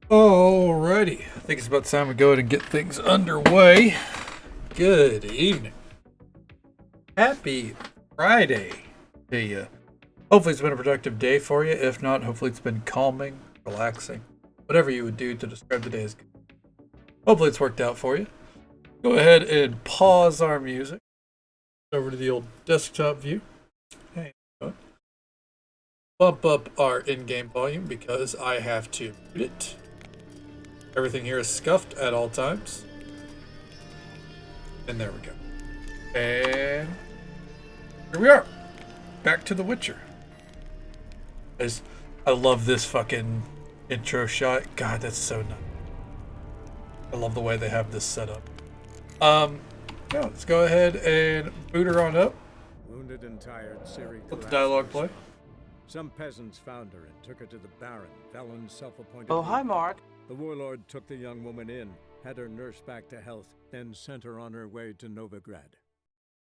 Alrighty, I think it's about time we go ahead and get things underway. Good evening. Happy Friday to you. Hopefully it's been a productive day for you. If not, hopefully it's been calming, relaxing, whatever you would do to describe the day as good. Hopefully it's worked out for you. Go ahead and pause our music. Over to the old desktop view. Hey, bump up our in-game volume because I have to mute it. Everything here is scuffed at all times. And there we go. And here we are. Back to The Witcher. I love this fucking intro shot. God, that's so nice. I love the way they have this set up. Yeah, let's go ahead and boot her on up. Wounded and tired, Ciri Let the dialogue play. Some peasants found her and took her to the Baron, Velen's self-appointed Oh, hi, leader. Mark. The warlord took the young woman in, had her nursed back to health, then sent her on her way to Novigrad.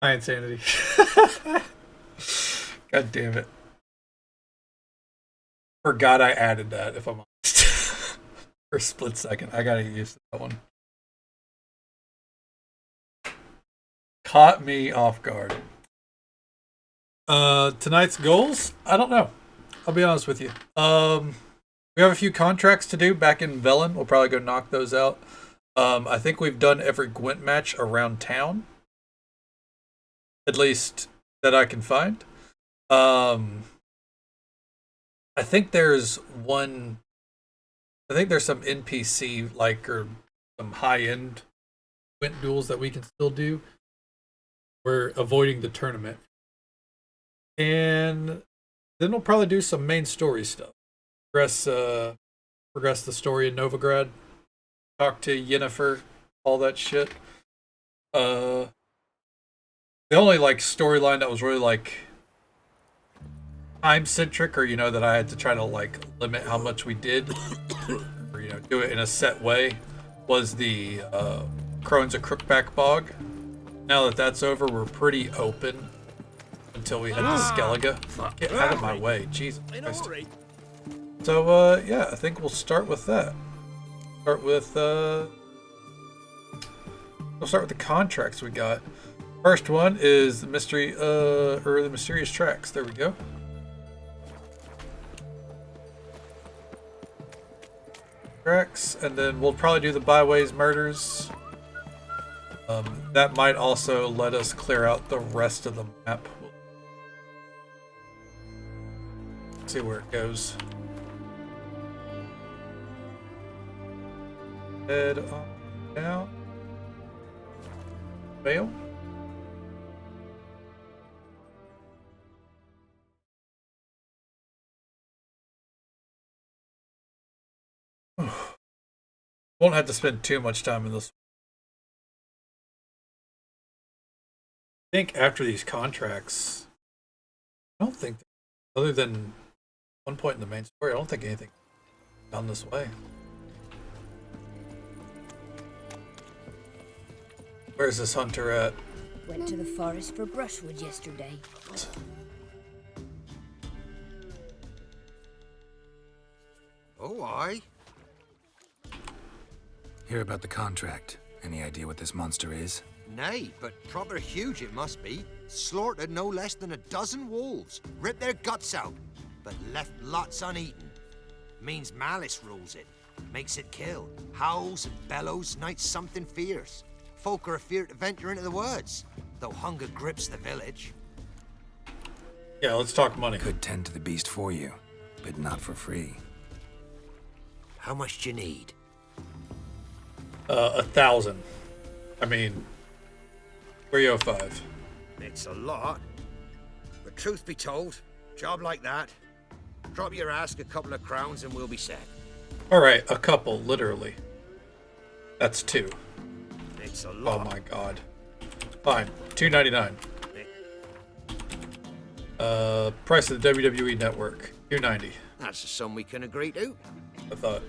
My insanity. God damn it. Forgot I added that, if I'm honest. For a split second. I gotta get used to that one. Caught me off guard. Tonight's goals? I don't know. I'll be honest with you. We have a few contracts to do back in Velen. We'll probably go knock those out. I think we've done every Gwent match around town. At least that I can find. I think there's some NPC or some high-end Gwent duels that we can still do. We're avoiding the tournament. And then we'll probably do some main story stuff. Progress the story in Novigrad. Talk to Yennefer, all that shit. The only storyline that was really time centric, or that I had to try to limit how much we did, or do it in a set way, was the Crones of Crookback Bog. Now that that's over, we're pretty open until we head to Skellige. Get out of my way, Jesus Christ. So yeah, I think we'll start with that. We'll start with the contracts we got. First one is the the mysterious tracks. There we go. Tracks, and then we'll probably do the byways murders. That might also let us clear out the rest of the map. Let's see where it goes. Head on down. Fail. Won't have to spend too much time in this. I think after these contracts, I don't think, other than one point in the main story, I don't think anything done this way. Where's this hunter at? Went to the forest for brushwood yesterday. Oh, aye. Hear about the contract. Any idea what this monster is? Nay, but proper huge it must be. Slaughtered no less than a dozen wolves. Ripped their guts out, but left lots uneaten. Means malice rules it. Makes it kill. Howls and bellows, nights something fierce. Folk are afeard to venture into the woods, though hunger grips the village. Yeah, let's talk money. Could tend to the beast for you, but not for free. How much do you need? 1,000. I mean, 305. It's a lot. But truth be told, job like that, drop your ask a couple of crowns and we'll be set. Alright, a couple, literally. That's 2. It's a lot. Oh my god. Fine. $2.99. Price of the WWE Network. $2.90. That's a sum we can agree to. I thought.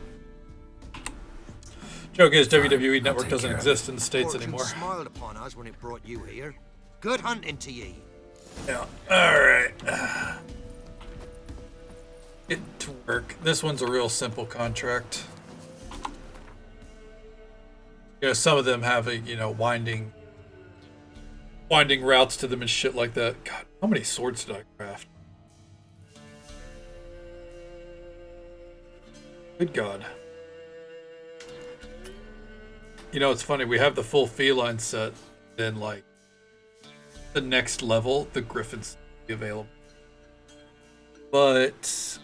Joke is WWE I'll Network take doesn't care of exist in the States Fortune anymore. smiled upon us when it brought you here. Good hunting to ye. Yeah. Alright. Get to work. This one's a real simple contract. You know, some of them have a, you know, winding routes to them and shit like that. God, how many swords did I craft? Good God. You know, it's funny, we have the full feline set, then like the next level, the griffins will be available. But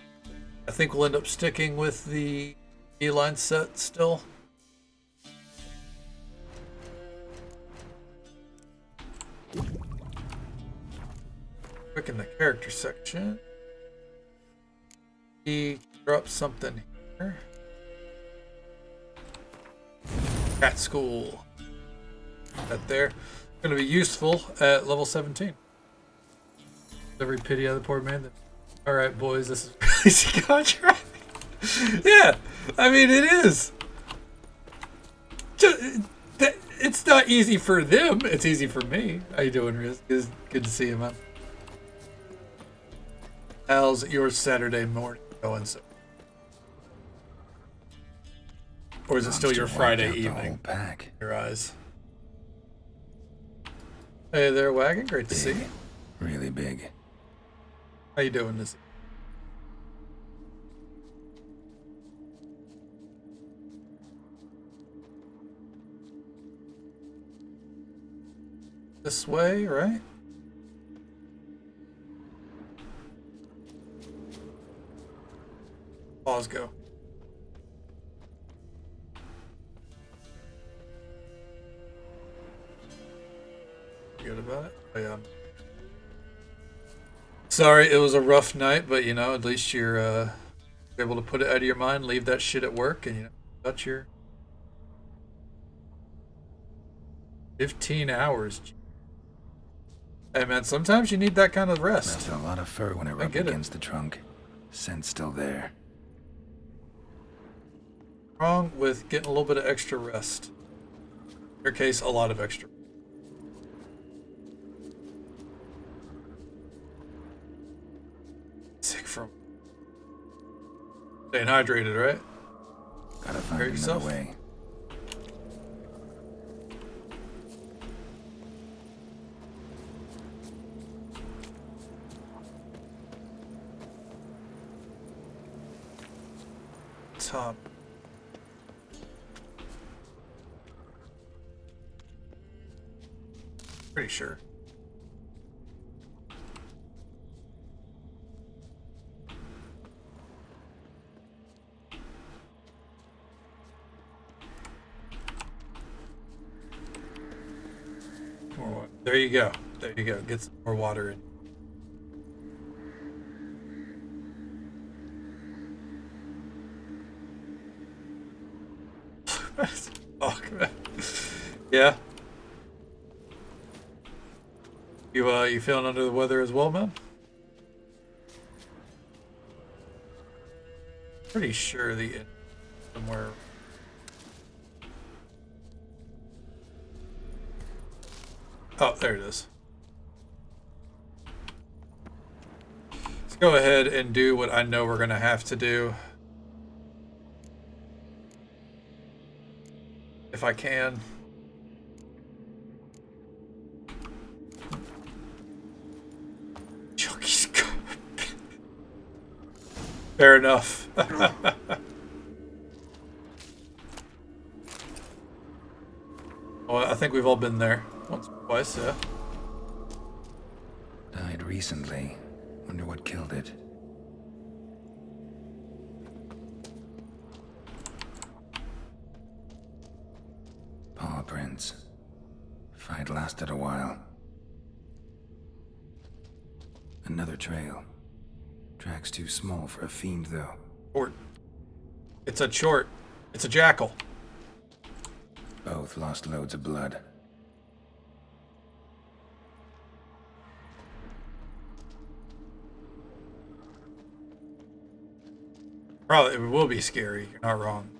I think we'll end up sticking with the feline set still. Quick in the character section. He dropped something here. Cat school. That there. Going to be useful at level 17. Every pity of the poor man. Alright, boys, this is crazy contract. Yeah, I mean, it is. It's not easy for them. It's easy for me. How you doing, Riz? It's good to see you, man. How's your Saturday morning going? So, or is it still your Friday evening? Pack. Your eyes. Hey there, Wagon. Great to see you. Really big. How you doing this? This way, right? Pause, go. Good about it? Oh, yeah. Sorry, it was a rough night, but you know, at least you're able to put it out of your mind, leave that shit at work, and you know, got your 15 hours. Hey man, sometimes you need that kind of rest. Left a lot of fur when I rubbed against the trunk. Scent's still there. Wrong with getting a little bit of extra rest. In your case, a lot of extra. Sick from staying hydrated, right? Gotta find another way. Top. Pretty sure. More water. There you go. There you go. Get some more water in. Oh, man. Yeah. You feeling under the weather as well, man? Pretty sure the somewhere. Oh, there it is. Let's go ahead and do what I know we're gonna have to do. If I can. Chunky's fair enough. Well, I think we've all been there once or twice, yeah. Died recently. Wonder what killed it. Paw prints. Fight lasted a while. Another trail. Track's too small for a fiend, though. Chort. It's a chort. It's a jackal. Both lost loads of blood. Probably it will be scary. You're not wrong.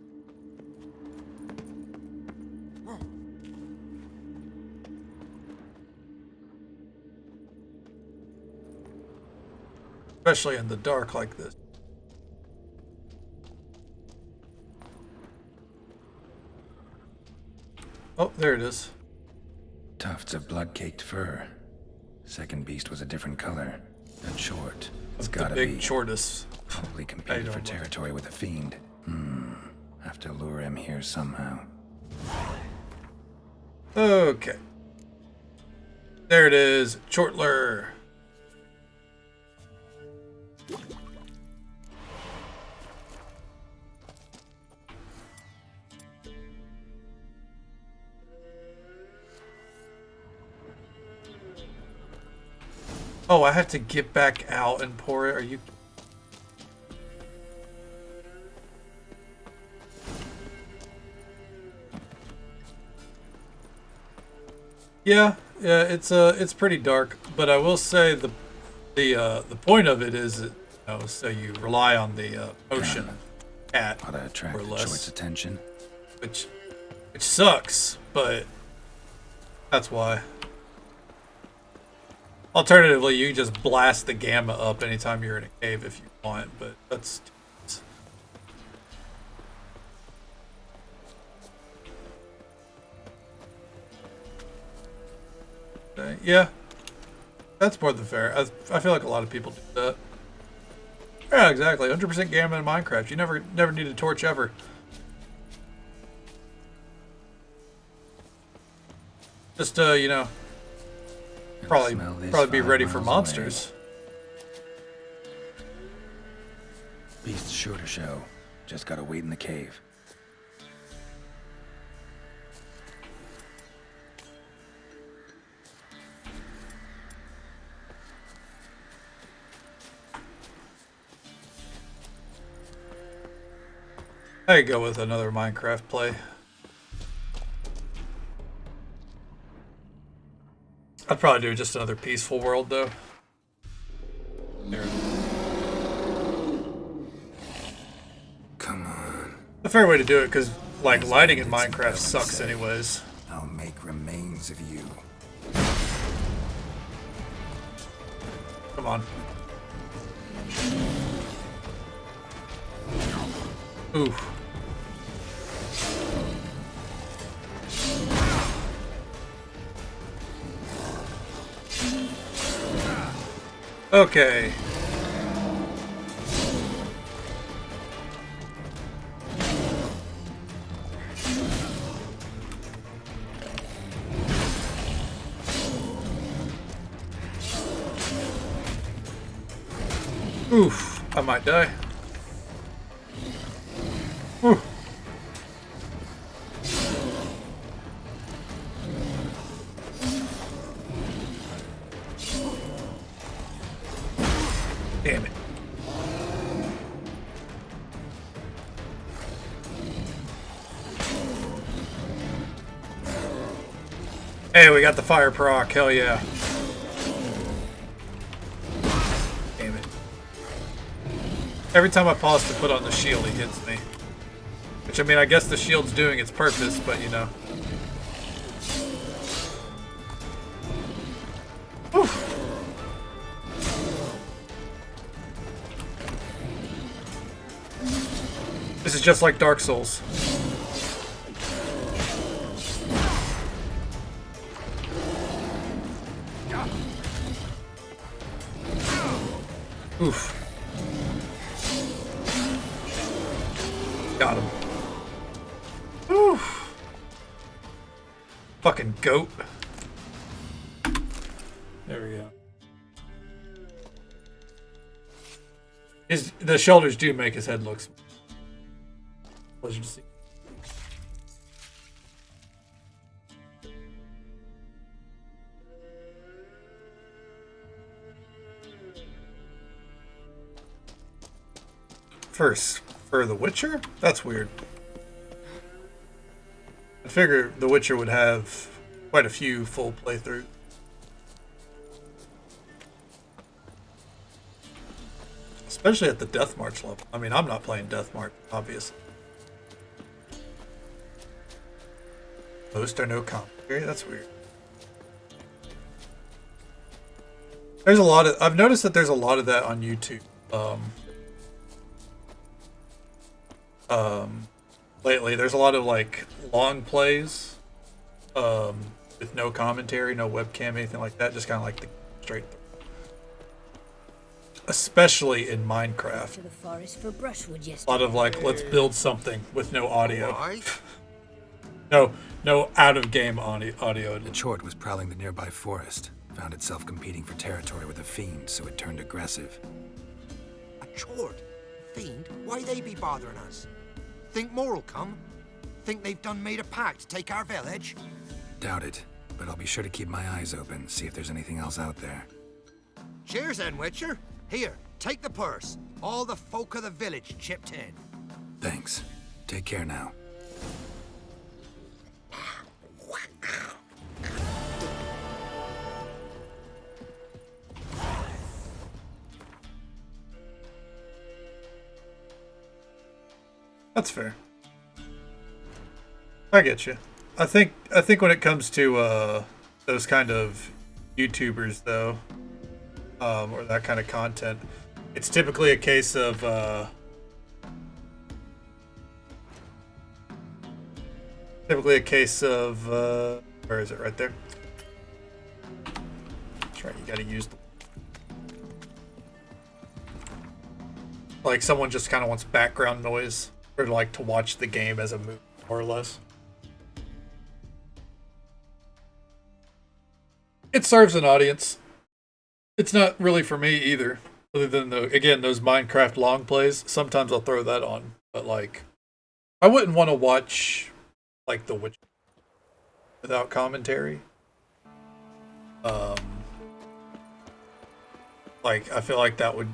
Especially in the dark like this. Oh, there it is. Tufts of blood-caked fur. Second beast was a different color and short. It's The gotta big be. shortest. Probably I competed don't for know. territory with a fiend. Have to lure him here somehow. Okay. There it is. Chortler. Oh, I have to get back out and pour it. Are you... Yeah, it's pretty dark, but I will say the point of it is, you know, so you rely on the potion at Ought to attract or the less, choice attention. which sucks, but that's why. Alternatively, you just blast the gamma up anytime you're in a cave if you want, but that's... Yeah, that's more than fair. I feel like a lot of people do that. Yeah, exactly. 100% gamma in Minecraft. You never need a torch ever. Just you know, Smell this probably be 5 ready for miles monsters. away. Beast's sure to show. Just gotta wait in the cave. I could go with another Minecraft play. I'd probably do just another peaceful world though. There. Come on. The fair way to do it, because like lighting in Minecraft sucks anyways. I'll make remains of you. Come on. Ooh. Okay. Oof, I might die. Ooh. Damn it. Hey, we got the fire proc, hell yeah. Damn it. Every time I pause to put on the shield, he hits me. Which, I mean, I guess the shield's doing its purpose, but you know. Whew. This is just like Dark Souls. Oof. Got him. Oof. Fucking goat. There we go. The shoulders do make his head look small. Pleasure to see. First, for The Witcher? That's weird. I figure The Witcher would have quite a few full playthroughs. Especially at the Death March level. I mean, I'm not playing Death March, obviously. Most are no commentary? That's weird. There's a lot of... I've noticed that there's a lot of that on YouTube. Lately, there's a lot of like long plays with no commentary, no webcam, anything like that. Just kind of like the straight through. Especially in Minecraft. To the forest for brushwood A yesterday. lot of like, let's build something with no audio. Why? No out of game audio. The Chort was prowling the nearby forest. Found itself competing for territory with a fiend, so it turned aggressive. A chort? Fiend? Why they be bothering us? Think more'll come? Think they've done made a pact to take our village? Doubt it, but I'll be sure to keep my eyes open, see if there's anything else out there. Cheers then, Witcher. Here, take the purse. All the folk of the village chipped in. Thanks. Take care now. That's fair. I get you. I think when it comes to those kind of YouTubers though, or that kind of content, it's typically a case of where is it? Right there. That's right. You got to use the like someone just kind of wants background noise or like to watch the game as a movie, more or less. It serves an audience. It's not really for me either, other than those Minecraft long plays. Sometimes I'll throw that on, but like, I wouldn't want to watch like The Witcher without commentary. Like I feel like that would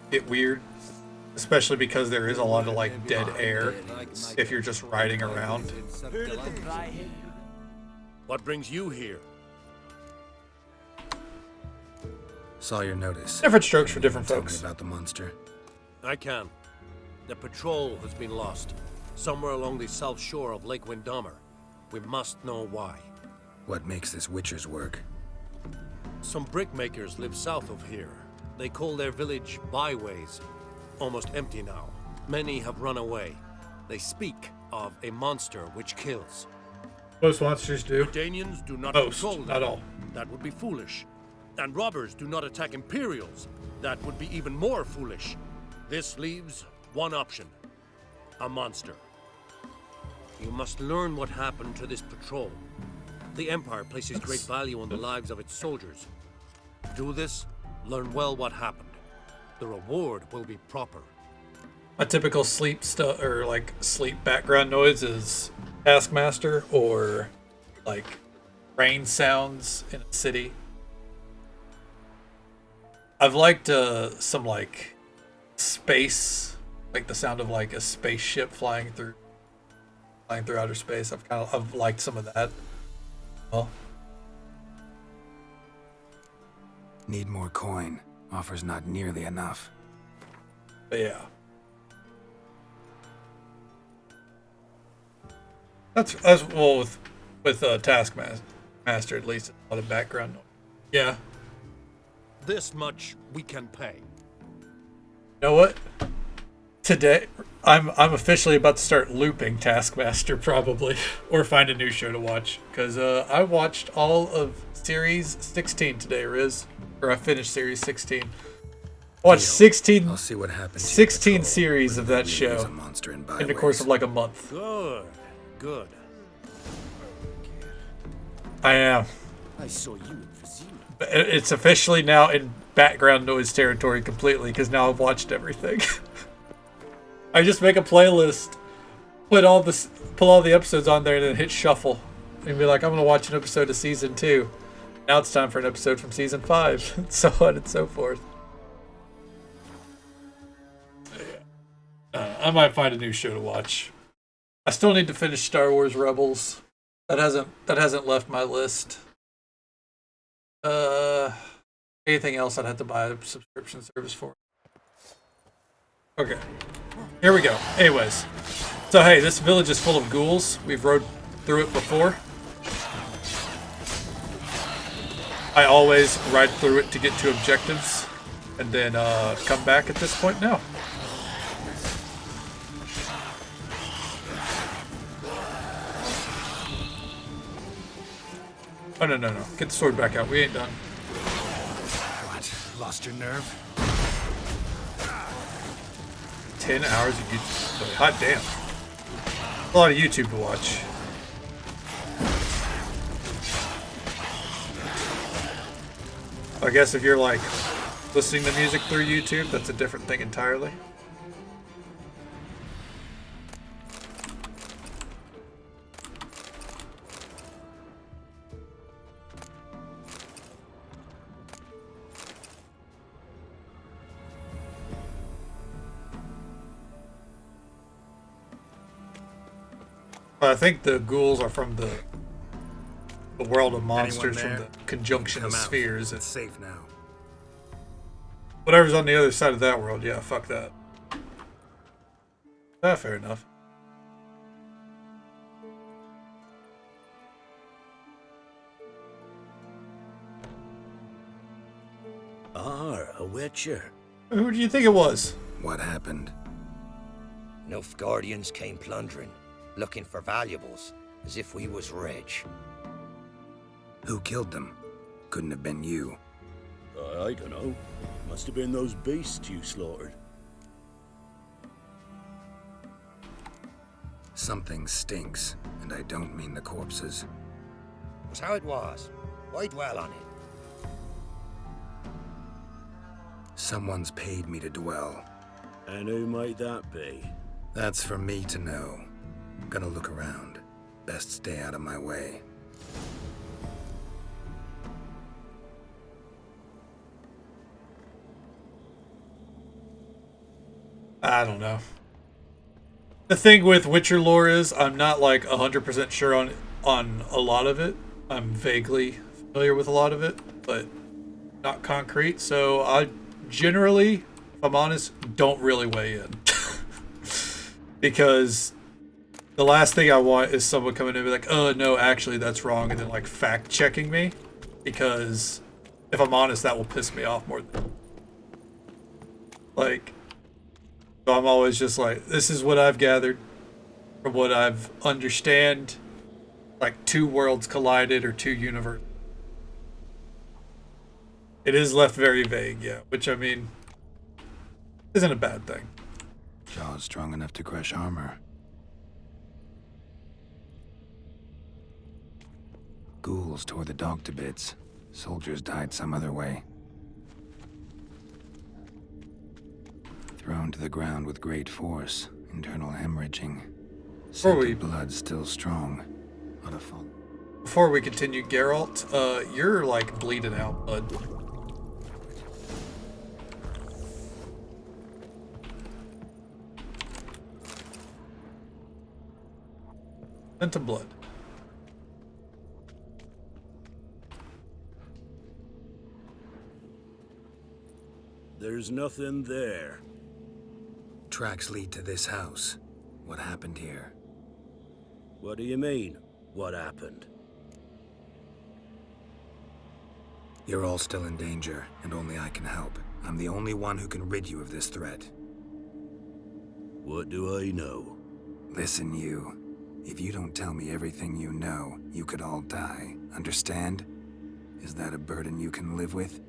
get weird, especially because there is a lot of like dead air if you're just riding around. What brings you here? Saw your notice. Different strokes for different Tell me folks. about the monster. I can. The patrol has been lost. Somewhere along the south shore of Lake Windammer. We must know why. What makes this Witcher's work? Some brickmakers live south of here. They call their village Byways. Almost empty now. Many have run away. They speak of a monster which kills. Most monsters do. Danians do not Most, control them. not all. That would be foolish. And robbers do not attack Imperials. That would be even more foolish. This leaves one option. A monster. You must learn what happened to this patrol. The Empire places great value on the lives of its soldiers. Do this, learn well what happened. The reward will be proper. A typical sleep stuff or like sleep background noise is Taskmaster or like rain sounds in a city. I've liked some like space, like the sound of like a spaceship flying through outer space. I've liked some of that. Well, Need more coin. Offers not nearly enough. but yeah. That's well with Taskmaster at least a lot of background noise. Yeah. This much we can pay. You know what? Today, I'm officially about to start looping Taskmaster probably, or find a new show to watch because I watched all of Series 16 today, Riz, or I finished Series 16. I watched 16 I'll see what happens. 16 series of that show A monster in in the course of like a month. Good. Good. I am. I saw you in Vizima. It's officially now in background noise territory completely because now I've watched everything. I just make a playlist, pull all the episodes on there, and then hit shuffle, and be like, I'm gonna watch an episode of season 2. Now it's time for an episode from season 5, and so on and so forth. I might find a new show to watch. I still need to finish Star Wars Rebels. That hasn't left my list. Anything else I'd have to buy a subscription service for. Okay. Here we go. Anyways. So hey, this village is full of ghouls. We've rode through it before. I always ride through it to get to objectives and then come back at this point now. Oh, no. Get the sword back out. We ain't done. What? Lost your nerve? 10 hours of YouTube. Hot damn. A lot of YouTube to watch. I guess if you're like listening to music through YouTube, that's a different thing entirely. I think the ghouls are from the world of monsters, from the conjunction of spheres. It's safe now. Whatever's on the other side of that world, yeah, fuck that. Fair enough. A witcher. Who do you think it was? What happened? Nilfgaardians came plundering, looking for valuables, as if we was rich. Who killed them? Couldn't have been you. I don't know. Must have been those beasts you slaughtered. Something stinks, and I don't mean the corpses. Was how it was. Why dwell on it? Someone's paid me to dwell. And who might that be? That's for me to know. Gonna look around. Best stay out of my way. I don't know. The thing with Witcher lore is I'm not like 100% sure on a lot of it. I'm vaguely familiar with a lot of it, but not concrete. So I generally, if I'm honest, don't really weigh in. Because the last thing I want is someone coming in and be like, oh no, actually that's wrong, and then like fact checking me. Because if I'm honest, that will piss me off more than like. So I'm always just like, this is what I've gathered from what I've understand. Like two worlds collided or two universes. It is left very vague, yeah. Which I mean, isn't a bad thing. Jaws strong enough to crush armor. Ghouls tore the dog to bits. Soldiers died some other way. Thrown to the ground with great force, internal hemorrhaging. Scented blood still strong. What a fall. Before we continue, Geralt, you're like bleeding out, bud. Into blood. There's nothing there. Tracks lead to this house. What happened here? What do you mean, what happened? You're all still in danger, and only I can help. I'm the only one who can rid you of this threat. What do I know? Listen, you. If you don't tell me everything you know, you could all die. Understand? Is that a burden you can live with?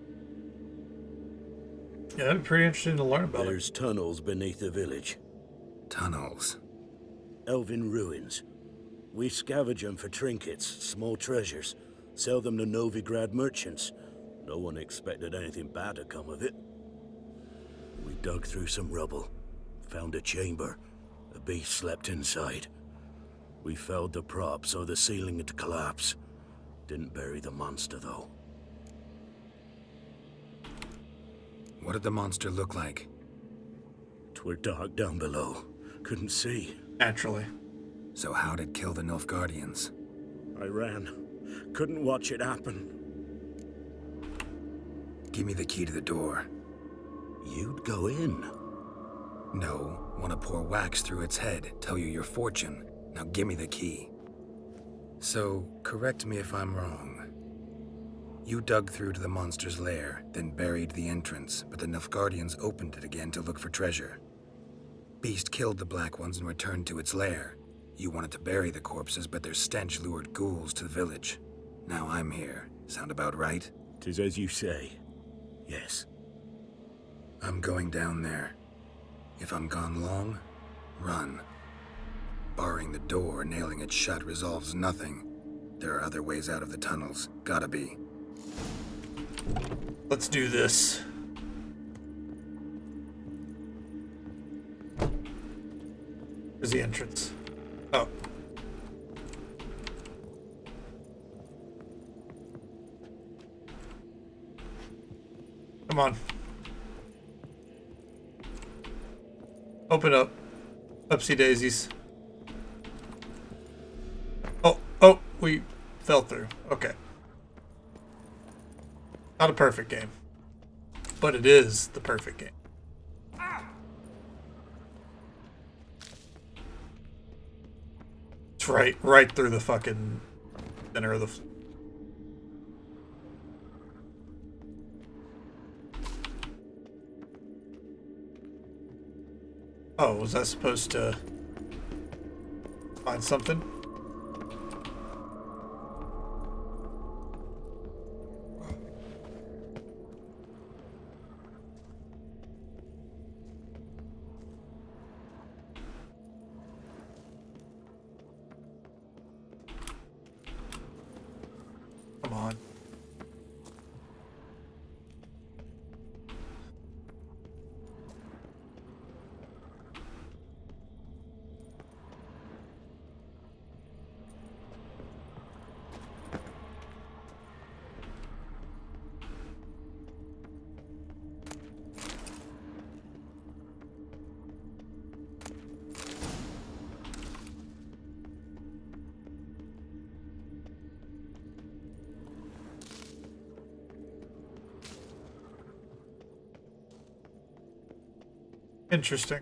Yeah, that'd be pretty interesting to learn about. There's tunnels beneath the village. Tunnels? Elven ruins. We scavenge them for trinkets, small treasures. Sell them to Novigrad merchants. No one expected anything bad to come of it. We dug through some rubble. Found a chamber. A beast slept inside. We felled the prop so the ceiling had collapsed. Didn't bury the monster, though. What did the monster look like? 'Twere dark down below. Couldn't see. Naturally. So how did it kill the Nilfgaardians? I ran. Couldn't watch it happen. Give me the key to the door. You'd go in. No, want to pour wax through its head, tell you your fortune. Now give me the key. So, correct me if I'm wrong. You dug through to the monster's lair, then buried the entrance, but the Nilfgaardians opened it again to look for treasure. Beast killed the Black Ones and returned to its lair. You wanted to bury the corpses, but their stench lured ghouls to the village. Now I'm here. Sound about right? 'Tis as you say. Yes. I'm going down there. If I'm gone long, run. Barring the door, nailing it shut resolves nothing. There are other ways out of the tunnels. Gotta be. Let's do this. Where's the entrance? Oh. Come on. Open up. Upsy daisies. Oh, we fell through. Okay. Not a perfect game. But it is the perfect game. It's right through the fucking center of the... Oh, was I supposed to find something? Come on. Interesting.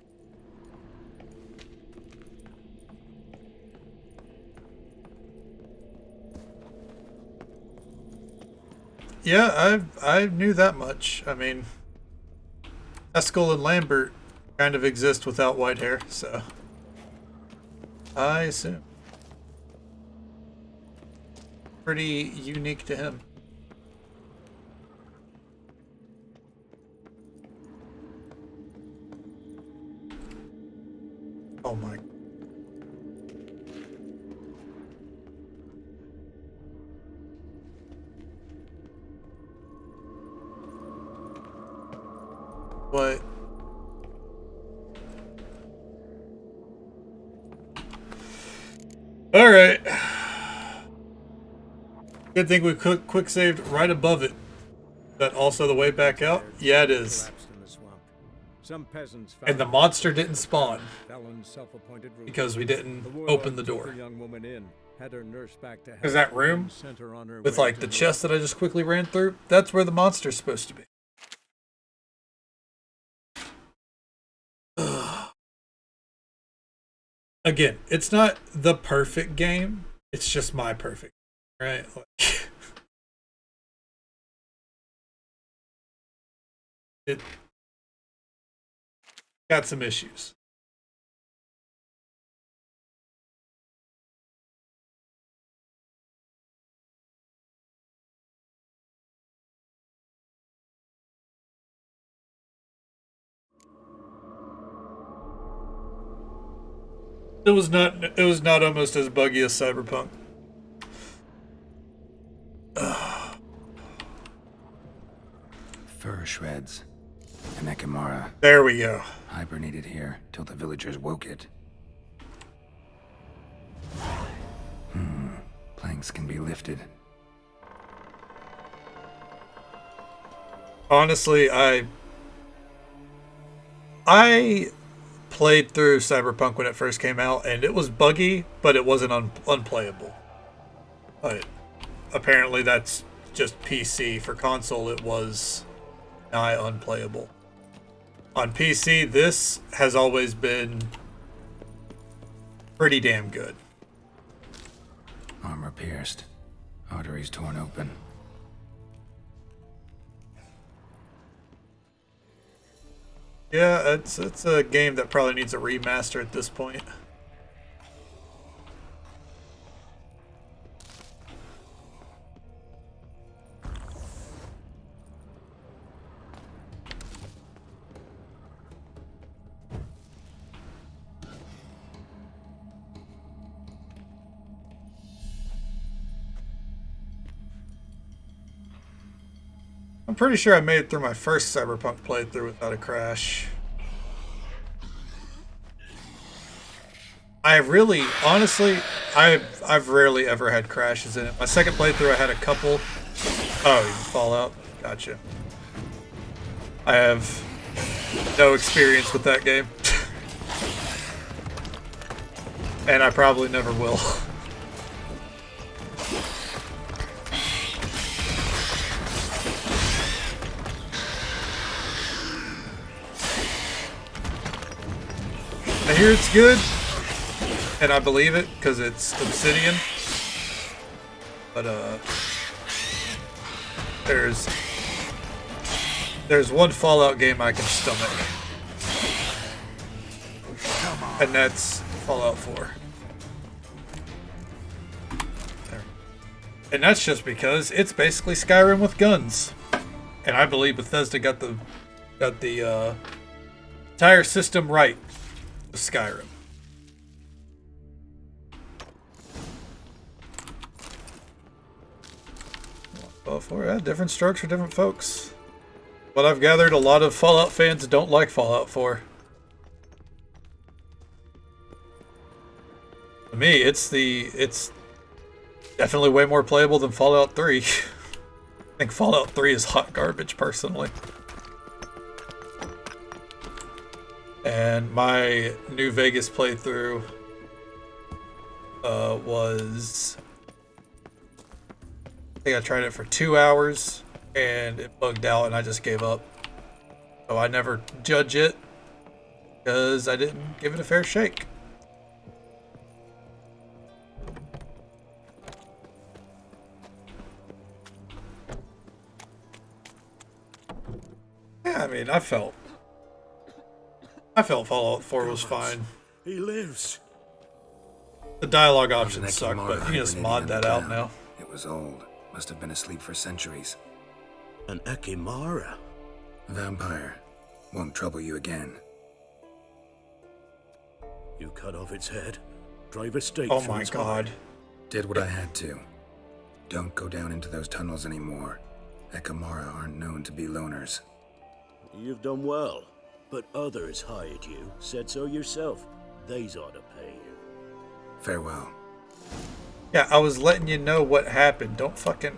Yeah, I knew that much. I mean, Eskel and Lambert kind of exist without white hair, so I assume. Pretty unique to him. Oh my. What? All right. Good thing we quick saved right above it. Is that also the way back out? Yeah, it is. Collapsed in the swamp. Some peasants And the found monster didn't spawn Fallon's self-appointed route. because we didn't The warlock open the took door. the young woman in, had her nursed back to Is health, that room and sent her on her with way like to the North. chest that I just quickly ran through? That's where the monster's supposed to be. Again, it's not the perfect game. It's just my perfect, right? Like, it got some issues. It was not almost as buggy as Cyberpunk. Fur shreds. An Ekimara. There we go. Hibernated here till the villagers woke it. Planks can be lifted. Honestly, I played through Cyberpunk when it first came out, and it was buggy, but it wasn't unplayable. But apparently that's just PC. For console, it was nigh unplayable. On PC, this has always been pretty damn good. Armor pierced. Arteries torn open. Yeah, it's a game that probably needs a remaster at this point. I'm pretty sure I made it through my first Cyberpunk playthrough without a crash. I really, honestly, I've rarely ever had crashes in it. My second playthrough, I had a couple. Oh, even Fallout. Gotcha. I have no experience with that game. And I probably never will. I hear it's good, and I believe it because it's Obsidian. But there's one Fallout game I can stomach, and that's Fallout 4. There. And that's just because it's basically Skyrim with guns, and I believe Bethesda got the entire system right with Skyrim. Well, for different strokes for different folks. But I've gathered a lot of Fallout fans don't like Fallout 4. To me, it's definitely way more playable than Fallout 3. I think Fallout 3 is hot garbage, personally. And my New Vegas playthrough was... I think I tried it for 2 hours, and it bugged out, and I just gave up. So I never judge it, because I didn't give it a fair shake. Yeah, I mean, I felt Fallout 4 was fine. He lives. The dialogue There's options an suck, Ekimara but you can just hibernating mod that out underground. now. It was old. Must have been asleep for centuries. An Ekimara. Vampire. Won't trouble you again. You cut off its head, drive a stake Oh through my its god. heart. Did what I had to. Don't go down into those tunnels anymore. Ekimara aren't known to be loners. You've done well, but others hired you. Said so yourself. They's ought to pay you. Farewell. Yeah, I was letting you know what happened. Don't fucking...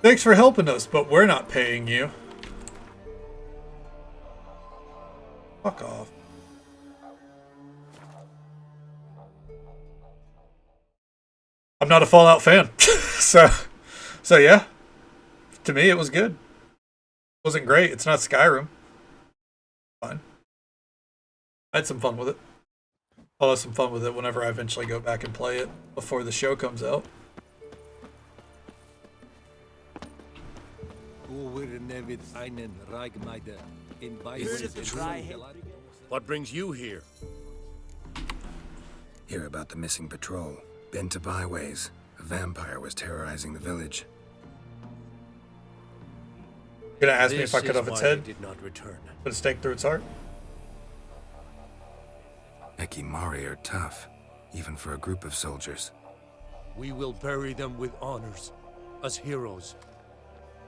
Thanks for helping us, but we're not paying you. Fuck off. I'm not a Fallout fan. So yeah. To me, it was good. It wasn't great. It's not Skyrim. Fine. I had some fun with it. I'll have some fun with it whenever I eventually go back and play it before the show comes out. What brings you here? Hear about the missing patrol. Been to byways. A vampire was terrorizing the village. You're gonna ask me if I This cut is off its why head? they did not return. Put a stake through its heart? Ekimari are tough, even for a group of soldiers. We will bury them with honors, as heroes.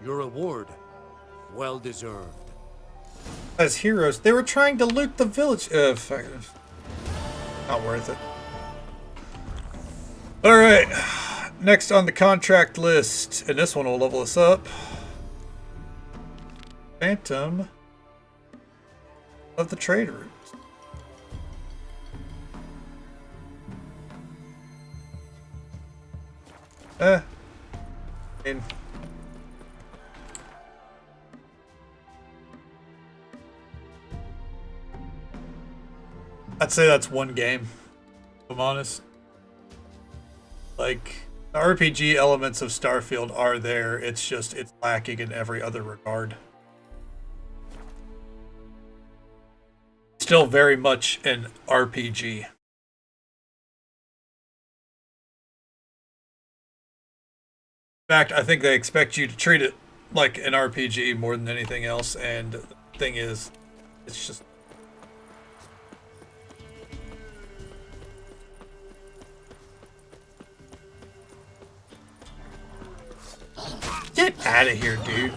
Your reward, well deserved. As heroes, they were trying to loot the village. Fuck. Not worth it. Alright. Next on the contract list, and this one will level us up. Phantom of the Trade Route. I mean, I'd say that's one game, if I'm honest. Like, the RPG elements of Starfield are there, it's just, it's lacking in every other regard. Still very much an RPG. In fact, I think they expect you to treat it like an RPG more than anything else, and the thing is, it's just... Get out of here, dude.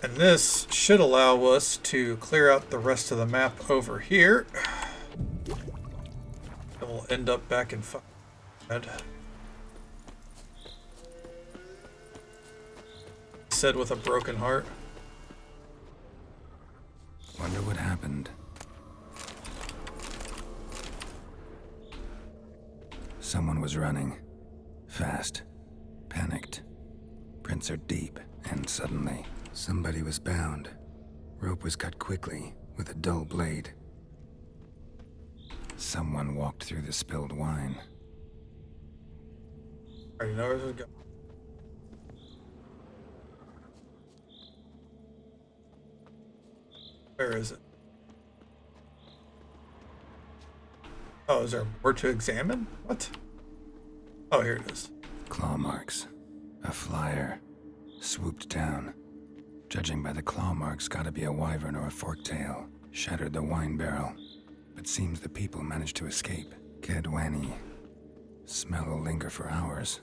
And this should allow us to clear out the rest of the map over here. And we'll end up back in red. Said with a broken heart. Wonder what happened. Someone was running. Fast. Panicked. Prints are deep, and suddenly, somebody was bound. Rope was cut quickly, with a dull blade. Someone walked through the spilled wine. Already know where this is going. Where is it? Oh, is there more to examine? What? Oh, here it is. Claw marks. A flyer. Swooped down. Judging by the claw marks, gotta be a wyvern or a forktail. Shattered the wine barrel. But seems the people managed to escape. Kedwani. Smell will linger for hours.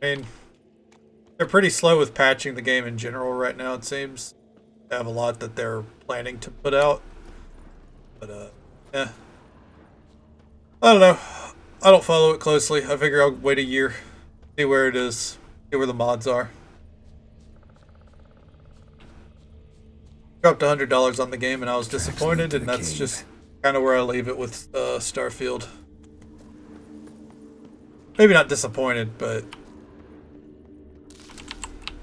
I mean, they're pretty slow with patching the game in general right now, it seems. They have a lot that they're planning to put out. But, yeah. I don't know. I don't follow it closely. I figure I'll wait a year, see where it is, see where the mods are. Dropped $100 on the game and I was disappointed, and that's just kind of where I leave it with Starfield. Maybe not disappointed, but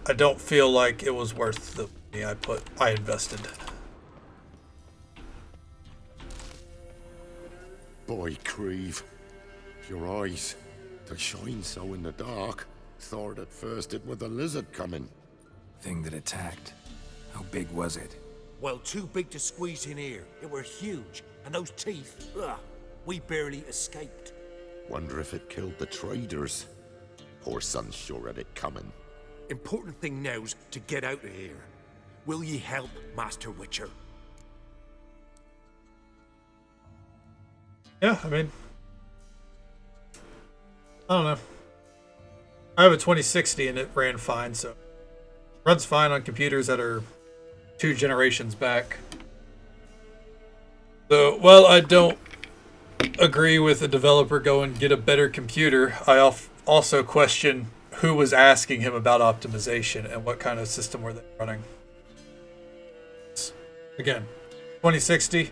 I don't feel like it was worth the money I invested. Boy, Creve, your eyes, they shine so in the dark. Thought at first it was a lizard coming. Thing that attacked. How big was it? Well, too big to squeeze in here. It were huge. And those teeth, ugh, we barely escaped. Wonder if it killed the traders. Poor son's sure had it coming. Important thing now's to get out of here. Will ye help, Master Witcher? Yeah, I mean, I don't know. I have a 2060 and it ran fine, so runs fine on computers that are 2 generations back. So, while I don't agree with the developer go and get a better computer, I also question who was asking him about optimization and what kind of system were they running. Again, 2060,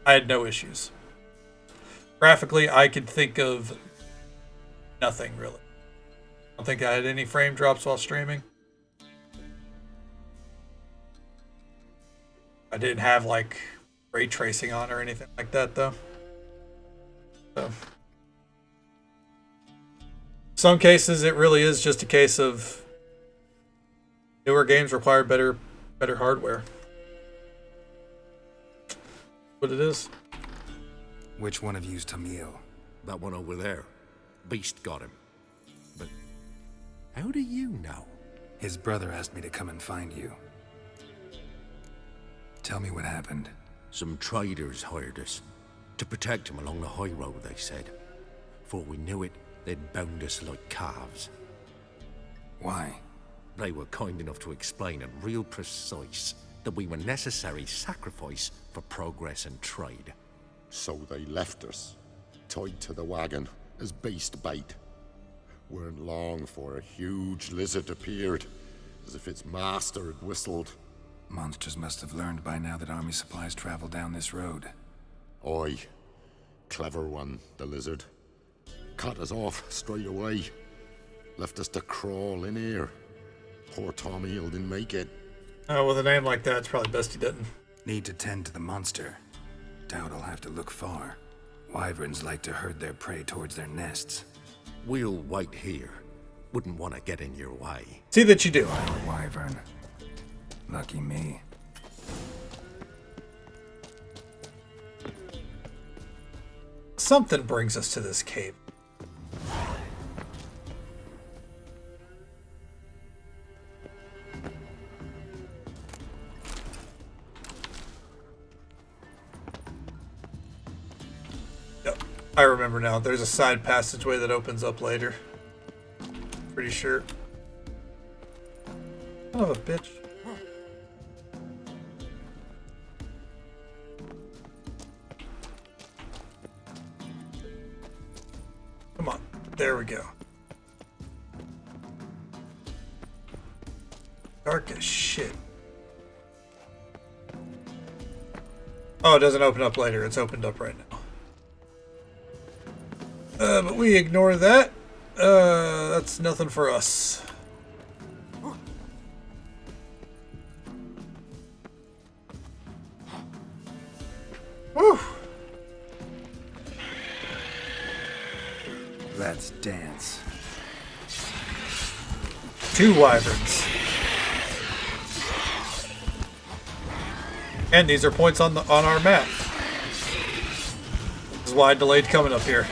I had no issues. Graphically, I could think of nothing really. I don't think I had any frame drops while streaming. I didn't have like ray tracing on or anything like that though. So some cases it really is just a case of newer games require better hardware. What it is. Which one of you's Tamil? That one over there. Beast got him. But how do you know? His brother asked me to come and find you. Tell me what happened. Some traders hired us to protect him along the high road, they said. Before we knew it, they'd bound us like calves. Why? They were kind enough to explain it real precise that we were necessary sacrifice for progress and trade. So they left us, tied to the wagon, as beast bait. Weren't long for a huge lizard appeared, as if its master had whistled. Monsters must have learned by now that army supplies travel down this road. Oi. Clever one, the lizard. Cut us off straight away. Left us to crawl in here. Poor Tommy didn't make it. Oh, with a name like that, it's probably best he didn't. Need to tend to the monster. Doubt I'll have to look far. Wyverns like to herd their prey towards their nests. We'll wait here. Wouldn't want to get in your way. See that you do. I'm a wyvern. Lucky me. Something brings us to this cave. I remember now. There's a side passageway that opens up later. Pretty sure. Son of a bitch. Come on. There we go. Dark as shit. Oh, it doesn't open up later. It's opened up right now. But we ignore that. That's nothing for us. Whew. Let's dance. 2 wyverns. And these are points on our map. This is why I delayed coming up here.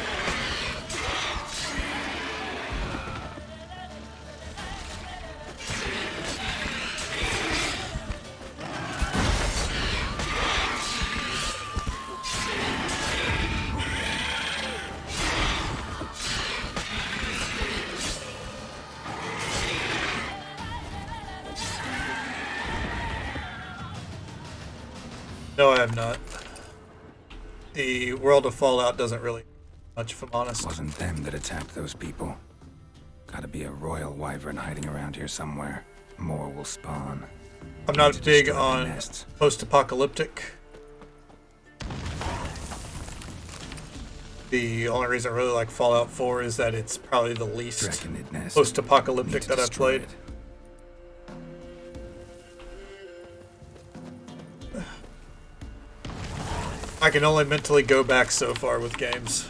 No, I have not. The world of Fallout doesn't really much, if I'm honest. It wasn't them that attacked those people. Gotta be a royal wyvern hiding around here somewhere. More will spawn. I'm not Need to big destroy the on nests. post-apocalyptic. The only reason I really like Fallout 4 is that it's probably the least Draconid nest. post-apocalyptic Need to that I've destroy played. it. I can only mentally go back so far with games.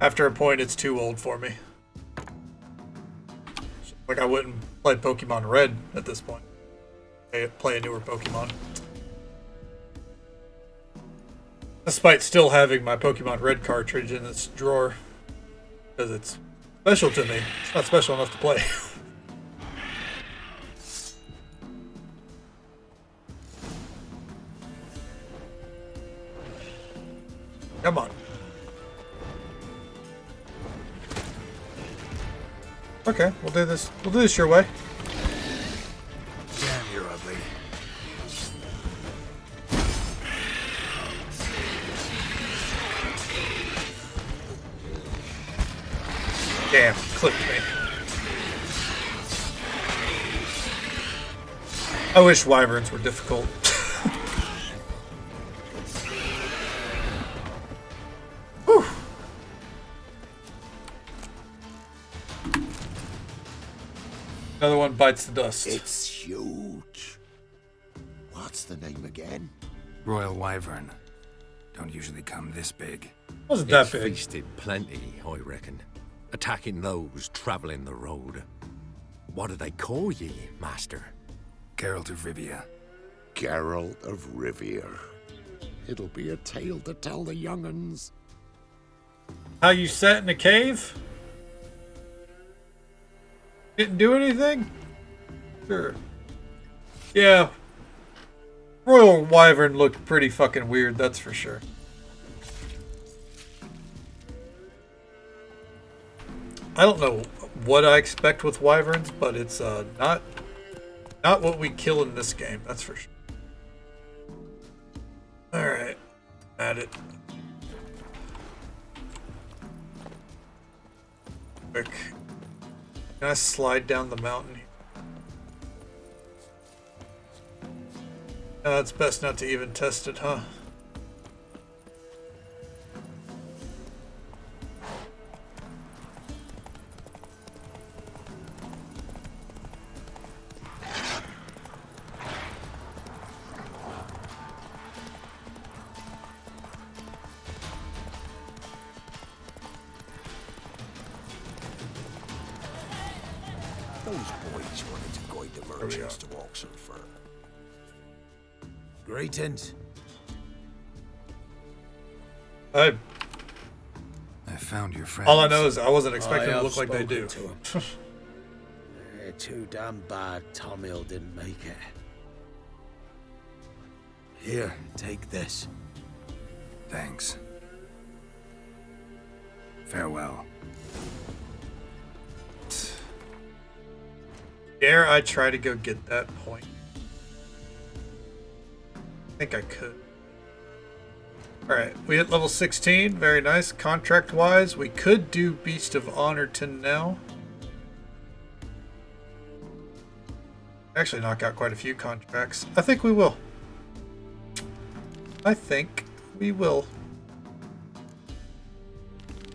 After a point, it's too old for me. Like, I wouldn't play Pokemon Red at this point. Play a newer Pokemon. Despite still having my Pokemon Red cartridge in its drawer. Because it's special to me. It's not special enough to play. Come on. Okay, we'll do this. We'll do this your way. Damn, you're ugly. Damn, clipped me. I wish wyverns were difficult. Whew. Another one bites the dust. It's huge. What's the name again? Royal wyvern. Don't usually come this big. Wasn't that It's big. feasted plenty, I reckon. Attacking those travelling the road. What do they call ye, master? Geralt of Rivia. Geralt of Rivia. It'll be a tale to tell the young'uns. How you sat in a cave? Didn't do anything? Sure. Yeah. Royal Wyvern looked pretty fucking weird, that's for sure. I don't know what I expect with wyverns, but it's not what we kill in this game, that's for sure. Alright. At it. Quick. Can I slide down the mountain? No, it's best not to even test it, huh? Those boys wanted to guide the merchants to Oxenfurt. Greetings. I found your friends. All I know is I wasn't expecting them to have look like they do. spoken to 'em. They're too damn bad Tom Hill didn't make it. Here, take this. Thanks. Farewell. Dare I try to go get that point? I think I could. Alright, we hit level 16. Very nice. Contract-wise, we could do Beast of Honorton now. Actually knock out quite a few contracts. I think we will. I think we will.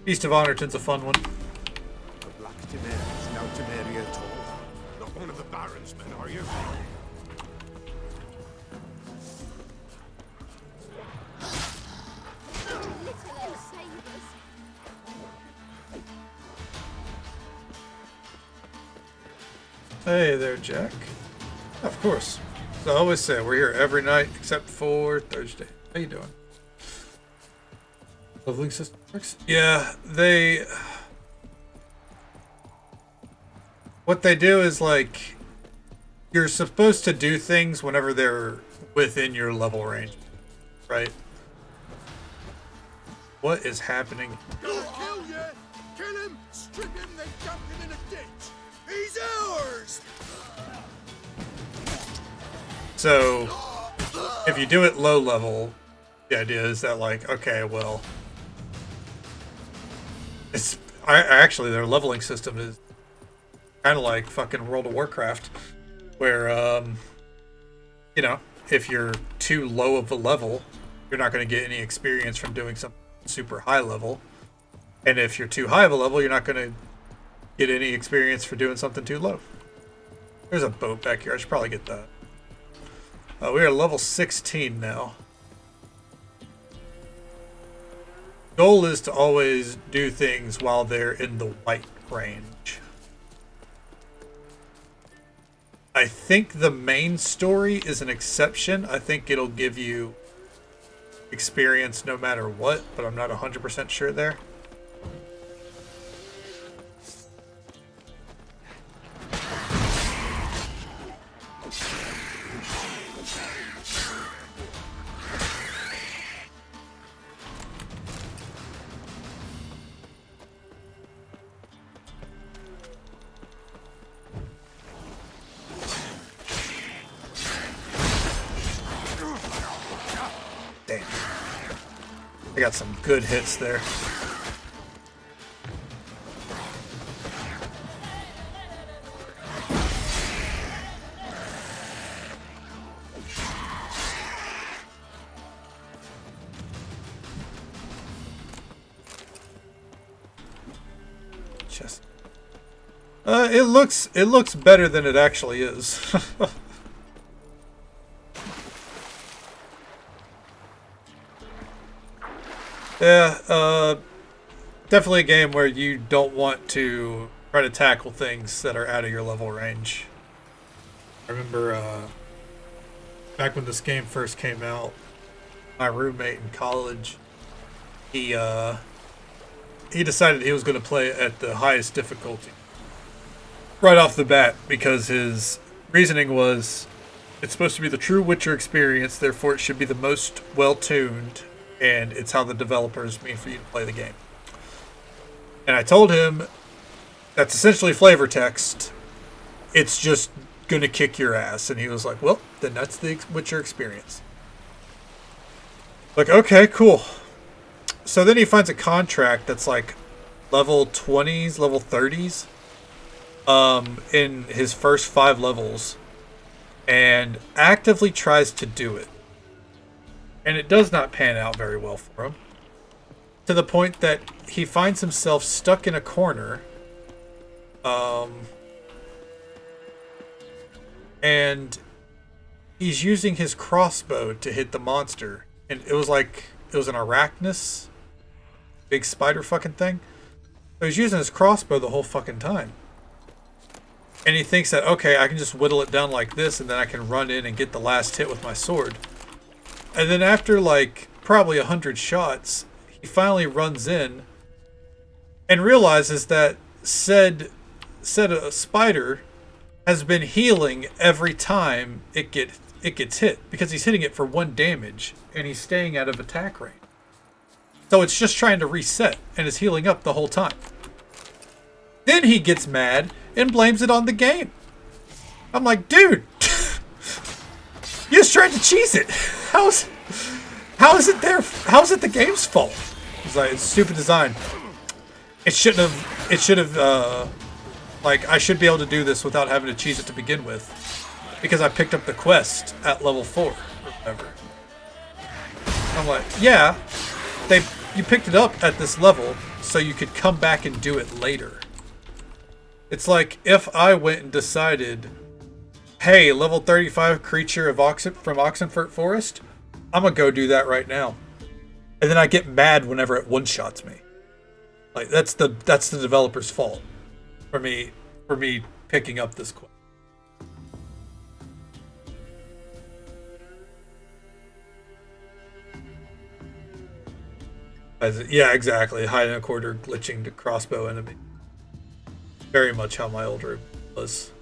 Beast of Honorton's a fun one. The Black Temerian is now Temeria at all. Not one of the Baron's men, are you? Hey there, Jack. Of course. As I always say, we're here every night except for Thursday. How you doing? Leveling system works? Yeah, what they do is like you're supposed to do things whenever they're within your level range, right? What is happening? Kill you! Kill him! Strip him, then dump him in a ditch! He's ours! So, if you do it low level, the idea is that like, okay, well, actually their leveling system is kind of like fucking World of Warcraft, where you know, if you're too low of a level, you're not going to get any experience from doing something super high level, and if you're too high of a level, you're not going to get any experience for doing something too low. There's a boat back here. I should probably get that. We are level 16 now. Goal is to always do things while they're in the white range. I think the main story is an exception. I think it'll give you experience no matter what, but I'm not 100% sure there. Damn. I got some good hits there. Just it looks better than it actually is. Yeah, definitely a game where you don't want to try to tackle things that are out of your level range. I remember back when this game first came out, my roommate in college, he decided he was going to play at the highest difficulty right off the bat because his reasoning was it's supposed to be the true Witcher experience, therefore it should be the most well-tuned, and it's how the developers mean for you to play the game. And I told him that's essentially flavor text. It's just gonna kick your ass. And he was like, well, then that's the Witcher experience. Like, okay, cool. So then he finds a contract that's like level 20s, level 30s in his first 5 levels and actively tries to do it. And it does not pan out very well for him. To the point that he finds himself stuck in a corner. And he's using his crossbow to hit the monster. And it was an Arachnus. Big spider fucking thing. So he's using his crossbow the whole fucking time. And he thinks that, okay, I can just whittle it down like this and then I can run in and get the last hit with my sword. And then after like probably 100 shots, he finally runs in and realizes that said spider has been healing every time it gets hit because he's hitting it for 1 damage and he's staying out of attack range. So it's just trying to reset and is healing up the whole time. Then he gets mad and blames it on the game. I'm like, dude, you just tried to cheese it. How is it there? How is it the game's fault? He's like, it's stupid design. It should have, like, I should be able to do this without having to cheese it to begin with. Because I picked up the quest at level 4 or whatever. I'm like, yeah, you picked it up at this level so you could come back and do it later. It's like if I went and decided, hey, level 35 creature of from Oxenfurt Forest, I'm gonna go do that right now. And then I get mad whenever it one-shots me. Like that's the developer's fault for me picking up this quest. Yeah, exactly. Hide in a corner, glitching to crossbow enemy. Very much how my older was.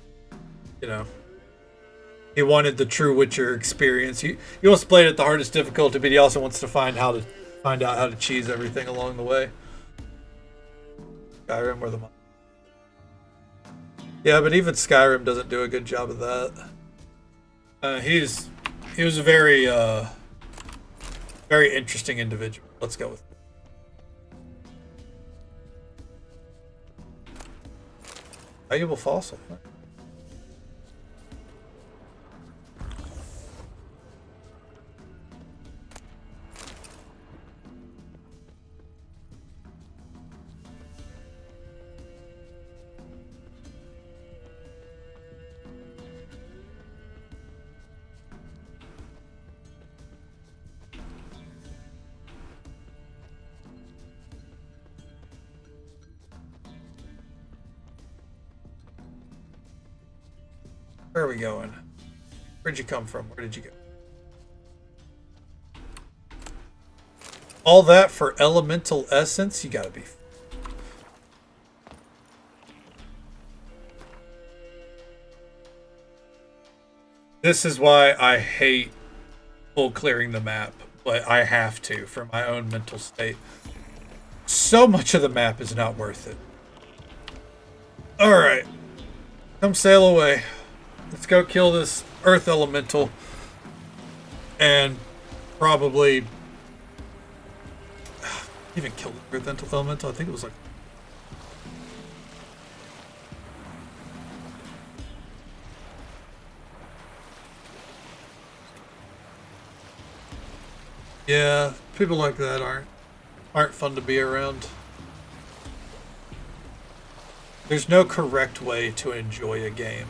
You know, he wanted the true Witcher experience. He wants to play it at the hardest difficulty, but he also wants to find out how to cheese everything along the way. Skyrim or the yeah, but even Skyrim doesn't do a good job of that. He was a very very interesting individual. Let's go with it. Valuable fossil. Where are we going? Where'd you come from? Where did you go? All that for elemental essence? You gotta be... This is why I hate full clearing the map, but I have to for my own mental state. So much of the map is not worth it. Alright. Come sail away. Let's go kill this earth elemental. And probably... even kill the earth elemental? I think it was like... yeah, people like that aren't fun to be around. There's no correct way to enjoy a game.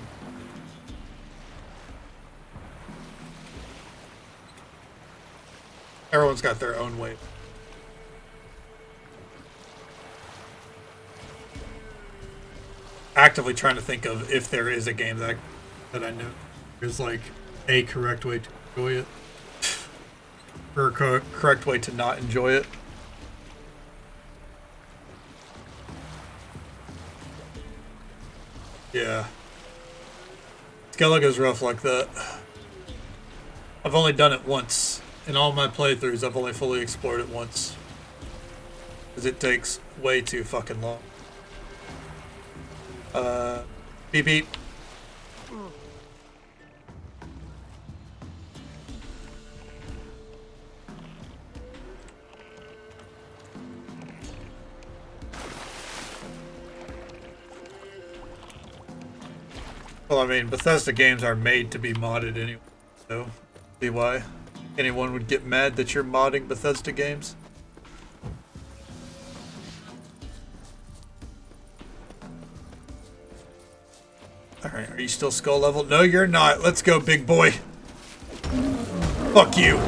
Everyone's got their own way. Actively trying to think of if there is a game that I know is like a correct way to enjoy it. Or a correct way to not enjoy it. Yeah. Skellige's rough like that. I've only done it once. In all my playthroughs, I've only fully explored it once. Because it takes way too fucking long. Beep beep. Well, I mean, Bethesda games are made to be modded anyway, so see why anyone would get mad that you're modding Bethesda games. Alright, are you still skull level? No, you're not. Let's go, big boy. Fuck you.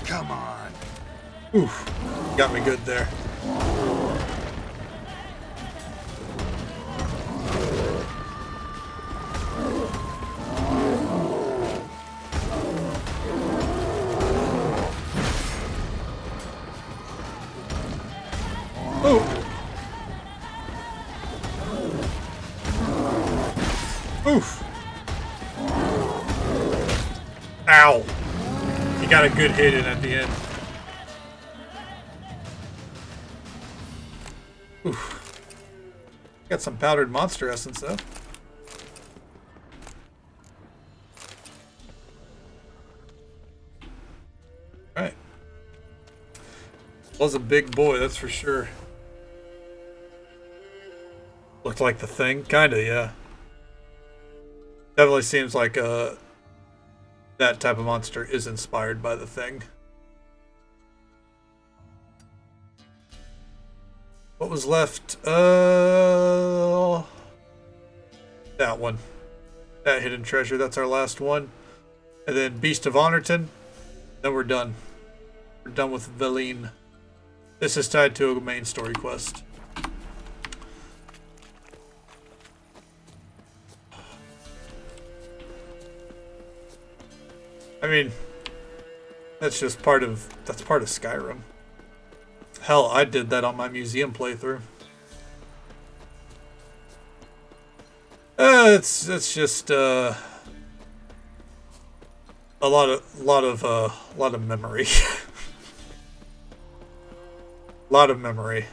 Come on. Oof. Got me good there. got a good hit in at the end. Oof. Got some powdered monster essence though. Alright. Was a big boy, that's for sure. Looked like the Thing? Kinda, yeah. Definitely seems like that type of monster is inspired by the Thing. What was left? That one. That hidden treasure, that's our last one. And then Beast of Honorton. Then we're done. We're done with Valine. This is tied to a main story quest. I mean, that's part of Skyrim. Hell, I did that on my museum playthrough. It's just a lot of memory. A lot of memory.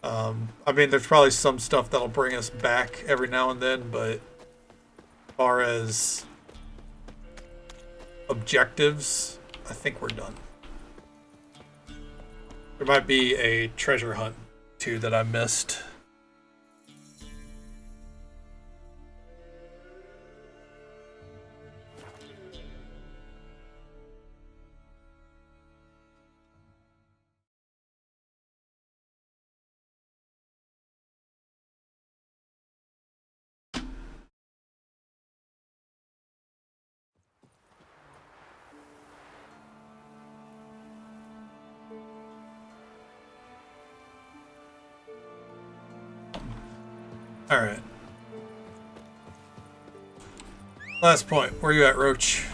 I mean, there's probably some stuff that'll bring us back every now and then, but as far as objectives, I think we're done. There might be a treasure hunt too that I missed. Alright. Last point. Where you at, Roach?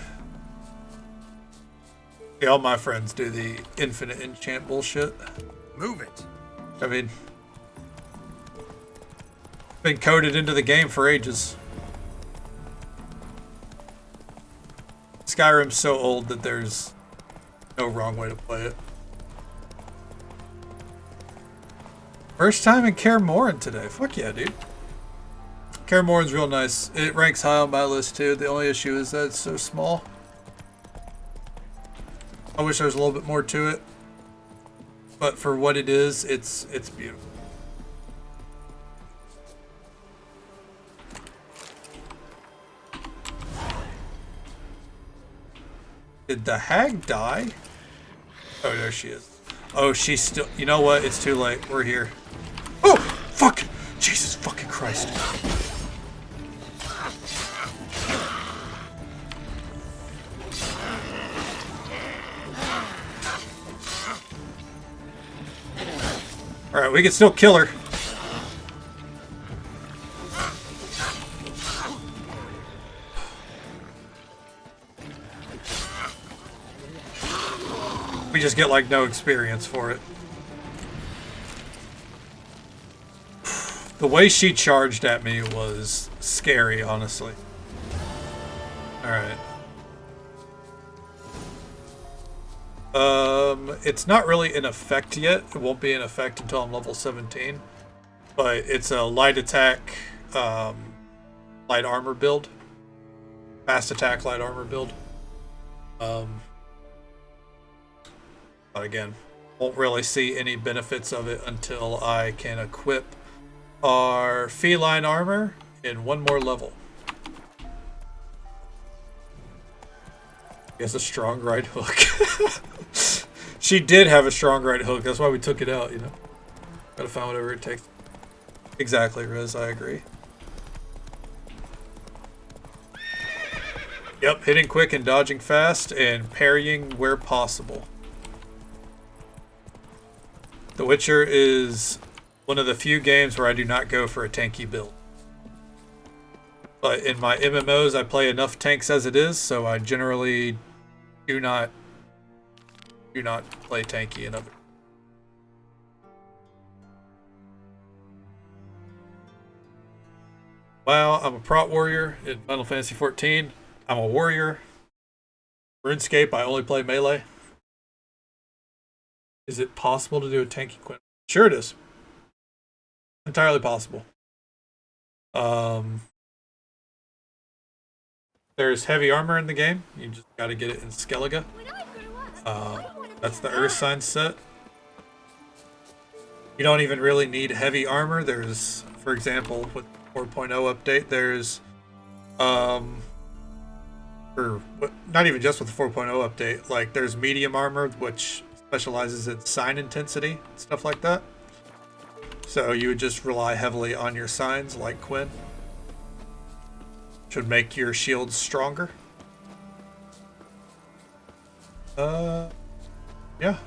Yeah, all my friends do the infinite enchant bullshit. Move it. I mean, been coded into the game for ages. Skyrim's so old that there's no wrong way to play it. First time in Kaer Morhen today. Fuck yeah, dude. Kaer Morhen's real nice. It ranks high on my list too. The only issue is that it's so small. I wish there was a little bit more to it. But for what it is, it's beautiful. Did the hag die? Oh, there she is. Oh, she's still... You know what? It's too late. We're here. Oh! Fuck! Jesus fucking Christ. Alright, we can still kill her. We just get like no experience for it. The way she charged at me was scary, honestly. Alright. It's not really in effect yet. It won't be in effect until I'm level 17. But it's a light attack, light armor build. Fast attack, light armor build. But again, won't really see any benefits of it until I can equip our feline armor in one more level. He has a strong right hook. She did have a strong right hook. That's why we took it out, you know. Gotta find whatever it takes. Exactly, Riz. I agree. Yep, hitting quick and dodging fast and parrying where possible. The Witcher is one of the few games where I do not go for a tanky build. But in my MMOs, I play enough tanks as it is, so I generally do not play tanky in other. Wow, I'm a prot warrior in Final Fantasy XIV. I'm a warrior. RuneScape, I only play melee. Is it possible to do a tanky Quinn? Sure it is. Entirely possible. There's heavy armor in the game. You just gotta get it in Skellige. That's the Earth Sign set. You don't even really need heavy armor. There's, for example, with 4.0 update, there's or not even just with the 4.0 update, like there's medium armor which specializes in sign intensity, stuff like that. So you would just rely heavily on your signs like Quinn. Should make your shields stronger. Yeah. You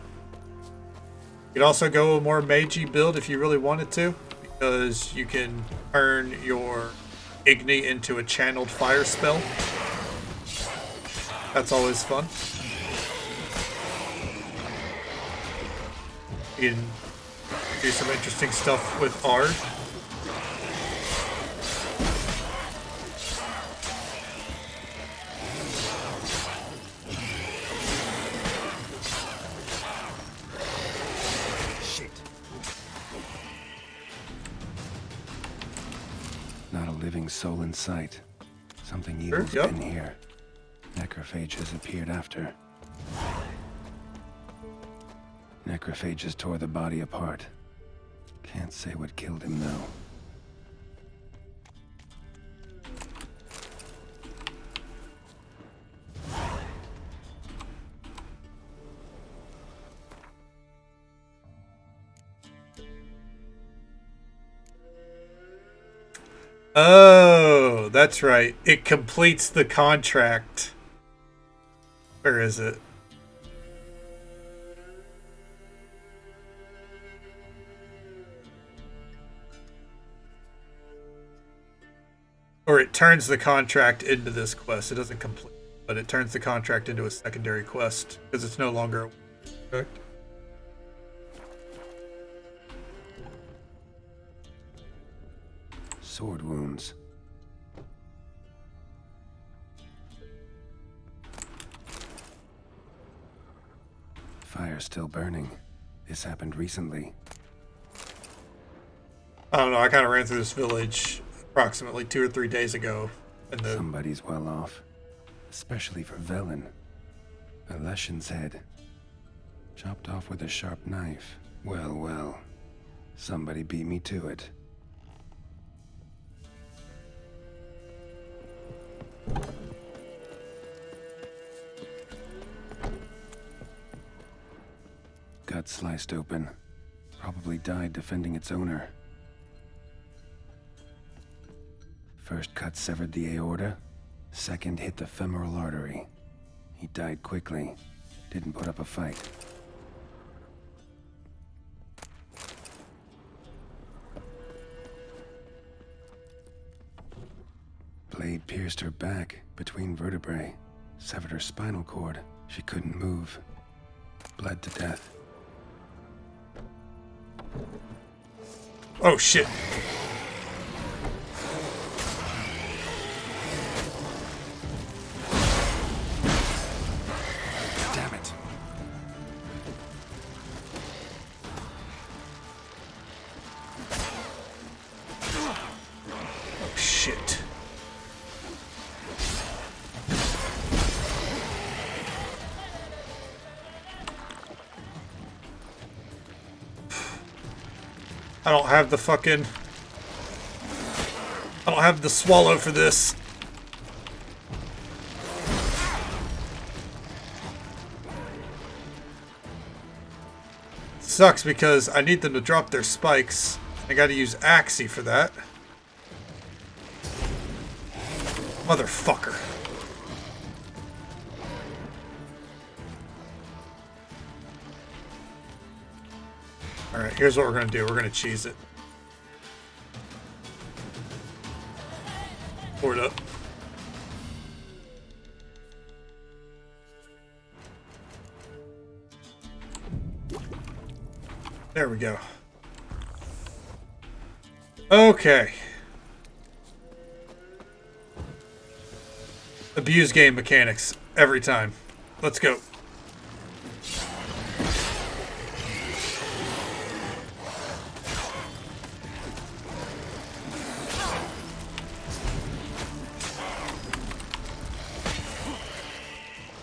could also go a more magey build if you really wanted to, because you can turn your Igni into a channeled fire spell. That's always fun. You can do some interesting stuff with Ard. Not a living soul in sight. Something evil's been here. Necrophages appeared after. Necrophages tore the body apart. Can't say what killed him, though. Oh, that's right. It completes the contract. Where is it? Or it turns the contract into this quest. It doesn't complete, but it turns the contract into a secondary quest because it's no longer a contract. Sword wounds. Fire still burning. This happened recently. I don't know. I kind of ran through this village approximately 2 or 3 days ago. And Somebody's well off. Especially for Velen. A Leshen's head. Chopped off with a sharp knife. Well, well. Somebody beat me to it. Gut sliced open. Probably died defending its owner. First cut severed the aorta. Second hit the femoral artery. He died quickly. Didn't put up a fight. Blade pierced her back between vertebrae. Severed her spinal cord. She couldn't move. Bled to death. oh shit. Damn it. Oh shit. I don't have the fucking... I don't have the swallow for this. Sucks because I need them to drop their spikes. I gotta use Axii for that. Motherfucker. Alright, here's what we're gonna do. We're gonna cheese it. Pour it up. There we go. Okay. Abuse game mechanics every time. let's go.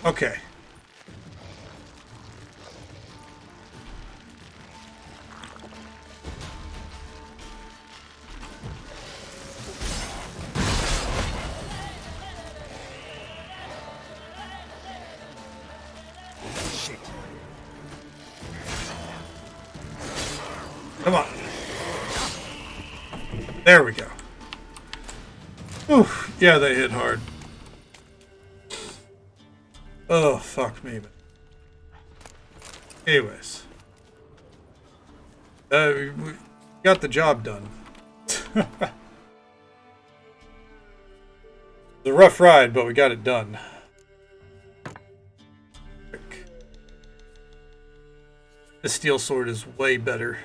Okay. Shit. Come on. There we go. Oof. Yeah, they hit hard. Oh, fuck me. Anyways. We got the job done. It was a rough ride, but we got it done. The steel sword is way better.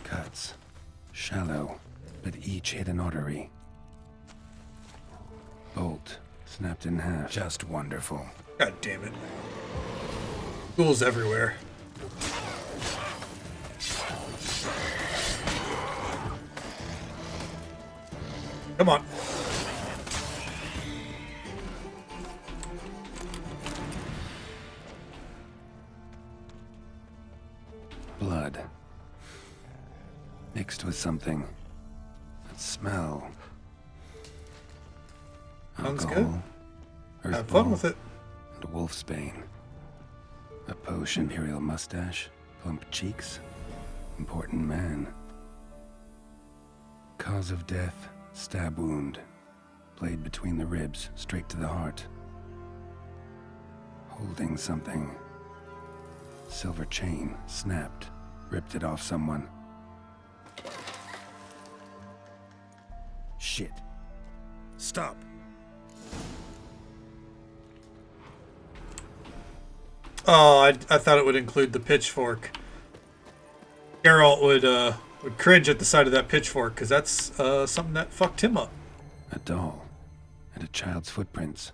Cuts. Shallow, but each hit an artery. Bolt snapped in half. Just wonderful. God damn it. Ghouls everywhere. Come on. Blood. Mixed with something. That smell. Sounds good. Alcohol, Have earth fun ball, with it. and wolfsbane. A potion, imperial mustache, plump cheeks, important man. Cause of death, stab wound. Blade between the ribs, straight to the heart. Holding something. Silver chain, snapped, ripped it off someone. Shit. Stop. Oh, I thought it would include the pitchfork. Geralt would cringe at the sight of that pitchfork, because that's something that fucked him up. A doll. And a child's footprints.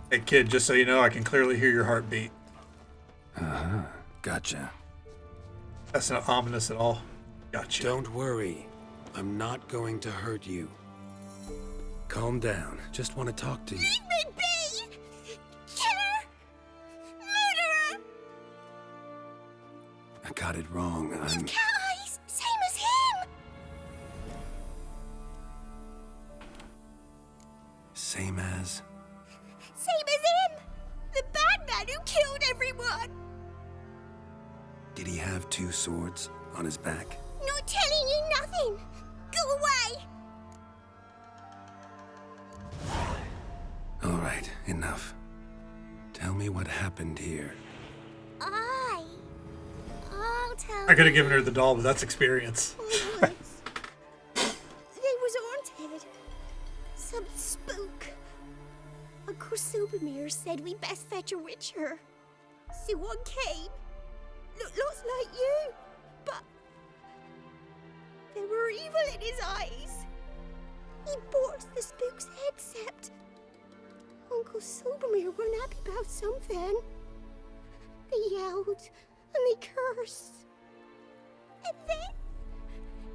Hey kid, just so you know, I can clearly hear your heartbeat. Uh-huh. Gotcha. That's not ominous at all. Gotcha. Don't worry. I'm not going to hurt you. Calm down. Just want to talk to you. Leave me be! Killer! Murderer! I got it wrong. I'm... Cat eyes! Same as him! Same as... Same as him! The bad man who killed everyone! Did he have two swords on his back? Not telling you nothing! Go away! All right, enough. Tell me what happened here. I'll tell I could have given her the doll, but that's experience. They was haunted. Some spook. Uncle Silvermere said we best fetch a witcher. So one came. Looked lots like you, but there were evil in his eyes. He bought the spook's head, except Uncle Silvermere weren't happy about something. They yelled and they cursed. And then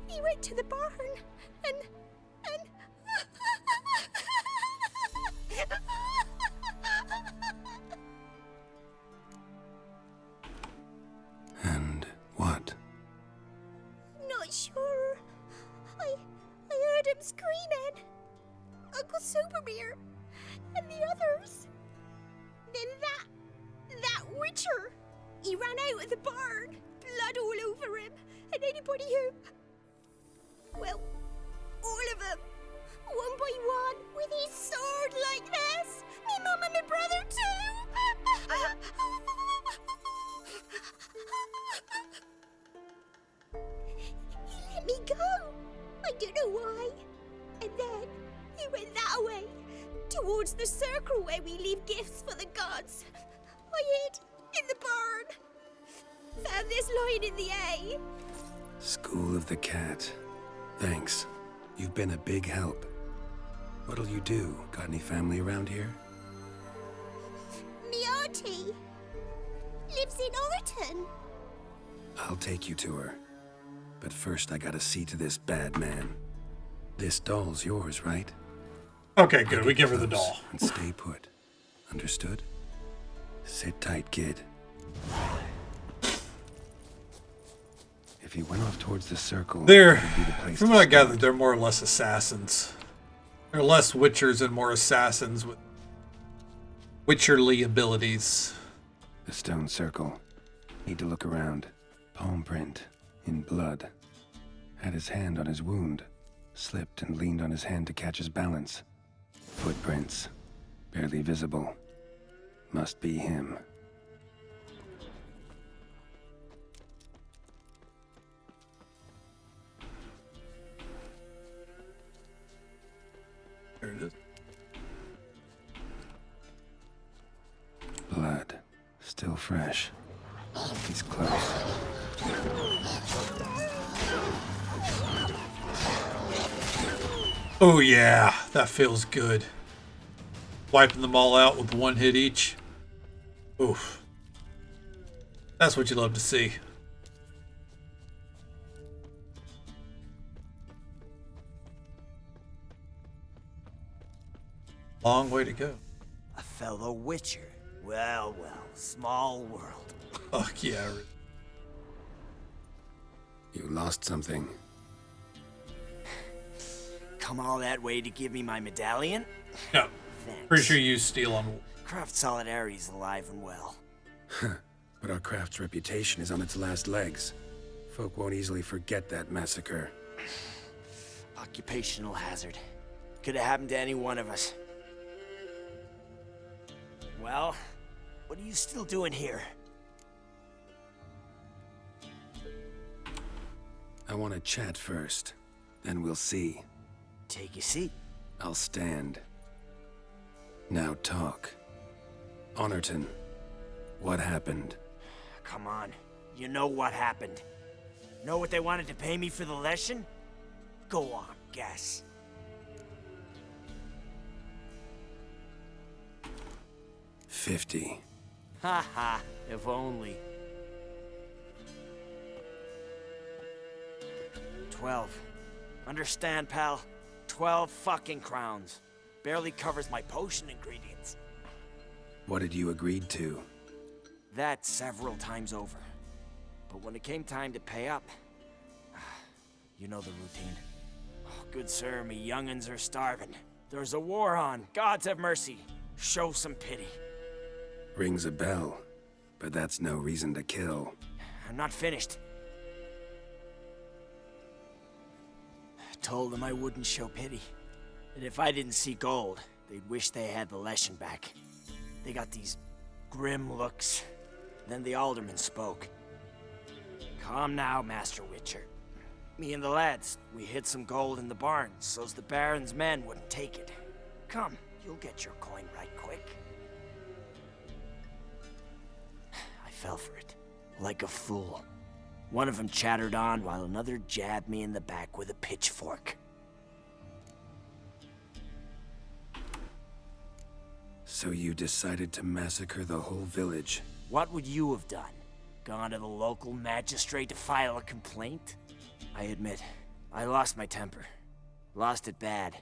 he went to the barn and And what? Not sure. I heard him screaming. Uncle Silvermere and the others. Then that witcher. He ran out of the barn, blood all over him, and anybody who, well, all of them, one by one, with his sword like this. Me mum and my brother too. He let me go. I don't know why. And then he went that way, towards the circle where we leave gifts for the gods. I hid in the barn. Found this line in the A. School of the Cat. Thanks. You've been a big help. What'll you do? Got any family around here? Me auntie lives in Orton. I'll take you to her. But first I gotta see to this bad man. This doll's yours, right? Okay, good. We give her the Close doll. And stay put. Understood? Sit tight, kid. If he went off towards the circle, They're, that'd be the place from to what I start. gathered, they're more or less assassins. They're less witchers and more assassins with witcherly abilities. The stone circle. Need to look around. Palm print. In blood. Had his hand on his wound. Slipped and leaned on his hand to catch his balance. Footprints. Barely visible. Must be him. There it is. Blood. Still fresh. He's close. Oh yeah, that feels good. Wiping them all out with one hit each. Oof. That's what you love to see. Long way to go. A fellow witcher. Well, well, small world. Fuck yeah. You lost something. Come all that way to give me my medallion? No. Thanks. Pretty sure you steal on. Craft Solidarity's alive and well. But our craft's reputation is on its last legs. Folk won't easily forget that massacre. Occupational hazard. Could have happened to any one of us. Well, what are you still doing here? I want to chat first. Then we'll see. Take your seat. I'll stand. Now talk. Honorton, what happened? Come on. You know what happened. Know what they wanted to pay me for the lesson? Go on, guess. $50. Ha ha, if only. 12. Understand, pal? 12 fucking crowns. Barely covers my potion ingredients. What had you agreed to? That several times over. But when it came time to pay up, you know the routine. Oh, good sir, me young'uns are starving. There's a war on. Gods have mercy. Show some pity. Rings a bell, but that's no reason to kill. I'm not finished. I told them I wouldn't show pity. That if I didn't see gold, they'd wish they had the lesson back. They got these grim looks. Then the alderman spoke. Come now, Master Witcher. Me and the lads, we hid some gold in the barn, so's the Baron's men wouldn't take it. Come, you'll get your coin right quick. I fell for it, like a fool. One of them chattered on while another jabbed me in the back with a pitchfork. So you decided to massacre the whole village? What would you have done? Gone to the local magistrate to file a complaint? I admit, I lost my temper. Lost it bad.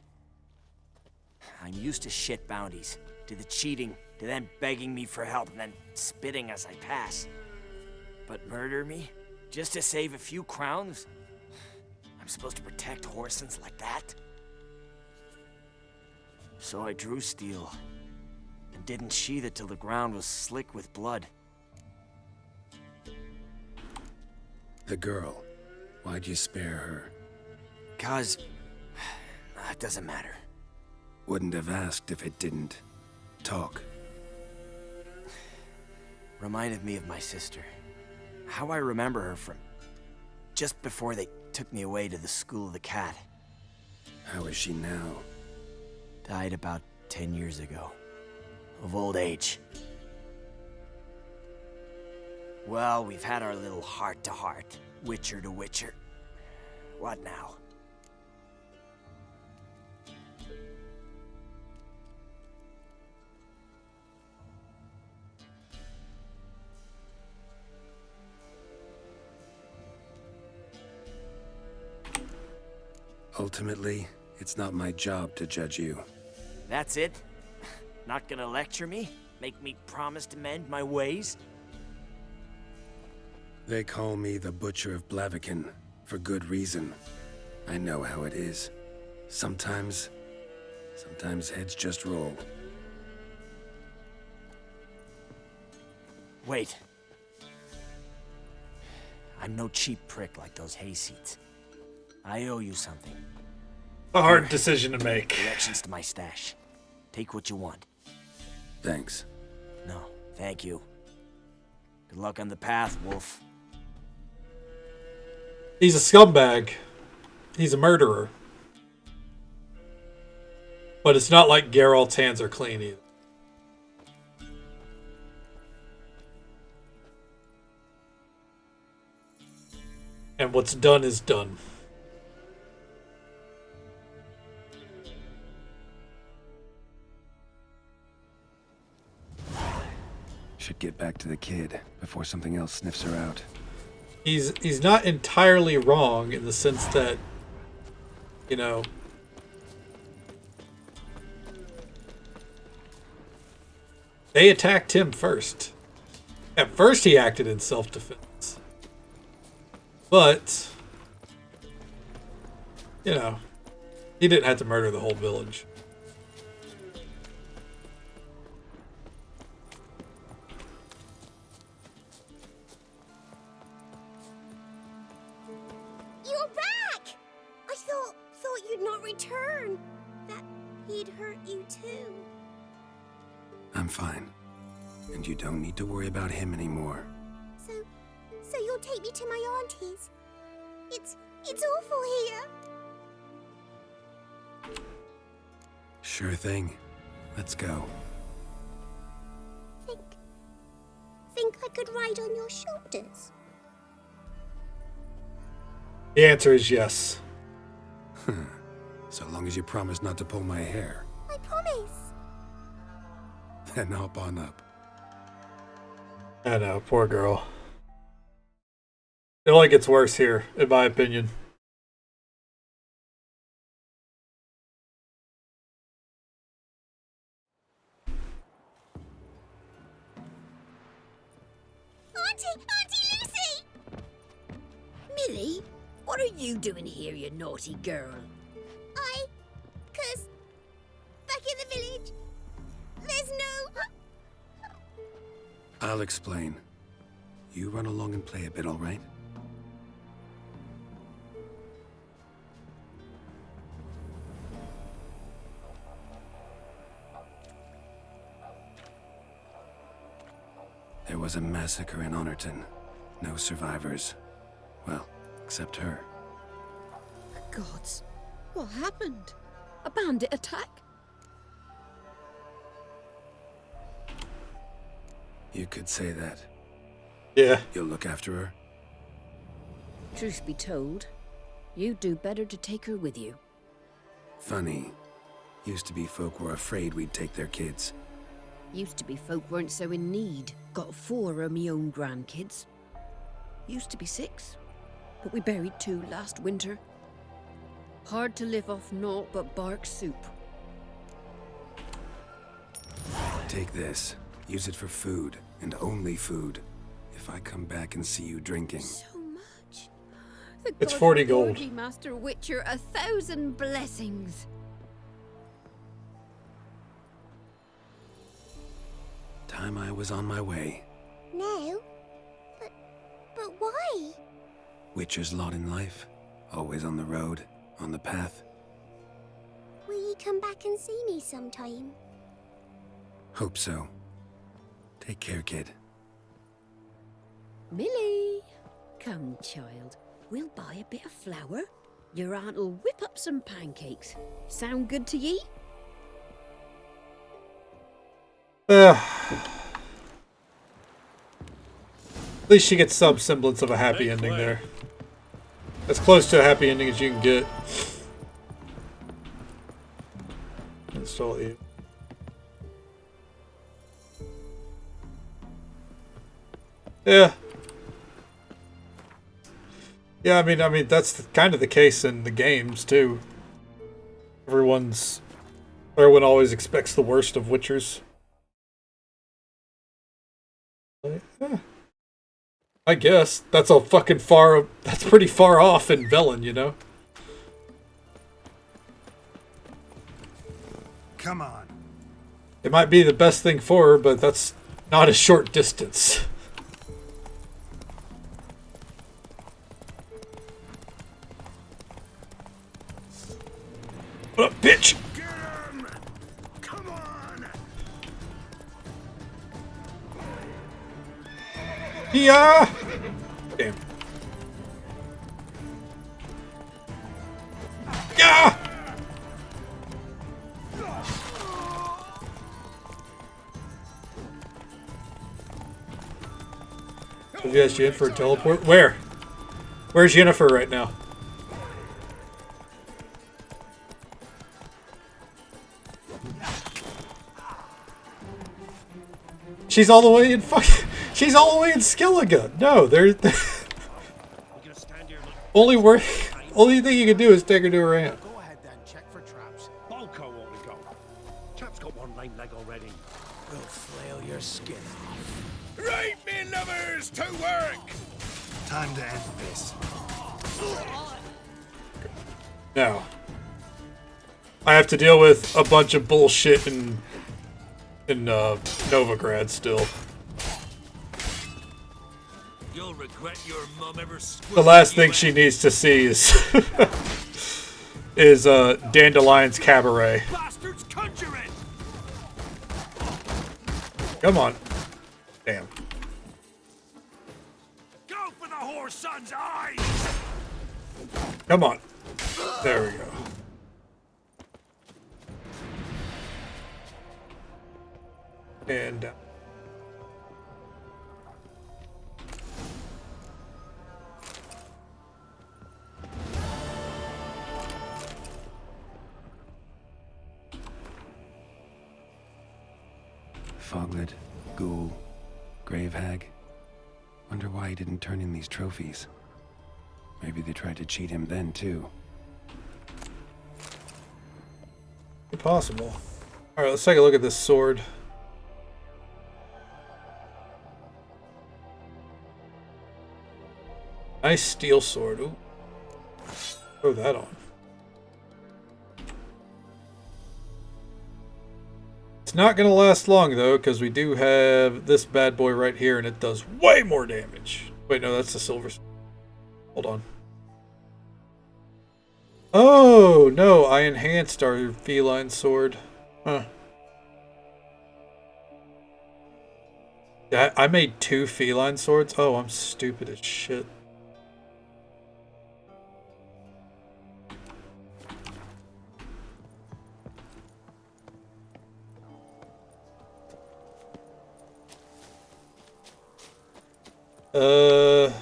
I'm used to shit bounties, to the cheating, to them begging me for help and then spitting as I pass. But murder me? Just to save a few crowns? I'm supposed to protect Horsens like that? So I drew steel, and didn't sheathe it till the ground was slick with blood. The girl. Why'd you spare her? 'Cause... it doesn't matter. Wouldn't have asked if it didn't. Talk. reminded me of my sister. How I remember her from just before they took me away to the School of the Cat. How is she now? Died about 10 years ago. Of old age. Well, we've had our little heart-to-heart. Witcher to Witcher. What now? Ultimately, it's not my job to judge you. That's it? Not gonna lecture me? Make me promise to mend my ways? They call me the Butcher of Blaviken, for good reason. I know how it is. Sometimes heads just roll. Wait. I'm no cheap prick like those hayseeds. I owe you something. A hard decision to make. Directions to my stash. Take what you want. Thanks. No, thank you. Good luck on the path, Wolf. He's a scumbag. He's a murderer. But it's not like Geralt's hands are clean either. And what's done is done. Should get back to the kid before something else sniffs her out. He's not entirely wrong in the sense that, you know, they attacked him first. At first he acted in self-defense. But, you know, he didn't have to murder the whole village. You're back! I thought you'd not return. That he'd hurt you too. I'm fine. And you don't need to worry about him anymore. So you'll take me to my auntie's. It's awful here. Sure thing. Let's go. Think I could ride on your shoulders? The answer is yes. So long as you promise not to pull my hair. I promise. Then hop on up. I know, poor girl. It only gets worse here, in my opinion. Auntie Lucy! Millie, what are you doing here, you naughty girl? 'Cause back in the village, there's no... I'll explain. You run along and play a bit, all right? There was a massacre in Honorton. No survivors. Well, except her. Gods, what happened? A bandit attack? You could say that. Yeah. You'll look after her? Truth be told, you'd do better to take her with you. Funny. Used to be folk were afraid we'd take their kids. Used to be folk weren't so in need. Got 4 of me own grandkids. Used to be 6, but we buried 2 last winter. Hard to live off naught but bark soup. Take this. Use it for food, and only food. If I come back and see you drinking. So much. The It's gods 40 reward gold. thee, Master Witcher, 1,000 blessings. Time I was on my way. No. But why? Witcher's lot in life. Always on the road, on the path. Will you come back and see me sometime? Hope so. Take care, kid. Millie! Come, child. We'll buy a bit of flour. Your aunt'll whip up some pancakes. Sound good to ye? At least she gets some semblance of a happy ending there. As close to a happy ending as you can get. Install you. Yeah. Yeah, I mean that's kind of the case in the games too. Everyone always expects the worst of Witchers. Yeah. I guess that's that's pretty far off in Velen, you know. Come on. It might be the best thing for her, but that's not a short distance. What up, bitch? Get him! Come on! Yeah. Damn. Yeah. Have you asked Yen for a teleport? Where? Where's Yennefer right now? She's all the way in she's all the way in Skellige. No, only thing you can do is take her to her aunt. Go ahead then, check for traps. Balco ought to go. Chap's got one lame leg already. We'll flail your skin off. Right, me lovers, to work! Time to end this. Now, I have to deal with a bunch of bullshit in Novigrad still. You'll regret your mum ever The last thing she needs to see is Dandelion's Cabaret. Bastards conjuring! Come on. Damn. Go for the whore son's eyes! Come on. There we go. And Foglet, Ghoul, Grave Hag. Wonder why he didn't turn in these trophies. Maybe they tried to cheat him then, too. Possible. Alright, let's take a look at this sword. Nice steel sword. Ooh. Throw that on. It's not going to last long, though, because we do have this bad boy right here, and it does way more damage. Wait, no, that's the silver sword. Hold on. Oh, no, I enhanced our feline sword. Huh. Yeah, I made 2 feline swords? Oh, I'm stupid as shit. Hey,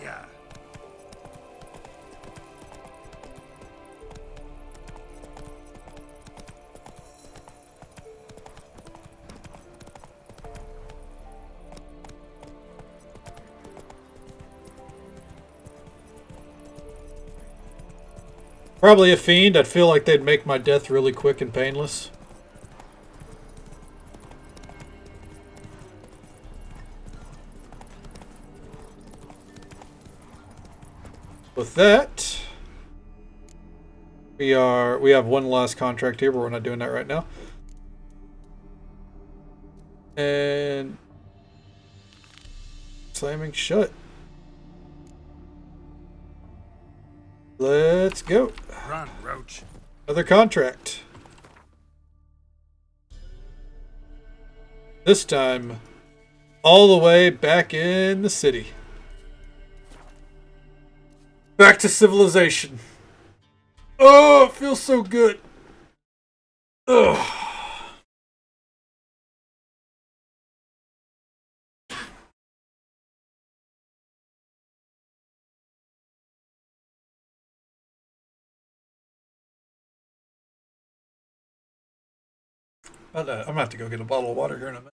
yeah. Probably a fiend. I'd feel like they'd make my death really quick and painless. With that, we have one last contract here, but we're not doing that right now. And slamming shut. Let's go. Run, Roach. Another contract. This time, all the way back in the city. Back to civilization. Oh, it feels so good. Ugh. I'm gonna have to go get a bottle of water here in a minute.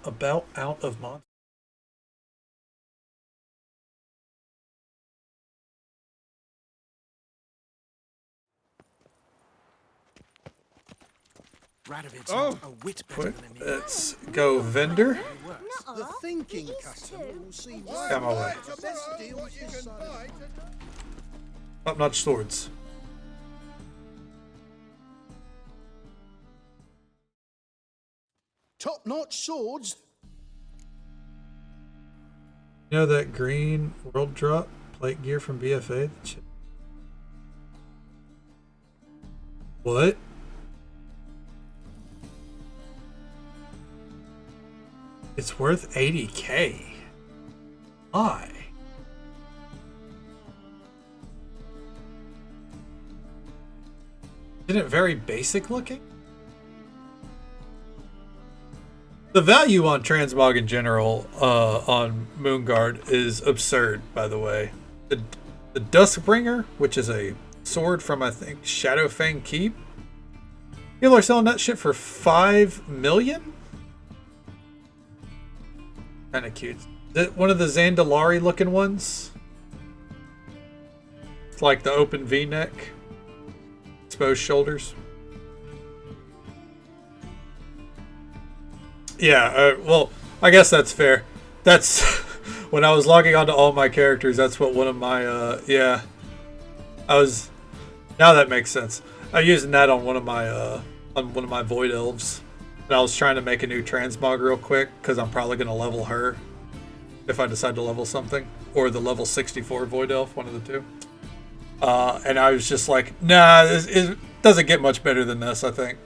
About out of monster. Radovid's Oh, not a whit better than me. let's go vendor. The thinking customer will see Got my way. the best deals this side of Top-notch swords. top-notch swords. You know that green world drop plate gear from BFA? What? It's worth 80K. Why? Isn't it very basic looking? The value on transmog in general on Moonguard is absurd, by the way. The Duskbringer, which is a sword from, I think, Shadowfang Keep. People are selling that shit for 5 million? Kind of cute. Is it one of the Zandalari looking ones? It's like the open V-neck. Exposed shoulders. Yeah, well, I guess that's fair. That's when I was logging onto all my characters, that's what one of my yeah. Now that makes sense. I was using that on one of my Void Elves. And I was trying to make a new transmog real quick because I'm probably going to level her if I decide to level something, or the level 64 Void Elf, one of the two. And I was just like, nah, it doesn't get much better than this, I think.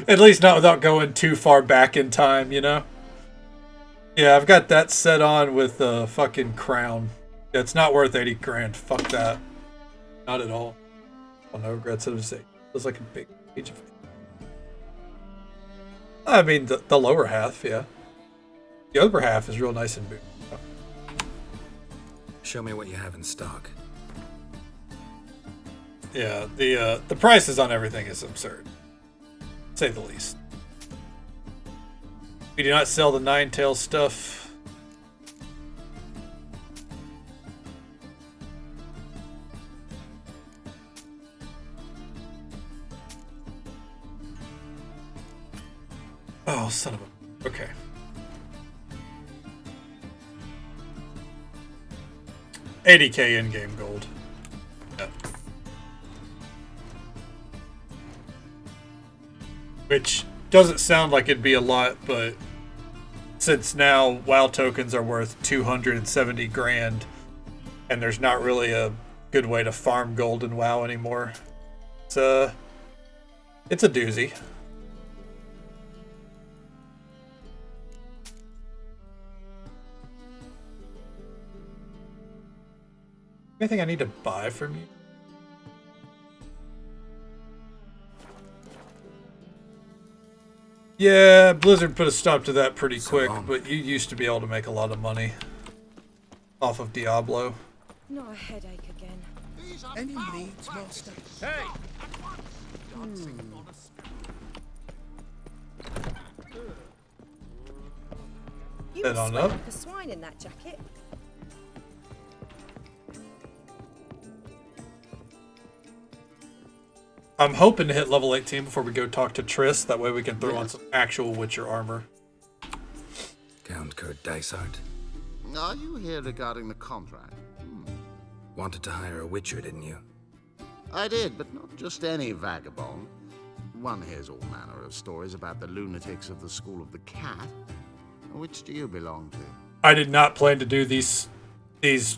At least not without going too far back in time, you know? Yeah, I've got that set on with a fucking crown. Yeah, it's not worth 80 grand. Fuck that. Not at all. Oh, no regrets of say. It was like a big page of. I mean, the lower half, yeah. The upper half is real nice and big. Oh. Show me what you have in stock. Yeah, the prices on everything is absurd. To say the least. We do not sell the Nine-Tail stuff. Oh, son of a... Okay. $80K in-game gold. Yeah. Which doesn't sound like it'd be a lot, but since now WoW tokens are worth 270 grand, and there's not really a good way to farm gold in WoW anymore, it's a doozy. Anything I need to buy from you? Yeah, Blizzard put a stop to that pretty quick, but you used to be able to make a lot of money off of Diablo. Not a headache again. Any needs, master? Hey! You Head must on smell up. like a swine in that jacket. I'm hoping to hit level 18 before we go talk to Triss. That way we can throw on some actual Witcher armor. Count Kurt Dysart. Are you here regarding the contract? Wanted to hire a Witcher, didn't you? I did, but not just any vagabond. One hears all manner of stories about the lunatics of the School of the Cat. Which do you belong to? I did not plan to do these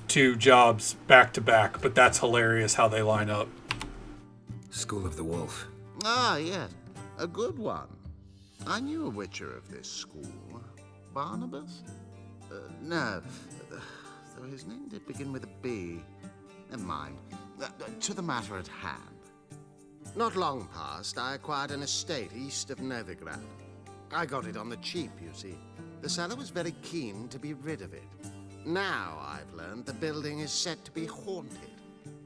two jobs back to back, but that's hilarious how they line up. School of the Wolf. Ah, yes. A good one. I knew a witcher of this school. Barnabas? No. Though his name did begin with a B. Never mind. To the matter at hand. Not long past, I acquired an estate east of Novigrad. I got it on the cheap, you see. The seller was very keen to be rid of it. Now, I've learned the building is said to be haunted.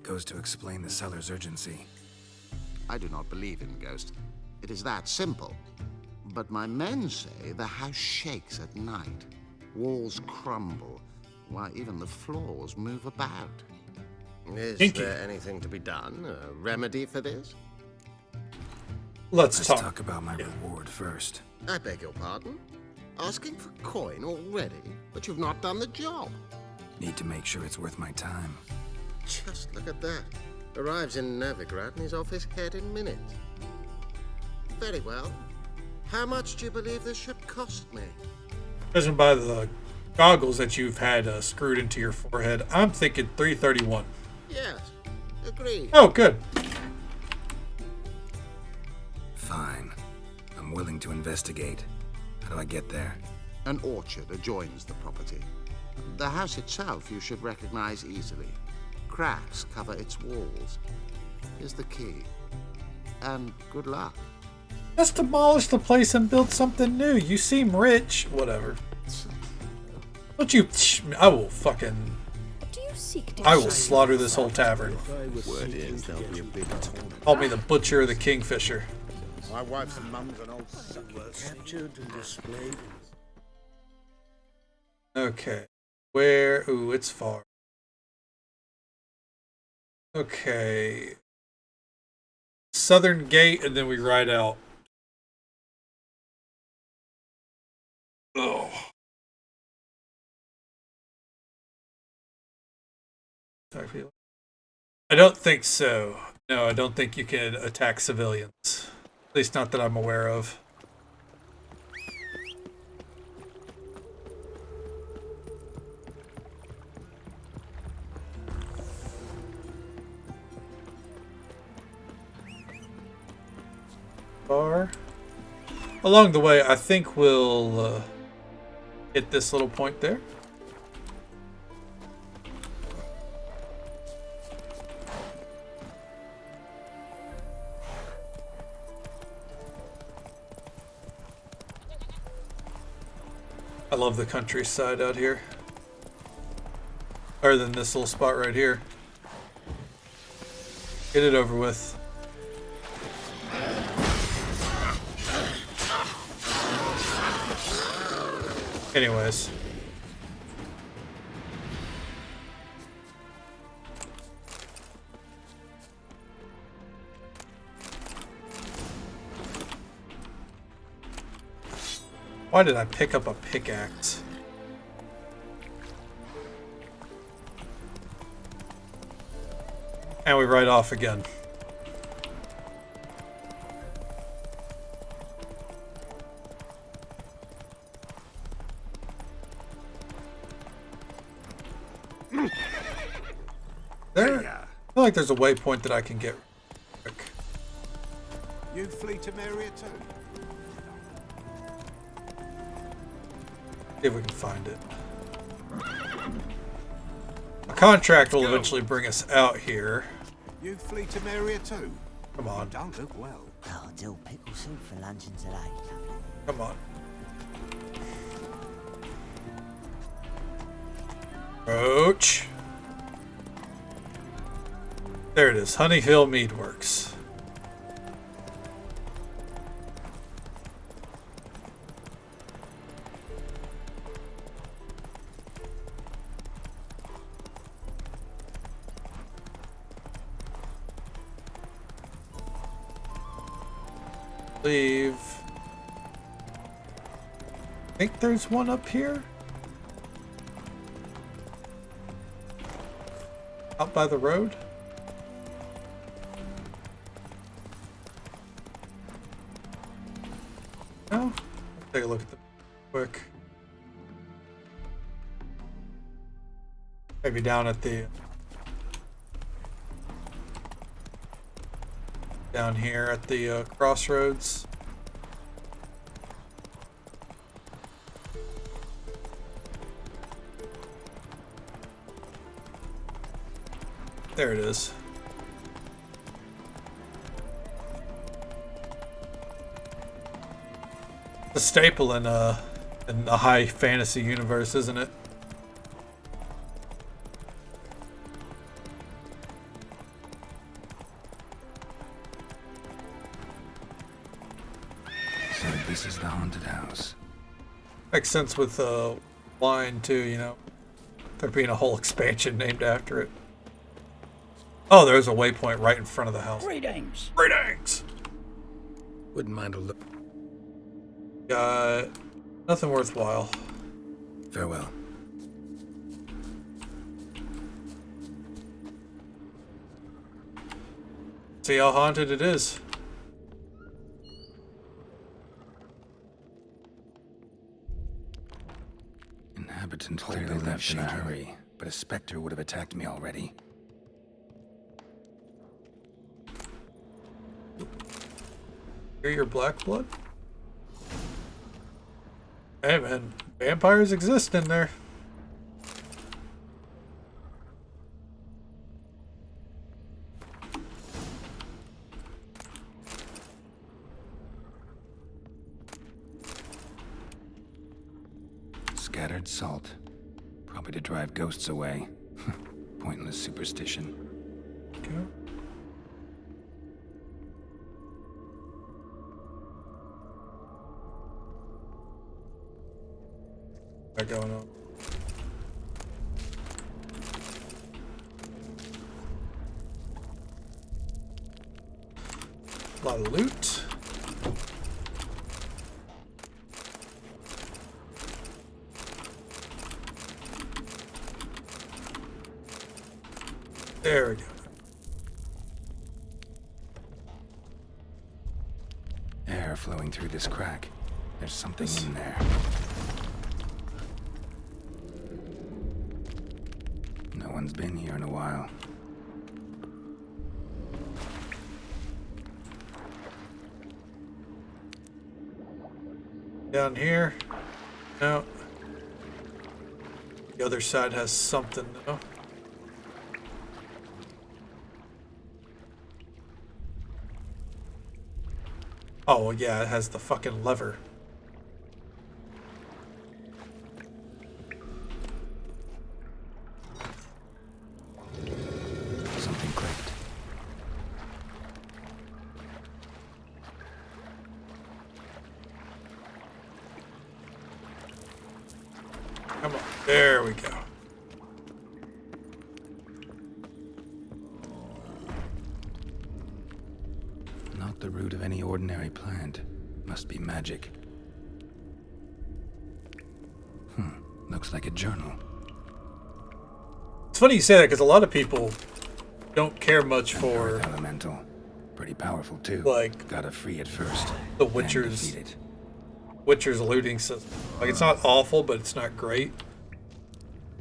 Goes to explain the seller's urgency. I do not believe in ghosts. It is that simple. But my men say the house shakes at night. Walls crumble. Why, even the floors move about. Is there anything to be done? A remedy for this? Let's talk about my reward first. I beg your pardon? Asking for coin already? But you've not done the job. Need to make sure it's worth my time. Just look at that. Arrives in Novigrad and he's off his head in minutes. Very well. How much do you believe this should cost me? Judging by the goggles that you've had screwed into your forehead, I'm thinking 331. Yes, agreed. Oh, good. Fine. I'm willing to investigate. How do I get there? An orchard adjoins the property. The house itself you should recognize easily. Cracks cover its walls. Here's the key. And good luck. Just demolish the place and build something new. You seem rich. Whatever. Don't you... I will fucking... Do you seek I will slaughter this whole tavern. Word is there'll be a big tournament. Call me the butcher or the kingfisher. My wife's and mum's an old sucker. Captured and displayed. Okay. Where... Ooh, it's far. Okay. Southern gate, and then we ride out. Oh. I don't think so. No, I don't think you can attack civilians. At least not that I'm aware of. Bar. Along the way, I think we'll hit this little point there. I love the countryside out here. Other than this little spot right here. Get it over with. Anyways. Why did I pick up a pickaxe? And we ride off again. There, I feel like there's a waypoint that I can get quick. You flee to Maria too? See if we can find it. A contract will eventually bring us out here. You flee to Maria too? Come on. You don't look well. I'll do pickle soup for luncheon today. Come on. Roach. There it is. Honey Hill Meadworks. Leave. I think there's one up here. Out by the road. No? Let's take a look at them quick. Maybe down at the... down here at the crossroads. There it is. A staple in a high fantasy universe, isn't it? So this is the haunted house. Makes sense with wine too, you know. There being a whole expansion named after it. Oh, there's a waypoint right in front of the house. Greetings. Greetings. Wouldn't mind a look. Got nothing worthwhile. Farewell. See how haunted it is. Inhabitants clearly left in a hurry, but a specter would have attacked me already. Hear your black blood? Hey man, vampires exist in there. Scattered salt. Probably to drive ghosts away. Pointless superstition. Okay. What's going on? A lot of loot. There we go. Air flowing through this crack. There's something in there. No one's been here in a while. Down here. No. The other side has something though. Oh yeah, it has the fucking lever. Something clicked. Come on, there we go. Not the root of any ordinary plant. Must be magic. Looks like a journal. It's funny you say that because a lot of people don't care much An for earth elemental. Pretty powerful too. like Gotta free it first. the then Witcher's defeat it. Witcher's looting system. Like it's not awful, but it's not great.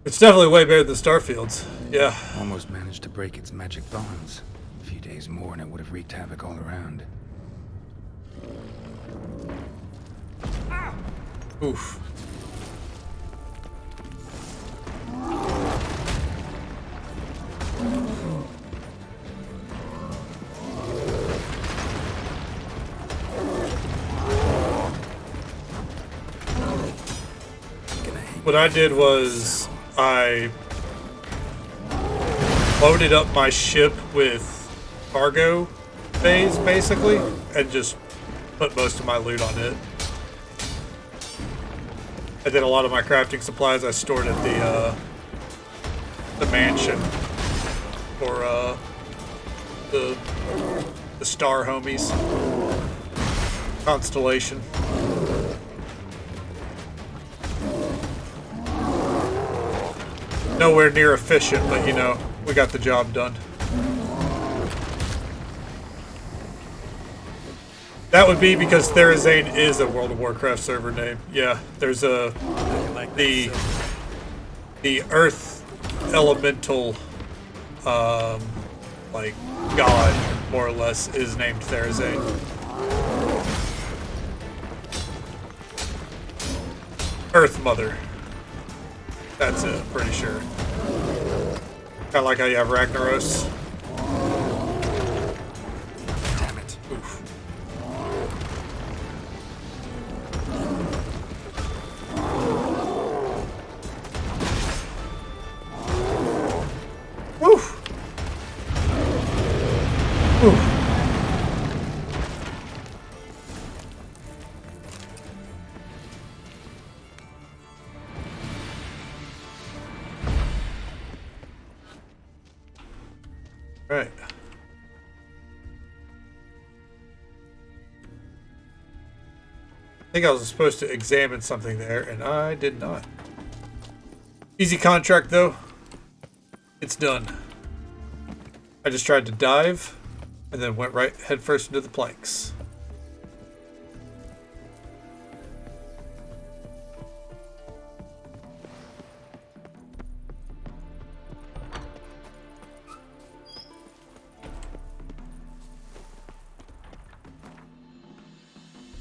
It's definitely way better than Starfield's. Yeah. Almost managed to break its magic bonds. A few days more and it would have wreaked havoc all around. Oof. What I did was I loaded up my ship with cargo bays basically and just put most of my loot on it. And then a lot of my crafting supplies I stored at the mansion for the star homies constellation. Nowhere near efficient, but you know, we got the job done. That would be because Therazane is a World of Warcraft server name. Yeah, there's the Earth Elemental, like god, more or less, is named Therazane. Earth Mother. That's it, pretty sure. I like how you have Ragnaros. Damn it. Oof. Oof. Oof. Right. I think I was supposed to examine something there, and I did not. Easy contract, though. It's done. I just tried to dive, and then went right headfirst into the planks.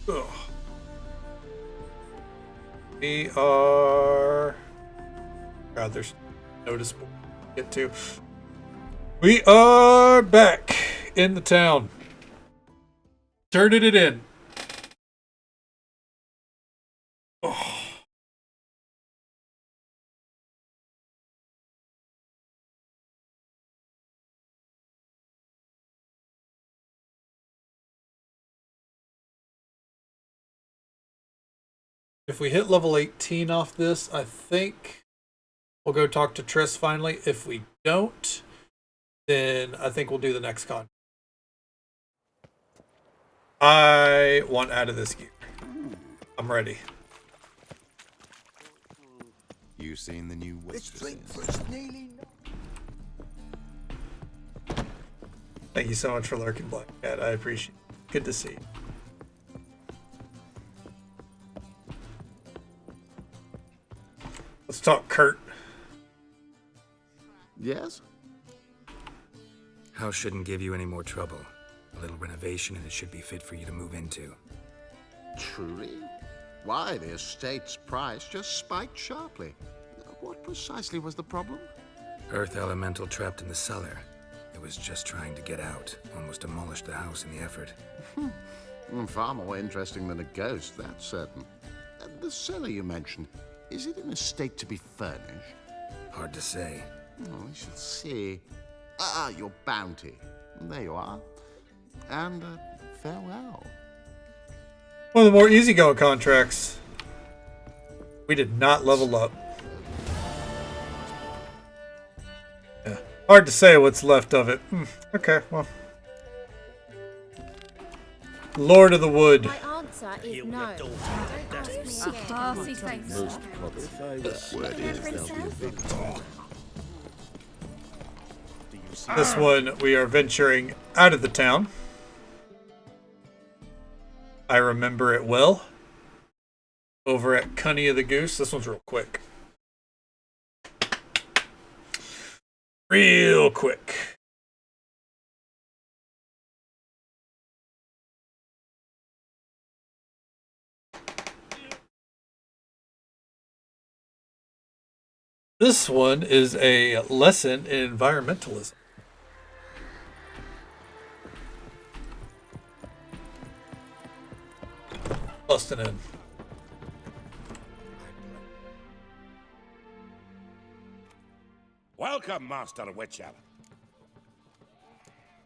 Ugh. We are... God, there's noticeable to get to. We are back in the town. Turning it in. Oh. If we hit level 18 off this, I think we'll go talk to Triss finally. If we don't, then I think we'll do the next con. I want out of this gear. I'm ready. You seen the new waitress? Thank you so much for lurking, Black Cat. I appreciate it. Good to see you. Let's talk Kurt. Yes? House shouldn't give you any more trouble. A little renovation and it should be fit for you to move into. Truly? Why, the estate's price just spiked sharply. What precisely was the problem? Earth elemental trapped in the cellar. It was just trying to get out. Almost demolished the house in the effort. Far more interesting than a ghost, that's certain. The cellar you mentioned, is it in a state to be furnished? Hard to say. Oh, we shall see. Your bounty. There you are. And farewell. One of the more easygoing contracts. We did not level up. Yeah. Hard to say what's left of it. Okay, well. Lord of the Wood. My answer is no. Don't ask me again. Classy face. This one, we are venturing out of the town. I remember it well. Over at Cunny of the Goose. This one's real quick. Real quick. This one is a lesson in environmentalism. Busting in. Welcome, Master Witcher.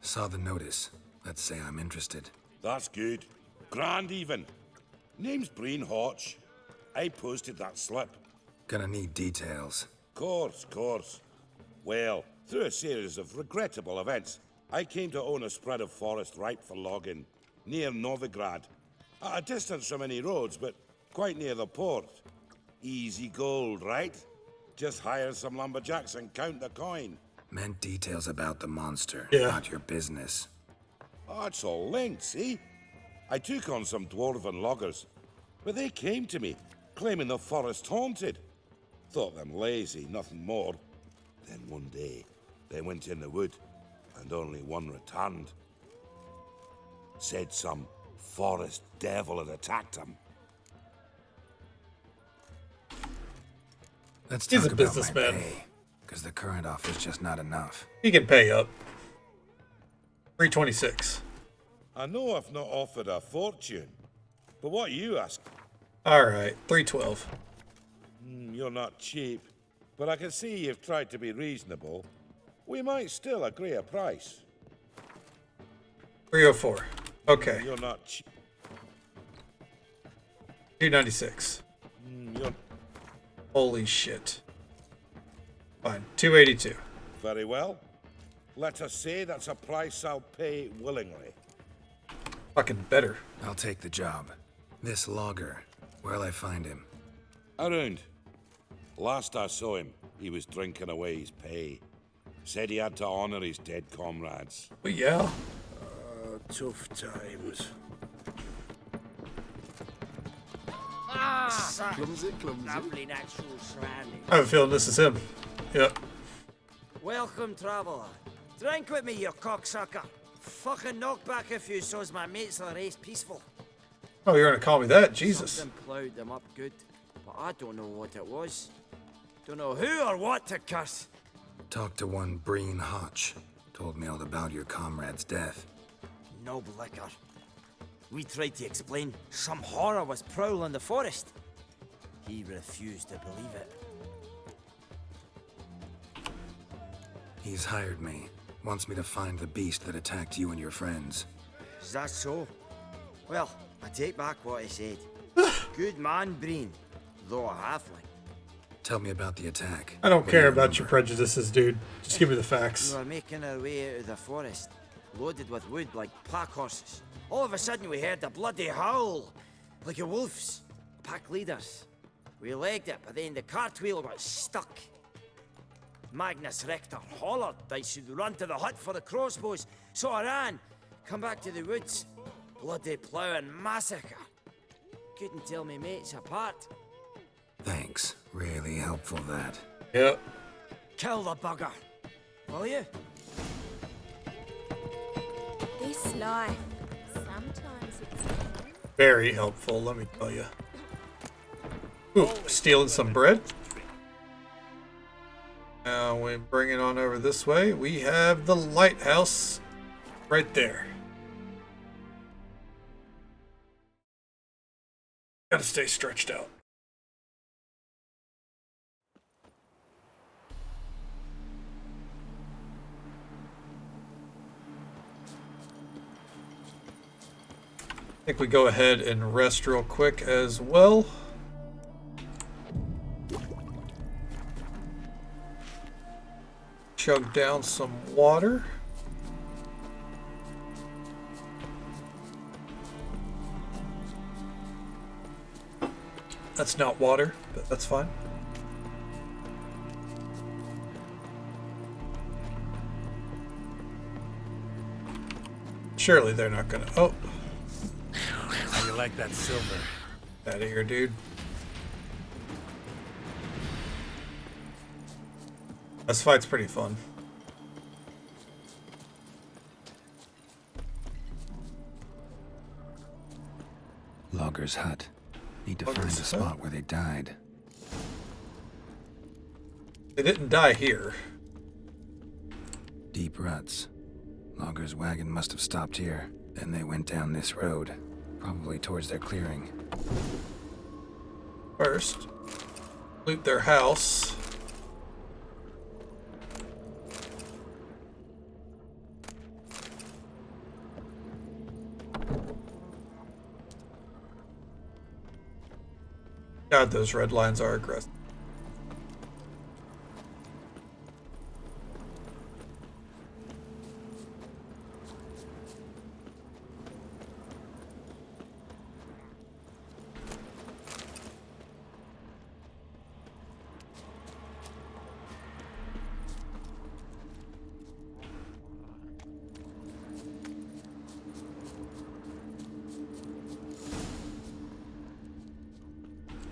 Saw the notice. Let's say I'm interested. That's good. Grand even. Name's Breen Hodge. I posted that slip. Gonna need details. Course. Well, through a series of regrettable events, I came to own a spread of forest ripe for logging, near Novigrad. At a distance from any roads, but quite near the port. Easy gold, right? Just hire some lumberjacks and count the coin. Meant details about the monster, Yeah. not your business. Oh, it's all linked, see? I took on some dwarven loggers, but they came to me, claiming the forest haunted. Thought them lazy, nothing more. Then one day, they went in the wood, and only one returned. Said some forest devil had attacked him. Let's He's talk a about my businessman. pay. because the current offer's just not enough. He can pay up. 326. I know I've not offered a fortune, but what you ask? All right, 312. You're not cheap, but I can see you've tried to be reasonable. We might still agree a price. 304. Okay. You're not cheap. 296. You're... Holy shit. Fine. 282. Very well. Let us say that's a price I'll pay willingly. Fucking better. I'll take the job. This logger, where'll I find him? Around. Last I saw him, he was drinking away his pay. Said he had to honor his dead comrades. Well, yeah. Tough times. Clumsy. Lovely natural surroundings. I have a feeling this is him. Yep. Welcome, traveller. Drink with me, you cocksucker. Fucking knock back a few so's my mates will race peaceful. Oh, you're gonna call me that? Jesus. Something ploughed them up good, but I don't know what it was. Don't know who or what to curse. Talked to one Breen Hotch. Told me all about your comrade's death. Noble liquor. We tried to explain some horror was prowling the forest. He refused to believe it. He's hired me. Wants me to find the beast that attacked you and your friends. Is that so? Well, I take back what I said. Good man, Breen, though a halfling. Tell me about the attack. I don't care about your prejudices, dude. Just give me the facts. We were making our way out of the forest, loaded with wood like pack horses. All of a sudden we heard a bloody howl, like a wolf's. Pack leaders. We legged it, but then the cartwheel got stuck. Magnus Rector hollered I should run to the hut for the crossbows, so I ran. Come back to the woods. Bloody plough and massacre. Couldn't tell me mates apart. Thanks. Really helpful, that. Yep. Kill the bugger. Will you? This life, sometimes it's Very helpful, let me tell you. Ooh, stealing some bread. Now we bring it on over this way. We have the lighthouse right there. Gotta stay stretched out. I think we go ahead and rest real quick as well. Chug down some water. That's not water, but that's fine. Surely they're not gonna... Oh. How you like that silver? Out of here, dude. This fight's pretty fun. Logger's hut. Need to find the spot where they died. They didn't die here. Deep ruts. Logger's wagon must have stopped here. Then they went down this road. Probably towards their clearing. First, loot their house. God, those red lines are aggressive.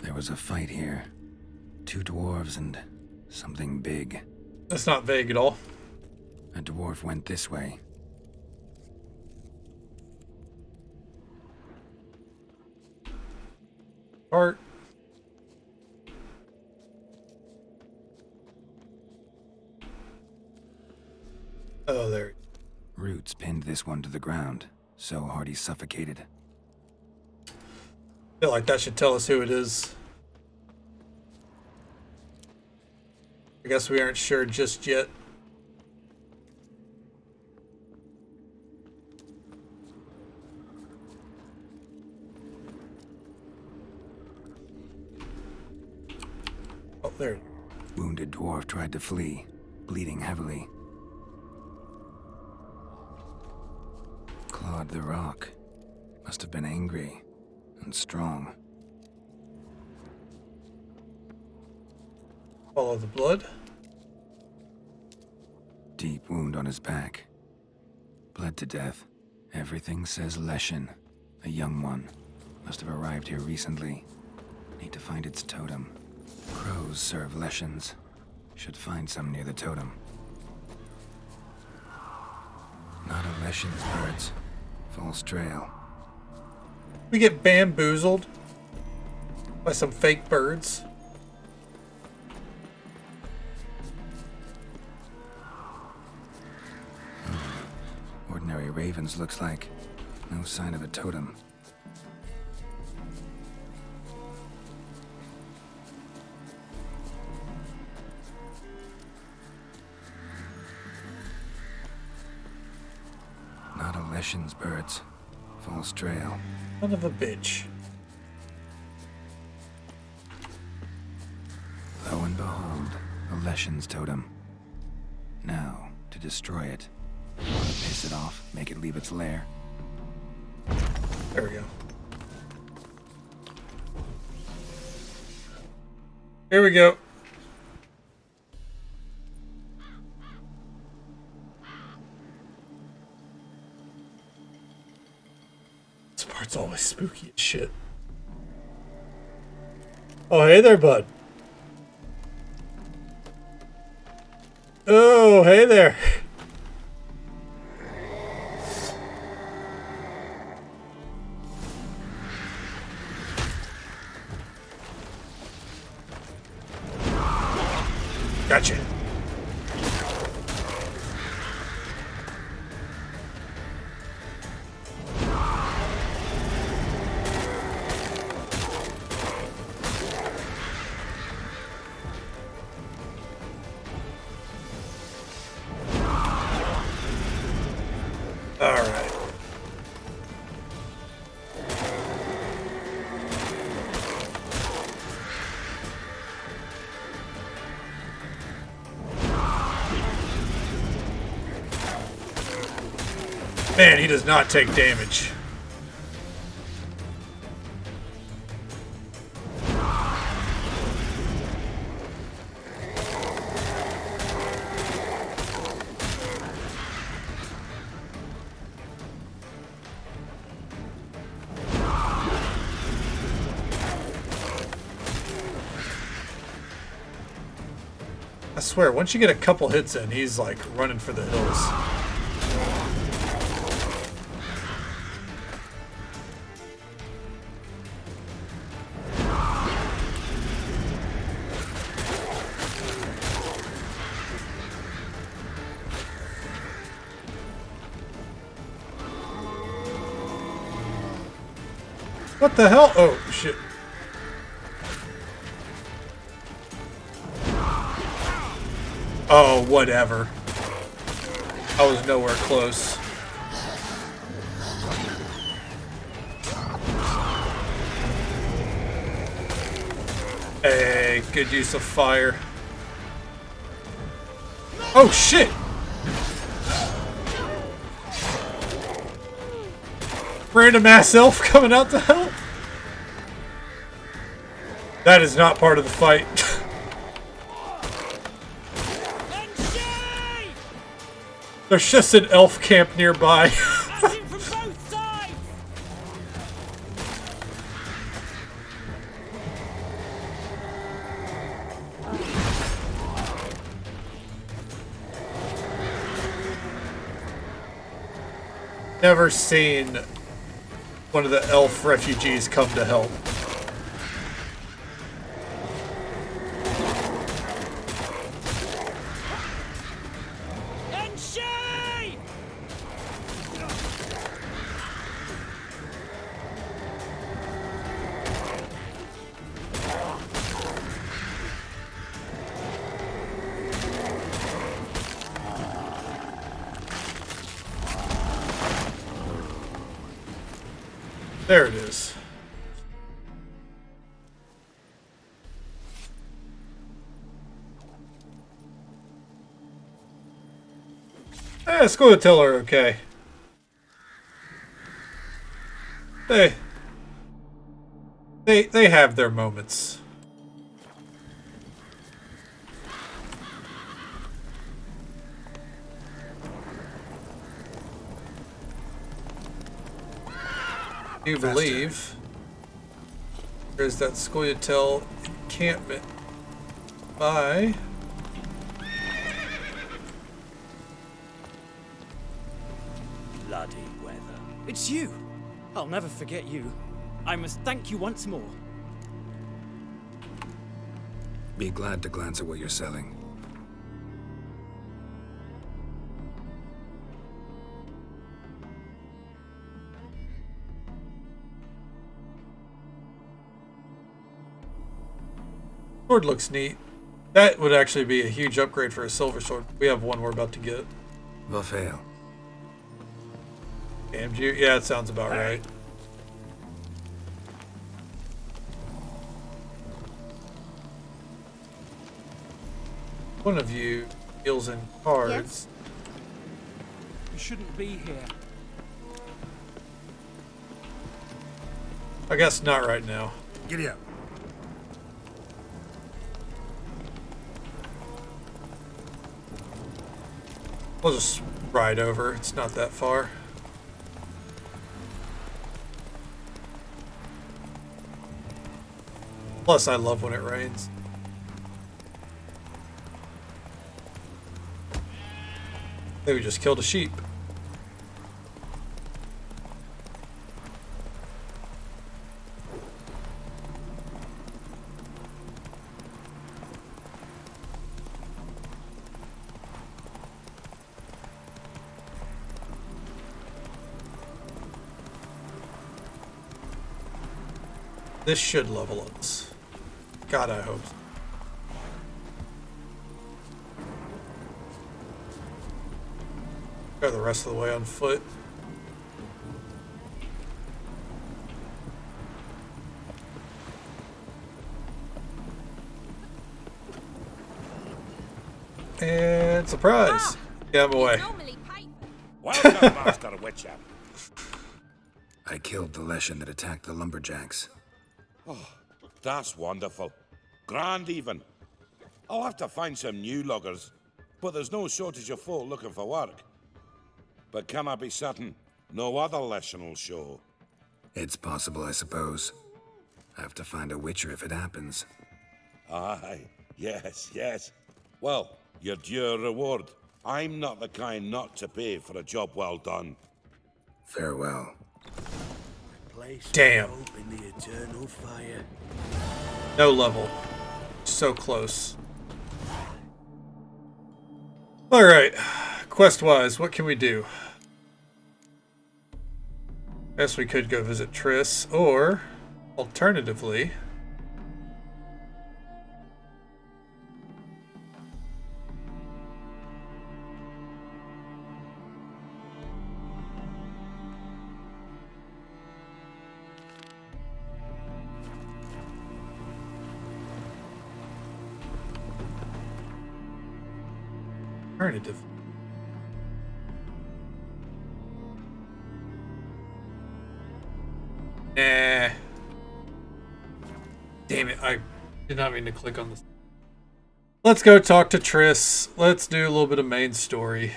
There was a fight here. 2 dwarves and something big. That's not vague at all. A dwarf went this way. Art. pinned this one to the ground, so hard he suffocated. I feel like that should tell us who it is. I guess we aren't sure just yet. Oh, there. Wounded dwarf tried to flee, bleeding heavily. Clawed the rock. Must have been angry and strong. Follow the blood. Deep wound on his back. Bled to death. Everything says Leshen, a young one. Must have arrived here recently. Need to find its totem. Crows serve Leshens. Should find some near the totem. Not a Leshen's birds. False trail. We get bamboozled by some fake birds. Ordinary ravens, looks like. No sign of a totem. Not a Leshen's birds. False trail. Son of a bitch. Lo and behold, a Leshen's totem. Now, to destroy it. Piss it off, make it leave its lair. There we go. Here we go. This part's always spooky as shit. Oh, hey there, bud. Oh, hey there. Gotcha. All right. Man, he does not take damage. I swear, once you get a couple hits in, he's like running for the hills. What the hell? Oh, shit. Oh, whatever. I was nowhere close. Hey, good use of fire. Oh, shit! Random ass elf coming out to help? That is not part of the fight. There's just an elf camp nearby. Never seen one of the elf refugees come to help. There it is. Scoia'tael are okay. They have their moments. You believe there's that Scoia'tael encampment by bloody weather. It's you! I'll never forget you. I must thank you once more. Be glad to glance at what you're selling. Sword looks neat. That would actually be a huge upgrade for a silver sword. We have one we're about to get. Vafael. Damned you. Yeah, it sounds about right. One of you deals in cards. Yes. You shouldn't be here. I guess not right now. Giddy up. We'll just ride over. It's not that far. Plus, I love when it rains. They we just killed a sheep. This should level us. God, I hope so. Go the rest of the way on foot. And surprise! Yeah, I'm away. Welcome, Master Witcher. I killed the Leshen that attacked the lumberjacks. Oh, that's wonderful. Grand even. I'll have to find some new loggers, but there's no shortage of folk looking for work. But can I be certain no other Leshen will show? It's possible, I suppose. I have to find a Witcher if it happens. Aye, yes, yes. Well, your due reward. I'm not the kind not to pay for a job well done. Farewell. Damn. In the eternal fire. No level. So close. Alright. Quest-wise, what can we do? Guess we could go visit Triss, or alternatively, alternative. Nah. Damn it, I did not mean to click on this. Let's go talk to Triss. Let's do a little bit of main story.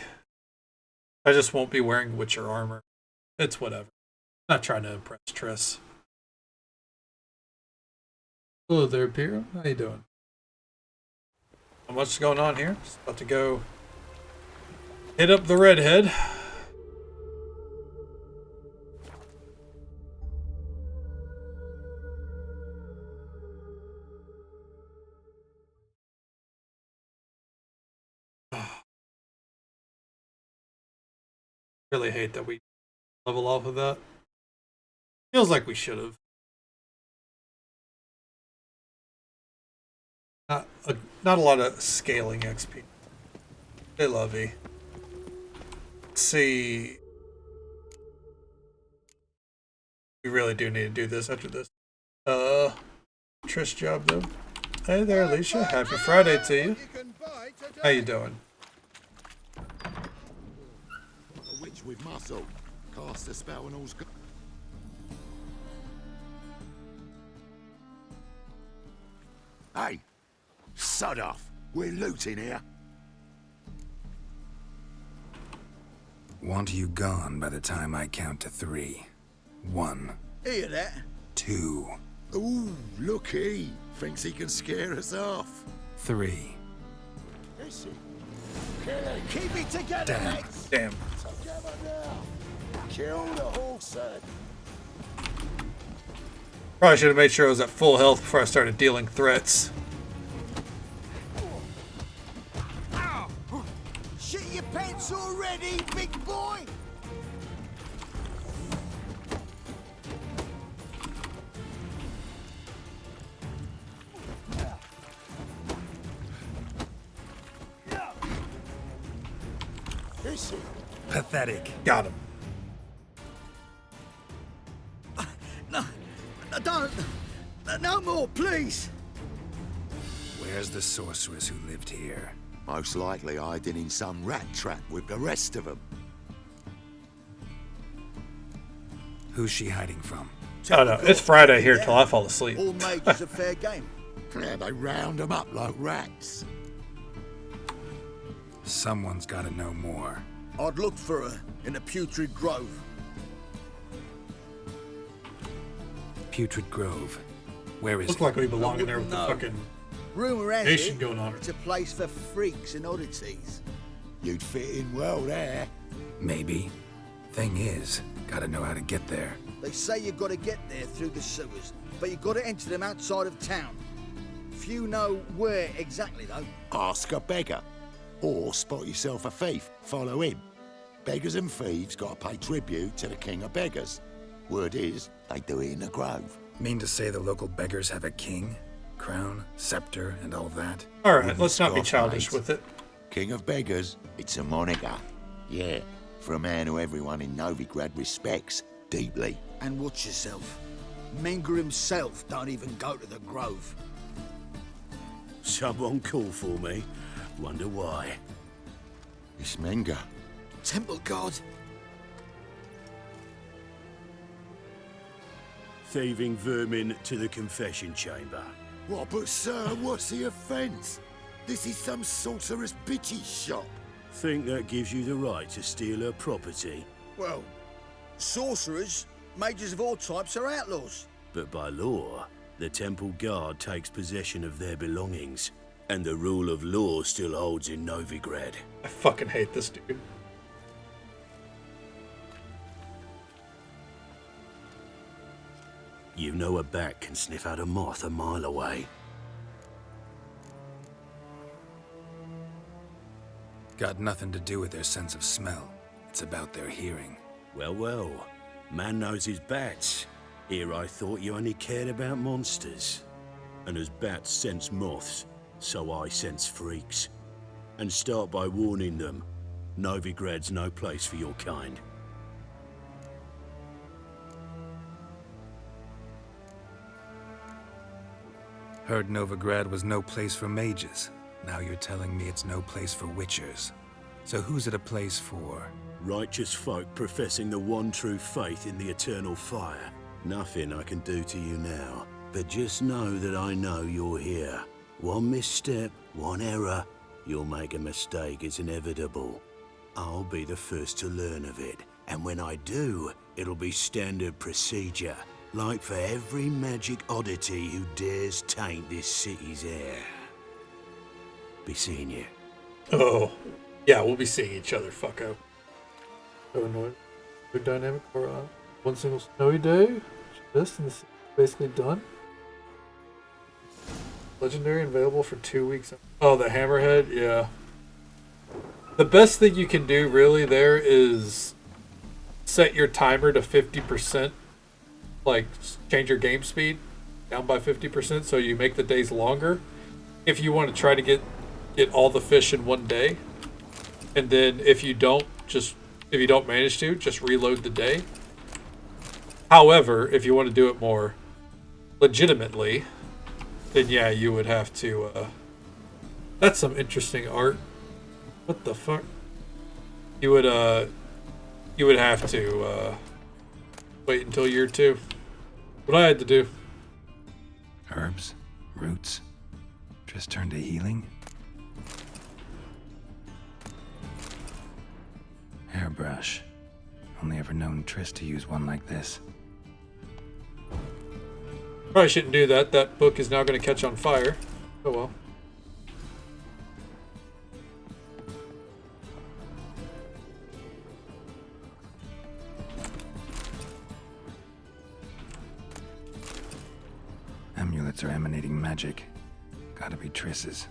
I just won't be wearing Witcher armor. It's whatever. Not trying to impress Triss. Hello there, Piero. How you doing? Not much is going on here. Just about to go hit up the redhead. Really hate that we level off of that. Feels like we should have. Not a lot of scaling XP. Hey, Lovey. Let's see. We really do need to do this after this. Trish job though. Hey there, Alicia. Happy Friday to you. How you doing? A witch with muscle. Cast a spell and all's good. Hey, sod off. We're looting here. Want you gone by the time I count to 3. 1. Hear that? 2. Ooh, looky. Thinks he can scare us off. 3. Is he? Keep it together, Damn. mates. Damn. Together now. Kill the horse head. Probably should have made sure I was at full health before I started dealing threats. Ow! Shit your pants already, big boy! Is he? Pathetic. Got him. No, don't. No more, please. Where's the sorceress who lived here? Most likely hiding in some rat trap with the rest of them. Who's she hiding from? Oh no, it's Friday here till I fall asleep. All mages are fair game. Yeah, they round them up like rats. Someone's got to know more. I'd look for her in the Putrid Grove. Putrid Grove. Where is Looks it? like we belong in there with the fucking Rumor has nation it, going on. it's a place for freaks and oddities. You'd fit in well there. Maybe. Thing is, gotta know how to get there. They say you've got to get there through the sewers, but you've got to enter them outside of town. Few know where exactly, though. Ask a beggar. Or spot yourself a thief. Follow him. Beggars and thieves got to pay tribute to the king of beggars. Word is, they do it in the grove. Mean to say the local beggars have a king? Crown, scepter, and all that? Alright, let's not be childish with it. King of beggars, it's a moniker. Yeah, for a man who everyone in Novigrad respects deeply. And watch yourself. Menger himself don't even go to the Grove. Someone call for me. Wonder why. It's Menger. Temple God. Thieving vermin to the confession chamber. What, but sir, what's the offence? This is some sorcerer's bitchy shop. Think that gives you the right to steal her property? Well, sorcerers, mages of all types are outlaws. But by law, the temple guard takes possession of their belongings, and the rule of law still holds in Novigrad. I fucking hate this dude. You know a bat can sniff out a moth a mile away. Got nothing to do with their sense of smell. It's about their hearing. Well, well. Man knows his bats. Here I thought you only cared about monsters. And as bats sense moths, so I sense freaks. And start by warning them. Novigrad's no place for your kind. Heard Novigrad was no place for mages. Now you're telling me it's no place for witchers. So who's it a place for? Righteous folk professing the one true faith in the eternal fire. Nothing I can do to you now. But just know that I know you're here. One misstep, one error, you'll make a mistake, it's inevitable. I'll be the first to learn of it. And when I do, it'll be standard procedure. Like for every magic oddity who dares taint this city's air. Be seeing you. Oh. Yeah, we'll be seeing each other, fucko. So annoying. Good dynamic for one single snowy day. This and this is basically done. Legendary and available for 2 weeks. Oh, the Hammerhead? Yeah. The best thing you can do really there is set your timer to 50%. Like, change your game speed down by 50% so you make the days longer. If you want to try to get all the fish in one day. And then if you don't manage to, just reload the day. However, if you want to do it more legitimately, then yeah, you would have to, that's some interesting art. What the fuck? You would have to, wait until year 2. What I had to do. Herbs? Roots? Just turn to healing? Hairbrush. Only ever known Triss to use one like this. Probably shouldn't do that. That book is now going to catch on fire. Oh well. Amulets are emanating magic. Gotta be Triss's.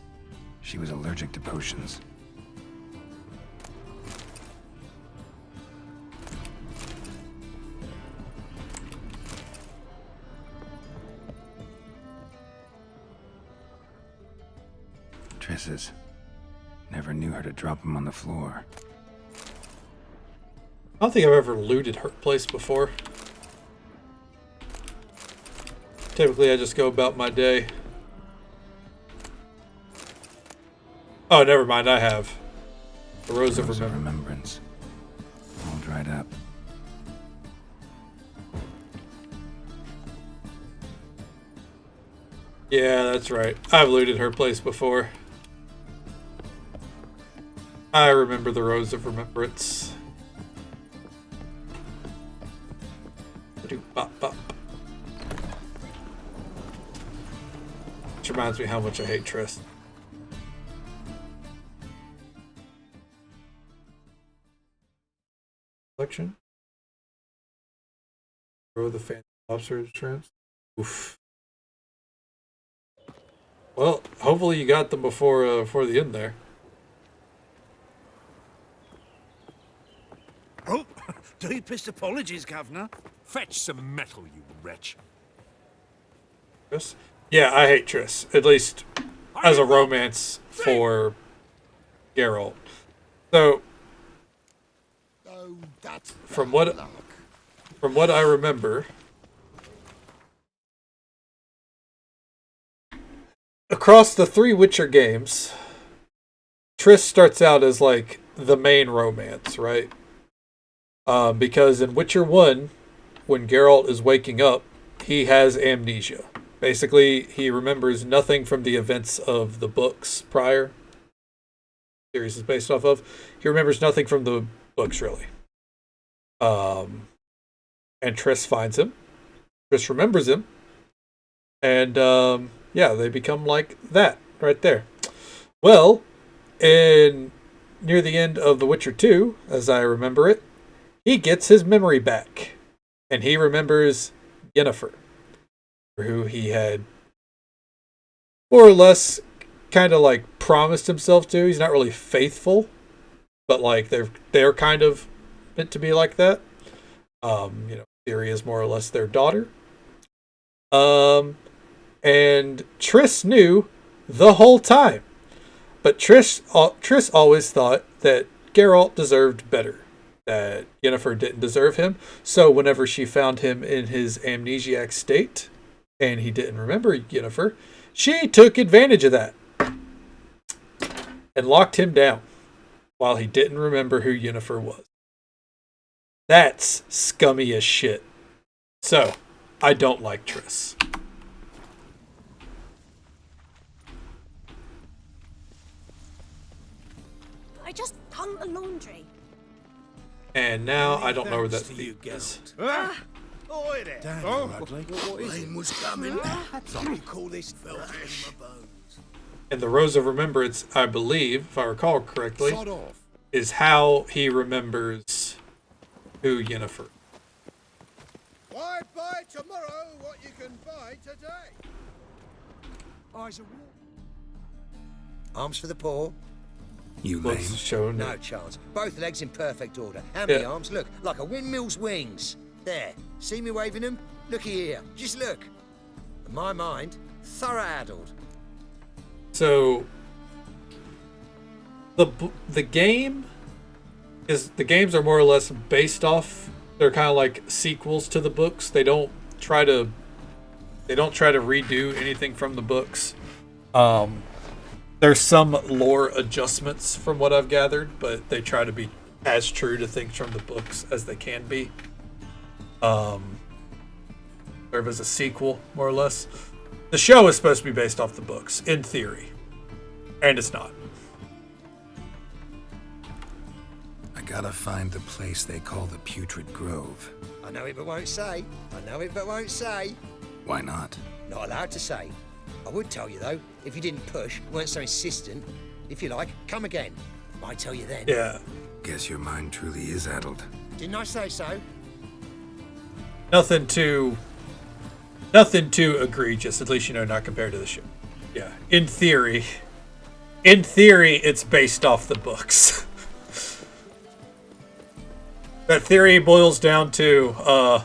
She was allergic to potions. Triss's. Never knew her to drop them on the floor. I don't think I've ever looted her place before. Typically, I just go about my day. Oh, never mind. I have the Rose of Remembrance. All dried up. Yeah, that's right. I've looted her place before. I remember the Rose of Remembrance. Bop, bop. Which reminds me how much I hate Triss. Collection. Grow the fancy lobster shrimps. Oof. Well, hopefully you got them before the end there. Oh, deepest apologies, Governor. Fetch some metal, you wretch. Triss? Yeah, I hate Triss. At least as a romance for Geralt. So, from what I remember, across the 3 Witcher games, Triss starts out as like the main romance, right? Because in Witcher 1, when Geralt is waking up, he has amnesia. Basically, he remembers nothing from the events of the books prior. The series is based off of. He remembers nothing from the books, really. And Triss finds him. Triss remembers him. And, yeah, they become like that, right there. Well, near the end of The Witcher 2, as I remember it, he gets his memory back. And he remembers Yennefer, who he had more or less kind of like promised himself to. He's not really faithful, but like they're kind of meant to be like that. Ciri is more or less their daughter. And Triss knew the whole time. But Triss always thought that Geralt deserved better. That Yennefer didn't deserve him. So whenever she found him in his amnesiac state, and he didn't remember Yennefer, she took advantage of that. And locked him down. While he didn't remember who Yennefer was. That's scummy as shit. So, I don't like Triss. I just hung the laundry. And now I don't know where that thief is. Oi there! Damn, Ugly. What is it? was coming. Some call this flesh. And the Rose of Remembrance, I believe, if I recall correctly, Sod off. is how he remembers who Yennefer. Why buy tomorrow what you can buy today? Eyes of war. Arms for the poor. You lame. Shown No it. chance. Both legs in perfect order. How many Yeah. arms? Look, like a windmill's wings. There. See me waving them? Looky here. Just look. In my mind, thorough addled. So the games are more or less based off They're kind of like sequels to the books. They don't try to redo anything from the books. There's some lore adjustments from what I've gathered, but they try to be as true to things from the books as they can be. Serve as a sequel, more or less. The show is supposed to be based off the books, in theory. And it's not. I gotta find the place they call the Putrid Grove. I know it but won't say. Why not? Not allowed to say. I would tell you though, if you didn't push, weren't so insistent. If you like, come again. Might tell you then. Yeah. Guess your mind truly is addled. Didn't I say so? Nothing too egregious, at least not compared to the show. Yeah, in theory, it's based off the books. That theory boils down to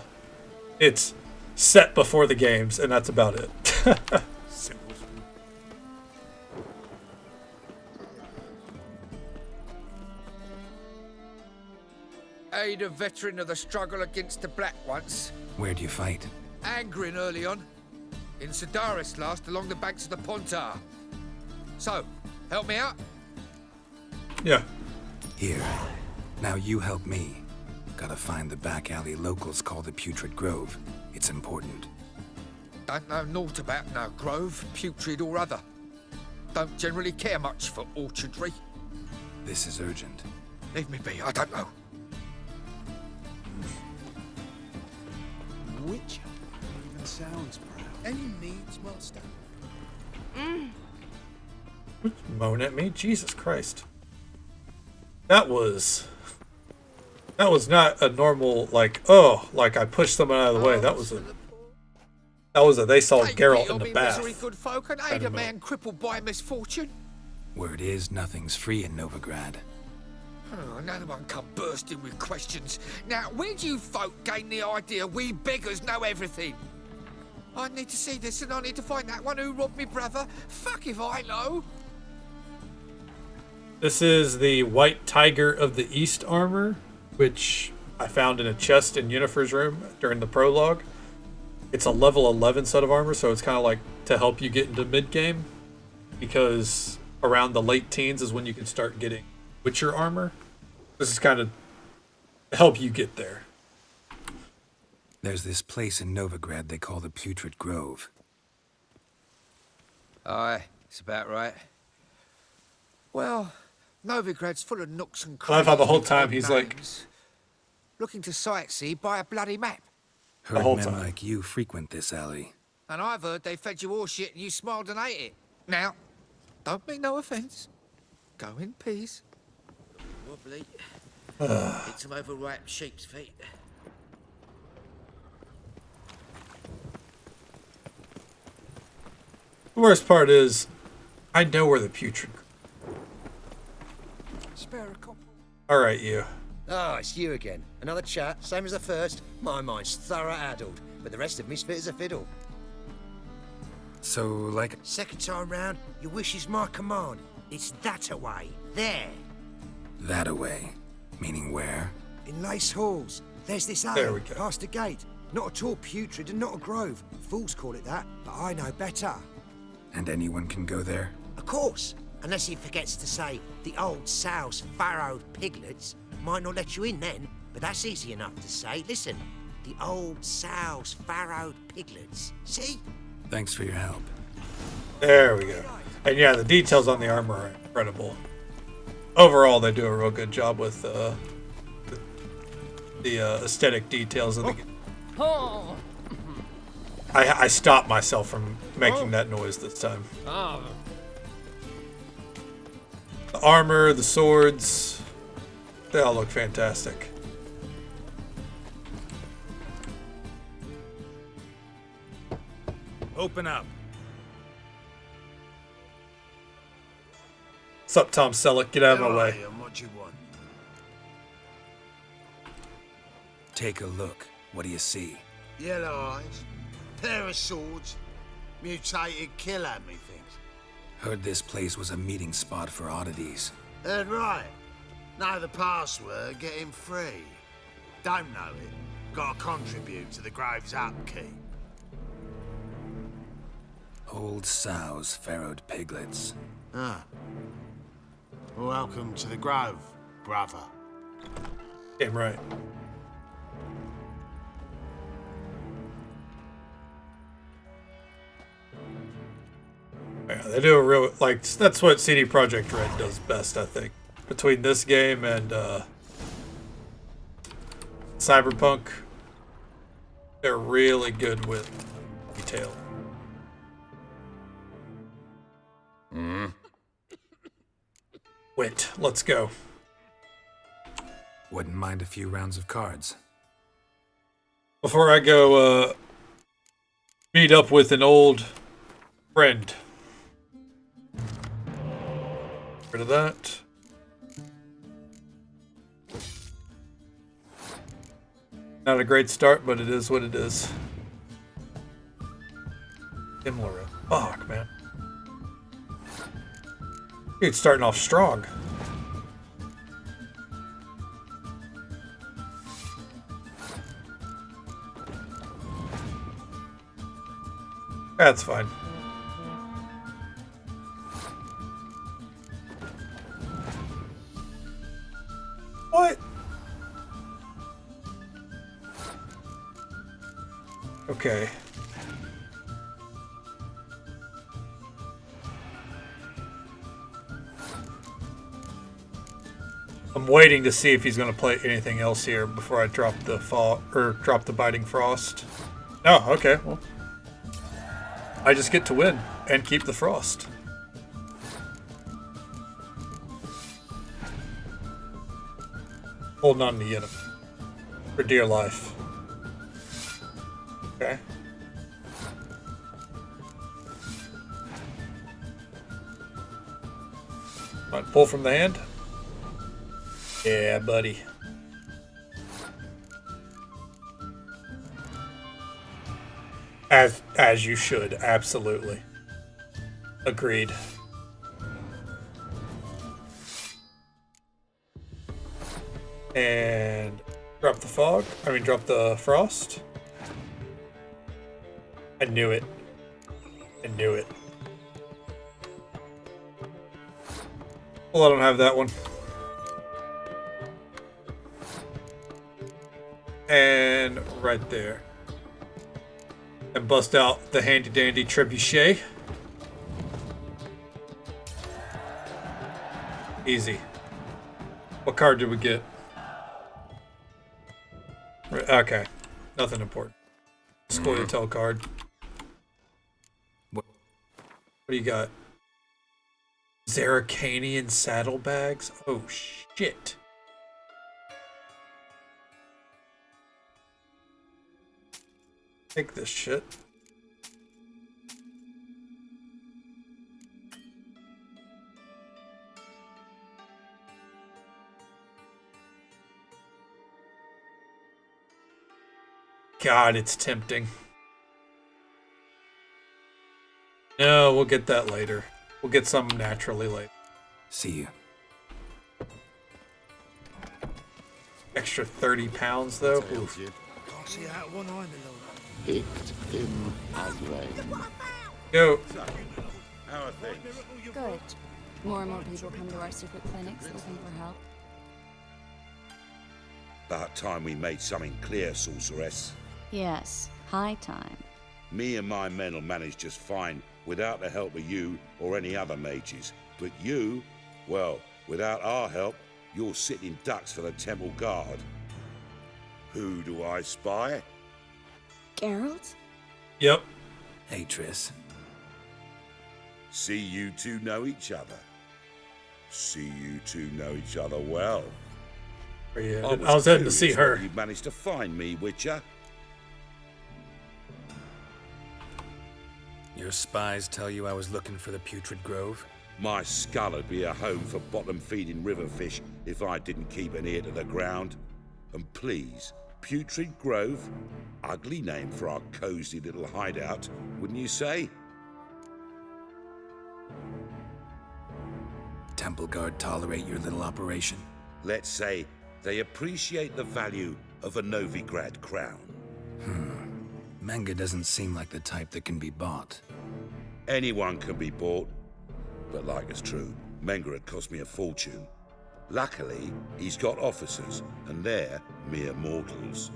it's set before the games, and that's about it. Aid a veteran of the struggle against the Black once. Where'd you fight? Angrin early on. In Sedaris last, along the banks of the Pontar. So, help me out? Yeah. Here. Now you help me. Gotta find the back alley locals call the Putrid Grove. It's important. Don't know naught about no grove, putrid or other. Don't generally care much for orchardry. This is urgent. Leave me be, I don't know. Witcher even sounds proud. Any needs, master? Moan at me? Jesus Christ. That was not a normal, like I pushed someone out of the way. That was a they saw Geralt in the bath. Misery good folk and aid a man crippled by misfortune. Word is, nothing's free in Novigrad. Oh, another one come bursting with questions. Now, where do you folk gain the idea we beggars know everything? I need to see this and I need to find that one who robbed me brother. Fuck if I know. This is the White Tiger of the East armor, which I found in a chest in Yennefer's room during the prologue. It's a level 11 set of armor, so it's kind of like to help you get into mid-game, because around the late teens is when you can start getting Witcher armor. This is kind of to help you get there. There's this place in Novigrad they call the Putrid Grove. Aye, it's about right. Well, Novigrad's full of nooks and I love how the whole crannies time with he's odd like... names. Looking to sightsee by a bloody map. Heard whole men time. like you frequent this alley. And I've heard they fed you all shit and you smiled and ate it. Now, don't mean no offence. Go in peace. Wobbly. Eat some overripe sheep's feet. The worst part is, I know where the Putrid... Spare a couple. Alright, you. Oh, it's you again. Another chat, same as the first. My mind's thorough addled, but the rest of me's fit as a fiddle. So, like... Second time round, your wish is my command. It's that away. There. That away. Meaning where? In Lace Halls. There's this There alley, we go. past the gate. Not at all putrid and not a grove. Fools call it that, but I know better. And anyone can go there? Of course. Unless he forgets to say the old sow's farrowed piglets. Might not let you in then, but that's easy enough to say. Listen, the old sow's farrowed piglets. See? Thanks for your help. There we go. And yeah, the details on the armor are incredible. Overall, they do a real good job with the aesthetic details of the game. I stopped myself from making that noise this time. The armor, the swords, they all look fantastic. Open up. What's up, Tom Selleck? Get out of my way. What do you want? Take a look. What do you see? Yellow eyes, pair of swords, mutated killer, methinks. Heard this place was a meeting spot for oddities. Heard right. Know the password, get him free. Don't know it. Gotta contribute to the Grove's upkeep. Old sows, farrowed piglets. Ah. Welcome to the Grove, brother. Damn right. Yeah, they do a real, like, that's what CD Projekt Red does best, I think. Between this game and Cyberpunk, they're really good with detail. Wit, let's go. Wouldn't mind a few rounds of cards. Before I go meet up with an old friend. Rid of that. Not a great start, but it is what it is. Himmler. Fuck, man. Dude, starting off strong. That's fine. What? Okay. I'm waiting to see if he's going to play anything else here before I drop the drop the Biting Frost. Oh, okay. Well, I just get to win and keep the Frost. Holding on to Yidam for dear life. Okay. Might pull from the hand. Yeah, buddy. As you should, absolutely. Agreed. And drop the fog. Drop the frost. I knew it. I knew it. We'll let him have that one. And right there. And bust out the handy dandy trebuchet. Easy. What card did we get? Okay. Nothing important. Scoia'tael card. What do you got? Zerrikanian saddlebags? Oh shit. Take this shit. God, it's tempting. No, we'll get that later. We'll get some naturally later. See you. Extra 30 pounds, though. Oof. Can't see out one eye, my lord. Picked him as rain. Go. How are things? Good. More and more people come to our secret clinics looking for help. About time we made something clear, sorceress. Yes, high time. Me and my men will manage just fine without the help of you or any other mages. But you, well, without our help, you're sitting ducks for the temple guard. Who do I spy? Geralt? Yep. Hey, Triss. See you two know each other. See you two know each other well. Yeah, I was heading to see her. You managed to find me, Witcher. Your spies tell you I was looking for the Putrid Grove? My skull would be a home for bottom-feeding river fish if I didn't keep an ear to the ground. And please, Putrid Grove? Ugly name for our cozy little hideout, wouldn't you say? Temple Guard tolerate your little operation? Let's say they appreciate the value of the Novigrad crown. Menga doesn't seem like the type that can be bought. Anyone can be bought, but like it's true, Menga had cost me a fortune. Luckily, he's got officers, and they're mere mortals.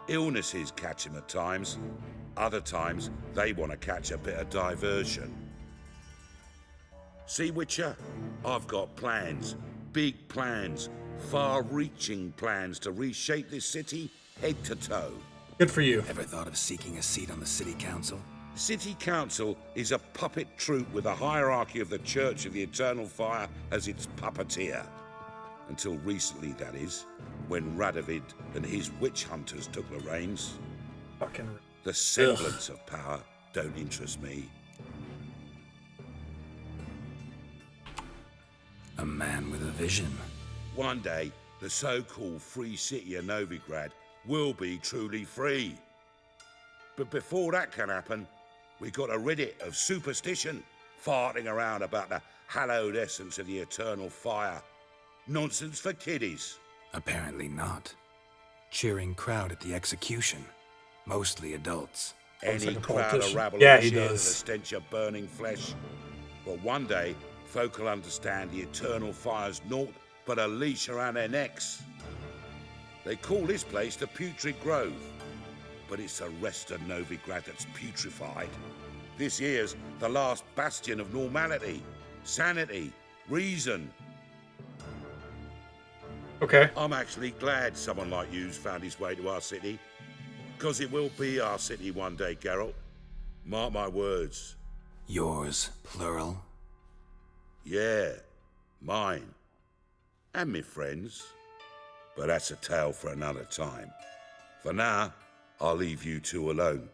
Illnesses catch him at times. Other times, they want to catch a bit of diversion. See, Witcher? I've got plans. Big plans. Far-reaching plans to reshape this city head to toe. Good for you. Ever thought of seeking a seat on the city council? City Council is a puppet troupe with a hierarchy of the Church of the Eternal Fire as its puppeteer. Until recently, that is, when Radovid and his witch hunters took the reins. Fucking... The semblance of power don't interest me. A man with a vision. One day, the so-called free city of Novigrad will be truly free. But before that can happen, we got to rid it of superstition, farting around about the hallowed essence of the eternal fire. Nonsense for kiddies. Apparently not. Cheering crowd at the execution. Mostly adults. Any like a crowd of politician. rabble Yeah, will he share the does. stench of burning flesh. But one day, folk will understand the eternal fire's naught but a leash around their necks. They call this place the Putrid Grove, but it's the rest of Novigrad that's putrefied. This here's the last bastion of normality, sanity, reason. Okay. I'm actually glad someone like you's found his way to our city, because it will be our city one day, Geralt. Mark my words. Yours, plural. Yeah, mine. And me friends. But that's a tale for another time. For now, I'll leave you two alone.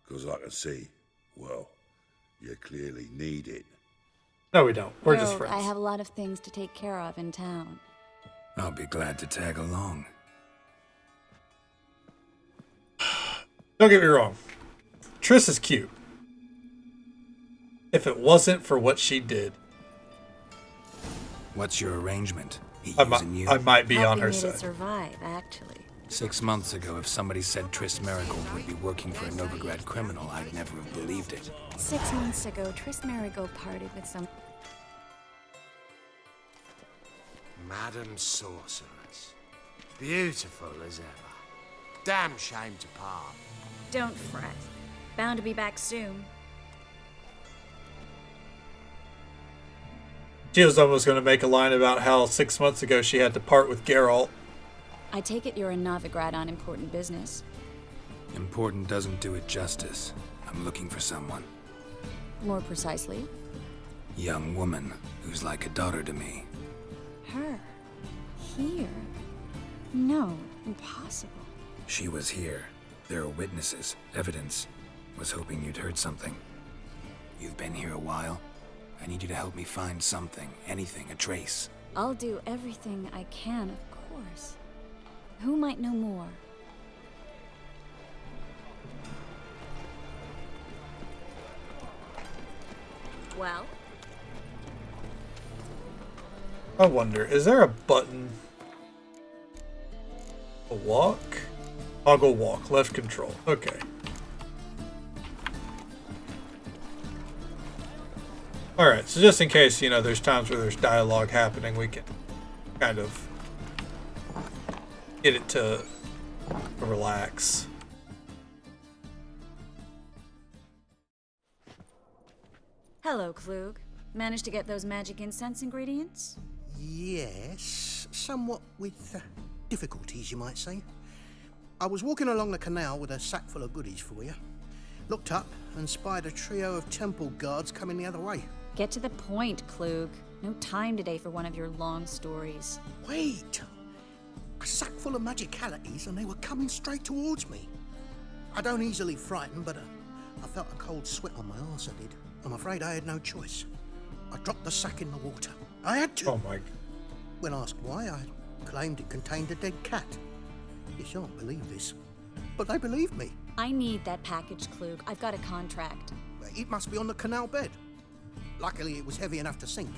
Because I can see, well, you clearly need it. No, we don't. We're just Rogue, friends. I have a lot of things to take care of in town. I'll be glad to tag along. Don't get me wrong. Triss is cute. If it wasn't for what she did, What's your arrangement? He I using you? might be on Helping her me to side. survive, actually. 6 months ago, if somebody said Triss Marigold would be working for a Novigrad criminal, I'd never have believed it. 6 months ago, Triss Marigold partied with some... Madam Sorceress. Beautiful as ever. Damn shame to part. Don't fret. Bound to be back soon. She was almost going to make a line about how 6 months ago she had to part with Geralt. I take it you're in Novigrad on important business. Important doesn't do it justice. I'm looking for someone. More precisely, Young woman who's like a daughter to me. her. Here. No, impossible. She was here. There are witnesses, evidence. Was hoping you'd heard something. You've been here a while. I need you to help me find something, anything, a trace. I'll do everything I can, of course. Who might know more? Well, I wonder, is there a button? A walk? Toggle walk, left control. Okay. Alright, so just in case, you know, there's times where there's dialogue happening, we can kind of get it to relax. hello, Klug. Managed to get those magic incense ingredients? Yes, somewhat with difficulties, you might say. I was walking along the canal with a sack full of goodies for you. Looked up and spied a trio of temple guards coming the other way. Get to the point, Klug. No time today for one of your long stories. Wait! A sack full of magicalities and they were coming straight towards me. I don't easily frighten, but I felt a cold sweat on my arse, I did. I'm afraid I had no choice. I dropped the sack in the water. I had to. Oh my. When asked why, I claimed it contained a dead cat. You shan't believe this, but they believed me. I need that package, Klug. I've got a contract. It must be on the canal bed. Luckily, it was heavy enough to sink.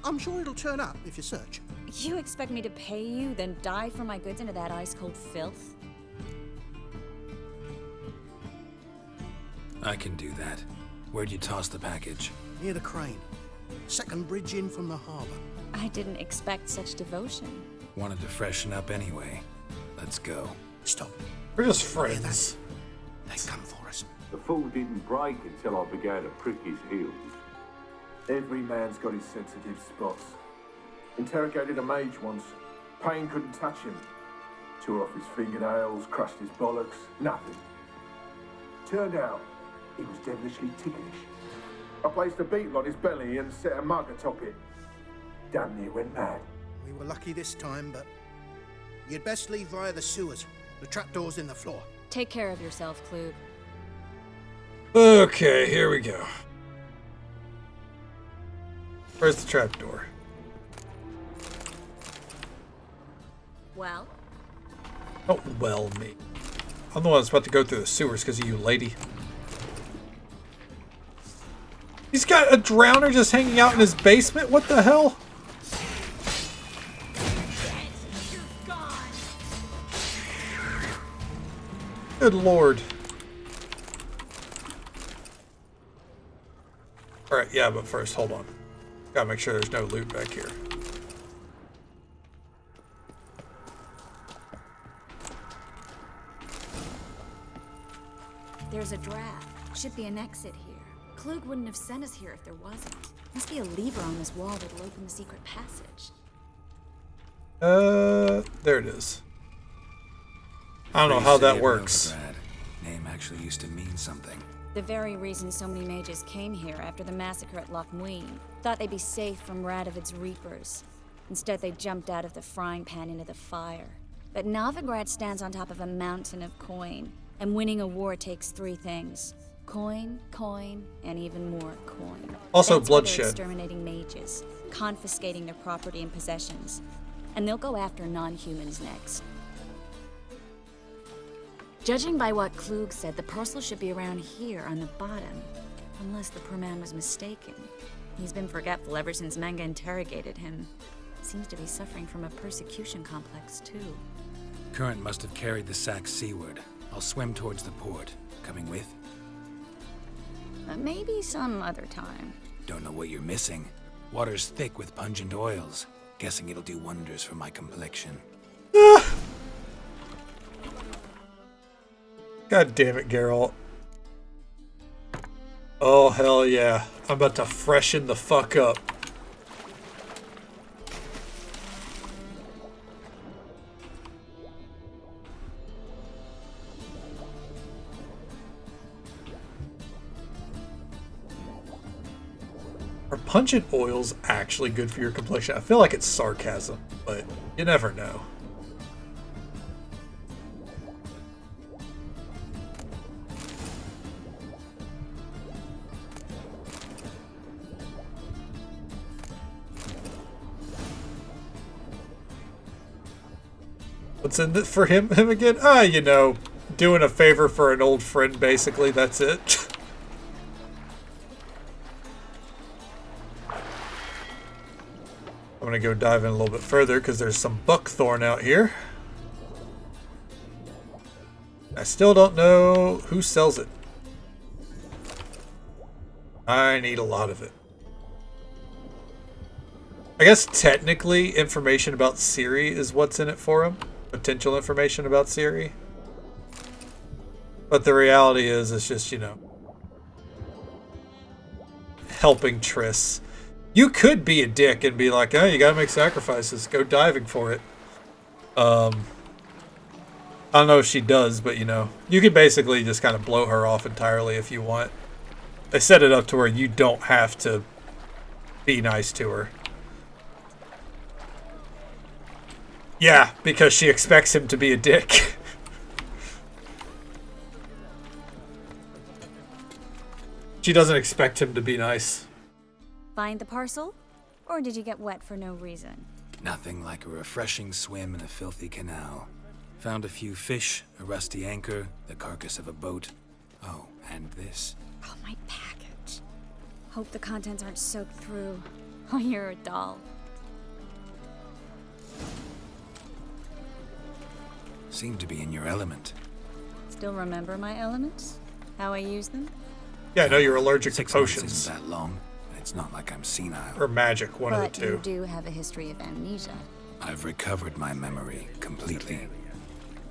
I'm sure it'll turn up if you search. You expect me to pay you, then dive for my goods into that ice-cold filth? I can do that. Where'd you toss the package? Near the crane. Second bridge in from the harbor. I didn't expect such devotion. Wanted to freshen up anyway. Let's go. Stop. We're just friends. They come for us. The fall didn't break until I began to prick his heels. Every man's got his sensitive spots. Interrogated a mage once. Pain couldn't touch him. Tore off his fingernails, crushed his bollocks, nothing. Turned out, he was devilishly ticklish. I placed a beetle on his belly and set a mug atop it. Damn near went mad. We were lucky this time, but you'd best leave via the sewers. The trapdoor's in the floor. Take care of yourself, Klug. Okay, here we go. Where's the trapdoor? Well? Don't well me. I'm the one that's about to go through the sewers because of you, lady. He's got a drowner just hanging out in his basement? What the hell? Good lord. Alright, yeah, but first, hold on. Gotta make sure there's no loot back here. There's a draft. Should be an exit here. Klug wouldn't have sent us here if there wasn't. Must be a lever on this wall that'll open the secret passage. There it is. I don't know how that works. Name actually used to mean something. The very reason so many mages came here after the massacre at Loch Muin. Thought they'd be safe from Radovid's reapers. Instead, they jumped out of the frying pan into the fire. But Novigrad stands on top of a mountain of coin, and winning a war takes three things. Coin, coin, and even more coin. Also That's why they're bloodshed. exterminating mages, confiscating their property and possessions. And they'll go after non-humans next. Judging by what Klug said, the parcel should be around here on the bottom. Unless the poor man was mistaken. He's been forgetful ever since Manga interrogated him. Seems to be suffering from a persecution complex, too. Current must have carried the sack seaward. I'll swim towards the port. Coming with? Maybe some other time. Don't know what you're missing. Water's thick with pungent oils. Guessing it'll do wonders for my complexion. God damn it, Geralt. Oh, hell yeah. I'm about to freshen the fuck up. Are pungent oils actually good for your complexion? I feel like it's sarcasm, but you never know. What's in it for him again? Ah, you know, doing a favor for an old friend, basically. That's it. I'm gonna go dive in a little bit further because there's some buckthorn out here. I still don't know who sells it. I need a lot of it. I guess technically information about Ciri is what's in it for him. Potential information about Ciri. But the reality is, it's just, you know, helping Triss. You could be a dick and be like, oh, you gotta make sacrifices. Go diving for it. I don't know if she does, but, you know, you could basically just kind of blow her off entirely if you want. They set it up to where you don't have to be nice to her. Yeah, because she expects him to be a dick. She doesn't expect him to be nice. Find the parcel? Or did you get wet for no reason? Nothing like a refreshing swim in a filthy canal. Found a few fish, a rusty anchor, the carcass of a boat. Oh, and this. Oh, my package. Hope the contents aren't soaked through. Oh, you're a doll. Seem to be in your element. Still remember my elements? How I use them? Yeah, I know you're allergic to 6 months potions. isn't that long. It's not like I'm senile. Or magic, one of the But two. you do have a history of amnesia. I've recovered my memory completely.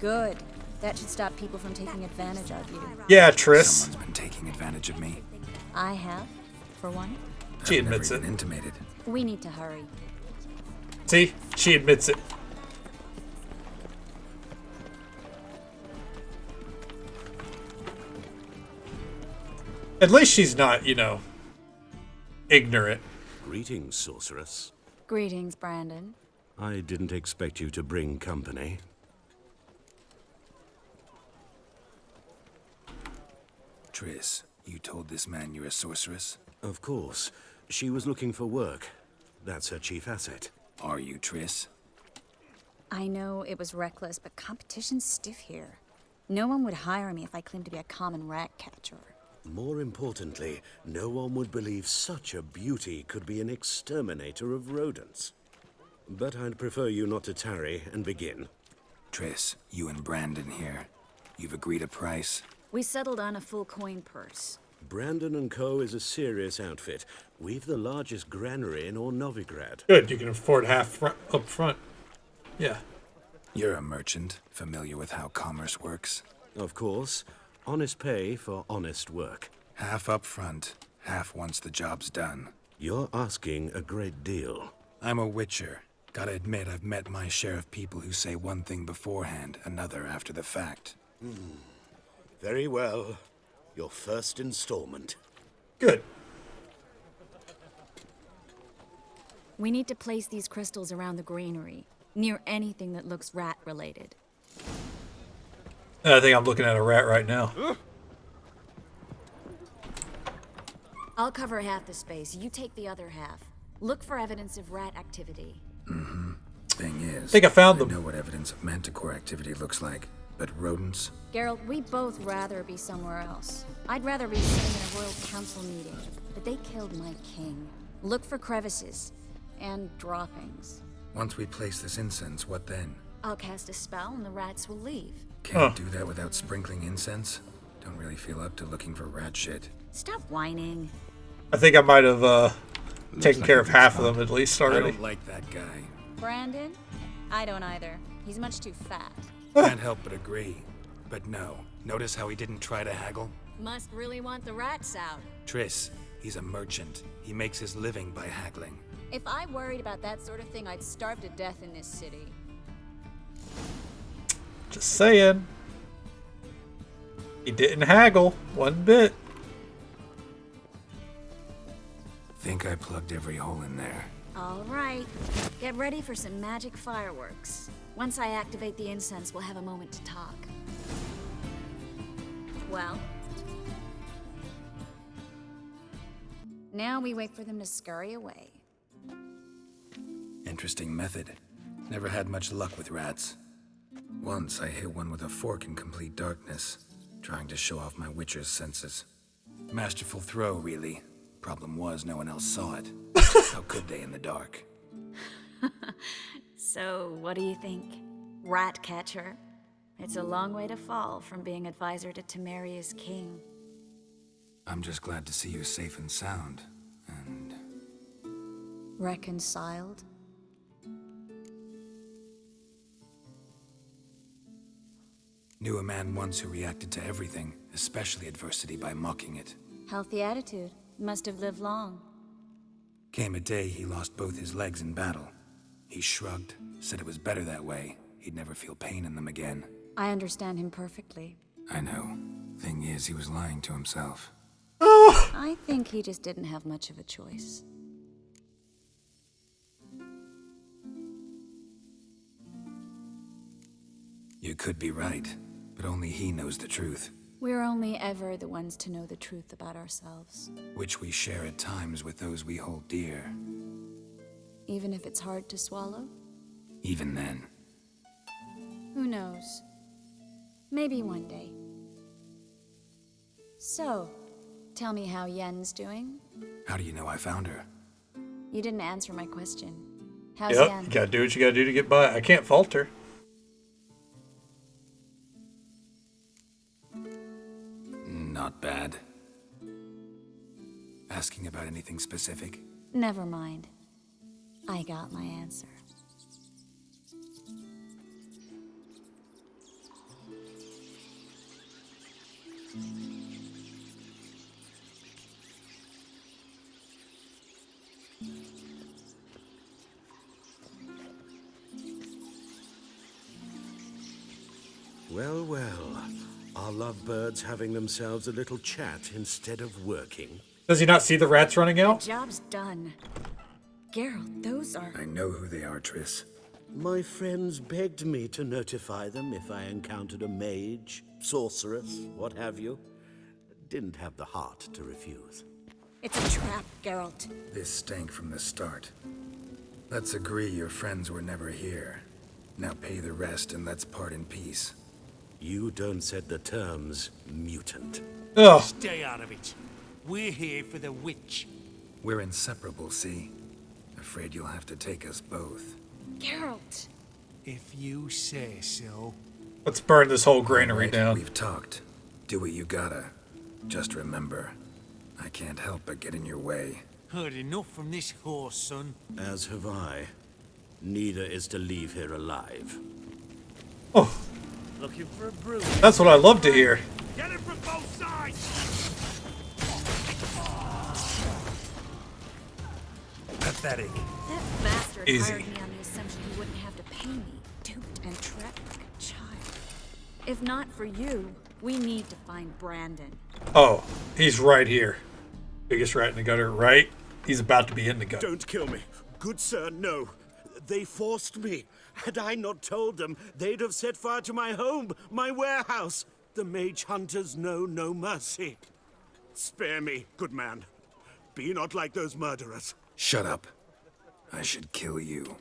Good. That should stop people from taking advantage of you. Yeah, Triss. Someone's been taking advantage of me. I have, for one. She I've never admits it. even intimated. We need to hurry. See? She admits it. At least she's not, you know, ignorant. Greetings, sorceress. Greetings, Brandon. I didn't expect you to bring company. Triss, you told this man you're a sorceress? Of course. She was looking for work. That's her chief asset. Are you, Triss? I know it was reckless, but competition's stiff here. No one would hire me if I claimed to be a common rat catcher. More importantly, no one would believe such a beauty could be an exterminator of rodents. But I'd prefer you not to tarry and begin. Triss, you and Brandon here. You've agreed a price? We settled on a full coin purse. Brandon & Co. is a serious outfit. We've the largest granary in all Novigrad. Good, you can afford half up front. Yeah. You're a merchant, familiar with how commerce works? Of course. Honest pay for honest work. Half up front, half once the job's done. You're asking a great deal. I'm a witcher. Gotta admit, I've met my share of people who say one thing beforehand, another after the fact. Very well. Your first installment. Good. We need to place these crystals around the granary, near anything that looks rat-related. I think I'm looking at a rat right now. I'll cover half the space. You take the other half. Look for evidence of rat activity. Thing is, Think I found them. know what evidence of manticore activity looks like, but rodents? Geralt, we'd both rather be somewhere else. I'd rather be sitting in a royal council meeting, but they killed my king. Look for crevices and droppings. Once we place this incense, what then? I'll cast a spell and the rats will leave. Can't do that without sprinkling incense? Don't really feel up to looking for rat shit. Stop whining. I think I might have taken care of half of them at least I already. don't like that guy. Brandon? I don't either. He's much too fat. Can't help but agree. But no, notice how he didn't try to haggle? Must really want the rats out. Triss, he's a merchant. He makes his living by haggling. If I worried about that sort of thing, I'd starve to death in this city. Just saying. He didn't haggle one bit. Think I plugged every hole in there. All right. Get ready for some magic fireworks. Once I activate the incense, we'll have a moment to talk. Well? Now we wait for them to scurry away. Interesting method. Never had much luck with rats. Once I hit one with a fork in complete darkness, trying to show off my witcher's senses. Masterful throw, really. Problem was, no one else saw it. How could they in the dark? So, what do you think? Rat catcher? It's a long way to fall from being advisor to Temeria's king. I'm just glad to see you safe and sound, and... Reconciled? Knew a man once who reacted to everything, especially adversity, by mocking it. Healthy attitude. Must have lived long. Came a day he lost both his legs in battle. He shrugged, said it was better that way. He'd never feel pain in them again. I understand him perfectly. I know. Thing is, he was lying to himself. I think he just didn't have much of a choice. You could be right, but only he knows the truth. We're only ever the ones to know the truth about ourselves. Which we share at times with those we hold dear. Even if it's hard to swallow? Even then. Who knows? Maybe one day. So, tell me how Yen's doing? How do you know I found her? You didn't answer my question. How's Yep, Yen? you gotta do what you gotta do to get by. I can't fault her. not bad. Asking about anything specific? Never mind. I got my answer. Well, well. Are lovebirds having themselves a little chat instead of working? Does he not see the rats running out? Job's done. Geralt, those are... I know who they are, Triss. My friends begged me to notify them if I encountered a mage, sorceress, what have you. Didn't have the heart to refuse. It's a trap, Geralt. This stank from the start. Let's agree your friends were never here. Now pay the rest and let's part in peace. You don't set the terms, mutant. Ugh. Stay out of it. We're here for the witch. We're inseparable, see? Afraid you'll have to take us both. Geralt. If you say so. Let's burn this whole granary down. We've talked. Do what you gotta. Just remember, I can't help but get in your way. Heard enough from this horse, son. As have I. Neither is to leave here alive. Oh. Looking for a brew. That's what I love to hear. Get it from both sides! Pathetic. That bastard Easy. hired me on the assumption he wouldn't have to pay me. Duped and trapped like a child. If not for you, we need to find Brandon. Oh, he's right here. Biggest rat in the gutter, right? He's about to be in the gutter. Don't kill me. Good sir, no. They forced me. Had I not told them, they'd have set fire to my home, my warehouse. The mage hunters know no mercy. Spare me, good man. Be not like those murderers. Shut up. I should kill you.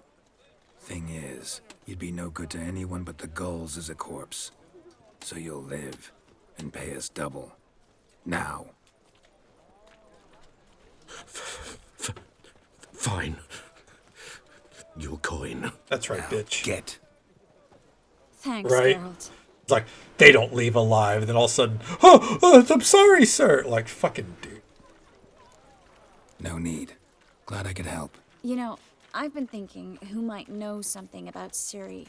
Thing is, you'd be no good to anyone but the gulls as a corpse. So you'll live and pay us double. Now. Fine. Your coin. That's right, bitch. Get. Thanks, Right? Geralt. It's like, they don't leave alive, and then all of a sudden, oh, I'm sorry, sir. Like, fucking dude. No need. Glad I could help. You know, I've been thinking who might know something about Ciri.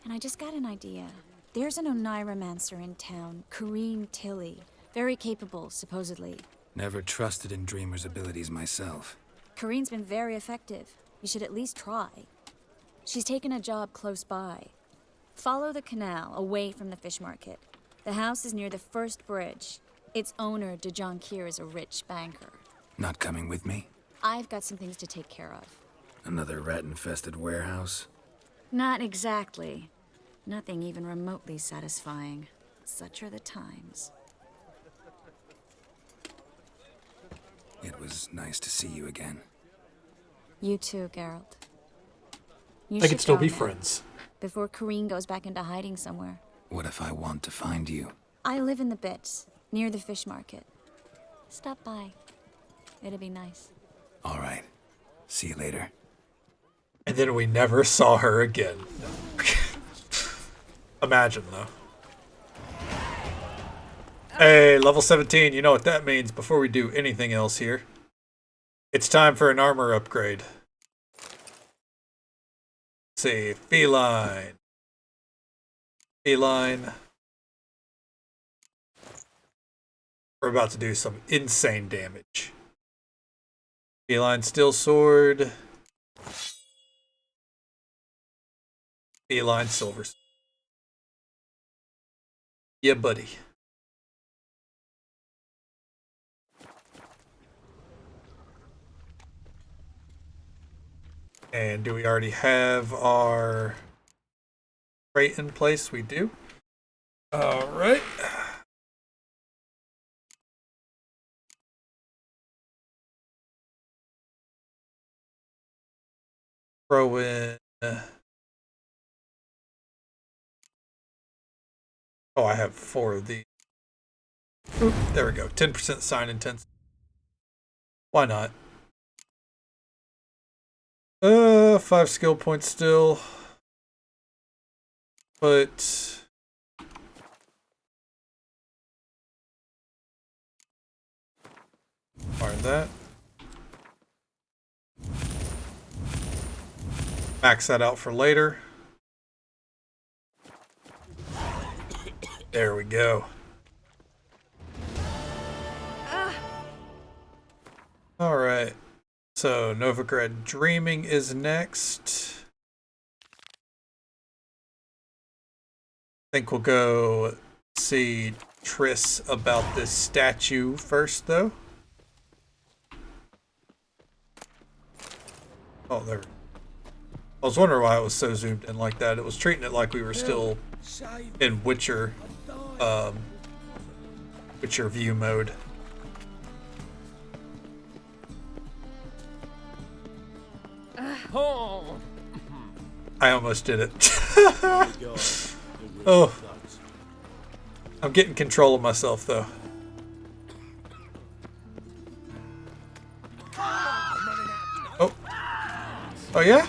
And I just got an idea. There's an Oneiromancer in town, Corrine Tilly. Very capable, supposedly. Never trusted in Dreamer's abilities myself. Corrine's been very effective. You should at least try. She's taken a job close by. Follow the canal, away from the fish market. The house is near the first bridge. Its owner, Dejon Kier, is a rich banker. Not coming with me? I've got some things to take care of. Another rat-infested warehouse? Not exactly. Nothing even remotely satisfying. Such are the times. It was nice to see you again. You too, Geralt. You They should could still go be now, friends. before Corrine goes back into hiding somewhere. What if I want to find you? I live in the Bits, near the fish market. Stop by. It'll be nice. All right. See you later. And then we never saw her again. Imagine, though. Hey, level 17, you know what that means before we do anything else here. It's time for an armor upgrade. Let's see, feline. Feline. We're about to do some insane damage. Feline steel sword. Feline silver sword. Yeah, buddy. And do we already have our crate in place? We do. All right. Throw in. Oh, I have 4 of these. Oop, there we go. 10% sign intensity. Why not? 5 skill points still. But Fire that. Max that out for later. There we go. Alright. So, Novigrad Dreaming is next. I think we'll go see Triss about this statue first, though. Oh, there. I was wondering why it was so zoomed in like that. It was treating it like we were still in Witcher view mode. I almost did it. Oh. I'm getting control of myself, though. Oh. Oh, yeah?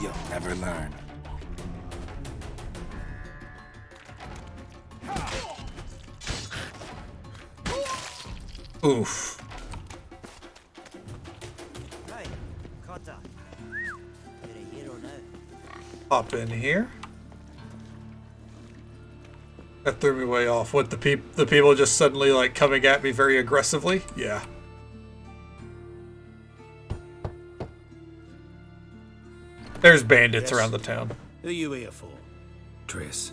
You'll never learn. Oof. Hey, Kota. You're a hero now. Hop in here. That threw me way off. What, the people just suddenly like coming at me very aggressively? Yeah. There's bandits around the town. Who you here for? Triss.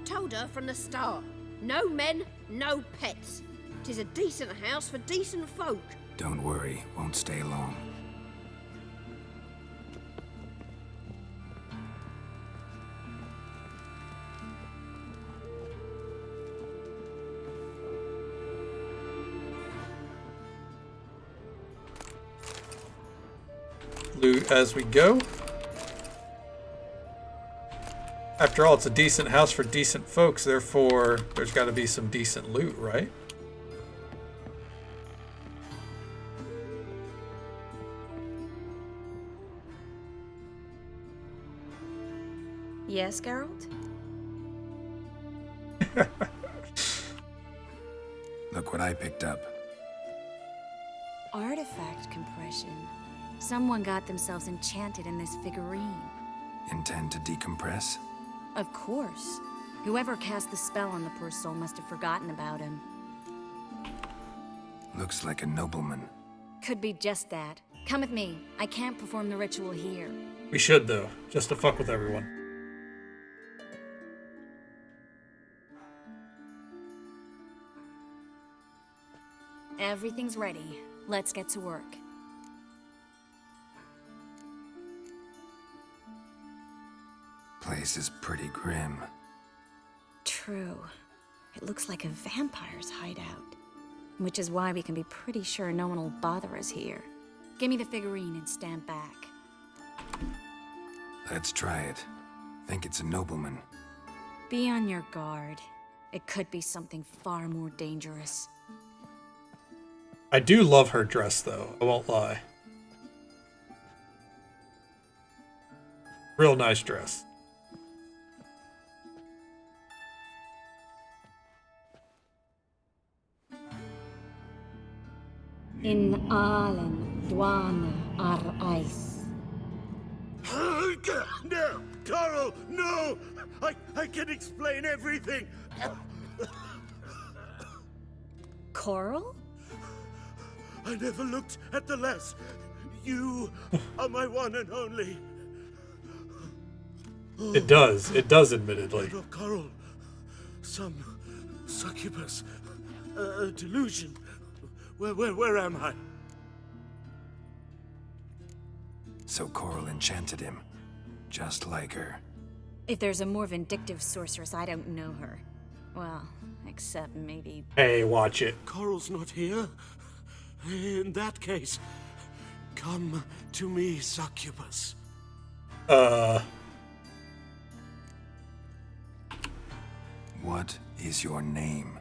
Told her from the start. No men, no pets. 'Tis a decent house for decent folk. Don't worry, won't stay long. Loot as we go. After all, it's a decent house for decent folks, therefore there's got to be some decent loot, right? Yes, Geralt? Look what I picked up. Artifact compression. Someone got themselves enchanted in this figurine. Intend to decompress? Of course. Whoever cast the spell on the poor soul must have forgotten about him. Looks like a nobleman. Could be just that. Come with me. I can't perform the ritual here. We should, though, just to fuck with everyone. Everything's ready. Let's get to work. Place is pretty grim. True. It looks like a vampire's hideout. Which is why we can be pretty sure no one will bother us here. Give me the figurine and stand back. Let's try it. Think it's a nobleman. Be on your guard. It could be something far more dangerous. I do love her dress, though. I won't lie. Real nice dress. In Allen, Dwana, ar Ice. No! Carl, no! I can explain everything! Coral? I never looked at the lass. You are my one and only. It does, admittedly. Not Coral. Some succubus. A delusion. Where am I? So Coral enchanted him. Just like her. If there's a more vindictive sorceress, I don't know her. Well, except maybe... Hey, watch it. Coral's not here. In that case, come to me, succubus. What is your name?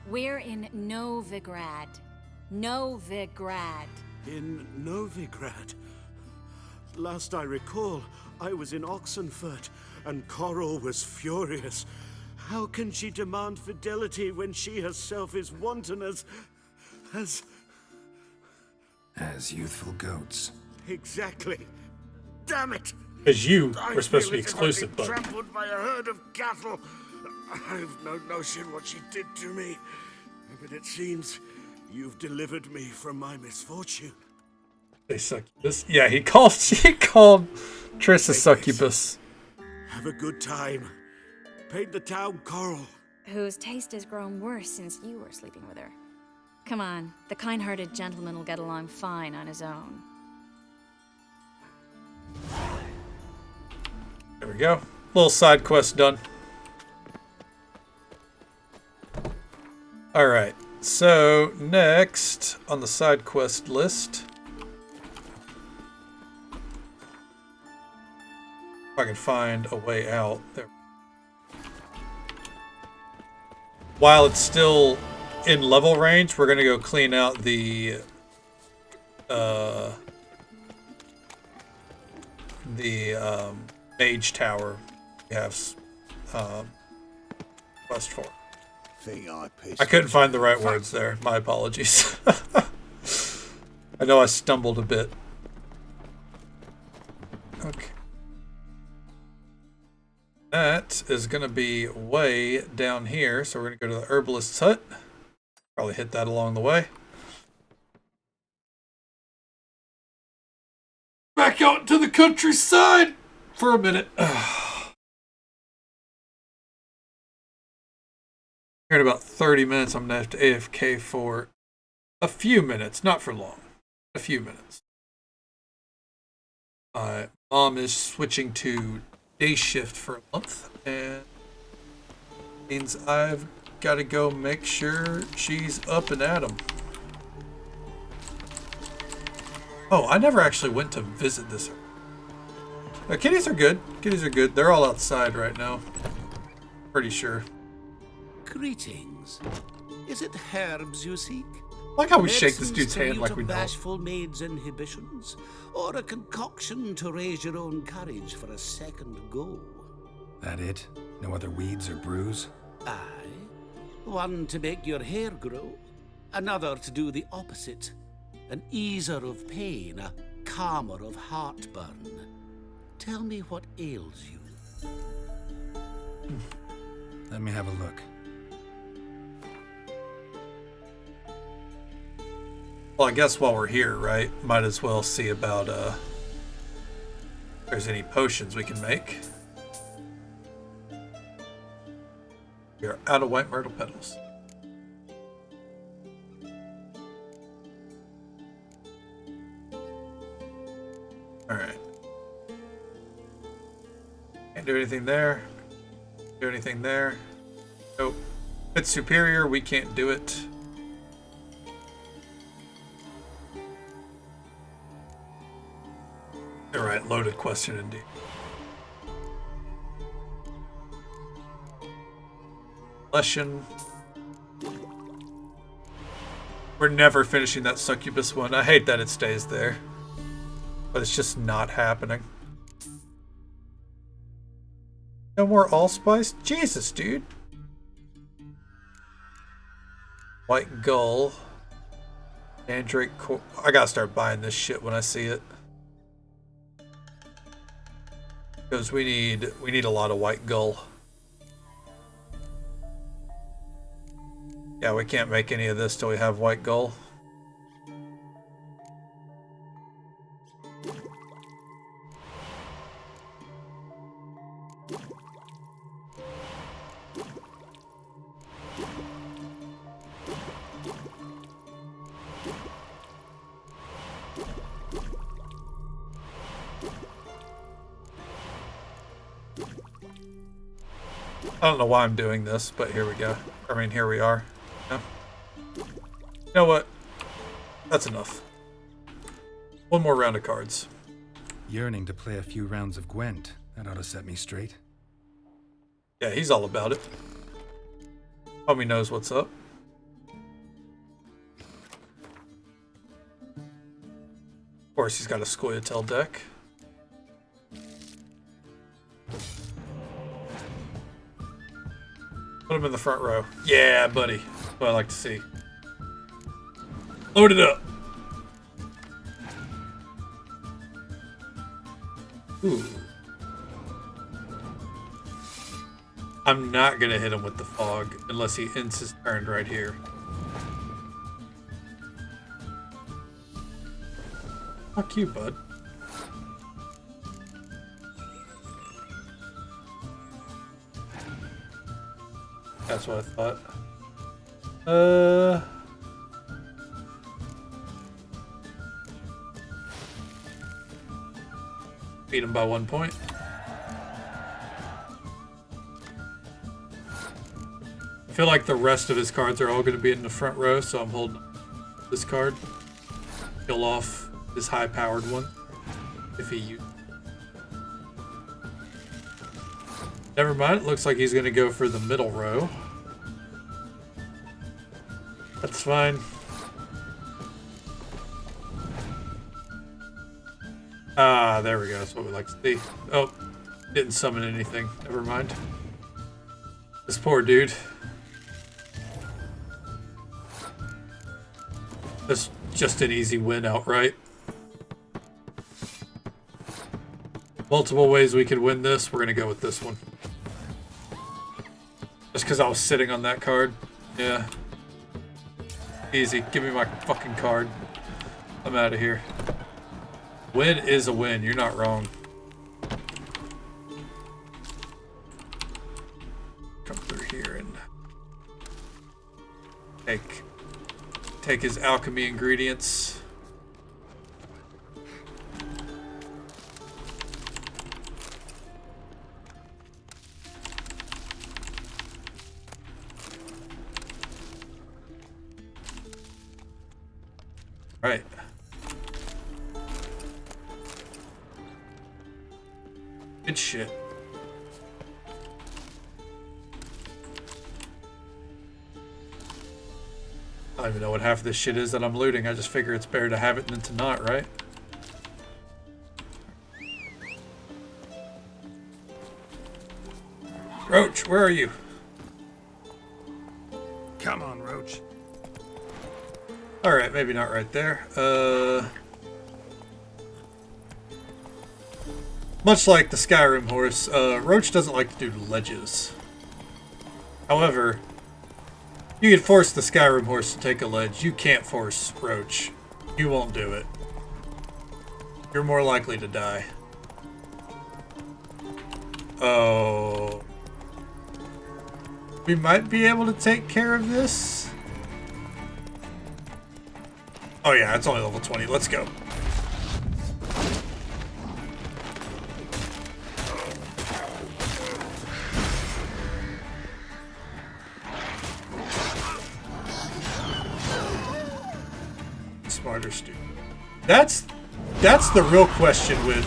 We're in Novigrad. Novigrad. In Novigrad? Last I recall, I was in Oxenfurt, and Coral was furious. How can she demand fidelity when she herself is wanton as youthful goats. Exactly. Damn it! Because you I were supposed to feel be as if I've exclusive, been but trampled by a herd of cattle. I've no notion what she did to me, but it seems you've delivered me from my misfortune. they succubus. Yeah, he called Triss a succubus. Have a good time. Paint the town coral. Whose taste has grown worse since you were sleeping with her. Come on, the kind-hearted gentleman will get along fine on his own. There we go. Little side quest done. Alright, so next on the side quest list, if I can find a way out there. While it's still in level range, we're gonna go clean out the mage tower we have quest for. I couldn't find the right words there. My apologies. I know I stumbled a bit. Okay. That is going to be way down here, so we're going to go to the herbalist's hut. Probably hit that along the way. Back out to the countryside for a minute. Here in about 30 minutes, I'm going to have to AFK for a few minutes. Not for long. A few minutes. My mom is switching to day shift for a month, and means I've got to go make sure she's up and at 'em. Oh, I never actually went to visit this. Kitties are good. Kitties are good. They're all outside right now. Pretty sure. Greetings. Is it herbs you seek? I like how we shake this dude's hand like we don't. Bashful maids' inhibitions, or a concoction to raise your own courage for a second go? That it? No other weeds or brews? Aye. One to make your hair grow, another to do the opposite. An easer of pain, a calmer of heartburn. Tell me what ails you. Let me have a look. Well, I guess while we're here, right, might as well see about if there's any potions we can make. We are out of white myrtle petals. Alright. Can't do anything there. Do anything there. Nope. If it's superior, we can't do it. Alright, loaded question indeed. Lesson. We're never finishing that succubus one. I hate that it stays there. But it's just not happening. No more allspice? Jesus, dude. White gull. Mandrake. I gotta start buying this shit when I see it. Because we need a lot of white gull. Yeah, we can't make any of this till we have white gull. I don't know why I'm doing this, but here we go. I mean, here we are. Yeah. You know what? That's enough. One more round of cards. Yearning to play a few rounds of Gwent. That ought to set me straight. Yeah, he's all about it. Homie knows what's up. Of course, he's got a Scoia'tael deck. Put him in the front row. Yeah, buddy. That's what I like to see. Load it up. Ooh. I'm not gonna hit him with the fog unless he ends his turn right here. Fuck you, bud. That's what I thought. Beat him by 1 point. I feel like the rest of his cards are all going to be in the front row, so I'm holding this card. Kill off this high-powered one if he uses. Never mind, it looks like he's going to go for the middle row. That's fine. Ah, there we go. That's what we like to see. Oh, didn't summon anything. Never mind. This poor dude. That's just an easy win outright. Multiple ways we could win this. We're going to go with this one. Just because I was sitting on that card. Yeah. Easy. Give me my fucking card. I'm out of here. Win is a win. You're not wrong. Come through here and take his alchemy ingredients. Right. Good shit. I don't even know what half of this shit is that I'm looting. I just figure it's better to have it than to not, right? Roach, where are you? Come on, Roach. Alright, maybe not right there. Much like the Skyrim horse, Roach doesn't like to do ledges. However, you can force the Skyrim horse to take a ledge. You can't force Roach. You won't do it. You're more likely to die. Oh. We might be able to take care of this. Oh yeah, it's only level 20. Let's go. Smarter student. That's the real question with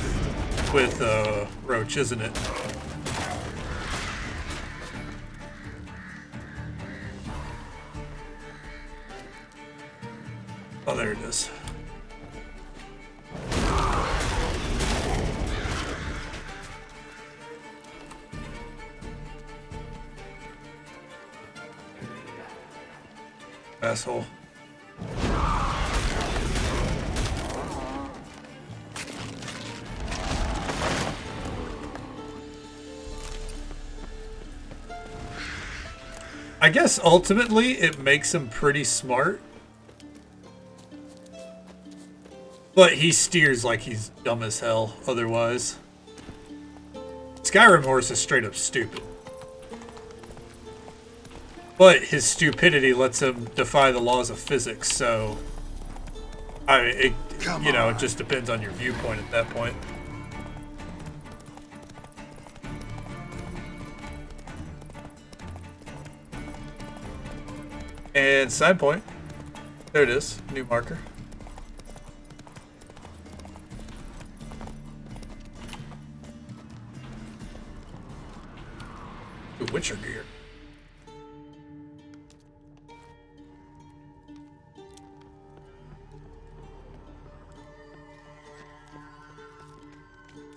Roach, isn't it? Oh, there it is. Asshole. I guess ultimately it makes him pretty smart. But he steers like he's dumb as hell otherwise. Skyrim horse is straight up stupid. But his stupidity lets him defy the laws of physics, so it just depends on your viewpoint at that point. And side point. There it is. New marker. Ooh, Witcher gear.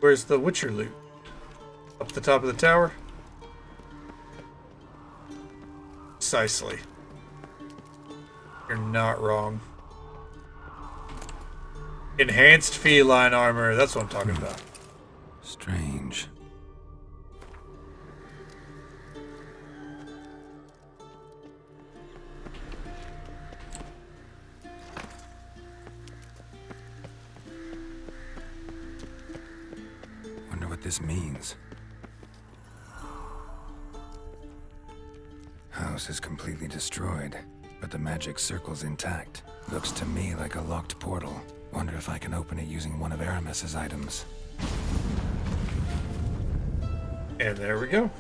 Where's the Witcher loot? Up the top of the tower? Precisely. You're not wrong. Enhanced feline armor. That's what I'm talking about. Strange. Wonder what this means. House is completely destroyed, but the magic circle's intact. Looks to me like a locked portal. Wonder if I can open it using one of Aramis's items. And there we go.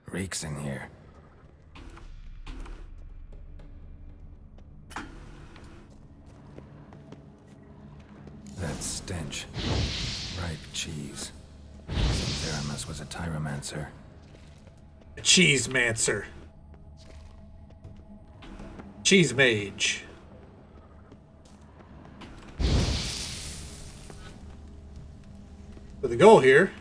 Reeks in here. That stench. Ripe cheese. Seems Aramis was a Tyromancer. A cheese-mancer. Cheese mage. But the goal here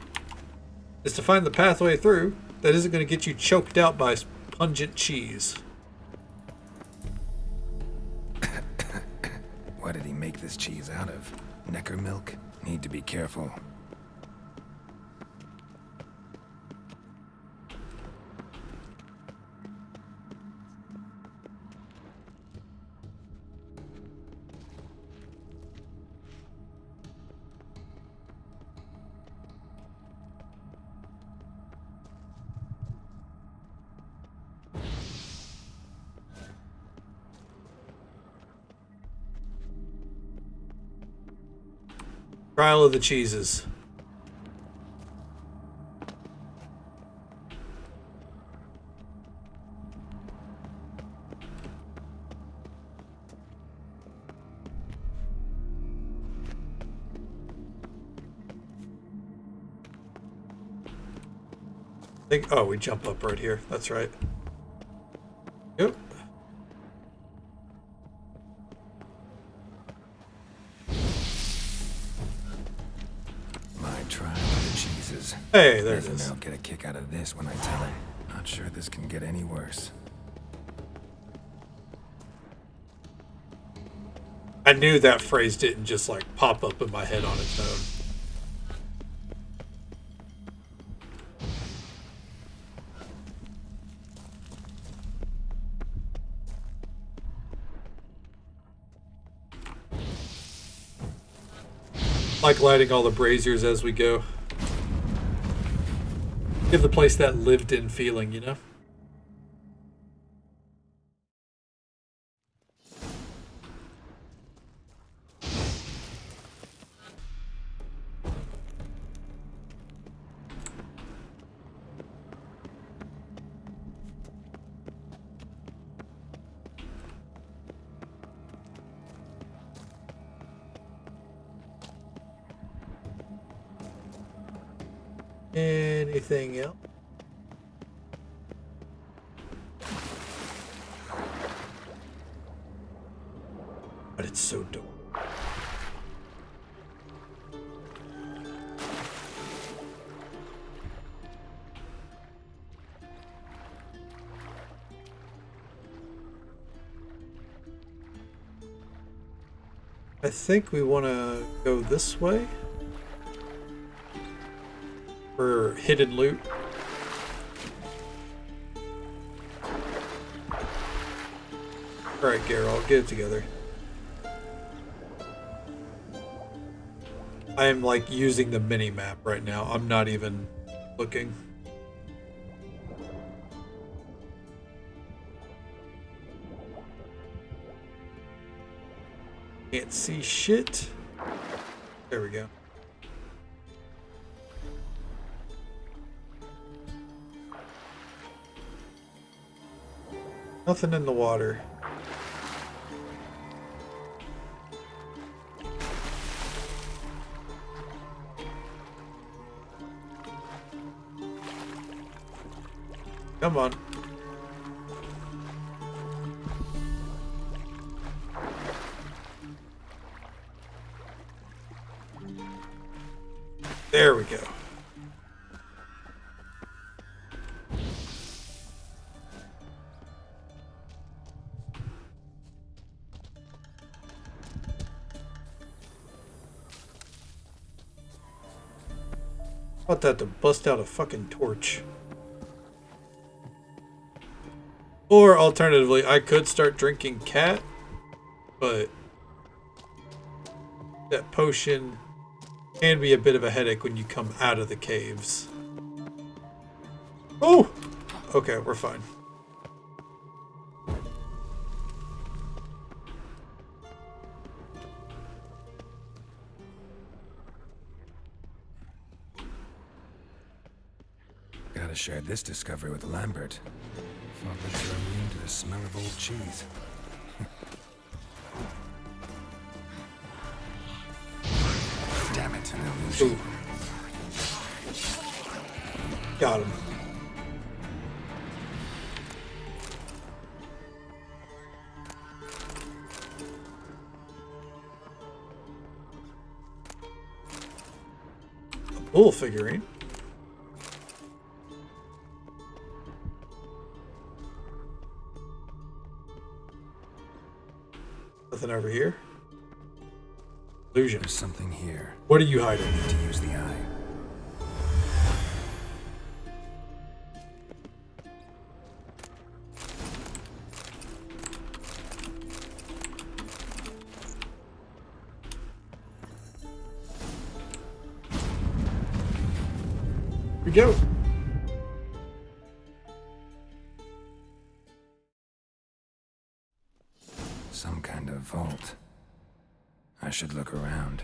is to find the pathway through that isn't going to get you choked out by pungent cheese. What did he make this cheese out of? Necker milk? Need to be careful. Trial of the cheeses. Oh, we jump up right here. That's right. Yep. Hey, there it is. I'll get a kick out of this when I tell him. Not sure this can get any worse. I knew that phrase didn't just like pop up in my head on its own. Like lighting all the braziers as we go. Give the place that lived-in feeling, you know? Anything else? But it's so dark. I think we want to go this way. For hidden loot. Alright, Geralt, get it together. I am like using the mini-map right now. I'm not even looking. Can't see shit. There we go. Nothing in the water. Come on. About that to bust out a fucking torch. Or alternatively, I could start drinking cat, but that potion can be a bit of a headache when you come out of the caves. Oh! Okay, we're fine. Gotta share this discovery with Lambert. Froglets are immune to the smell of old cheese. Damn it, an illusion. Ooh. Got him. A bull figurine. Nothing over here. Illusion. There's something here. What are you hiding? I need to use the eye. Here we go. Some kind of vault. I should look around.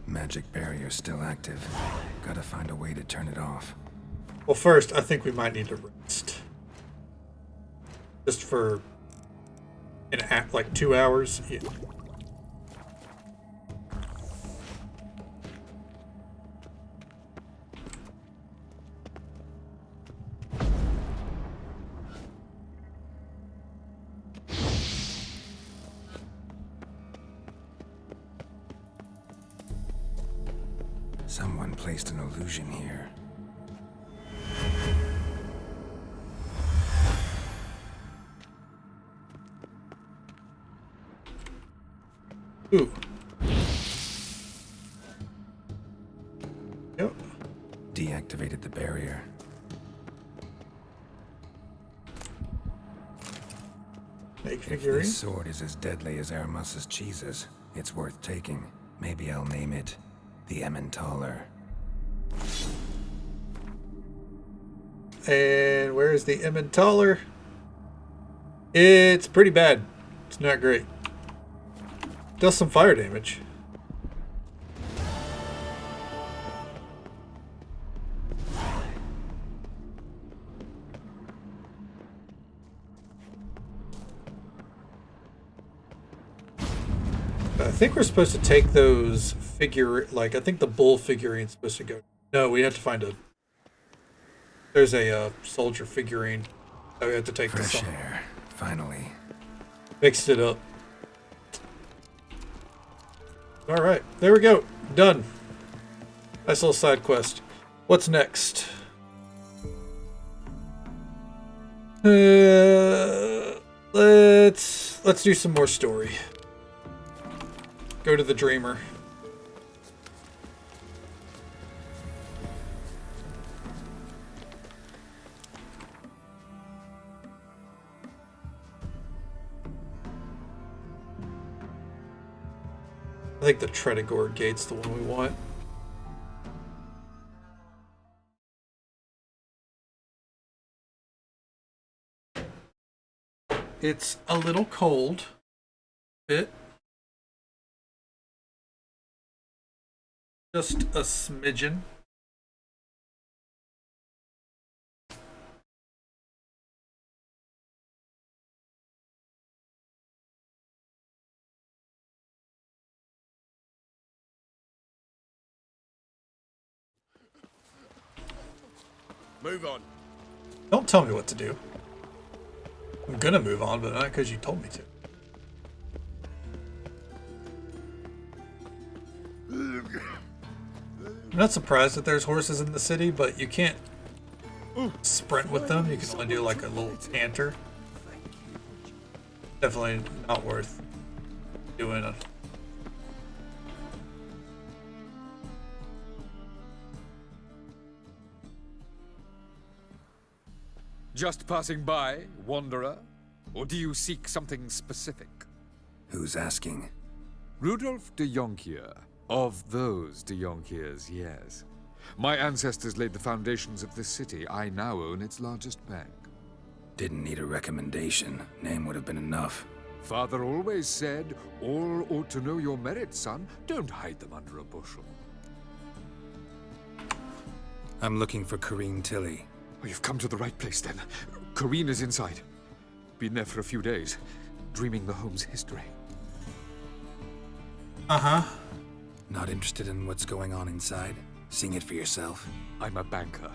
Magic barrier still active. Gotta find a way to turn it off. Well, first, I think we might need to rest. Just for like 2 hours. Yeah. Someone placed an illusion here. Ooh. Yep. Deactivated the barrier. Make If figurine. this sword is as deadly as Aramus's cheeses, it's worth taking. Maybe I'll name it the Emmentaler. And where is the Emmentaler? It's pretty bad. It's not great. Does some fire damage. I think we're supposed to take those I think the bull figurine's supposed to go. No, we have to find a. There's a soldier figurine that we have to take Fresh this on. air, finally. Mixed it up. Alright, there we go. Done. Nice little side quest. What's next? Let's do some more story. Go to the Dreamer. I think the Tredegor Gate's the one we want. It's a little cold. Bit. Just a smidgen. Move on. Don't tell me what to do. I'm gonna move on, but not because you told me to. I'm not surprised that there's horses in the city, but you can't sprint with them. You can only do like a little canter. Definitely not worth doing. Just passing by, wanderer? Or do you seek something specific? Who's asking? Rudolf de Jonkier. Of those de Jonkiers, yes. My ancestors laid the foundations of this city. I now own its largest bank. Didn't need a recommendation. Name would have been enough. Father always said, all ought to know your merits, son. Don't hide them under a bushel. I'm looking for Corrine Tilly. Oh, you've come to the right place, then. Corrine is inside. Been there for a few days, dreaming the home's history. Uh-huh. Not interested in what's going on inside? Seeing it for yourself? I'm a banker.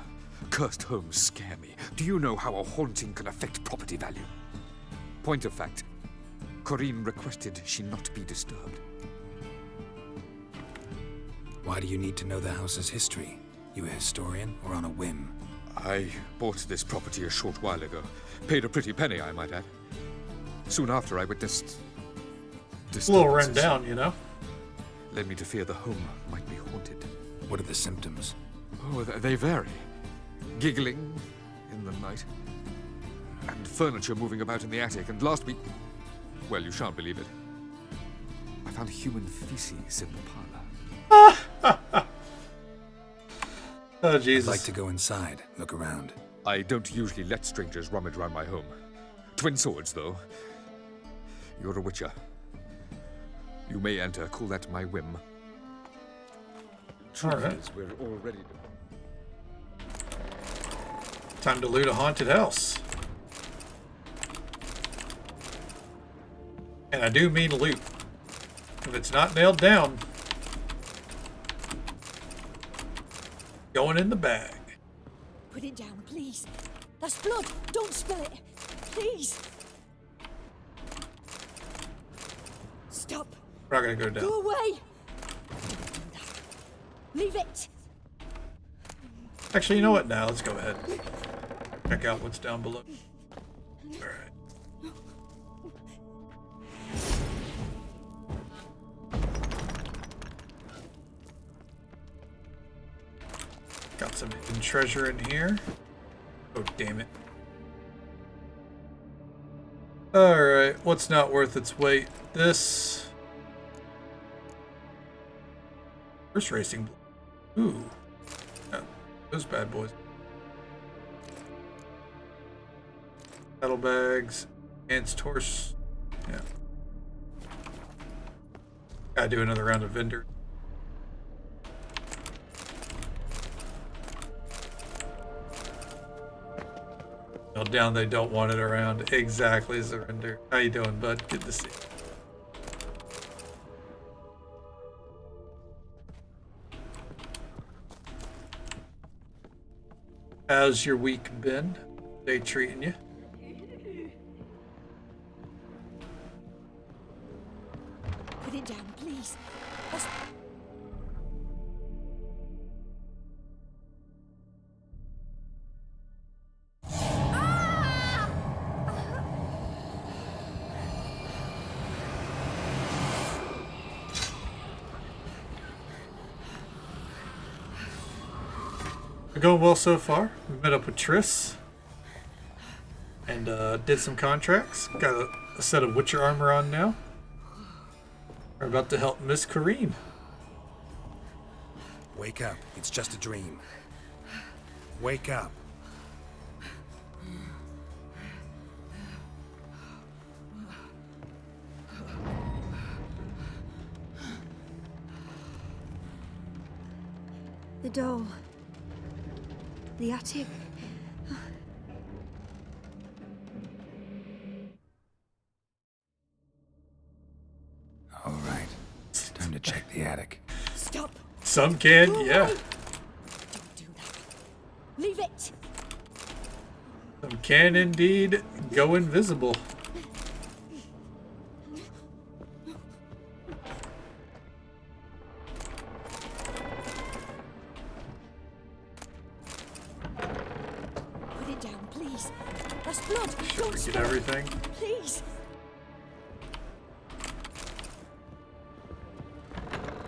Cursed homes scare me. Do you know how a haunting can affect property value? Point of fact, Corrine requested she not be disturbed. Why do you need to know the house's history? You a historian or on a whim? I bought this property a short while ago. Paid a pretty penny, I might add. Soon after, I witnessed... It's a little run down, you know? Led me to fear the home might be haunted. What are the symptoms? Oh, they vary. Giggling in the night. And furniture moving about in the attic. And last week... Well, you shan't believe it. I found human feces in the parlor. Oh, Jesus. I'd like to go inside, look around. I don't usually let strangers rummage around my home. Twin swords, though. You're a witcher. You may enter. Call that my whim. All right. We're all ready to... Time to loot a haunted house. And I do mean loot. If it's not nailed down, going in the bag. Put it down, please. That's blood. Don't spill it. Please. Stop. We're not gonna go down. Go away. Leave it. Actually, you know what? Now let's go ahead. Check out what's down below. Alright. Got some hidden treasure in here. Oh, damn it. Alright, what's not worth its weight? This. Horse racing. Ooh. Oh, those bad boys. Saddlebags. Enhanced horse. Yeah. Gotta do another round of vendor. Down, they don't want it around. Exactly, Surrender. How you doing, bud? Good to see you. How's your week been? They treating you? Put it down, please. That's... Going well so far. We met up with Triss and did some contracts. Got a set of Witcher armor on now. We're about to help Miss Corrine. Wake up. It's just a dream. Wake up. The doll. The attic. All right. Time to check the attic. Stop. Some can, yeah. Don't do that. Leave it. Some can indeed go invisible. Put it down, please. That's blood. Sure, Don't we get spill it. everything. Please.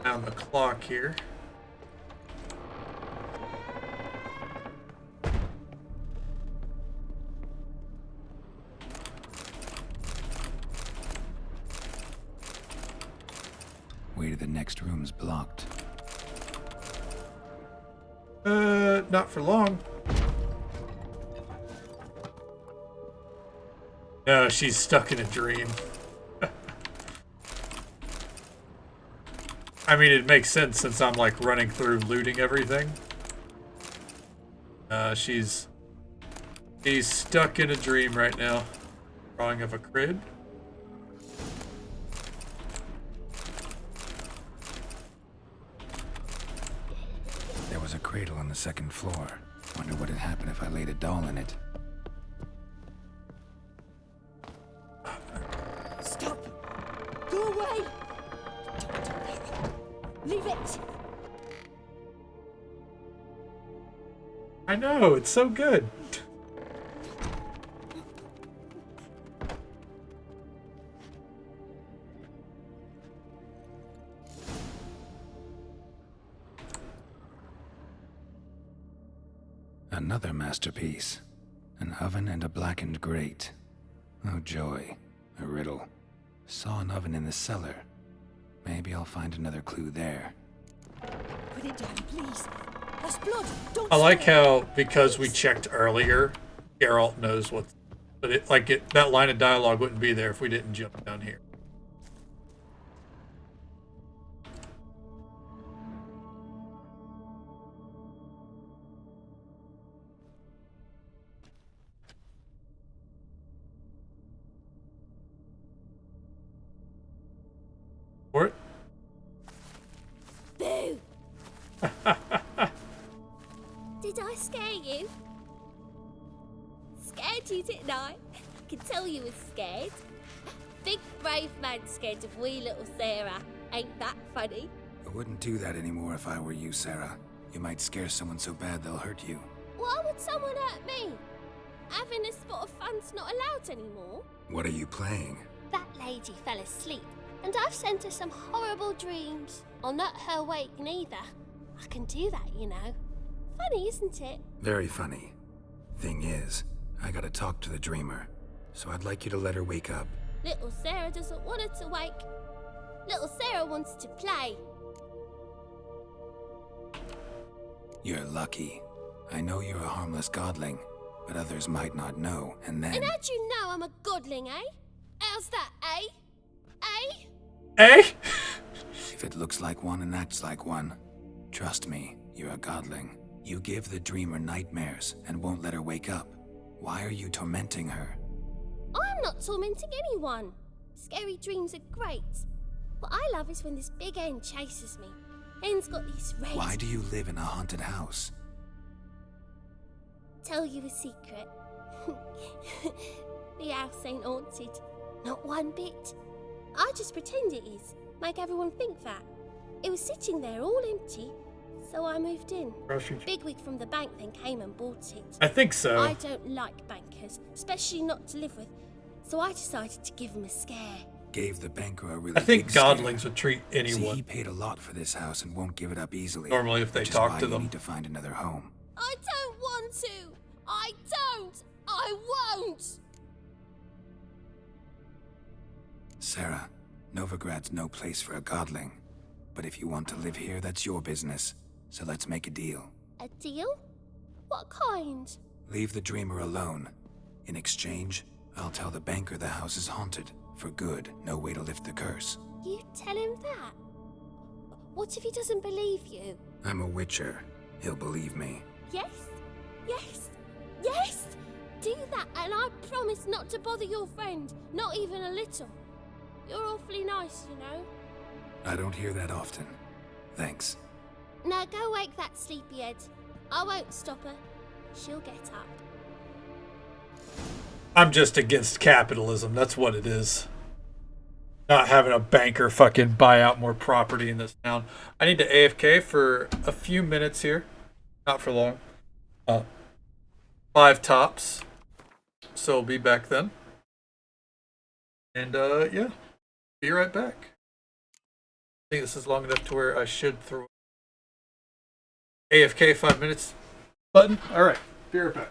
On the clock here. next room's blocked. Not for long. No, she's stuck in a dream. I mean, it makes sense since I'm like running through looting everything. She's stuck in a dream right now. Drawing of a crib. There was a cradle on the second floor. Wonder what would happen if I laid a doll in it. Stop! Go away! Don't do that. Leave it! I know, it's so good. Another masterpiece. An oven and a blackened grate. Oh joy. A riddle. Saw an oven in the cellar. Maybe I'll find another clue there. Put it down, please. That's blood. Don't I like spill how, because we checked earlier, Geralt knows what, but that line of dialogue wouldn't be there if we didn't jump down here. What? Boo! Did I scare you? Scared you, didn't I? I can tell you was scared. Big brave man scared of wee little Sarah. Ain't that funny? I wouldn't do that anymore if I were you, Sarah. You might scare someone so bad they'll hurt you. Why would someone hurt me? Having a spot of fun's not allowed anymore. What are you playing? That lady fell asleep, and I've sent her some horrible dreams. I'll not her wake neither. I can do that, you know. Funny, isn't it? Very funny. Thing is, I gotta talk to the dreamer, so I'd like you to let her wake up. Little Sarah doesn't want her to wake. Little Sarah wants to play. You're lucky. I know you're a harmless godling, but others might not know, and then... And how'd you know I'm a godling, eh? How's that, eh? Eh? Eh? If it looks like one and acts like one, trust me, you're a godling. You give the dreamer nightmares and won't let her wake up. Why are you tormenting her? I'm not tormenting anyone. Scary dreams are great. What I love is when this big hen chases me. Hen's got these red... Why do you live in a haunted house? Tell you a secret. The house ain't haunted. Not one bit. I just pretend it is. Make everyone think that. It was sitting there all empty, so I moved in. Bigwig from the bank then came and bought it. I think so. I don't like bankers, especially not to live with, so I decided to give him a scare. Gave the banker a really I think big godlings scare. would treat anyone. See, he paid a lot for this house and won't give it up easily. Normally if they which is talk why to you them. need to find another home. I don't want to! I don't! I won't! Sarah, Novigrad's no place for a godling. But if you want to live here, that's your business. So let's make a deal. A deal? What kind? Leave the dreamer alone. In exchange, I'll tell the banker the house is haunted. For good, no way to lift the curse. You tell him that? What if he doesn't believe you? I'm a witcher. He'll believe me. Yes? Yes? Yes! Do that and I promise not to bother your friend. Not even a little. You're awfully nice, you know. I don't hear that often. Thanks. Now go wake that sleepyhead. I won't stop her. She'll get up. I'm just against capitalism. That's what it is. Not having a banker fucking buy out more property in this town. I need to AFK for a few minutes here. Not for long. 5 tops. So we'll be back then. And yeah. Be right back. I think this is long enough to where I should throw AFK 5 minutes button. Alright. Be right back.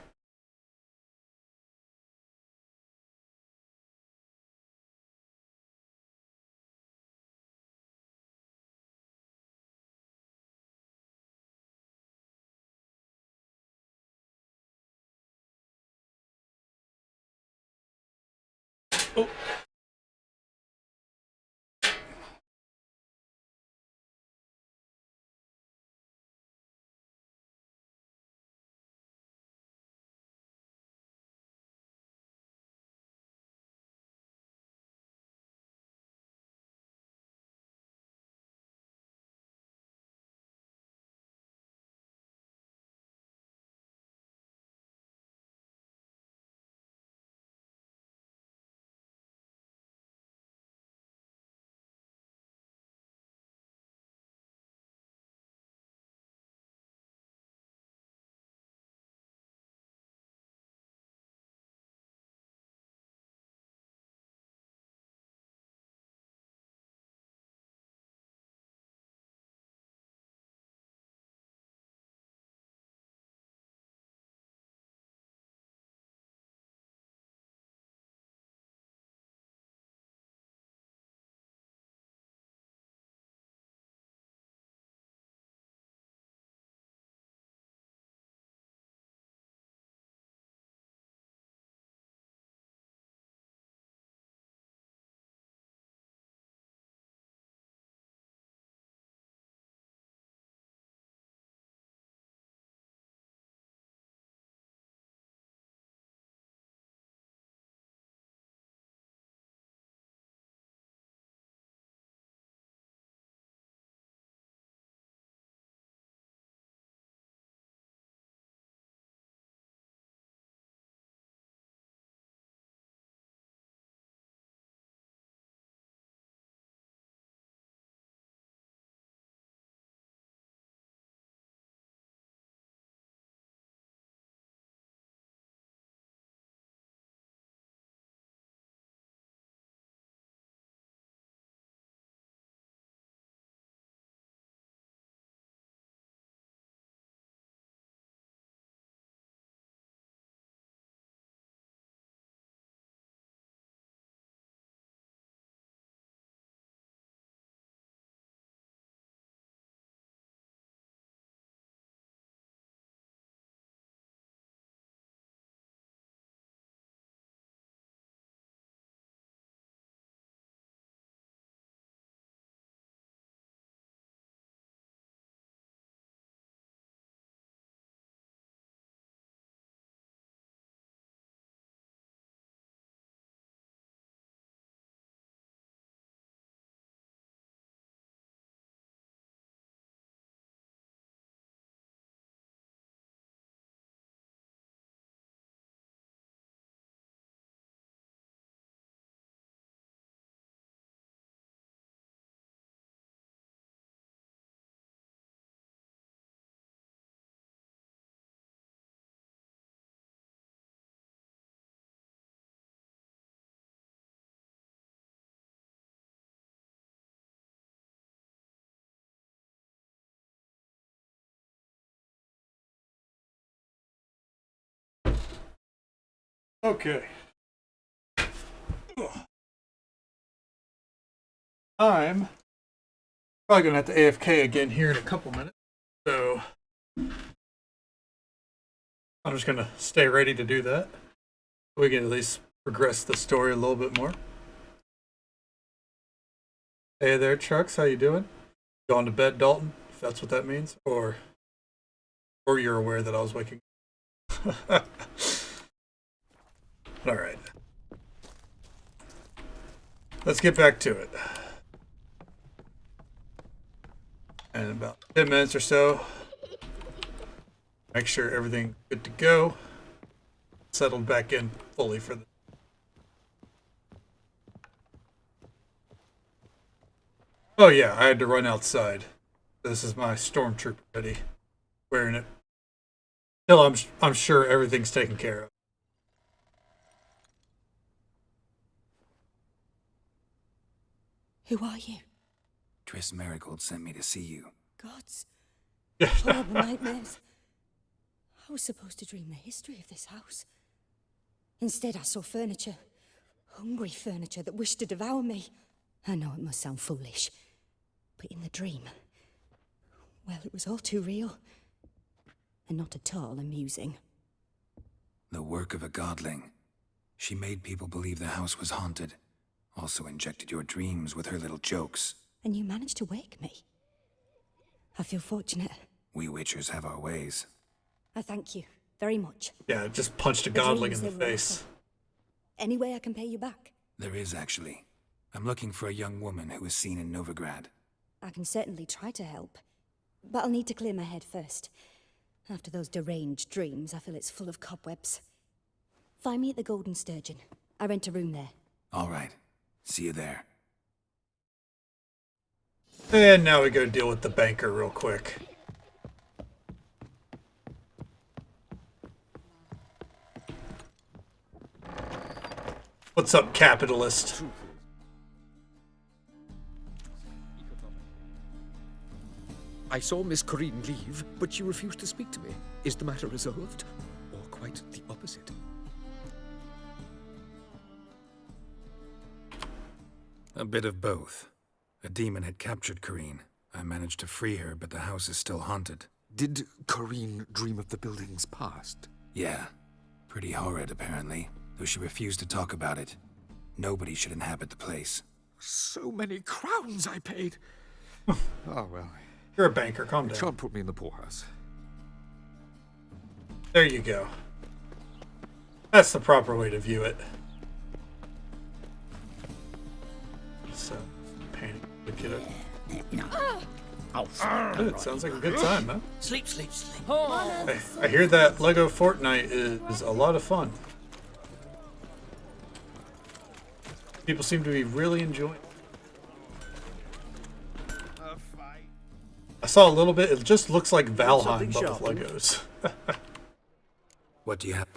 Okay. I'm probably going to have to AFK again here in a couple minutes. So I'm just going to stay ready to do that. We can at least progress the story a little bit more. Hey there, Chucks. How you doing? Going to bed, Dalton? If that's what that means, or you're aware that I was waking. All right. Let's get back to it. And about 10 minutes or so, make sure everything good to go. Settled back in fully for the. Oh yeah, I had to run outside. This is my stormtrooper ready, wearing it. Till I'm sure everything's taken care of. Who are you? Triss Marigold sent me to see you. Gods. Horrible nightmares. I was supposed to dream the history of this house. Instead, I saw furniture. Hungry furniture that wished to devour me. I know it must sound foolish, but in the dream, well, it was all too real. And not at all amusing. The work of a godling. She made people believe the house was haunted. Also injected your dreams with her little jokes. And you managed to wake me. I feel fortunate. We witchers have our ways. I thank you very much. Yeah, just punched a The godling dreams in the they were face. Any way I can pay you back? There is, actually. I'm looking for a young woman who was seen in Novigrad. I can certainly try to help. But I'll need to clear my head first. After those deranged dreams, I feel it's full of cobwebs. Find me at the Golden Sturgeon. I rent a room there. All right. See you there. And now we go deal with the banker real quick. What's up, capitalist? I saw Miss Corinne leave, but she refused to speak to me. Is the matter resolved? Or quite the opposite? A bit of both. A demon had captured Corinne. I managed to free her, but the house is still haunted. Did Corinne dream of the building's past? Yeah. Pretty horrid, apparently, though she refused to talk about it. Nobody should inhabit the place. So many crowns I paid. Oh, well. You're a banker, calm down. Shan't put me in the poorhouse. There you go. That's the proper way to view it. So, painting the kiddo. Good, sounds like a good time, huh? Sleep, sleep, sleep. I hear that Lego Fortnite is a lot of fun. People seem to be really enjoying it. I saw a little bit. It just looks like Valheim, but with Legos. What do you have?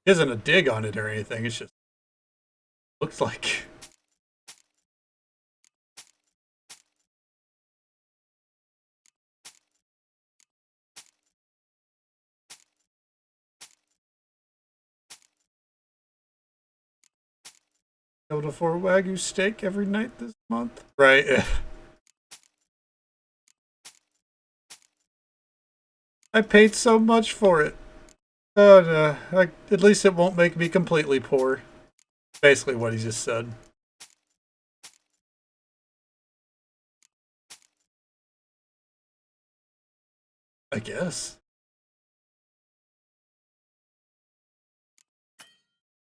It isn't a dig on it or anything. It's just looks like. Able to afford Wagyu steak every night this month, right? I paid so much for it. Oh no, at least it won't make me completely poor. Basically what he just said. I guess.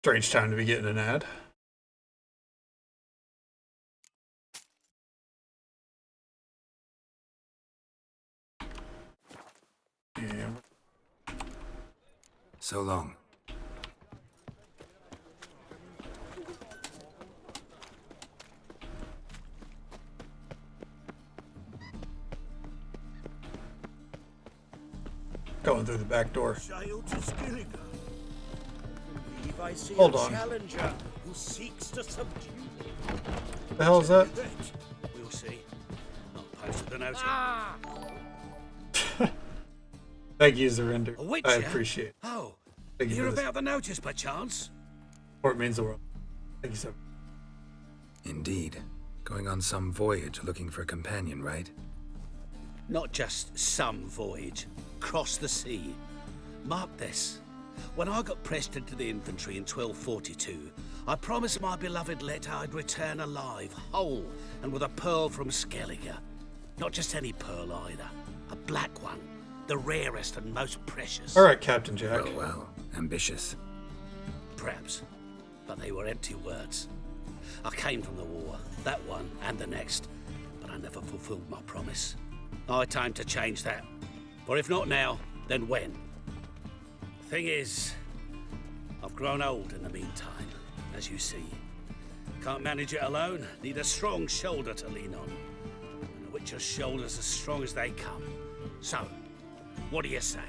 Strange time to be getting an ad. Yeah. So long. Going through the back door. I see Hold a on. challenger who seeks to subdue. The hell is that? We'll see. I'll post the note. Thank you, Zarinder. A witcher? I appreciate it. Oh, Thank you hear for this. about the notice by chance? What it means the world. Thank you so much. Indeed. Going on some voyage looking for a companion, right? Not just some voyage. Cross the sea. Mark this. When I got pressed into the infantry in 1242, I promised my beloved Letta I'd return alive, whole, and with a pearl from Skellige. Not just any pearl either. A black one. The rarest and most precious. All right, Captain Jack. Oh, well. Ambitious. Perhaps. But they were empty words. I came from the war, that one and the next, but I never fulfilled my promise. I time to change that. For if not now, then when? Thing is, I've grown old in the meantime, as you see. Can't manage it alone, need a strong shoulder to lean on. And a witcher's shoulder's as strong as they come. So, what do you say?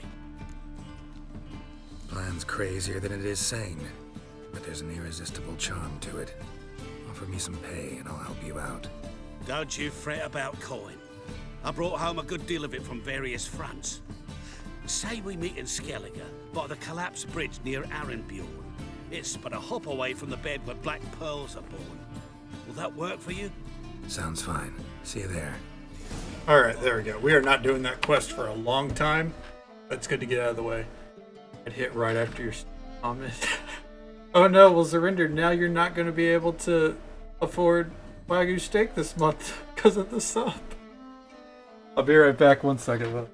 Plan's crazier than it is sane, but there's an irresistible charm to it. Offer me some pay and I'll help you out. Don't you fret about coin. I brought home a good deal of it from various fronts. Say we meet in Skellige, by the collapsed bridge near Arenbjorn. It's but a hop away from the bed where black pearls are born. Will that work for you? Sounds fine. See you there. All right, there we go. We are not doing that quest for a long time. That's good to get out of the way. I'd hit right after your comment. Oh no, well, Zarinder, now you're not going to be able to afford Wagyu steak this month because of the sub. I'll be right back 1 second, though.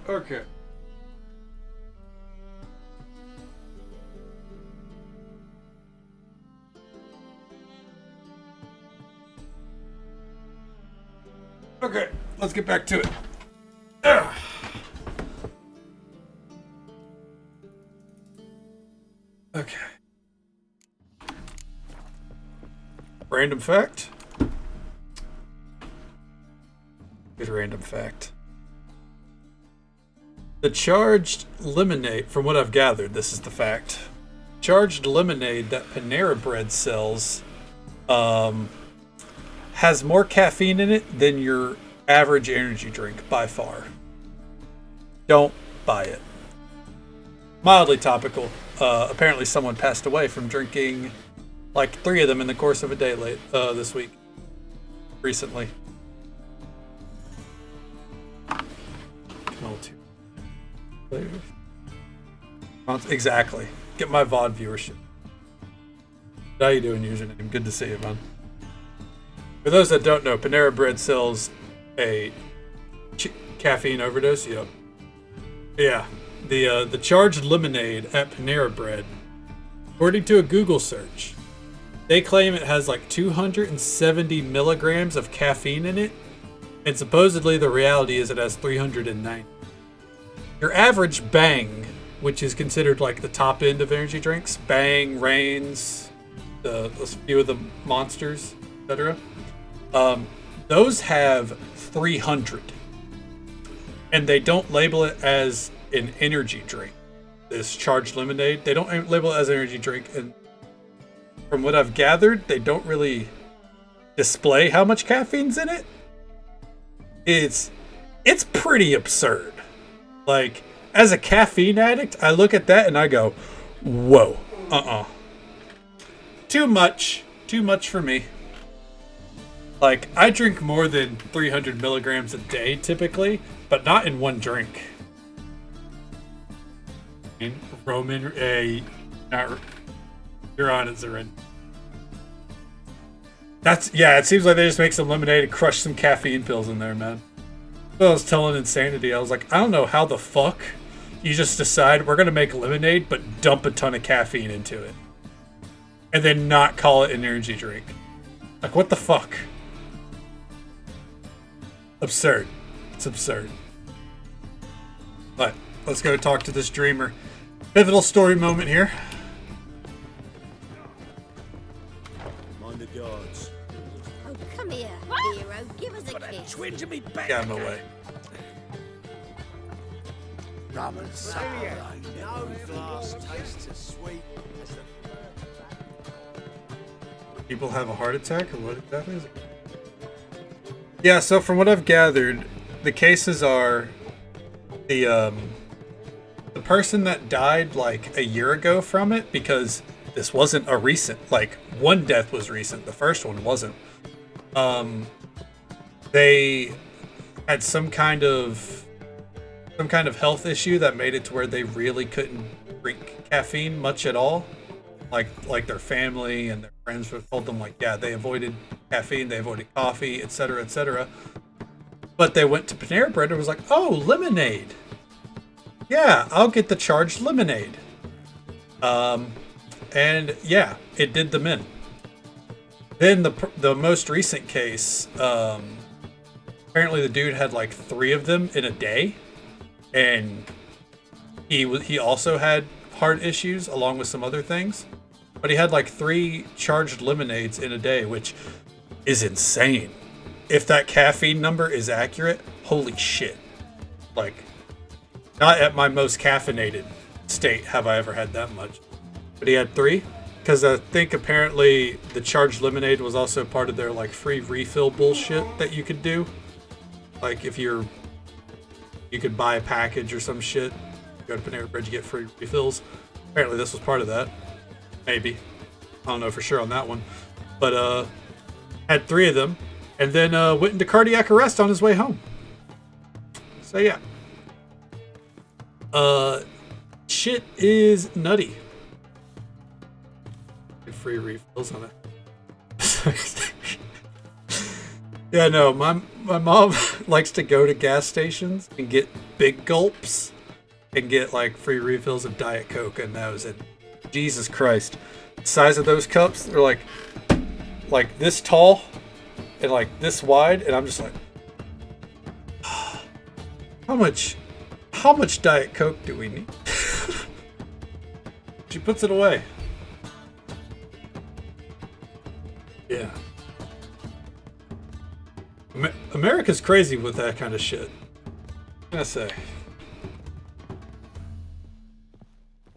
Okay. Okay, let's get back to it. Ugh. Okay. Random fact. Good random fact. The charged lemonade, from what I've gathered, this is the fact. Charged lemonade that Panera Bread sells has more caffeine in it than your average energy drink by far. Don't buy it. Mildly topical. Apparently someone passed away from drinking like 3 of them in the course of a day this week. Recently. Exactly. Get my VOD viewership. How you doing, username? Good to see you, man. For those that don't know, Panera Bread sells a caffeine overdose. Yep. Yeah. The charged lemonade at Panera Bread, according to a Google search, they claim it has like 270 milligrams of caffeine in it, and supposedly the reality is it has 390. Your average Bang, which is considered like the top end of energy drinks, Bang, Reigns, a few of the Monsters, etc. Those have 300, and they don't label it as an energy drink. This charged lemonade, they don't label it as an energy drink, and from what I've gathered, they don't really display how much caffeine's in it. It's pretty absurd. Like, as a caffeine addict, I look at that and I go, whoa, too much for me. Like, I drink more than 300 milligrams a day typically, but not in one drink. Roman, you're on it, Zarin. It seems like they just make some lemonade and crush some caffeine pills in there, man. I was telling Insanity, I was like, I don't know how the fuck you just decide we're going to make lemonade, but dump a ton of caffeine into it. And then not call it an energy drink. Like, what the fuck? Absurd. It's absurd. But, let's go talk to this dreamer. Pivotal story moment here. Mind the guards. Oh, come here, hero. Give us a kiss. Twinge of me back. Get him away. Rum and sour. No glass tastes as sweet as the... People have a heart attack, or what exactly is it? Yeah, so from what I've gathered, the cases are the person that died like a year ago from it, because this wasn't a recent, like, one death was recent, the first one wasn't. They had some kind of health issue that made it to where they really couldn't drink caffeine much at all. Like their family and their friends told them, like, yeah, they avoided caffeine, they avoided coffee, etc., etc. But they went to Panera Bread and was like, oh, lemonade. yeah, I'll get the charged lemonade. And yeah, it did them in. Then the most recent case, apparently the dude had like 3 of them in a day, and he also had heart issues along with some other things, but he had like 3 charged lemonades in a day, which is insane. If that caffeine number is accurate, holy shit. Like, not at my most caffeinated state have I ever had that much. But he had 3, because I think apparently the charged lemonade was also part of their like free refill bullshit that you could do. Like if you could buy a package or some shit, go to Panera Bread, you get free refills. Apparently this was part of that. Maybe. I don't know for sure on that one. But had 3 of them, and then went into cardiac arrest on his way home. So yeah. Shit is nutty. Free refills on it. Yeah, no, my mom likes to go to gas stations and get big gulps and get like free refills of Diet Coke, and that was it. Jesus Christ. The size of those cups, they're like this tall and like this wide, and I'm just like, how much Diet Coke do we need? She puts it away. Yeah. America's crazy with that kind of shit. What can I say?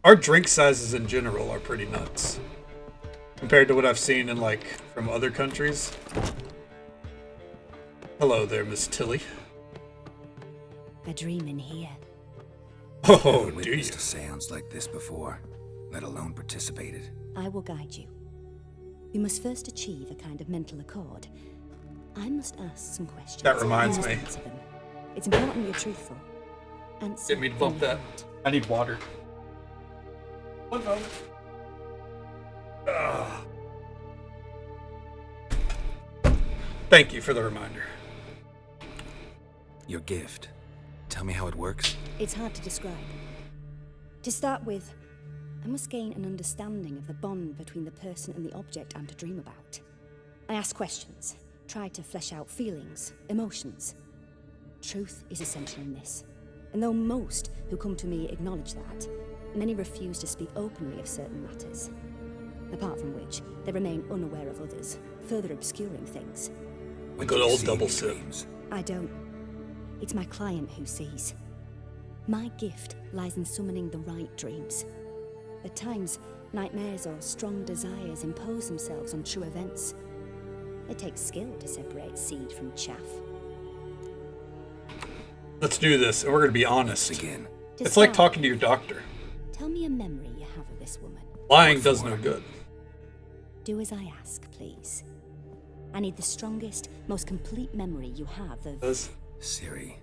Our drink sizes in general are pretty nuts. Compared to what I've seen in like from other countries. Hello there, Miss Tilly. A dream in here. Oh, do you? Witnessed a seance like this before, let alone participated. I will guide you. You must first achieve a kind of mental accord. I must ask some questions. That reminds You must me. answer them. It's important you're truthful. Answer. Get me to bump that. I need water. One moment. Thank you for the reminder. Your gift. Tell me how it works. It's hard to describe. To start with, I must gain an understanding of the bond between the person and the object I'm to dream about. I ask questions, try to flesh out feelings, emotions. Truth is essential in this, and though most who come to me acknowledge that, many refuse to speak openly of certain matters. Apart from which, they remain unaware of others, further obscuring things. A good old double sip. I don't. It's my client who sees. My gift lies in summoning the right dreams. At times, nightmares or strong desires impose themselves on true events. It takes skill to separate seed from chaff. Let's do this, and we're going to be honest. Again. It's like talking to your doctor. Tell me a memory you have of this woman. Lying does no good. Do as I ask, please. I need the strongest, most complete memory you have of... Siri.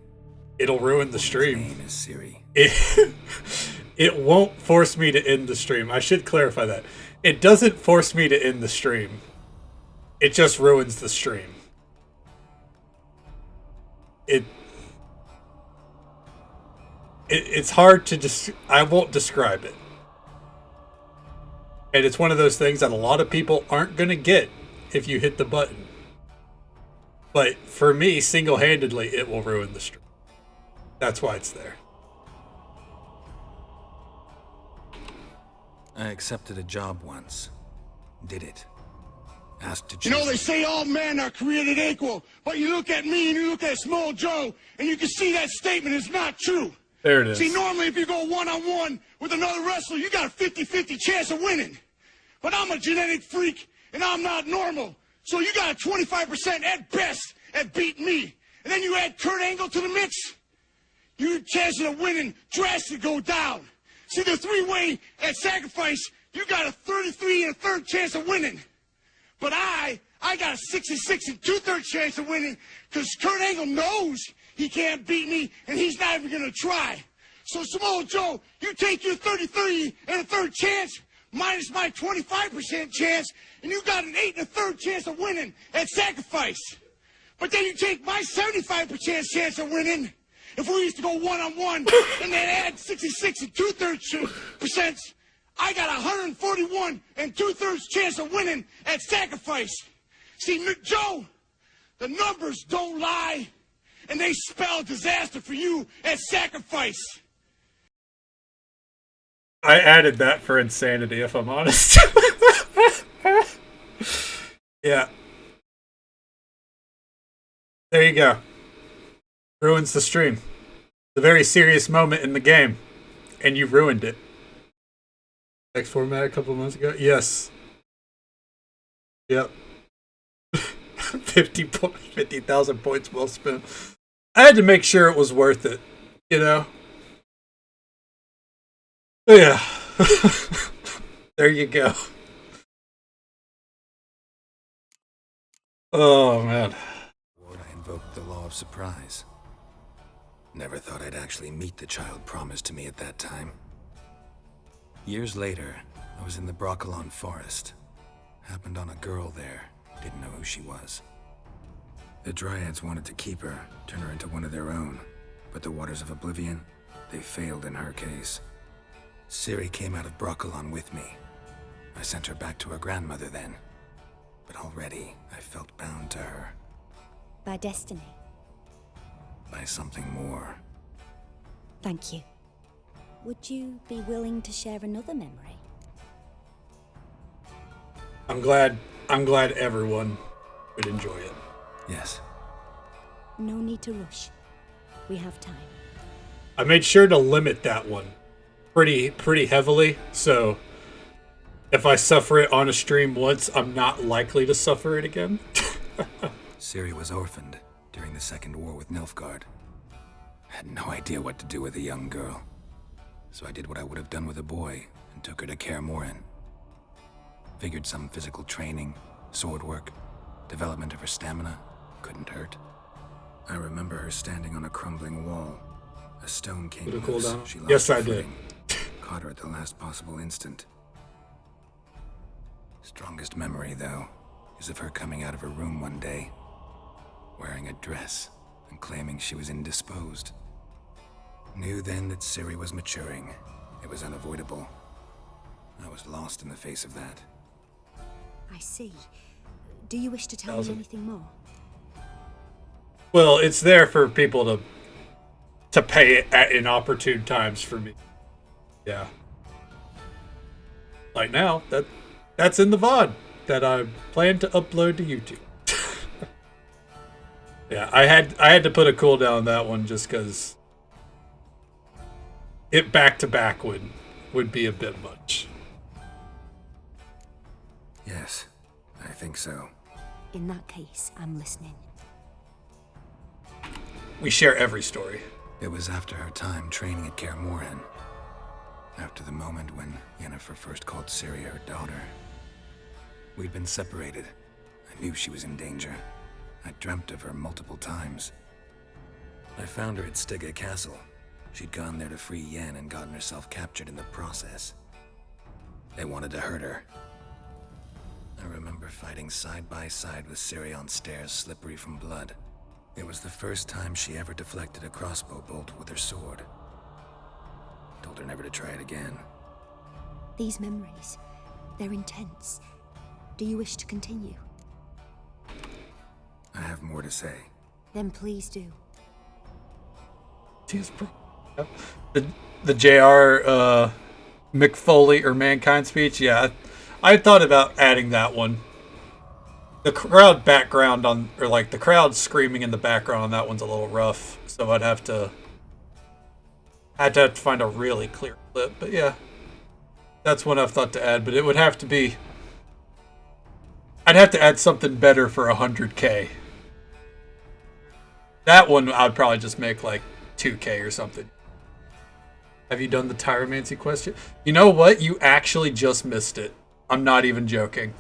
It'll ruin the stream. Name is Siri. It won't force me to end the stream. I should clarify that. It doesn't force me to end the stream. It just ruins the stream. It's hard to just... I won't describe it. And it's one of those things that a lot of people aren't going to get if you hit the button. But for me, single-handedly, it will ruin the stream. That's why it's there. I accepted a job once. Did it. Asked to You choose. know, they say all men are created equal, but you look at me and you look at Small Joe, and you can see that statement is not true. There it is. See, normally if you go one-on-one with another wrestler, you got a 50-50 chance of winning. But I'm a genetic freak, and I'm not normal. So you got a 25% at best at beating me. And then you add Kurt Angle to the mix, your chances of winning drastically go down. See, the 3-way at Sacrifice, you got a 33 1/3 chance of winning. But I got a 66 2/3 chance of winning because Kurt Angle knows he can't beat me, and he's not even going to try. So, Samoa Joe, you take your 33 1/3 chance minus my 25% chance, and you got an 8 1/3 chance of winning at Sacrifice. But then you take my 75% chance of winning, if we used to go one-on-one and then add 66 and 2/3%, I got 141 and 2/3 chance of winning at sacrifice. See, Joe, the numbers don't lie, and they spell disaster for you at sacrifice. I added that for insanity, if I'm honest. Yeah. There you go. Ruins the stream. The very serious moment in the game. And you ruined it. Next format a couple of months ago? Yes. Yep. 50,000 points well spent. I had to make sure it was worth it. You know? Yeah. There you go. Oh, man. I invoked the law of surprise. Never thought I'd actually meet the child promised to me at that time. Years later, I was in the Broccolon forest. Happened on a girl there. Didn't know who she was. The Dryads wanted to keep her, turn her into one of their own. But the Waters of Oblivion, they failed in her case. Ciri came out of Broccolon with me. I sent her back to her grandmother then. But already, I felt bound to her. By destiny. By something more. Thank you. Would you be willing to share another memory? I'm glad everyone would enjoy it. Yes. No need to rush. We have time. I made sure to limit that one pretty heavily, so if I suffer it on a stream once, I'm not likely to suffer it again. Ciri was orphaned during the Second War with Nilfgaard. Had no idea what to do with a young girl. So I did what I would have done with a boy and took her to Kaer Morhen. Figured some physical training, sword work, development of her stamina couldn't hurt. I remember her standing on a crumbling wall. A stone came Did it cool loose. down? She lost Yes, her I did. footing. Caught her at the last possible instant. Strongest memory, though, is of her coming out of her room one day, wearing a dress and claiming she was indisposed. Knew then that Ciri was maturing. It was unavoidable. I was lost in the face of that. I see. Do you wish to tell me anything more? Well, it's there for people to pay it at inopportune times for me. Yeah. Like now, that's in the VOD that I plan to upload to YouTube. Yeah, I had to put a cooldown on that one just because it back to back would be a bit much. Yes, I think so. In that case, I'm listening. We share every story. It was after her time training at Kaer Morhen. After the moment when Yennefer first called Ciri her daughter. We'd been separated. I knew she was in danger. I dreamt of her multiple times. I found her at Stygga Castle. She'd gone there to free Yen and gotten herself captured in the process. They wanted to hurt her. I remember fighting side by side with Ciri on stairs slippery from blood. It was the first time she ever deflected a crossbow bolt with her sword. Told her never to try it again. These memories, they're intense. Do you wish to continue? I have more to say. Then please do. The JR Mick Foley or Mankind speech, yeah. I thought about adding that one. The crowd background the crowd screaming in the background on that one's a little rough, so I'd have to find a really clear clip. But yeah, that's one I've thought to add, but it would have to be. I'd have to add something better for 100K. That one I'd probably just make like 2K or something. Have you done the Tyromancy quest yet? You know what? You actually just missed it. I'm not even joking.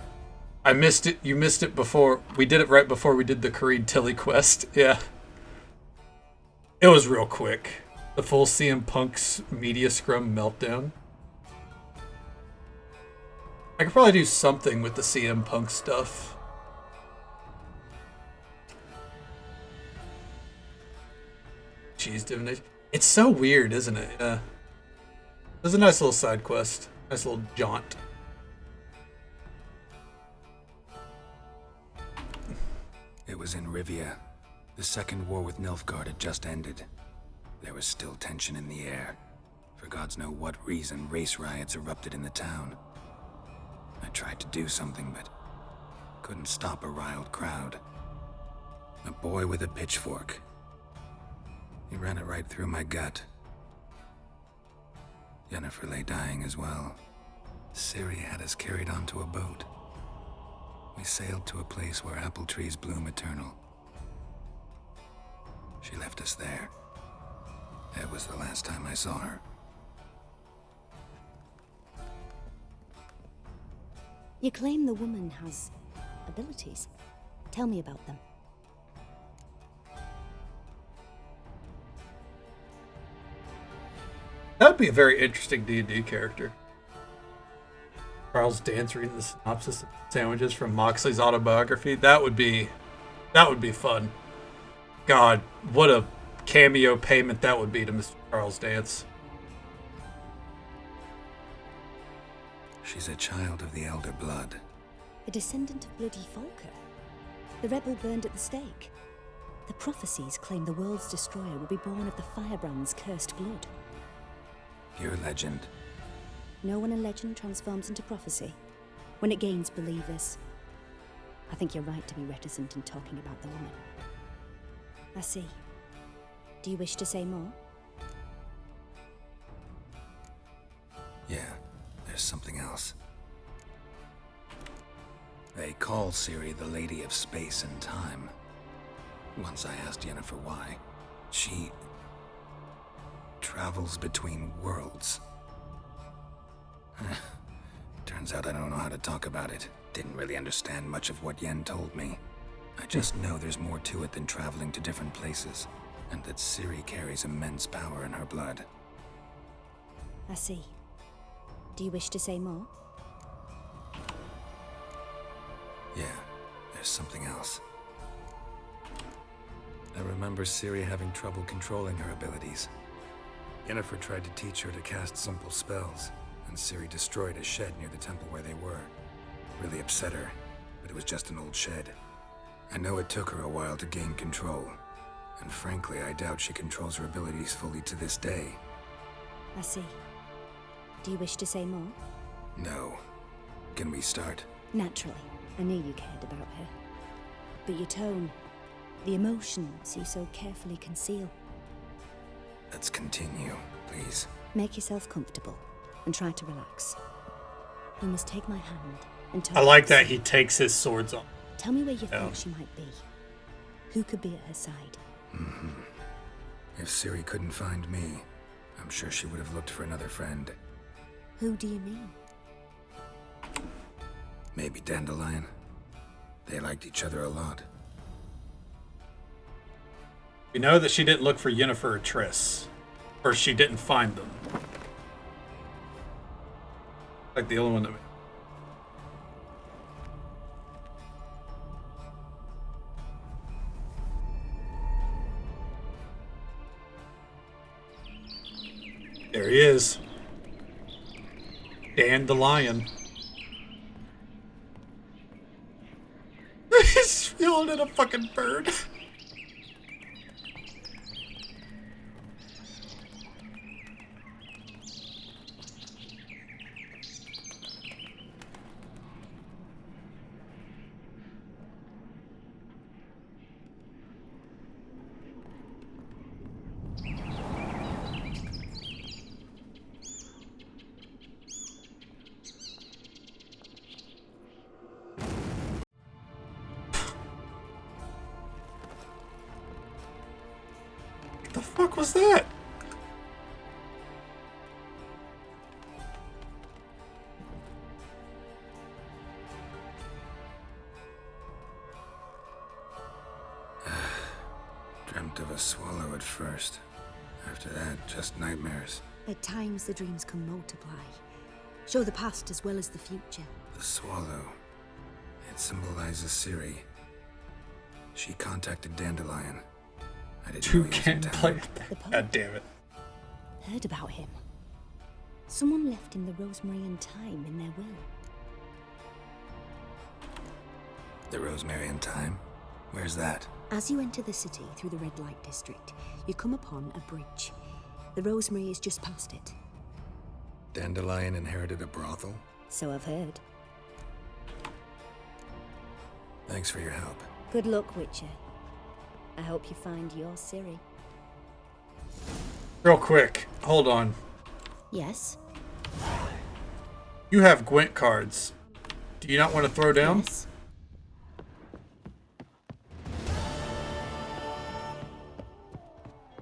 I missed it. You missed it before. We did it right before we did the Kareed Tilly quest. Yeah. It was real quick. The full CM Punk's media scrum meltdown. I could probably do something with the CM Punk stuff. cheese divination. It's so weird, isn't it? It was a nice little side quest. Nice little jaunt. It was in Rivia. The second war with Nilfgaard had just ended. There was still tension in the air. For gods know what reason, race riots erupted in the town. I tried to do something, but couldn't stop a riled crowd. A boy with a pitchfork. He ran it right through my gut. Yennefer lay dying as well. Ciri had us carried onto a boat. We sailed to a place where apple trees bloom eternal. She left us there. That was the last time I saw her. You claim the woman has abilities. Tell me about them. That would be a very interesting D&D character. Charles Dance reading the synopsis of sandwiches from Moxley's autobiography. That would be fun. God, what a cameo payment that would be to Mr. Charles Dance. She's a child of the Elder Blood. A descendant of bloody Volker. The rebel burned at the stake. The prophecies claim the world's destroyer will be born of the Firebrand's cursed blood. Pure legend. No one in legend transforms into prophecy when it gains believers. I think you're right to be reticent in talking about the woman. I see. Do you wish to say more? Yeah, there's something else. They call Ciri the Lady of Space and Time. Once I asked Yennefer why. She travels between worlds. Turns out I don't know how to talk about it. Didn't really understand much of what Yen told me. I just know there's more to it than traveling to different places, and that Ciri carries immense power in her blood. I see. Do you wish to say more? Yeah, there's something else. I remember Ciri having trouble controlling her abilities. Yennefer tried to teach her to cast simple spells, and Ciri destroyed a shed near the temple where they were. Really upset her, but it was just an old shed. I know it took her a while to gain control, and frankly, I doubt she controls her abilities fully to this day. I see. Do you wish to say more? No. Can we start? Naturally. I knew you cared about her. But your tone, the emotions you so carefully conceal. Let's continue, please. Make yourself comfortable and try to relax. You must take my hand and talk. I like that he takes his swords off. Tell me where you think she might be. Who could be at her side? If Ciri couldn't find me, I'm sure she would have looked for another friend. Who do you mean? Maybe Dandelion. They liked each other a lot. We know that she didn't look for Yennefer or Triss. Or she didn't find them. Like the only one that... There he is. Dandelion. He's yelling at a fucking bird. What the fuck was that? Dreamt of a swallow at first. After that, just nightmares. At times the dreams can multiply. Show the past as well as the future. The swallow. It symbolizes Ciri. She contacted Dandelion. Toucan play. God damn it. Heard about him. Someone left him the Rosemarian Time in their will. The Rosemarian Time? Where's that? As you enter the city through the red light district, you come upon a bridge. The Rosemary is just past it. Dandelion inherited a brothel? So I've heard. Thanks for your help. Good luck, Witcher. I hope you find your Ciri. Real quick, hold on. Yes? You have Gwent cards. Do you not want to throw down? Yes.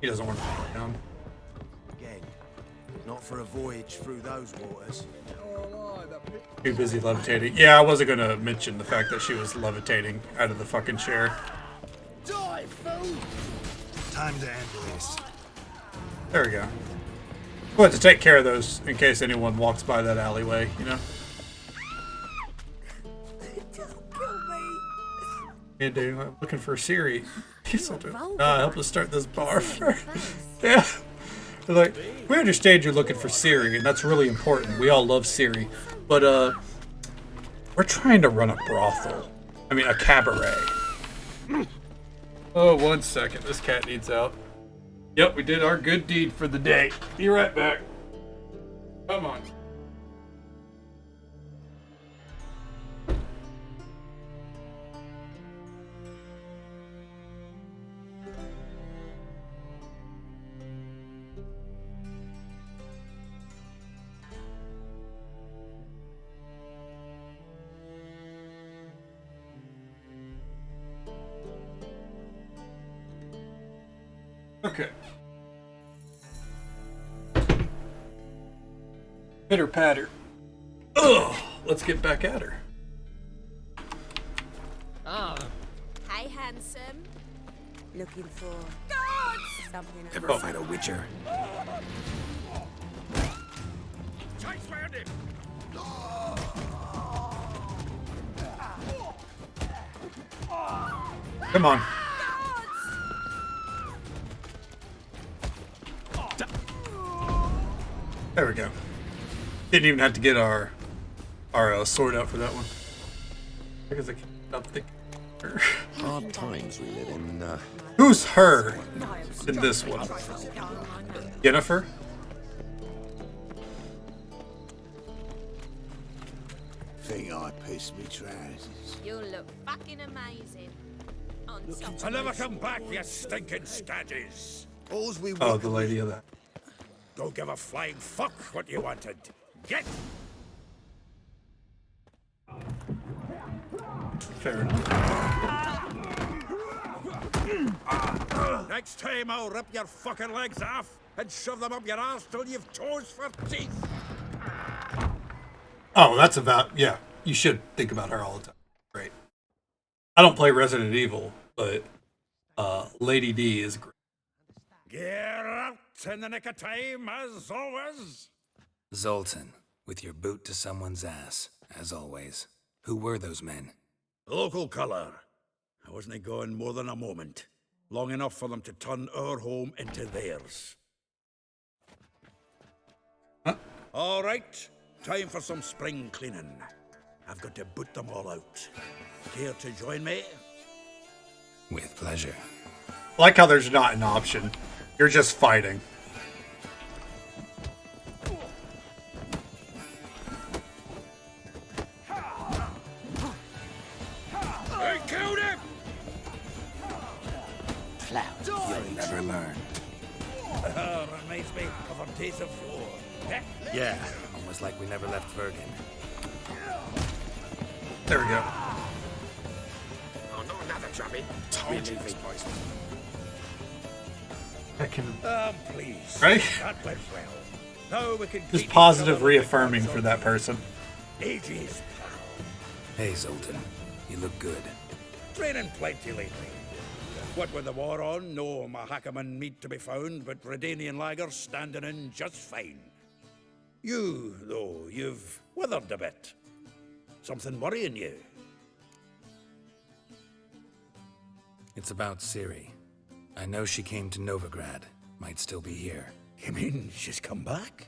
He doesn't want to throw down. Again, not for a voyage through those waters. Too busy levitating. Yeah, I wasn't gonna mention the fact that she was levitating out of the fucking chair. Die, fool! Time to end this. There we go. We'll have to take care of those in case anyone walks by that alleyway, you know? Don't kill me. Hey, dude, I'm looking for Ciri. Help us start this bar first. Yeah. They're like, we understand you're looking for Ciri, and that's really important. We all love Ciri. But, we're trying to run a brothel. I mean, a cabaret. Oh, 1 second. This cat needs out. Yep, we did our good deed for the day. Be right back. Come on. Okay. Pitter patter. Ugh. Let's get back at her. Oh. Hi, handsome. Looking for gods. Something. Ever fight a Witcher? Chase round him! Come on. There we go. Didn't even have to get our sword out for that one. Because I can't think. Hard times we live in. Who's her in this one? Yennefer? Think I pissed me trousers. You look fucking amazing. On top I'll never come back, you stinking staggies. All's we Oh, the lady of that. Don't give a flying fuck what you wanted. Get! Fair enough. Next time I'll rip your fucking legs off and shove them up your ass till you've toes for teeth. Oh, that's about, yeah. You should think about her all the time. Great. I don't play Resident Evil, but Lady D is great. Get out in the nick of time, as always. Zoltan, with your boot to someone's ass, as always. Who were those men? Local colour. I wasn't gone more than a moment. Long enough for them to turn our home into theirs. Huh? All right, time for some spring cleaning. I've got to boot them all out. Care to join me? With pleasure. I like how there's not an option. You're just fighting. I killed him! Cloud, you'll never learn. Reminds me of our days of yore. Yeah, almost like we never left Vergen. There we go. Oh, not another chubby. Told you this boys. I can. Please. Right? That went well. Now we can Just positive reaffirming for that person. Ages. Hey, Zoltan. You look good. Training plenty lately. What with the war on, no Mahakaman meat to be found, but Redanian lagers standing in just fine. You, though, you've withered a bit. Something worrying you? It's about Ciri. I know she came to Novigrad. Might still be here. You mean she's come back?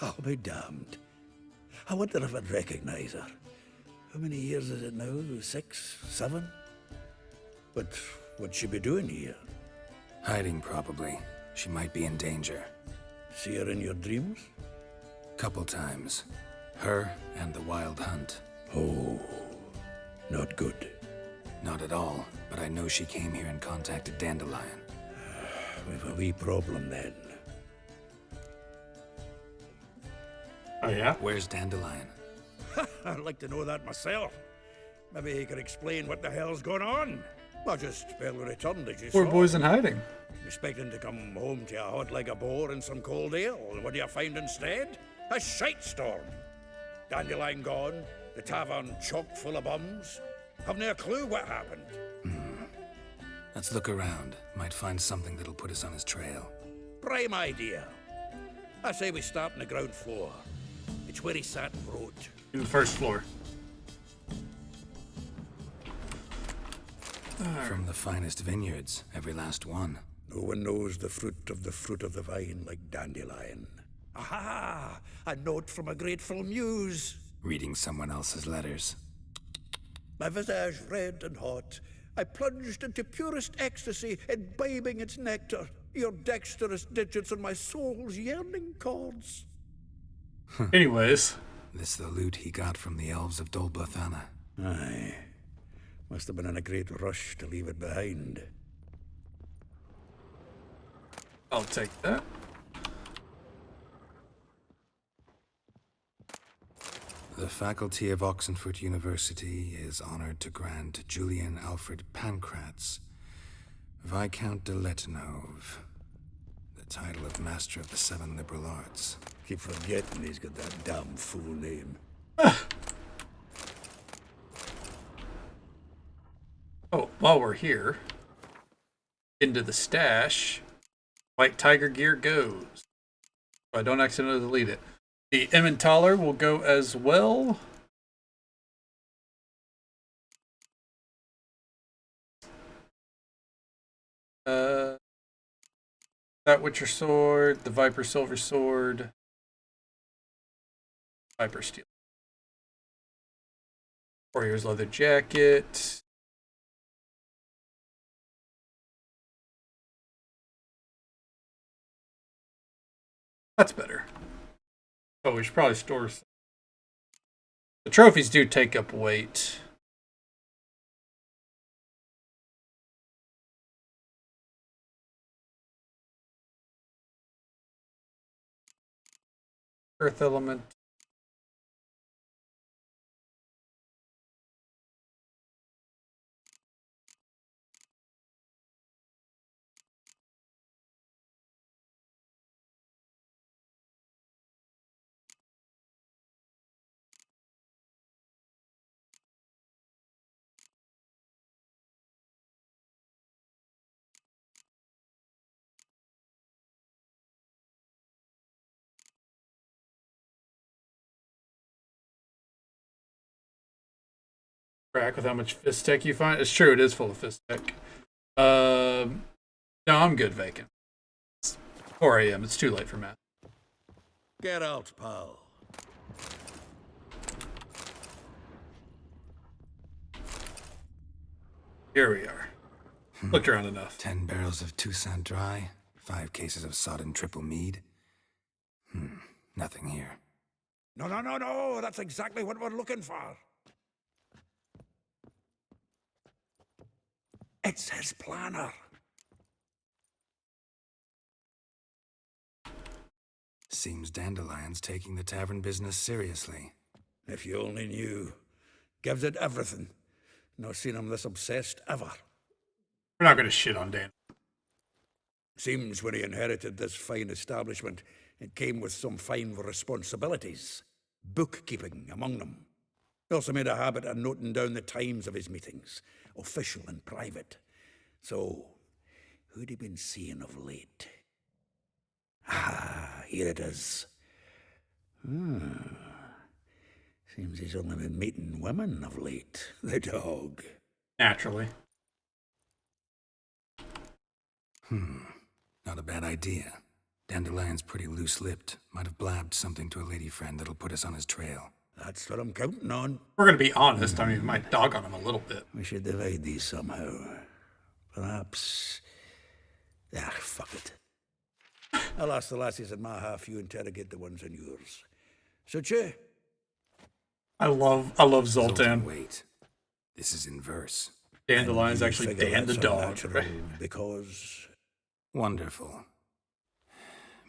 I'll be damned. I wonder if I'd recognize her. How many years is it now? 6, 7? But what'd she be doing here? Hiding, probably. She might be in danger. See her in your dreams? Couple times. Her and the Wild Hunt. Oh, not good. Not at all, but I know she came here and contacted Dandelion. We've a wee problem then. Oh, yeah? Where's Dandelion? I'd like to know that myself. Maybe he could explain what the hell's going on. I just barely returned, as you Poor saw. boy's in hiding. Expecting to come home to a hot like a boar and some cold ale. And what do you find instead? A shite storm. Dandelion gone, the tavern chock full of bums. Haven't a clue what happened. Let's look around. Might find something that'll put us on his trail. Prime idea. I say we start on the ground floor. It's where he sat and wrote. In the first floor. From the finest vineyards, every last one. No one knows the fruit of the vine like Dandelion. Aha! A note from a grateful muse. Reading someone else's letters. My visage red and hot, I plunged into purest ecstasy, imbibing its nectar, your dexterous digits on my soul's yearning chords. Anyways. This the loot he got from the elves of Dol Blathanna. Aye. Must have been in a great rush to leave it behind. I'll take that. The faculty of Oxenfurt University is honored to grant Julian Alfred Pancratz, Viscount de Letenhove, the title of Master of the Seven Liberal Arts. Keep forgetting he's got that damn fool name. Oh, while we're here, into the stash, White Tiger gear goes. I don't accidentally delete it. The Emmentaler will go as well. That Witcher sword, the Viper silver sword, Viper steel. Warrior's leather jacket. That's better. Oh, we should probably store some. The trophies do take up weight. Earth element. With how much fist tech you find. It's true, it is full of fist tech. No, I'm good vacant. It's 4 a.m. It's too late for math. Get out, pal. Here we are. Looked around enough. 10 barrels of Toussaint Dry, 5 cases of sodden triple mead. Nothing here. No, that's exactly what we're looking for. It's his planner. Seems Dandelion's taking the tavern business seriously. If you only knew. Gives it everything. Not seen him this obsessed ever. We're not going to shit on Dan. Seems when he inherited this fine establishment, it came with some fine responsibilities. Bookkeeping among them. He also made a habit of noting down the times of his meetings, official and private. So, who'd he been seeing of late? Ah, here it is. Seems he's only been meeting women of late, the dog. Naturally. Not a bad idea. Dandelion's pretty loose-lipped. Might have blabbed something to a lady friend that'll put us on his trail. That's what I'm counting on. We're gonna be honest. I mean, we might dog on him a little bit. We should divide these somehow. Perhaps... fuck it. I'll ask the lassies in my half, you interrogate the ones in yours. So, Che? I love Zoltan. Wait. This is in verse. Dandelion's actually Dan the dog. Because... Wonderful.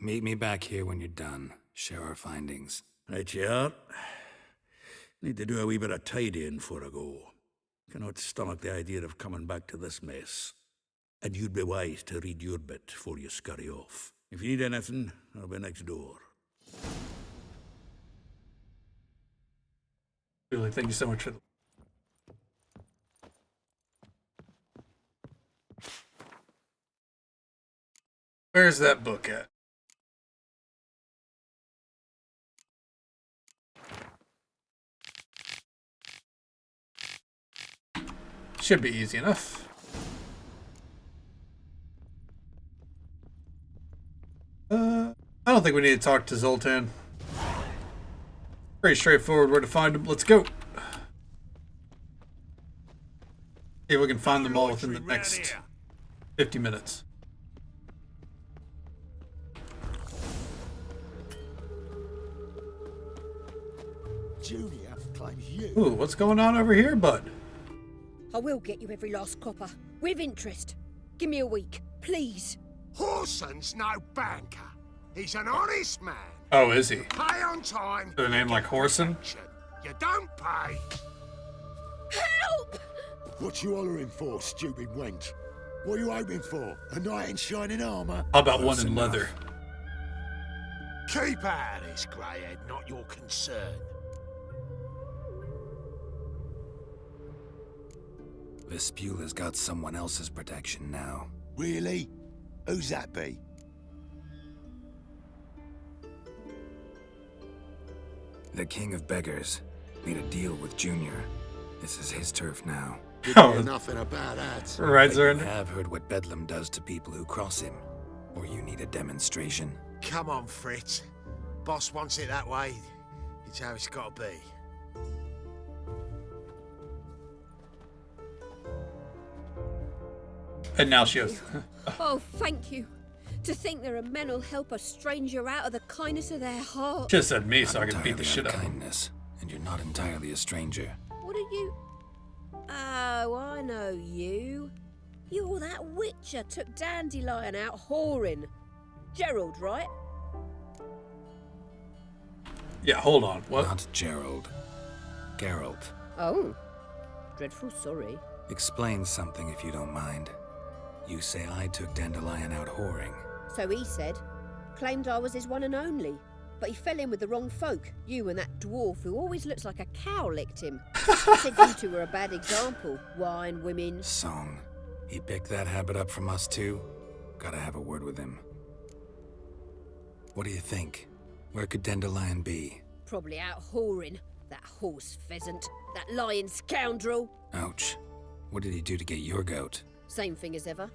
Meet me back here when you're done. Share our findings. Right you are. Need to do a wee bit of tidying before I go. Cannot stomach the idea of coming back to this mess. And you'd be wise to read your bit before you scurry off. If you need anything, I'll be next door. Really, thank you so much for the... Where's that book at? Should be easy enough. I don't think we need to talk to Zoltan. Pretty straightforward where to find him. Let's go. See if we can find them all within the next 50 minutes. Junior claims you. Ooh, what's going on over here, bud? I will get you every last copper, with interest. Give me a week, please. Horson's no banker. He's an honest man. Oh, is he? Pay on time. With a name like Horson? You don't pay. Help! What you hollering for, stupid wench? What are you hoping for? A knight in shining armor? How about one in leather? Keep out of this, greyhead, not your concern. Vespula's got someone else's protection now. Really? Who's that be? The King of Beggars made a deal with Junior. This is his turf now. Nothing about that. Right, You have heard what Bedlam does to people who cross him. Or you need a demonstration. Come on, Fritz. Boss wants it that way. It's how it's got to be. And now she goes. Oh, thank you. To think there are men who'll help a stranger out of the kindness of their heart. Just said me so I could beat the shit out of him. Kindness, and you're not entirely a stranger. What are you? Oh, I know you. You're that witcher took Dandelion out whoring. Gerald, right? Yeah, hold on. What? Not Gerald. Geralt. Oh. Dreadful sorry. Explain something if you don't mind. You say I took Dandelion out whoring. So he said. Claimed I was his one and only. But he fell in with the wrong folk. You and that dwarf who always looks like a cow licked him. Said you two were a bad example. Wine, women. Song. He picked that habit up from us too? Gotta have a word with him. What do you think? Where could Dandelion be? Probably out whoring. That horse pheasant. That lying scoundrel. Ouch. What did he do to get your goat? Same thing as ever.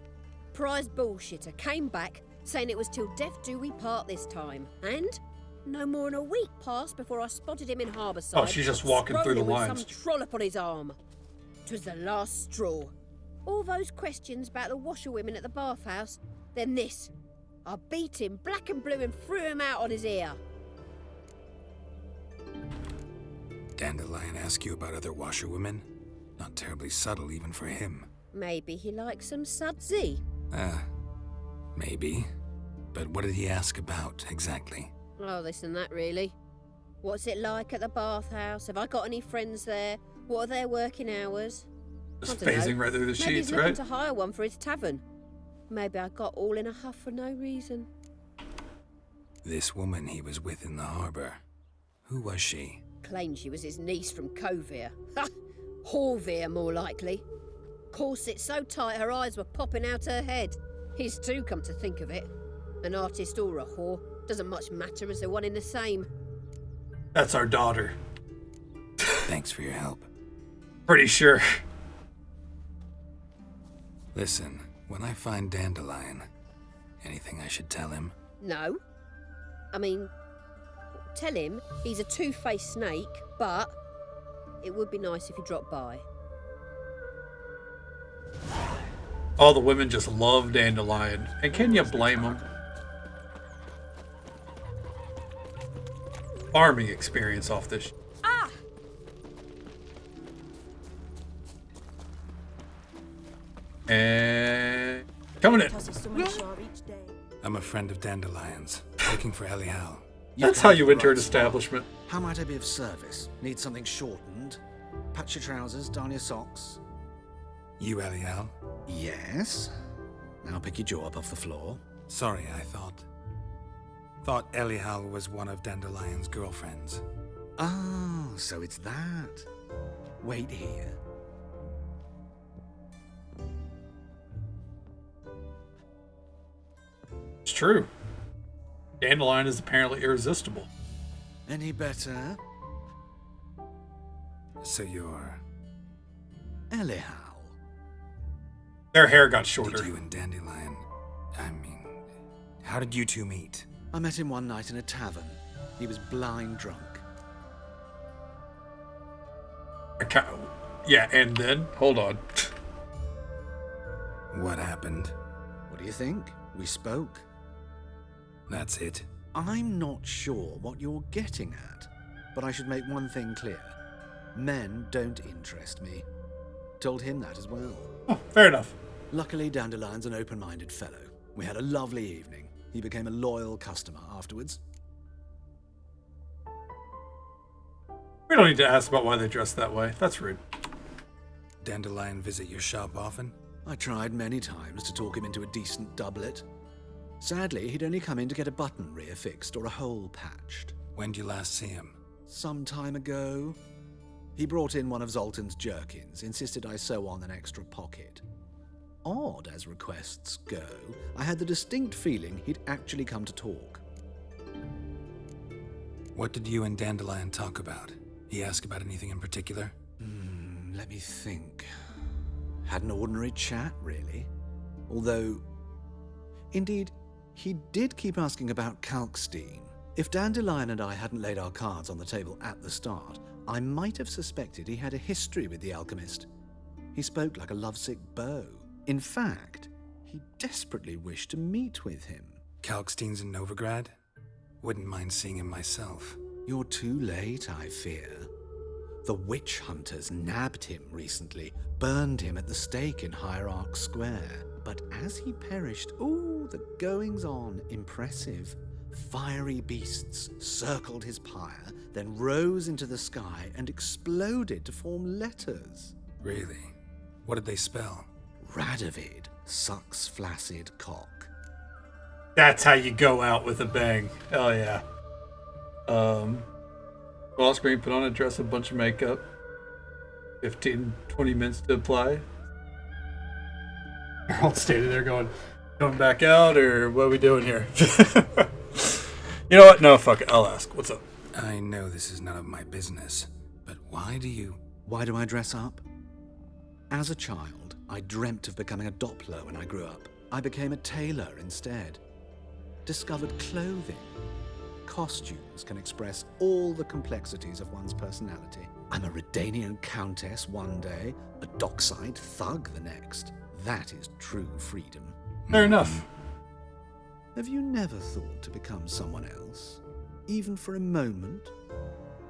Prize bullshitter came back, saying it was till death do we part this time. And no more than a week passed before I spotted him in Harbourside. Oh, she's just walking through the strolling with lines. some trollop on his arm. 'Twas the last straw. All those questions about the washerwomen at the bathhouse, then this. I beat him black and blue and threw him out on his ear. Dandelion ask you about other washerwomen? Not terribly subtle even for him. Maybe he likes some sudsy. Maybe. But what did he ask about, exactly? Oh, this and that, really. What's it like at the bathhouse? Have I got any friends there? What are their working hours? Just I dunno. phasing right through the Maybe sheets, he's looking right? to hire one for his tavern. Maybe I got all in a huff for no reason. This woman he was with in the harbor. Who was she? Claimed she was his niece from Kovir. Ha! Horvir, more likely. Corset so tight her eyes were popping out her head. His too, come to think of it. An artist or a whore. Doesn't much matter as they're one in the same. That's our daughter. Thanks for your help. Pretty sure. Listen, when I find Dandelion, Anything I should tell him? No. I mean, tell him he's a two-faced snake, but it would be nice if he dropped by. All the women just love Dandelion. And can you blame them? Farming experience off this. Ah! And coming in. I'm a friend of Dandelion's, looking for Elihal. That's how you enter an establishment. How might I be of service? Need something shortened? Patch your trousers, darn your socks. You Elihal? Yes. Now pick your jaw up off the floor. Sorry, I thought Elihal was one of Dandelion's girlfriends. Oh, so it's that. Wait here. It's true. Dandelion is apparently irresistible. Any better? So you're... Elihal. Their hair got shorter. Did you and Dandelion... I mean... How did you two meet? I met him one night in a tavern. He was blind drunk. Yeah, and then? Hold on. What happened? What do you think? We spoke. That's it? I'm not sure what you're getting at, but I should make one thing clear. Men don't interest me. Told him that as well. Oh, fair enough. Luckily, Dandelion's an open-minded fellow. We had a lovely evening. He became a loyal customer afterwards. We don't need to ask about why they dress that way. That's rude. Dandelion visit your shop often? I tried many times to talk him into a decent doublet. Sadly, he'd only come in to get a button rear fixed or a hole patched. When did you last see him? Some time ago. He brought in one of Zoltan's jerkins, insisted I sew on an extra pocket. Odd as requests go, I had the distinct feeling he'd actually come to talk. What did you and Dandelion talk about? He asked about anything in particular? Let me think. Had an ordinary chat, really. Although, indeed, he did keep asking about Kalkstein. If Dandelion and I hadn't laid our cards on the table at the start, I might have suspected he had a history with the alchemist. He spoke like a lovesick beau. In fact, he desperately wished to meet with him. Kalkstein's in Novigrad? Wouldn't mind seeing him myself. You're too late, I fear. The witch hunters nabbed him recently, burned him at the stake in Hierarch Square. But as he perished, the goings-on impressive. Fiery beasts circled his pyre, then rose into the sky and exploded to form letters. Really? What did they spell? Radovid sucks flaccid cock. That's how you go out with a bang. Hell yeah. Off screen, put on a dress, a bunch of makeup. 15, 20 minutes to apply. We're all standing there going back out, or what are we doing here? You know what? No, fuck it. I'll ask. What's up? I know this is none of my business, but why do I dress up? As a child, I dreamt of becoming a Doppler when I grew up. I became a tailor instead. Discovered clothing. Costumes can express all the complexities of one's personality. I'm a Redanian countess one day, a dockside thug the next. That is true freedom. Fair enough. Have you never thought to become someone else? Even for a moment?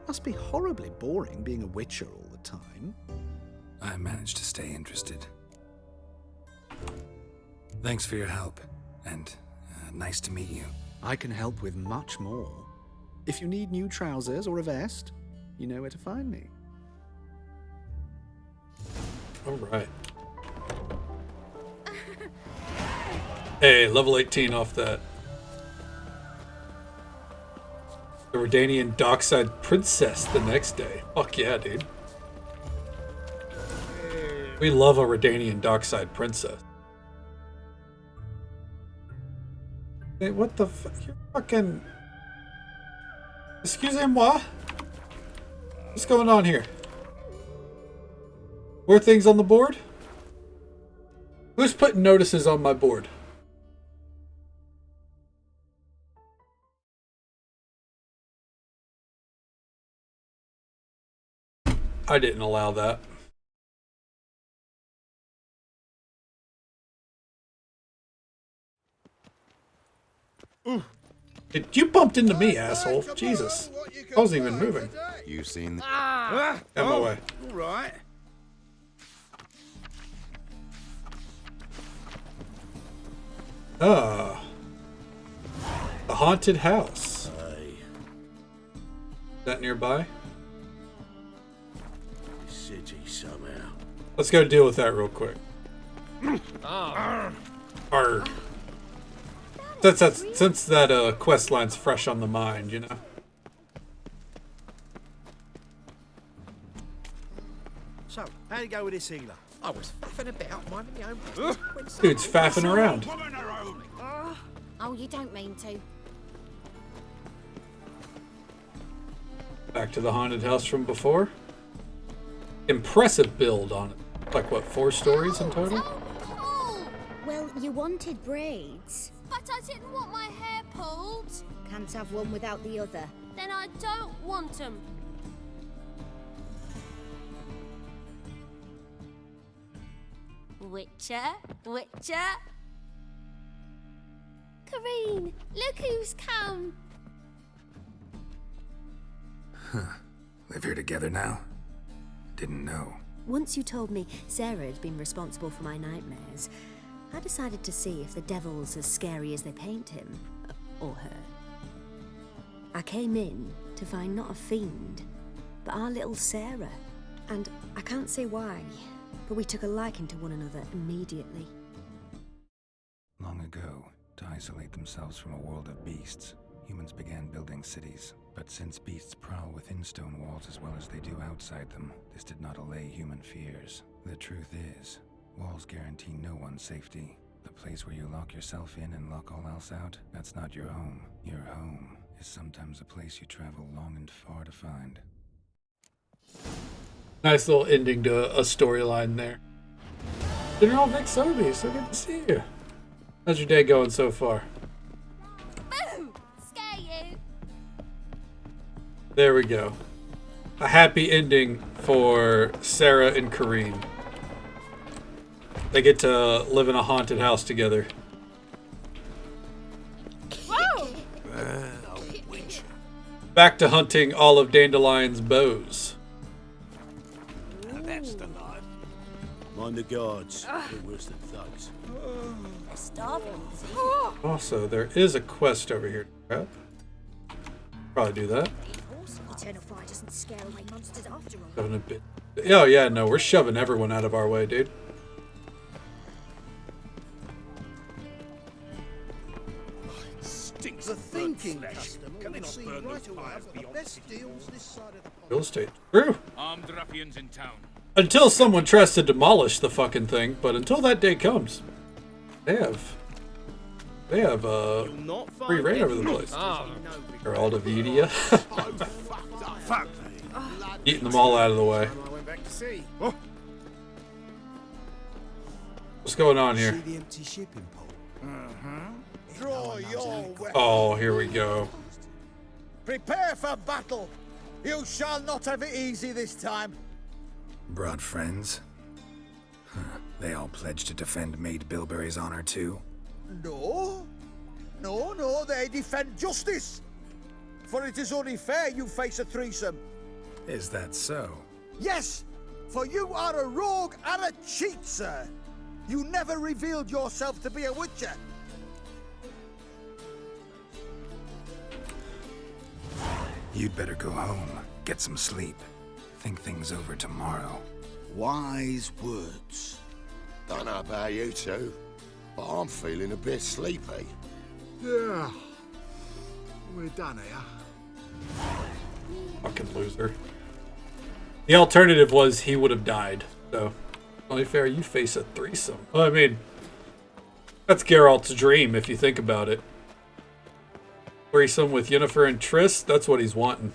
Must be horribly boring being a witcher all the time. I managed to stay interested. Thanks for your help, and nice to meet you. I can help with much more. If you need new trousers or a vest, you know where to find me. All right. Hey, level 18 off that. The Redanian Dockside Princess the next day. Fuck yeah, dude. We love a Redanian Dockside Princess. Hey, what the fuck? You're fucking... Excusez-moi? What's going on here? More things on the board? Who's putting notices on my board? I didn't allow that. You bumped into me, asshole. Jesus. I wasn't even moving. You seen the... Out my way. All right. Ah. The haunted house. Aye. Is that nearby? City somehow. Let's go deal with that real quick. Arr. Since that quest line's fresh on the mind, you know. So, how you go with this healer? I was faffing about, minding my own business. when Dude's someone- faffing around. Oh, you don't mean to. Back to the haunted house from before. Impressive build on it. Like what, 4 stories in total? Well, you wanted braids. But I didn't want my hair pulled. Can't have one without the other. Then I don't want them. Witcher, Witcher. Kareen, look who's come. Huh. Live here together now? Didn't know. Once you told me Sarah had been responsible for my nightmares, I decided to see if the devil's as scary as they paint him. Or her. I came in to find not a fiend, but our little Sarah. And I can't say why, but we took a liking to one another immediately. Long ago, to isolate themselves from a world of beasts, humans began building cities. But since beasts prowl within stone walls as well as they do outside them, this did not allay human fears. The truth is, walls guarantee no one's safety. The place where you lock yourself in and lock all else out, that's not your home. Your home is sometimes a place you travel long and far to find. Nice little ending to a storyline there. General Vic Sobe, so good to see you. How's your day going so far? Boo! Scare you. There we go. A happy ending for Sarah and Kareen. They get to live in a haunted house together. Whoa! Back to hunting all of Dandelion's bows. Now that's the life. Mind the guards. They're worse than thugs. They're starving. Also, there is a quest over here to grab. Probably do that. Eternal fire doesn't scare away monsters after all. Shoving a bit. Oh yeah, no, we're shoving everyone out of our way, dude. Stinks The of burnt thinking flesh. customer Can they will not see burn right those away fires that the beyond best city deals walls? this side of the pond. Real estate. True. Armed ruffians in town. Until someone tries to demolish the fucking thing, but until that day comes, they have free reign over the place. Or Aldavidia. Fuck. Eating them all out of the way. I went back to sea. What's going on here? See the empty shipping pole? Draw your weapon. Oh, here we go. Prepare for battle. You shall not have it easy this time. Brought friends? Huh. They all pledged to defend Maid Bilberry's honor too? No. No, they defend justice. For it is only fair you face a threesome. Is that so? Yes, for you are a rogue and a cheat, sir. You never revealed yourself to be a witcher. You'd better go home, get some sleep. Think things over tomorrow. Wise words. Don't know about you two, but I'm feeling a bit sleepy. Yeah. We're done here. Fucking loser. The alternative was he would have died. So, only fair you face a threesome. Well, I mean, that's Geralt's dream if you think about it. Threesome with Yennefer and Triss, that's what he's wanting.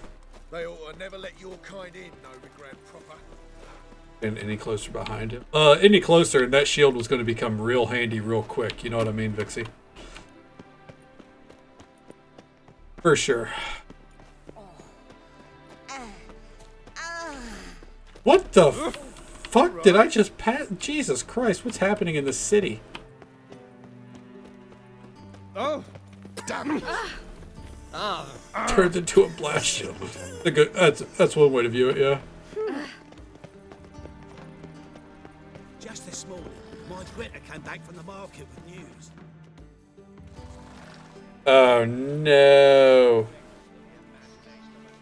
They ought to never let your kind in, Novigrad proper. And any closer behind him? Any closer and that shield was going to become real handy real quick. You know what I mean, Vixie? For sure. What the fuck did I just pass? Jesus Christ, what's happening in the city? Oh, damn it! Turned into a blast shield. That's one way to view it, yeah. Just this morning, my Twitter came back from the market with news. Oh no.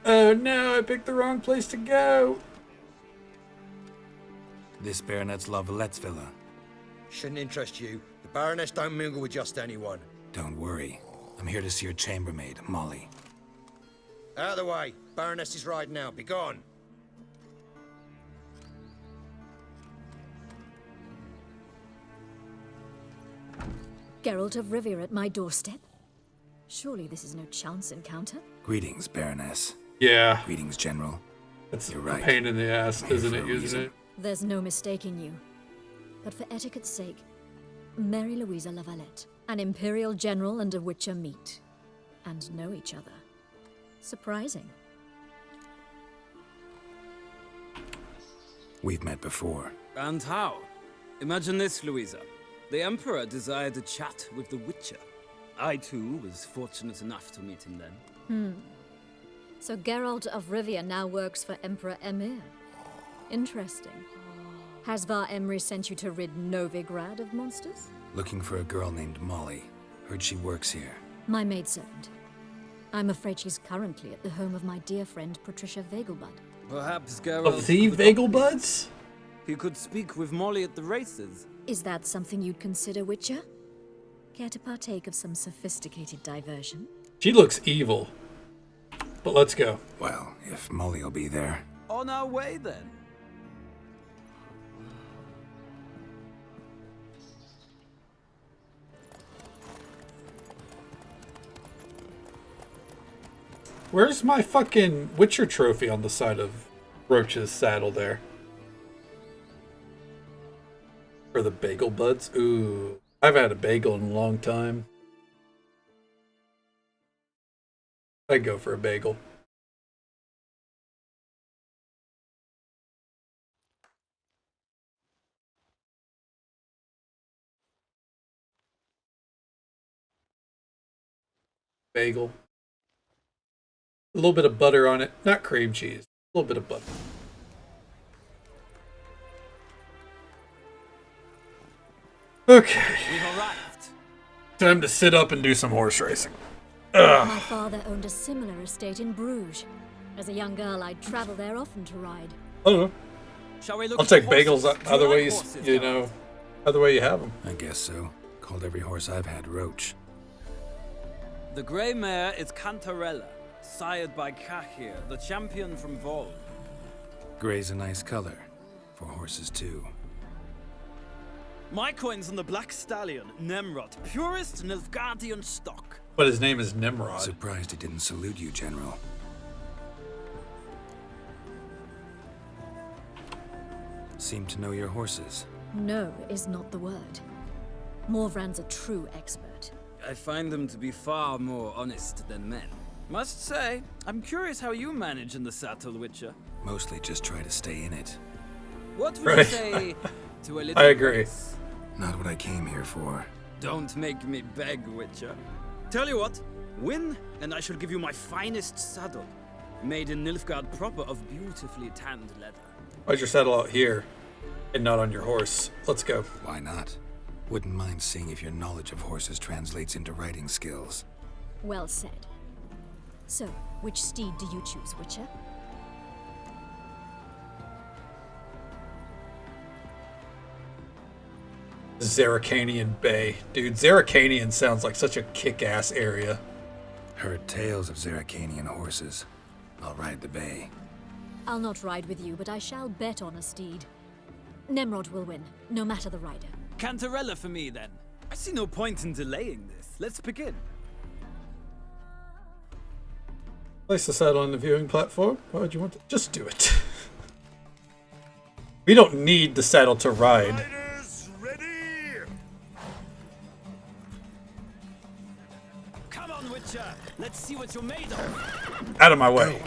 Oh no, I picked the wrong place to go. This Baronet's La Vallette's villa. Shouldn't interest you. The Baroness don't mingle with just anyone. Don't worry. I'm here to see your chambermaid, Molly. Out of the way. Baroness is riding out. Be gone. Geralt of Rivia at my doorstep? Surely this is no chance encounter? Greetings, Baroness. Yeah. Greetings, General. It's You're a right. pain in the ass, I'm here isn't for it, a using reason. it? There's no mistaking you. But for etiquette's sake, Mary Louisa La Valette, an Imperial General and a Witcher meet. And know each other. Surprising. We've met before. and how? Imagine this, Louisa. The Emperor desired a chat with the Witcher. I, too, was fortunate enough to meet him then. So Geralt of Rivia now works for Emperor Emir. Interesting. Has Var Emry sent you to rid Novigrad of monsters? Looking for a girl named Molly. Heard she works here. My maidservant. I'm afraid she's currently at the home of my dear friend Patricia Vegelbud. Perhaps Geralt... Of the Vegelbuds? He could speak with Molly at the races. Is that something you'd consider, Witcher? Care to partake of some sophisticated diversion? She looks evil. But let's go. Well, if Molly will be there. On our way, then. Where's my fucking Witcher trophy on the side of Roach's saddle there? For the bagel buds? Ooh. I haven't had a bagel in a long time. I'd go for a bagel. Bagel. A little bit of butter on it. Not cream cheese. A little bit of butter. Okay. We've arrived. Time to sit up and do some horse racing. My father owned a similar estate in Bruges. As a young girl, I'd travel there often to ride. Oh. Shall we look I'll at take the horses? bagels Do you either like way horses, you Geralt? know, either way you have them. I guess so. Called every horse I've had Roach. The grey mare is Cantarella, sired by Cahir, the champion from Vol. Gray's a nice color. For horses, too. My coin's on the Black Stallion, Nemrod, purest Nilfgaardian stock. But his name is Nimrod. Surprised he didn't salute you, General. Seem to know your horses. No is not the word. Morvran's a true expert. I find them to be far more honest than men. Must say, I'm curious how you manage in the saddle, Witcher. Mostly just try to stay in it. What would you say to a little I agree. race? Not what I came here for. Don't make me beg, Witcher. Tell you what, win, and I shall give you my finest saddle. Made in Nilfgaard proper of beautifully tanned leather. Why's your saddle out here and not on your horse? Let's go. Why not? Wouldn't mind seeing if your knowledge of horses translates into riding skills. Well said. So, which steed do you choose, Witcher? Zerrikanian Bay. Dude, Zerrikanian sounds like such a kick-ass area. Heard tales of Zerrikanian horses. I'll ride the bay. I'll not ride with you, but I shall bet on a steed. Nemrod will win, no matter the rider. Cantarella for me, then. I see no point in delaying this. Let's begin. Place the saddle on the viewing platform. Why would you want to? Just do it. We don't need the saddle to ride. Come on, Witcher. Let's see what you're made of. Out of my way.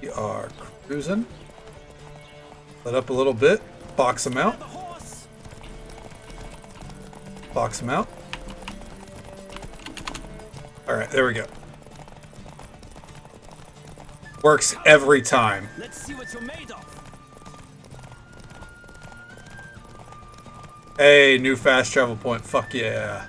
We are cruising. Let up a little bit. Box them out. Box them out. Alright, there we go. Works every time. Let's see what you're made of. Hey, new fast travel point. Fuck yeah.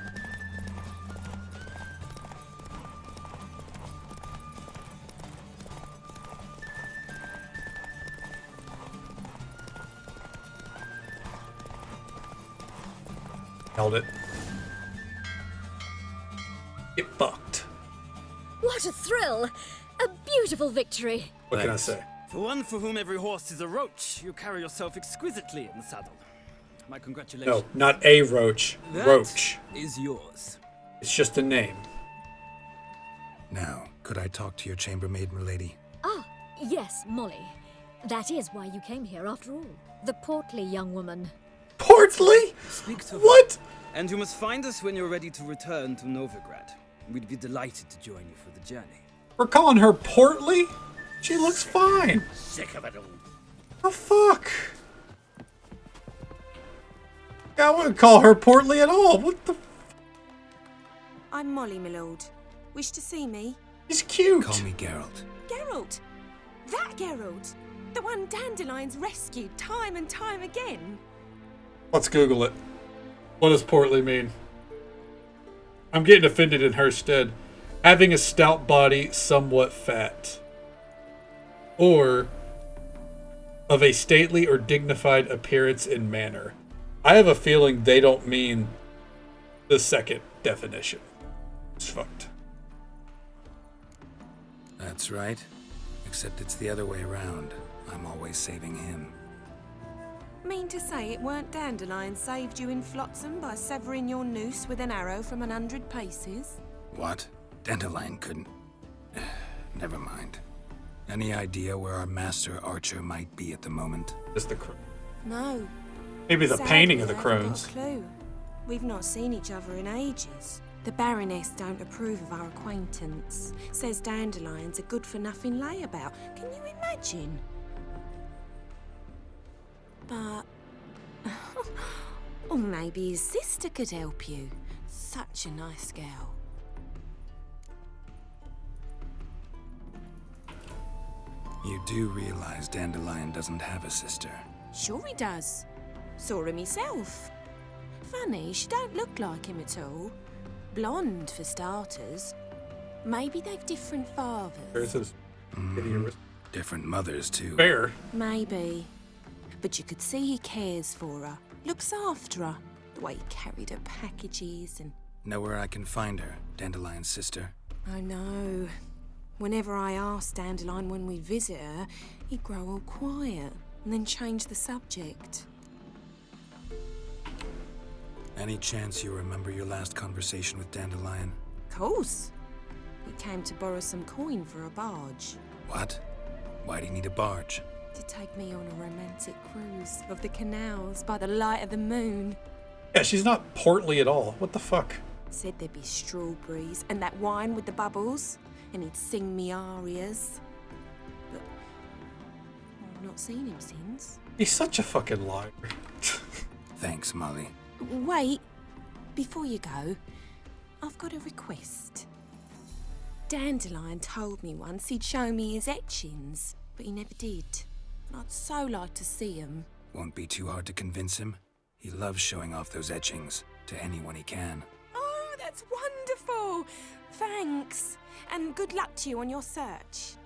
Held it. Get fucked. What a thrill! A beautiful victory. What can I say? For one for whom every horse is a roach, you carry yourself exquisitely in the saddle. My congratulations. No, not a roach. That Roach. is yours. It's just a name. Now, could I talk to your chambermaid, milady? Ah, yes, Molly. That is why you came here after all. The portly young woman. Portly? Speak to her. What? And you must find us when you're ready to return to Novigrad. We'd be delighted to join you for the journey. We're calling her portly? She looks fine. Sick of it all. The fuck? I wouldn't call her portly at all. What the? I'm Molly, my lord. Wish to see me? He's cute. Call me Geralt. Geralt! That Geralt! The one Dandelion's rescued time and time again. Let's Google it. What does portly mean? I'm getting offended in her stead. Having a stout body, somewhat fat. Or of a stately or dignified appearance and manner. I have a feeling they don't mean the second definition. It's fucked. That's right. Except it's the other way around. I'm always saving him. Mean to say it weren't Dandelion saved you in Flotsam by severing your noose with an arrow from 100 paces? What? Dandelion couldn't... Never mind. Any idea where our master archer might be at the moment? Just the crow. No. Maybe the Sadly, painting of the I haven't got crones. a clue. We've not seen each other in ages. The Baroness don't approve of our acquaintance. Says Dandelion's a good-for-nothing layabout. Can you imagine? But... or maybe his sister could help you. Such a nice girl. You do realize Dandelion doesn't have a sister. Sure he does. Saw him myself. Funny, she don't look like him at all. Blonde, for starters. Maybe they've different fathers. Different mothers, too. Fair. Maybe. But you could see he cares for her. Looks after her. The way he carried her packages and... Know where I can find her, Dandelion's sister? I know. Whenever I asked Dandelion when we'd visit her, he'd grow all quiet and then change the subject. Any chance you remember your last conversation with Dandelion? Course. He came to borrow some coin for a barge. What? Why do you need a barge? To take me on a romantic cruise of the canals by the light of the moon. Yeah, she's not portly at all. What the fuck? Said there'd be strawberries and that wine with the bubbles, and he'd sing me arias. But I've not seen him since. He's such a fucking liar. Thanks, Molly. Wait, before you go, I've got a request. Dandelion told me once he'd show me his etchings, but he never did. And I'd so like to see them. Won't be too hard to convince him. He loves showing off those etchings to anyone he can. Oh, that's wonderful! Thanks, and good luck to you on your search.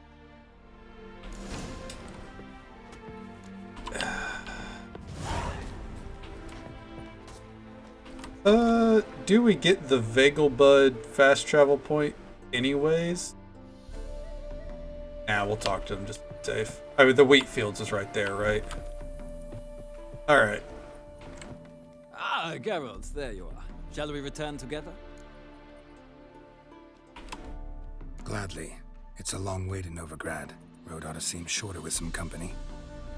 Do we get the Vegelbud fast travel point anyways? Nah, we'll talk to them just to be safe. I mean, the wheat fields is right there, right? Alright. Ah, Geralt, there you are. Shall we return together? Gladly. It's a long way to Novigrad. Road ought to seem shorter with some company.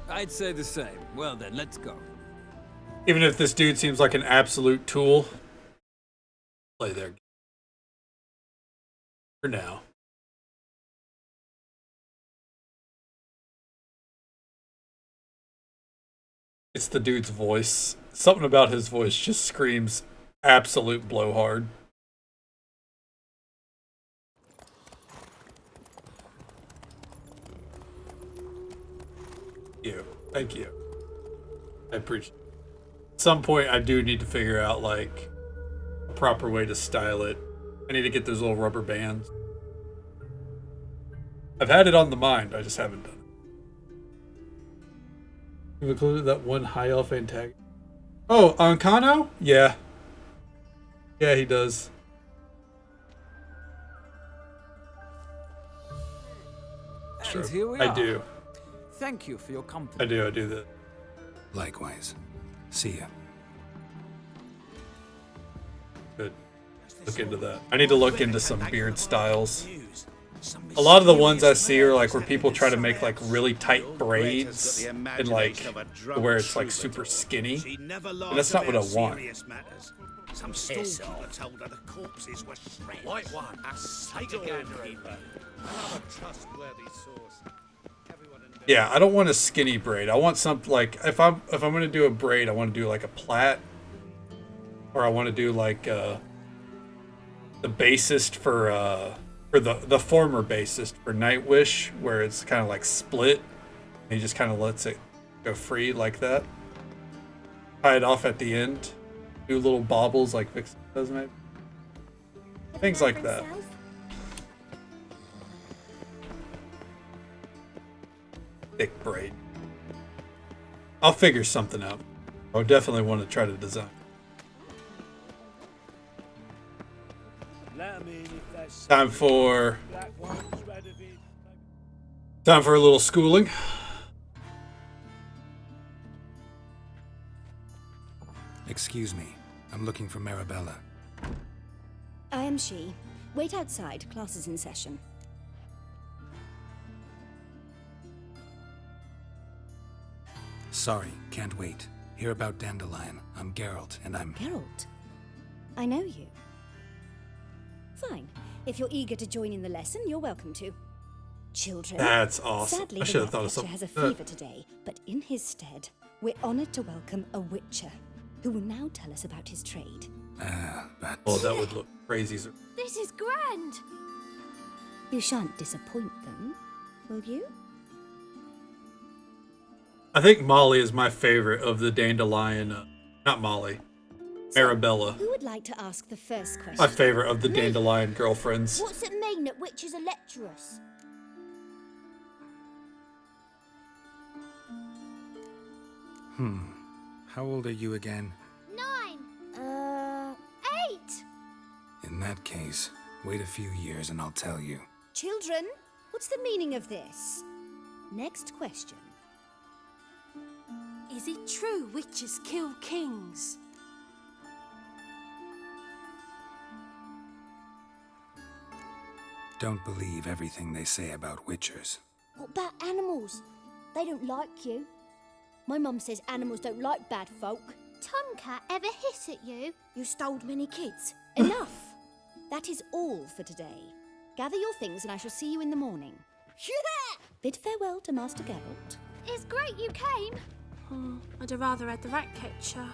I'd say the same. Well then, let's go. Even if this dude seems like an absolute tool, play there for now. It's the dude's voice. Something about his voice just screams absolute blowhard. Thank you. I appreciate it. At some point, I do need to figure out, like, a proper way to style it. I need to get those little rubber bands. I've had it on the mind, I just haven't done it. You've included that one high elf antagonist. Oh, Ancano? Yeah. Yeah, he does. And here we I are. do. Thank you for your company. I do that. Likewise. See ya. Good. Look into that. I need to look into some beard styles. A lot of the ones I see are like where people try to make like really tight braids and like where it's like super skinny. And that's not what I want. Some storekeeper told her the corpses were shredded. White one, a storekeeper. Another trustworthy source. Yeah, I don't want a skinny braid. I want something like if I'm gonna do a braid, I want to do like a plait, or I want to do like the bassist for the former bassist for Nightwish, where it's kind of like split. And he just kind of lets it go free like that. Tie it off at the end. Do little baubles like Vixen does, maybe. Things like that. Thick braid. I'll figure something out. I would definitely want to try to design. Time for a little schooling. Excuse me. I'm looking for Marabella. I am she. Wait outside. Class is in session. Sorry, can't wait. Hear about Dandelion. I'm Geralt, and I'm... Geralt? I know you. Fine. If you're eager to join in the lesson, you're welcome to. Children. That's awesome. Sadly, I the should have thought of Ratcatcher something. has a fever today, but in his stead, we're honored to welcome a Witcher, who will now tell us about his trade. But... Oh, that would look crazy. This is grand. You shan't disappoint them, will you? I think Molly is my favorite of the Dandelion. Not Molly. Marabella. Who would like to ask the first question? My favorite of the Dandelion girlfriends. What's it mean that witches are lecturers? How old are you again? 9. 8. In that case, wait a few years and I'll tell you. Children, what's the meaning of this? Next question. Is it true witches kill kings? Don't believe everything they say about witchers. What about animals? They don't like you. My mum says animals don't like bad folk. Tomcat ever hiss at you? You stole many kids. Enough! That is all for today. Gather your things and I shall see you in the morning. Bid farewell to Master Geralt. It's great you came. Oh, I'd have rather had the Ratcatcher.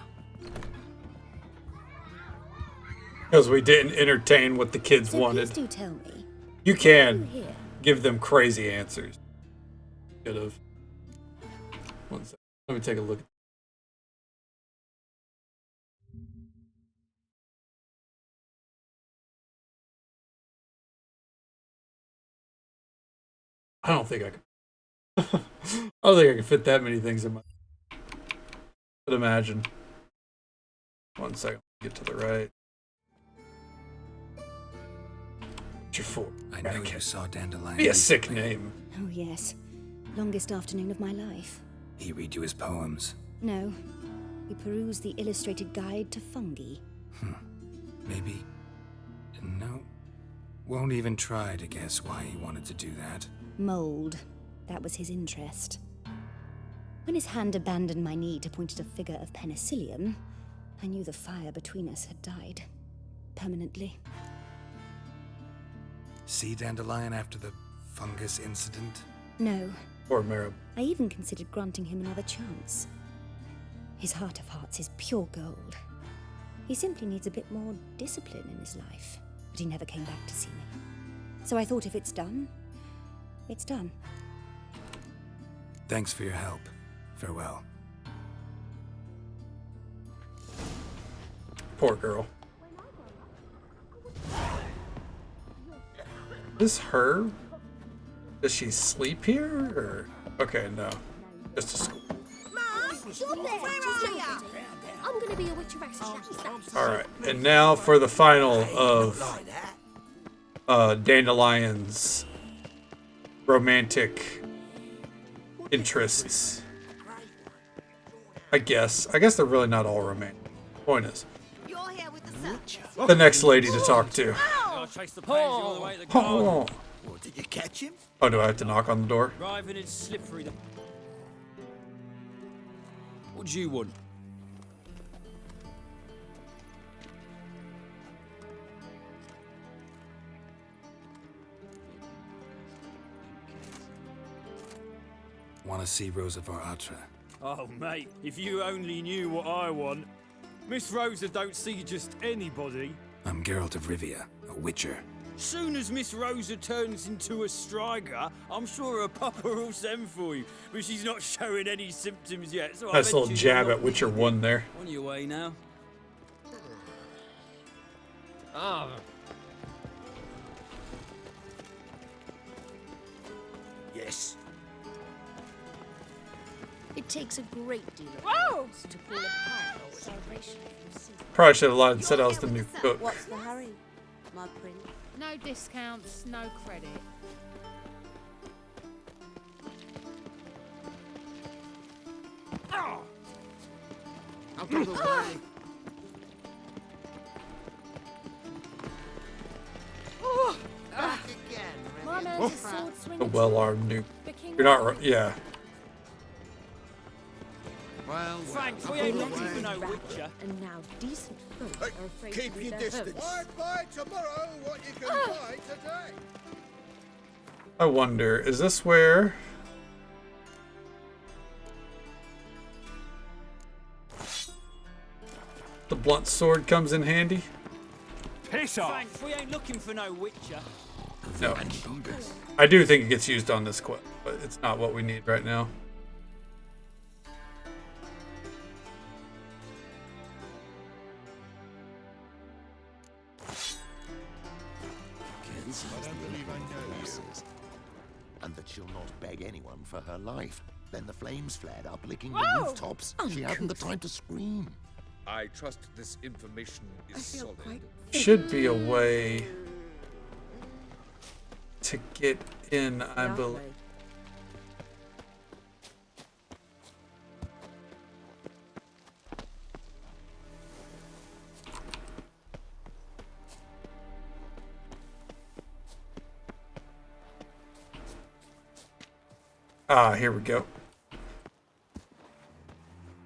Because we didn't entertain what the kids So wanted. please do tell me. You can Who here? give them crazy answers. Could have. One second. Let me take a look. I don't think I can. I don't think I can fit that many things in my. But imagine. One second. Get to the right. What's your four? I know you saw Dandelion. Be a sick recently. name. Oh, yes. Longest afternoon of my life. He read you his poems. No. We peruse the illustrated guide to fungi. Maybe. No. Won't even try to guess why he wanted to do that. Mold. That was his interest. When his hand abandoned my knee to point at a figure of penicillium, I knew the fire between us had died. Permanently. See Dandelion after the fungus incident? No. Or Marab. I even considered granting him another chance. His heart of hearts is pure gold. He simply needs a bit more discipline in his life. But he never came back to see me. So I thought if it's done, it's done. Thanks for your help. Farewell. Poor girl. Is this her? Does she sleep here? Or... Okay, no. Just a school. Where are ya? I'm gonna be a witch of Exeter. Alright, and now for the final of Dandelion's romantic interests. I guess they're really not all romantic. Point is, the next lady to talk to. Oh. Did you catch him? Oh, do I have to knock on the door? Driving is slippery. What do you want? Want to see Rosa var Atra? Oh, mate, if you only knew what I want. Miss Rosa don't see just anybody. I'm Geralt of Rivia, a witcher. Soon as Miss Rosa turns into a striker, I'm sure her papa will send for you. But she's not showing any symptoms yet, so Nice little jab at Witcher 1 there. On your way now. Ah. Yes. It takes a great deal of force to pull apart salvation from sin. Probably should have lied and said I was the new cook. What's the hurry, my prince? No discounts, no credit. Out of the way. Back again. My man's a sword swinger. A well-armed new. You're not right. Yeah. Well, thanks. We ain't looking for no witcher. And now decent folk are afraid keep to your their distance. hosts. Buy tomorrow what you can buy today. I wonder, is this where... the blunt sword comes in handy? Piss off! Thanks, we ain't looking for no witcher. No. I do think it gets used on this quest, but it's not what we need right now. And that she'll not beg anyone for her life. Then the flames flared up, licking the Whoa! rooftops. She hadn't the time to scream. I trust this information is solid. Should be a way to get in, I believe. Ah, here we go.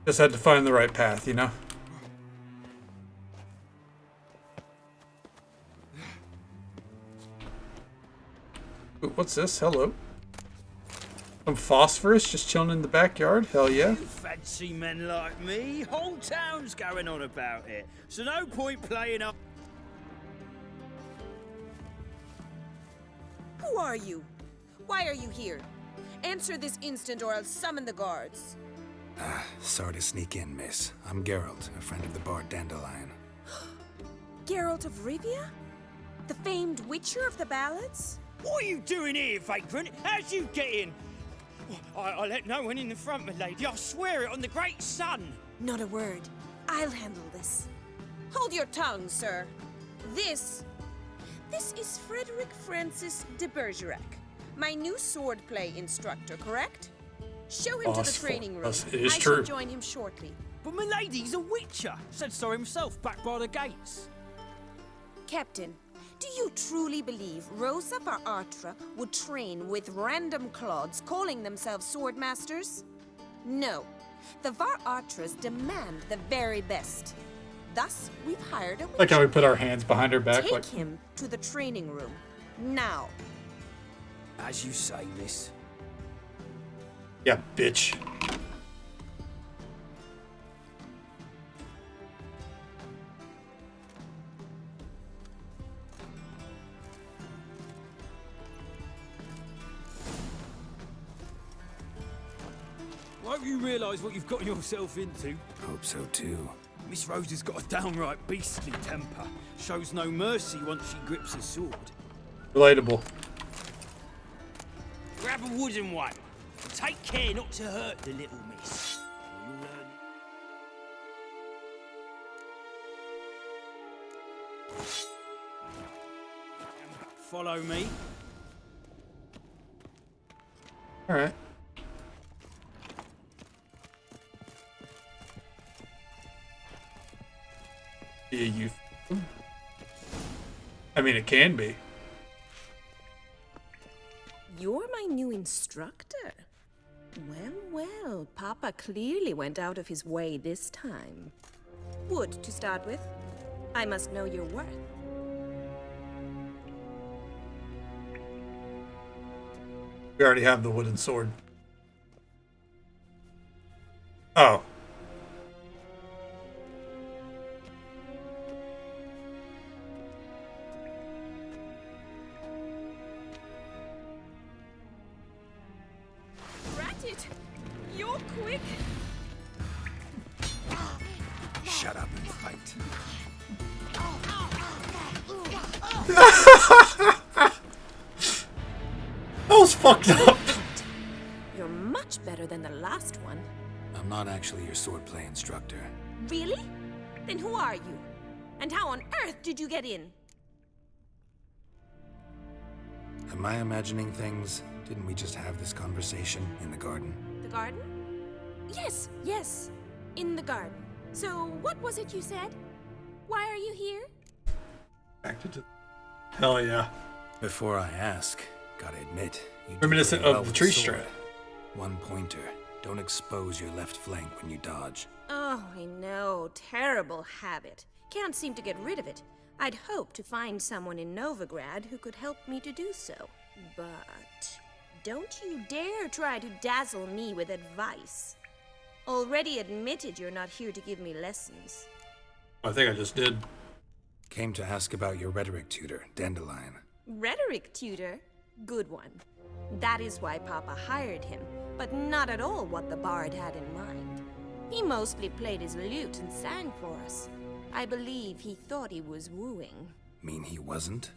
Just had to find the right path, you know? Ooh, what's this? Hello. Some phosphorus just chilling in the backyard? Hell yeah. You fancy men like me? Whole town's going on about it. So no point playing up. Who are you? Why are you here? Answer this instant or I'll summon the guards. Sorry to sneak in, miss. I'm Geralt, a friend of the bard Dandelion. Geralt of Rivia? The famed witcher of the ballads? What are you doing here, vagrant? How'd you get in? I let no one in the front, my lady. I swear it on the great sun. Not a word. I'll handle this. Hold your tongue, sir. This is Frederick Francis de Bergerac, my new swordplay instructor, correct? Show him to the training room. It is I true. shall join him shortly. But my lady's a witcher. Said so himself back by the gates. Captain, do you truly believe Rosa var Atra would train with random clods calling themselves sword masters? No. The var Atras demand the very best. Thus, we've hired a witcher. Like how we put our hands behind our back. Take Like, him to the training room. Now. As you say, miss. yeah, bitch. I hope you realise what you've got yourself into. Hope so too. Miss Rose has got a downright beastly temper. Shows no mercy once she grips a sword. Relatable. Grab a wooden one. Take care not to hurt the little miss. Or you'll learn. Follow me. All right. Yeah, you. I mean, it can be. You're my new instructor. Well, Papa clearly went out of his way this time. Wood, to start with. I must know your worth. We already have the wooden sword. Oh. Ratted! You're quick! Shut up and fight. That was fucked up. You're much better than the last one. I'm not actually your swordplay instructor. Really? Then who are you? And how on earth did you get in? Am I imagining things? Didn't we just have this conversation in the garden? The garden? Yes. In the garden. So, what was it you said? Why are you here? Acted to. Hell yeah. Before I ask, gotta admit, you do Reminiscent pretty of well the with tree a sword. strap. One pointer. Don't expose your left flank when you dodge. Oh, I know. Terrible habit. Can't seem to get rid of it. I'd hoped to find someone in Novigrad who could help me to do so. But don't you dare try to dazzle me with advice. Already admitted you're not here to give me lessons. I think I just did. Came to ask about your rhetoric tutor, Dandelion. Rhetoric tutor? Good one. That is why Papa hired him, but not at all what the bard had in mind. He mostly played his lute and sang for us. I believe he thought he was wooing. Mean he wasn't?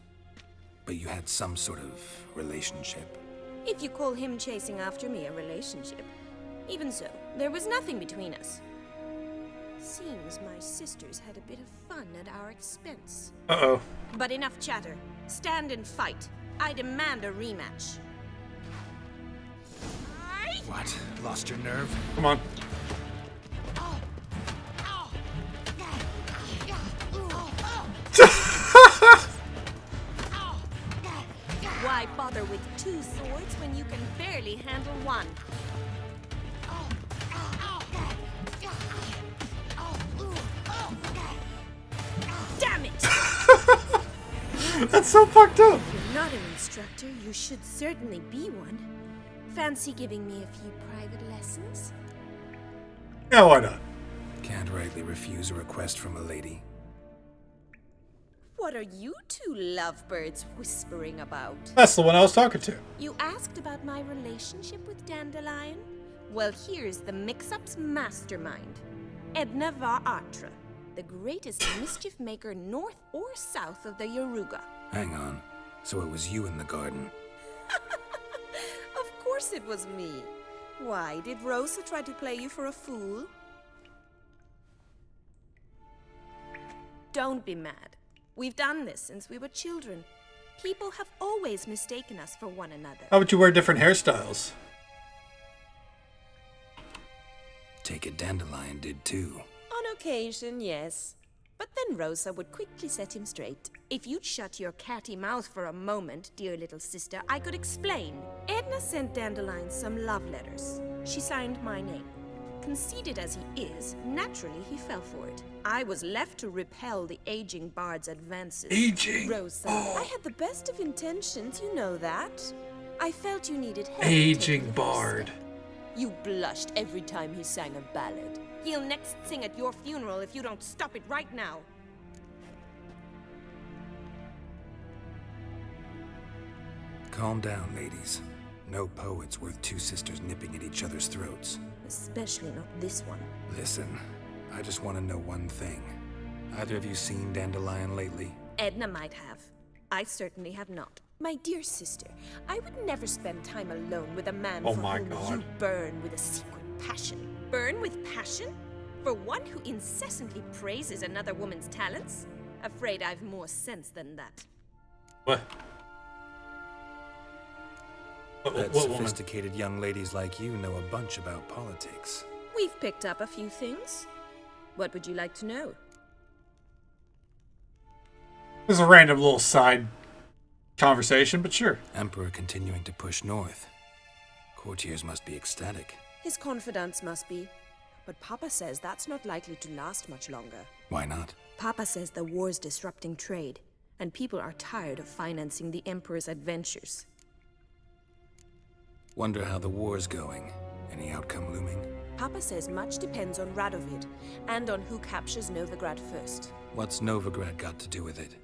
But you had some sort of relationship. If you call him chasing after me a relationship. Even so, there was nothing between us. Seems my sisters had a bit of fun at our expense. Uh-oh. But enough chatter. Stand and fight. I demand a rematch. What? Lost your nerve? Come on. Why bother with two swords when you can barely handle one? Damn it! That's so fucked up. If you're not an instructor, you should certainly be one. Fancy giving me a few private lessons? Yeah, why not? Can't rightly refuse a request from a lady. What are you two lovebirds whispering about? That's the one I was talking to. You asked about my relationship with Dandelion? Well, here's the mix-up's mastermind. Edna var Atra, the greatest mischief maker north or south of the Yaruga. Hang on. So it was you in the garden. Of course it was me. Why, did Rosa try to play you for a fool? Don't be mad. We've done this since we were children. People have always mistaken us for one another. How about you wear different hairstyles? Take it Dandelion did too. On occasion, yes. But then Rosa would quickly set him straight. If you'd shut your catty mouth for a moment, dear little sister, I could explain. Edna sent Dandelion some love letters. She signed my name. Conceited as he is, naturally he fell for it. I was left to repel the aging bard's advances. Aging? Rosa, I had the best of intentions, you know that. I felt you needed help. Aging bard. You blushed every time he sang a ballad. He'll next sing at your funeral if you don't stop it right now. Calm down, ladies. No poet's worth two sisters nipping at each other's throats. Especially not this one. Listen, I just want to know one thing. Either of you seen Dandelion lately? Edna might have. I certainly have not. My dear sister, I would never spend time alone with a man Oh for my whom God. you burn with a secret passion. Burn with passion? For one who incessantly praises another woman's talents? Afraid I've more sense than that. What? Bet What woman? sophisticated young ladies like you know a bunch about politics. We've picked up a few things. What would you like to know? This is a random little side conversation, but sure. Emperor continuing to push north. Courtiers must be ecstatic. His confidants must be. But Papa says that's not likely to last much longer. Why not? Papa says the war's disrupting trade, and people are tired of financing the Emperor's adventures. Wonder how the war's going. Any outcome looming? Papa says much depends on Radovid, and on who captures Novigrad first. What's Novigrad got to do with it?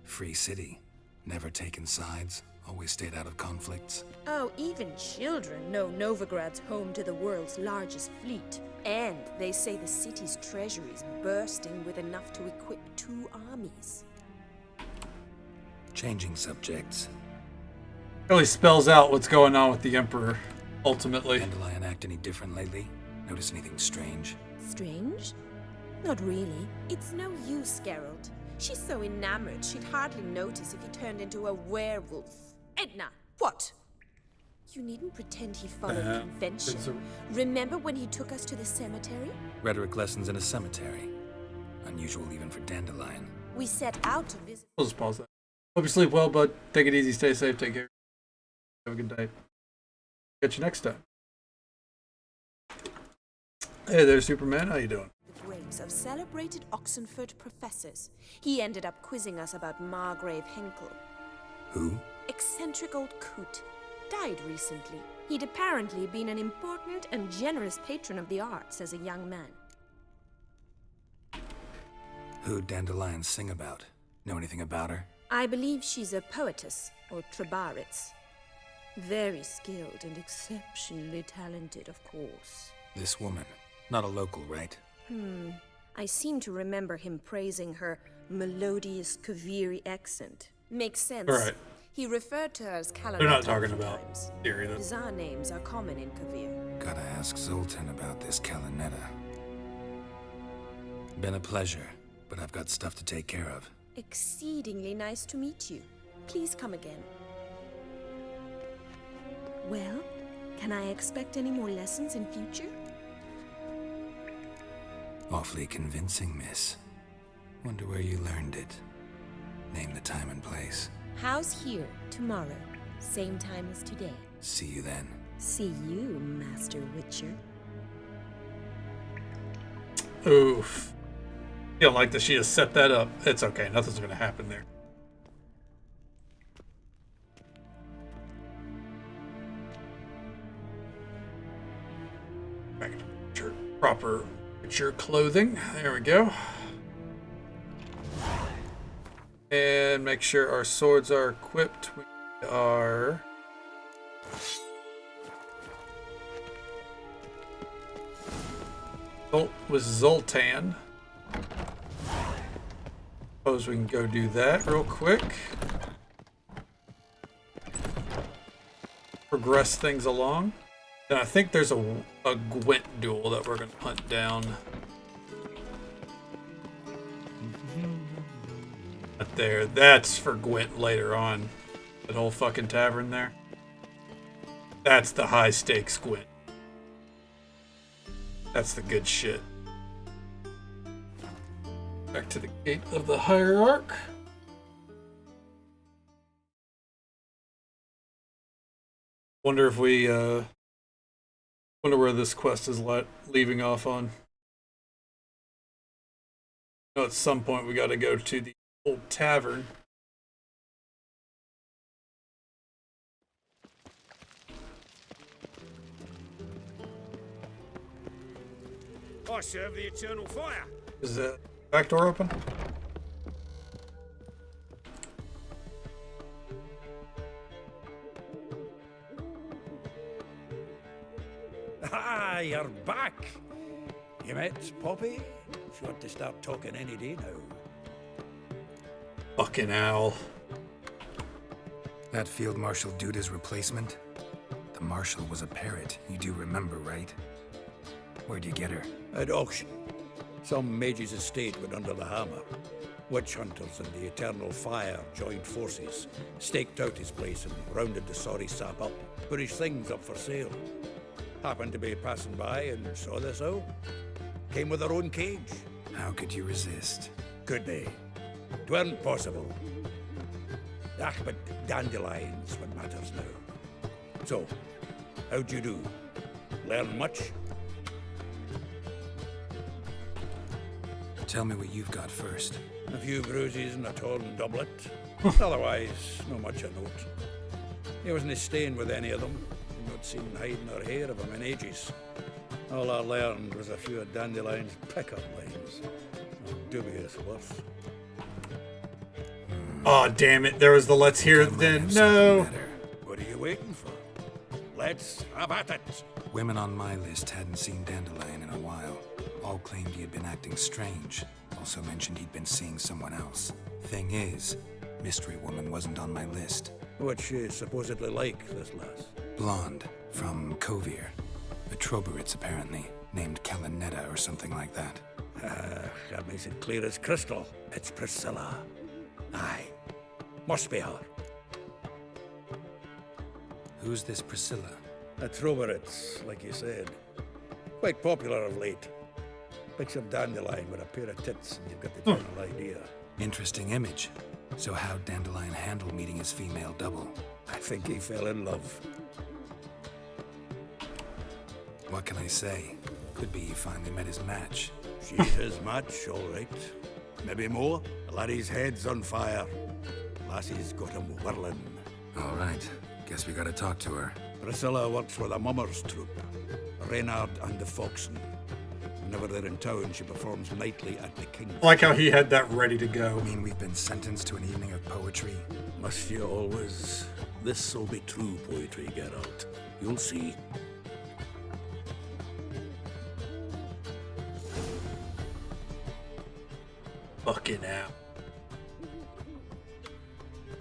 Free city. Never taken sides. Always stayed out of conflicts. Oh, even children know Novigrad's home to the world's largest fleet. And they say the city's treasury is bursting with enough to equip 2 armies. Changing subjects. Really spells out what's going on with the Emperor, ultimately. Dandelion act any different lately? Notice anything strange? Strange? Not really. It's no use, Geralt. She's so enamored she'd hardly notice if he turned into a werewolf. Edna, what? You needn't pretend he followed convention. Remember when he took us to the cemetery? Rhetoric lessons in a cemetery. Unusual even for Dandelion. We set out to visit. We'll just pause that. Hope you sleep well, bud. Take it easy, stay safe, take care. Have a good day. Catch you next time. Hey there, Superman. How you doing? The graves of celebrated Oxenford professors. He ended up quizzing us about Margrave Henkel. Who? Eccentric old coot. Died recently. He'd apparently been an important and generous patron of the arts as a young man. Who'd Dandelion sing about? Know anything about her? I believe she's a poetess, or Trebaritz. Very skilled and exceptionally talented, of course. This woman. Not a local, right? I seem to remember him praising her melodious Kaviri accent. Makes sense. All right. He referred to her as Kalanata. They're not talking about Siri, though. Bizarre names are common in Kavir. Gotta ask Zoltan about this Kalanetta. Been a pleasure, but I've got stuff to take care of. Exceedingly nice to meet you. Please come again. Well, can I expect any more lessons in future? Awfully convincing, miss. Wonder where you learned it. Name the time and place. House here, tomorrow. Same time as today. See you then. See you, Master Witcher. Oof. You don't like that she has set that up. It's okay. Nothing's going to happen there. Back to proper Witcher clothing. There we go. And make sure our swords are equipped. We are... with Zoltan. Suppose we can go do that real quick. Progress things along. Then I think there's a Gwent duel that we're going to hunt down. Right there. That's for Gwent later on. That whole fucking tavern there. That's the high stakes Gwent. That's the good shit. Back to the Gate of the Hierarch. Wonder if we, wonder where this quest is leaving off on. I know at some point we gotta go to the old tavern. I serve the eternal fire. Is the back door open? Ah, you're back. You met Poppy? She ought to start talking any day now. Fucking owl. That Field Marshal Duda's replacement? The Marshal was a parrot, you do remember, right? Where'd you get her? At auction. Some mage's estate went under the hammer. Witch hunters and the Eternal Fire joined forces, staked out his place and rounded the sorry sap up, put his things up for sale. Happened to be passing by and saw this out. Came with her own cage. How could you resist? Could they? 'Tweren't possible. Ah, but dandelions what matters now. So, how'd you do? Learn much? Tell me what you've got first. A few bruises and a torn doublet. Otherwise, no much a note. He wasn't staying with any of them. Not seen hiding or hair of him in ages. All I learned was a few of Dandelion's pickup lines. Of dubious worth. Oh, damn it. There was the let's hear it then. No. What are you waiting for? Let's have at it. Women on my list hadn't seen Dandelion in a while. All claimed he had been acting strange. Also mentioned he'd been seeing someone else. Thing is, Mystery Woman wasn't on my list. What's she supposedly like, this lass? Blonde, from Kovir. A Troberitz, apparently, named Kalanetta or something like that. That makes it clear as crystal. It's Priscilla. Aye. Must be her. Who's this Priscilla? A Troberitz, like you said. Quite popular of late. Picture Dandelion with a pair of tits and you've got the general idea. Interesting image. So how'd Dandelion handle meeting his female double? I think he fell in love. What can I say? Could be he finally met his match. She's his match, all right. Maybe more. The laddie's head's on fire. Lassie's got him whirling. All right. Guess we gotta talk to her. Priscilla works for the Mummers troupe. Reynard and the Foxen. Whenever they're in town, she performs nightly at the King's. I like how he had that ready to go. I mean, we've been sentenced to an evening of poetry. Must you always? This'll be true poetry, Geralt. You'll see. Fucking out.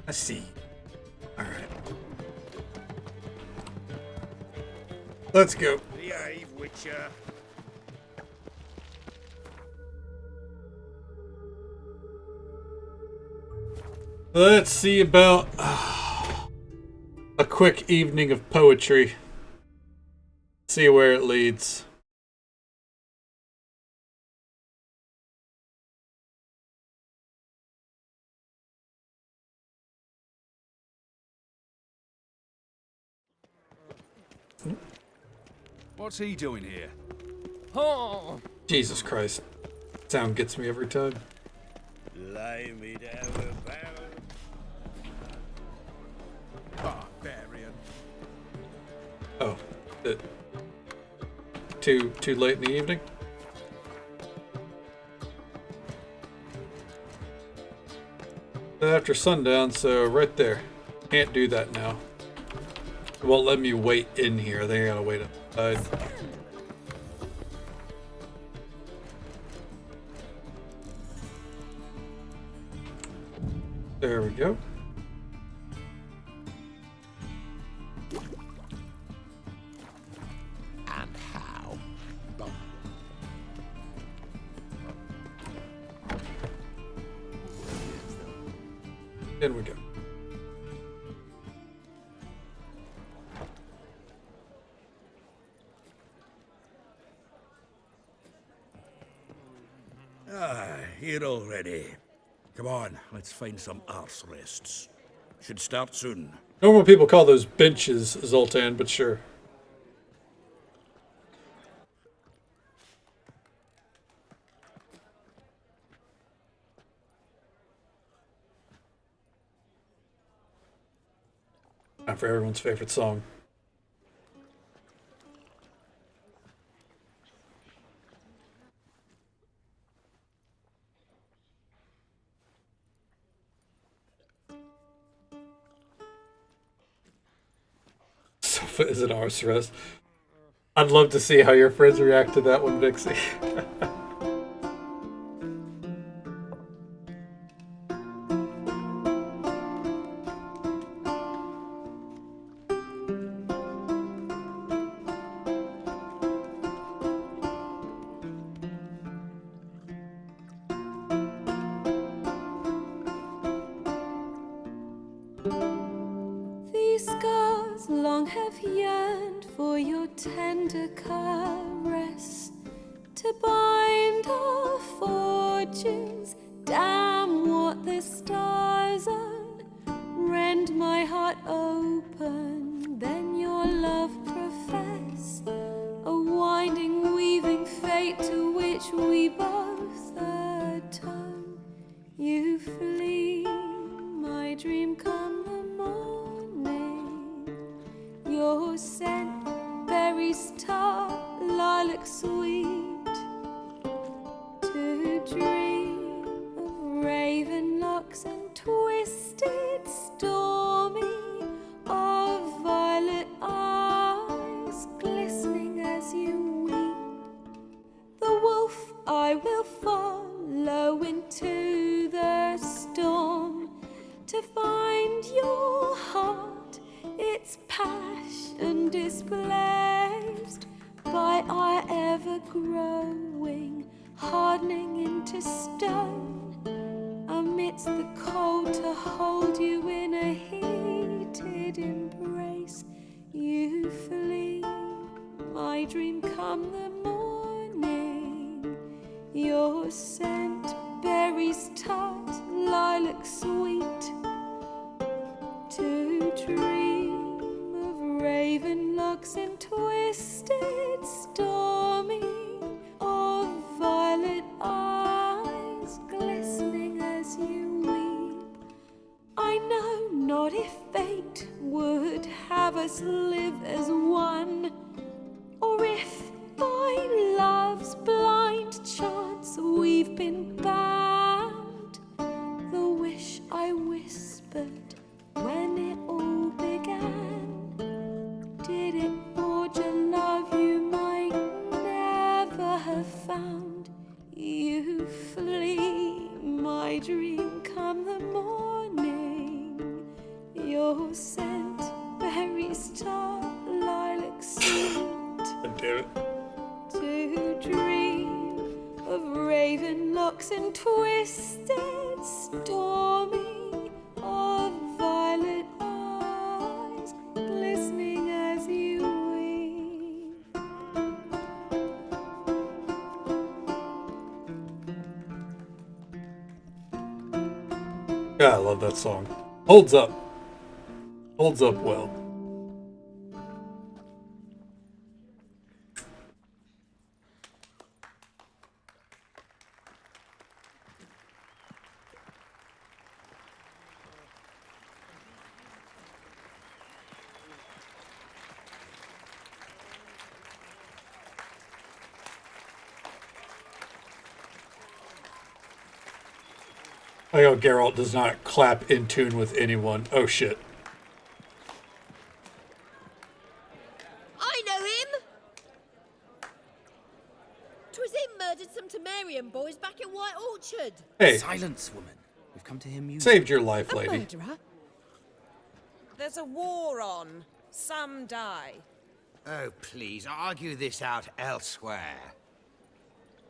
I see. All right. Let's go. Behave, Witcher. Let's see about a quick evening of poetry. See where it leads. What's he doing here? Oh, Jesus Christ. Sound gets me every time. Lie me down a barrel. Barbarian. Oh, too late in the evening? After sundown, so right there. Can't do that now. It won't let me wait in here. They gotta wait outside. There we go. And how? In we go. Here already. Come on, let's find some arse rests. Should start soon. Normal people call those benches, Zoltan, but sure. Time for everyone's favorite song. Sofa is an arse rest. I'd love to see how your friends react to that one, Vixie. These scars long have yearned for your tender caress, to bind our fortunes. Damn what the stars own. Rend my heart open, then your love profess. A winding, weaving fate to which we both atone. You flee, my dream come the morning. Your scent, berries tart, lilac sweet. To dream of raven locks and twisted, stormy, of violet eyes glistening as you weep. The wolf I will follow into the storm, to find your heart, its passion displaced by our ever-growing, hardening into stone. Amidst the cold, to hold you in a heated embrace. You flee, my dream come the morning. Your scent, berries tart, lilac sweet. To dream of raven locks and twisted, stormy, of violet eyes glistening as you weep. I know not if fate would have us live as one, or if by love's blind chance we've been bound. The wish I whispered when it all began, did it forge a love you might never have found? You flee, my dream come the morning. Your scent, berries tart, lilac sweet. To dream of raven locks and twisted, stormy, of violet eyes glistening as you weep. Yeah, I love that song. Holds up. Holds up well. I know Geralt does not clap in tune with anyone. Oh shit. I know him! 'Twas him murdered some Temerian boys back in White Orchard. Hey. Silence, woman. We've come to hear music. Saved your life, lady. Murderer? There's a war on. Some die. Oh, please, argue this out elsewhere.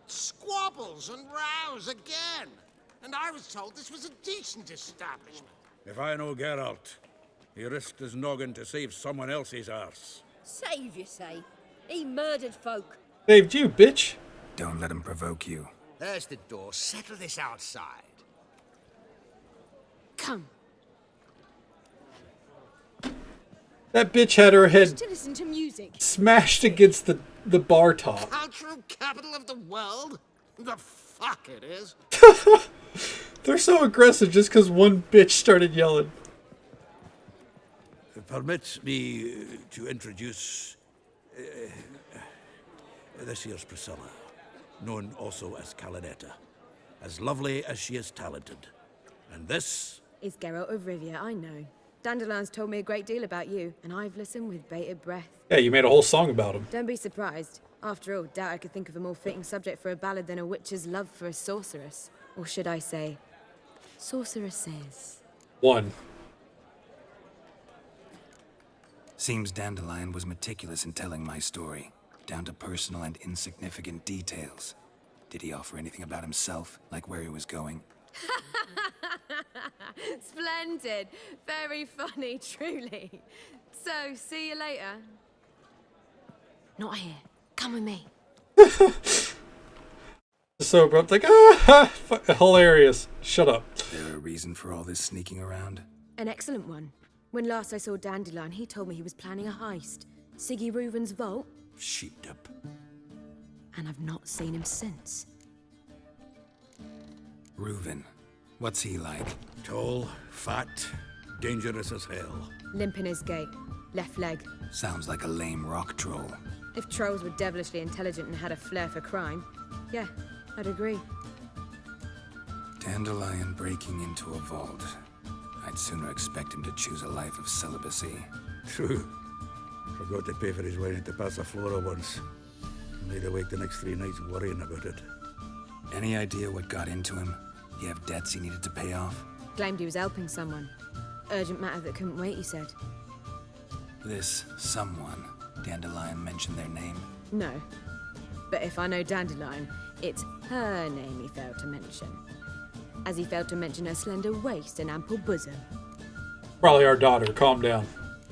Squabbles and rows again. And I was told this was a decent establishment. If I know Geralt, he risked his noggin to save someone else's arse. Save, you say? He murdered folk. Saved you, bitch. Don't let him provoke you. There's the door. Settle this outside. Come. That bitch had her head To listen to music. smashed against the bar top. Cultural capital of the world? The fuck it is. They're so aggressive just because one bitch started yelling. Permit me to introduce this here's Priscilla, known also as Calinetta, as lovely as she is talented. And this is Geralt of Rivia, I know. Dandelion's told me a great deal about you, and I've listened with bated breath. Yeah, you made a whole song about him. Don't be surprised. After all, doubt I could think of a more fitting subject for a ballad than a witch's love for a sorceress. Or should I say, sorceresses. 1. Seems Dandelion was meticulous in telling my story, down to personal and insignificant details. Did he offer anything about himself, like where he was going? Splendid. Very funny, truly. So, see you later. Not here. Come with me. So abrupt, like, hilarious. Shut up. Is there a reason for all this sneaking around? An excellent one. When last I saw Dandelion, he told me he was planning a heist. Siggy Reuven's vault. Sheeped up. And I've not seen him since. Reuven. What's he like? Tall, fat, dangerous as hell. Limp in his gait. Left leg. Sounds like a lame rock troll. If trolls were devilishly intelligent and had a flair for crime, yeah, I'd agree. Dandelion breaking into a vault. I'd sooner expect him to choose a life of celibacy. True. Forgot to pay for his wine at the Passaflora once. Laid awake the next 3 nights worrying about it. Any idea what got into him? He have debts he needed to pay off? Claimed he was helping someone. Urgent matter that couldn't wait, he said. This someone, Dandelion mentioned their name? No. But if I know Dandelion, it's her name he failed to mention. As he failed to mention her slender waist and ample bosom. Probably our daughter. Calm down.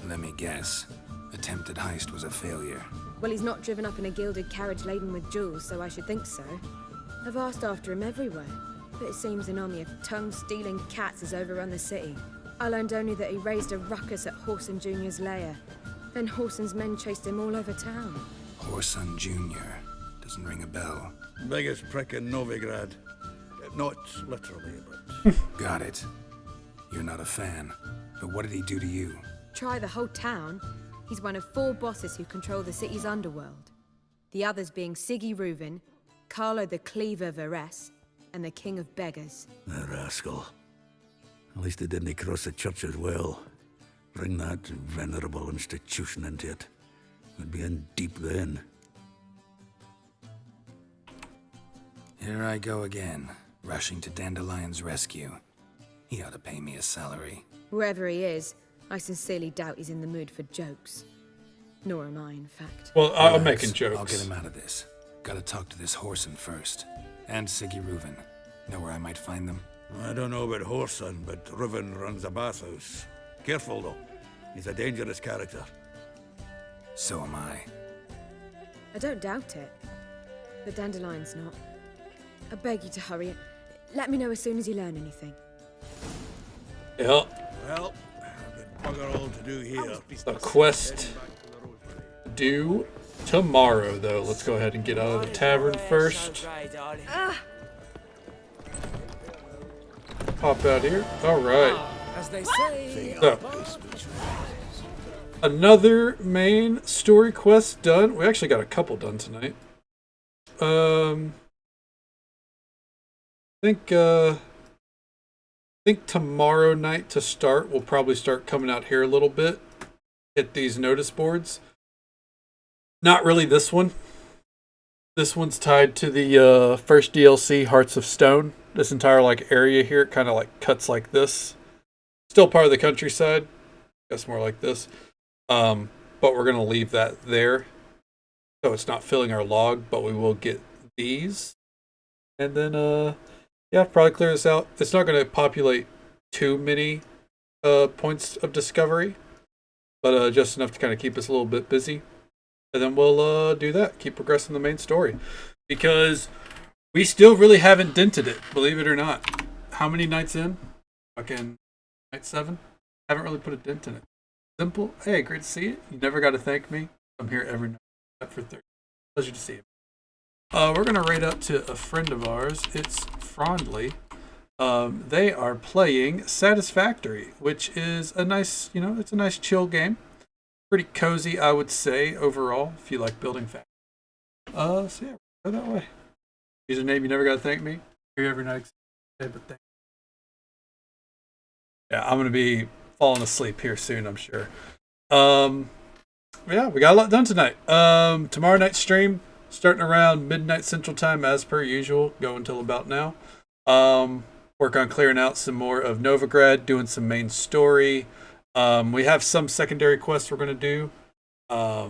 Let me guess. Attempted heist was a failure. Well, he's not driven up in a gilded carriage laden with jewels, so I should think so. I've asked after him everywhere, but it seems an army of tongue-stealing cats has overrun the city. I learned only that he raised a ruckus at Horson Jr.'s lair. Then Horson's men chased him all over town. Horson Jr. Doesn't ring a bell. Biggest prick in Novigrad. Not literally, but... Got it. You're not a fan. But what did he do to you? Try the whole town. He's one of 4 bosses who control the city's underworld. The others being Siggy Reuven, Carlo the Cleaver Varese, and the King of Beggars. The rascal. At least he didn't cross the church as well. Bring that venerable institution into it. We'd be in deep then. Here I go again, rushing to Dandelion's rescue. He ought to pay me a salary. Wherever he is, I sincerely doubt he's in the mood for jokes. Nor am I, in fact. Well, I'm making jokes. I'll get him out of this. Gotta talk to this Horson first. And Siggy Reuven. Know where I might find them? I don't know about Horson, but Reuven runs a bathhouse. Careful, though. He's a dangerous character. So am I. I don't doubt it. But Dandelion's not. I beg you to hurry. Let me know as soon as you learn anything. Yeah. Well, I've got bugger all to do here. A quest due tomorrow, though. Let's go ahead and get out of the tavern first. Pop out here. All right. As they say. So, another main story quest done. We actually got a couple done tonight. I think tomorrow night to start, we'll probably start coming out here a little bit. Hit these notice boards. Not really this one. This one's tied to the first DLC, Hearts of Stone. This entire area here, it kind of cuts like this. Still part of the countryside. Guess more like this. But we're gonna leave that there, so it's not filling our log. But we will get these, and then yeah, probably clear this out. It's not gonna populate too many points of discovery, but just enough to kind of keep us a little bit busy. And then we'll do that. Keep progressing the main story, because we still really haven't dented it, believe it or not. How many nights in? Fucking night 7? Haven't really put a dent in it. Simple. Hey, great to see you. You never got to thank me. I'm here every night except for Thursday. Pleasure to see you. We're going to raid up to a friend of ours. It's Frondly. They are playing Satisfactory, which is a nice, it's a nice chill game. Pretty cozy, I would say, overall, if you like building factories. So yeah, go that way. Username, you never got to thank me. Here every night, but thank you. Yeah, I'm going to be falling asleep here soon, I'm sure. Yeah, we got a lot done tonight. Tomorrow night's stream starting around midnight Central Time as per usual, going until about now. Work on clearing out some more of Novigrad, doing some main story. We have some secondary quests we're gonna do. Yeah,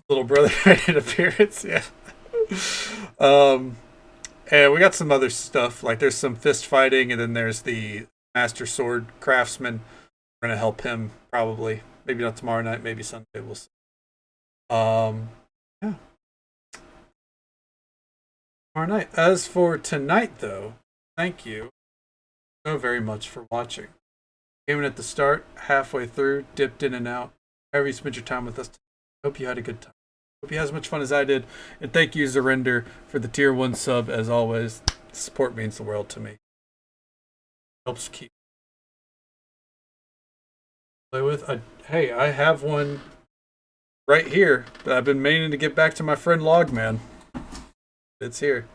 little brother made an appearance. Yeah. And we got some other stuff, like there's some fist fighting, and then there's the Master Sword Craftsman. We're gonna help him probably. Maybe not tomorrow night, maybe Sunday. We'll see. Yeah. Tomorrow night. As for tonight, though, thank you so very much for watching. Came in at the start, halfway through, dipped in and out. However you spent your time with us. Hope you had a good time. Hope you had as much fun as I did. And thank you, Zarinder, for the tier 1 sub, as always. The support means the world to me. Helps keep play with. Hey, I have one right here that I've been meaning to get back to my friend Logman. It's here.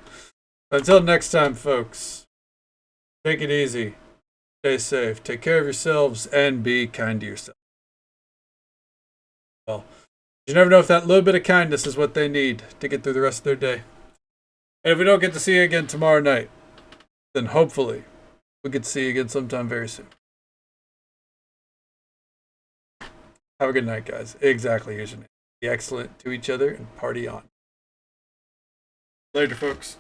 Until next time, folks, take it easy. Stay safe. Take care of yourselves and be kind to yourself. Well, you never know if that little bit of kindness is what they need to get through the rest of their day. And if we don't get to see you again tomorrow night, then hopefully we get to see you again sometime very soon. Have a good night, guys. Exactly. Here's your name. Be excellent to each other and party on. Later, folks.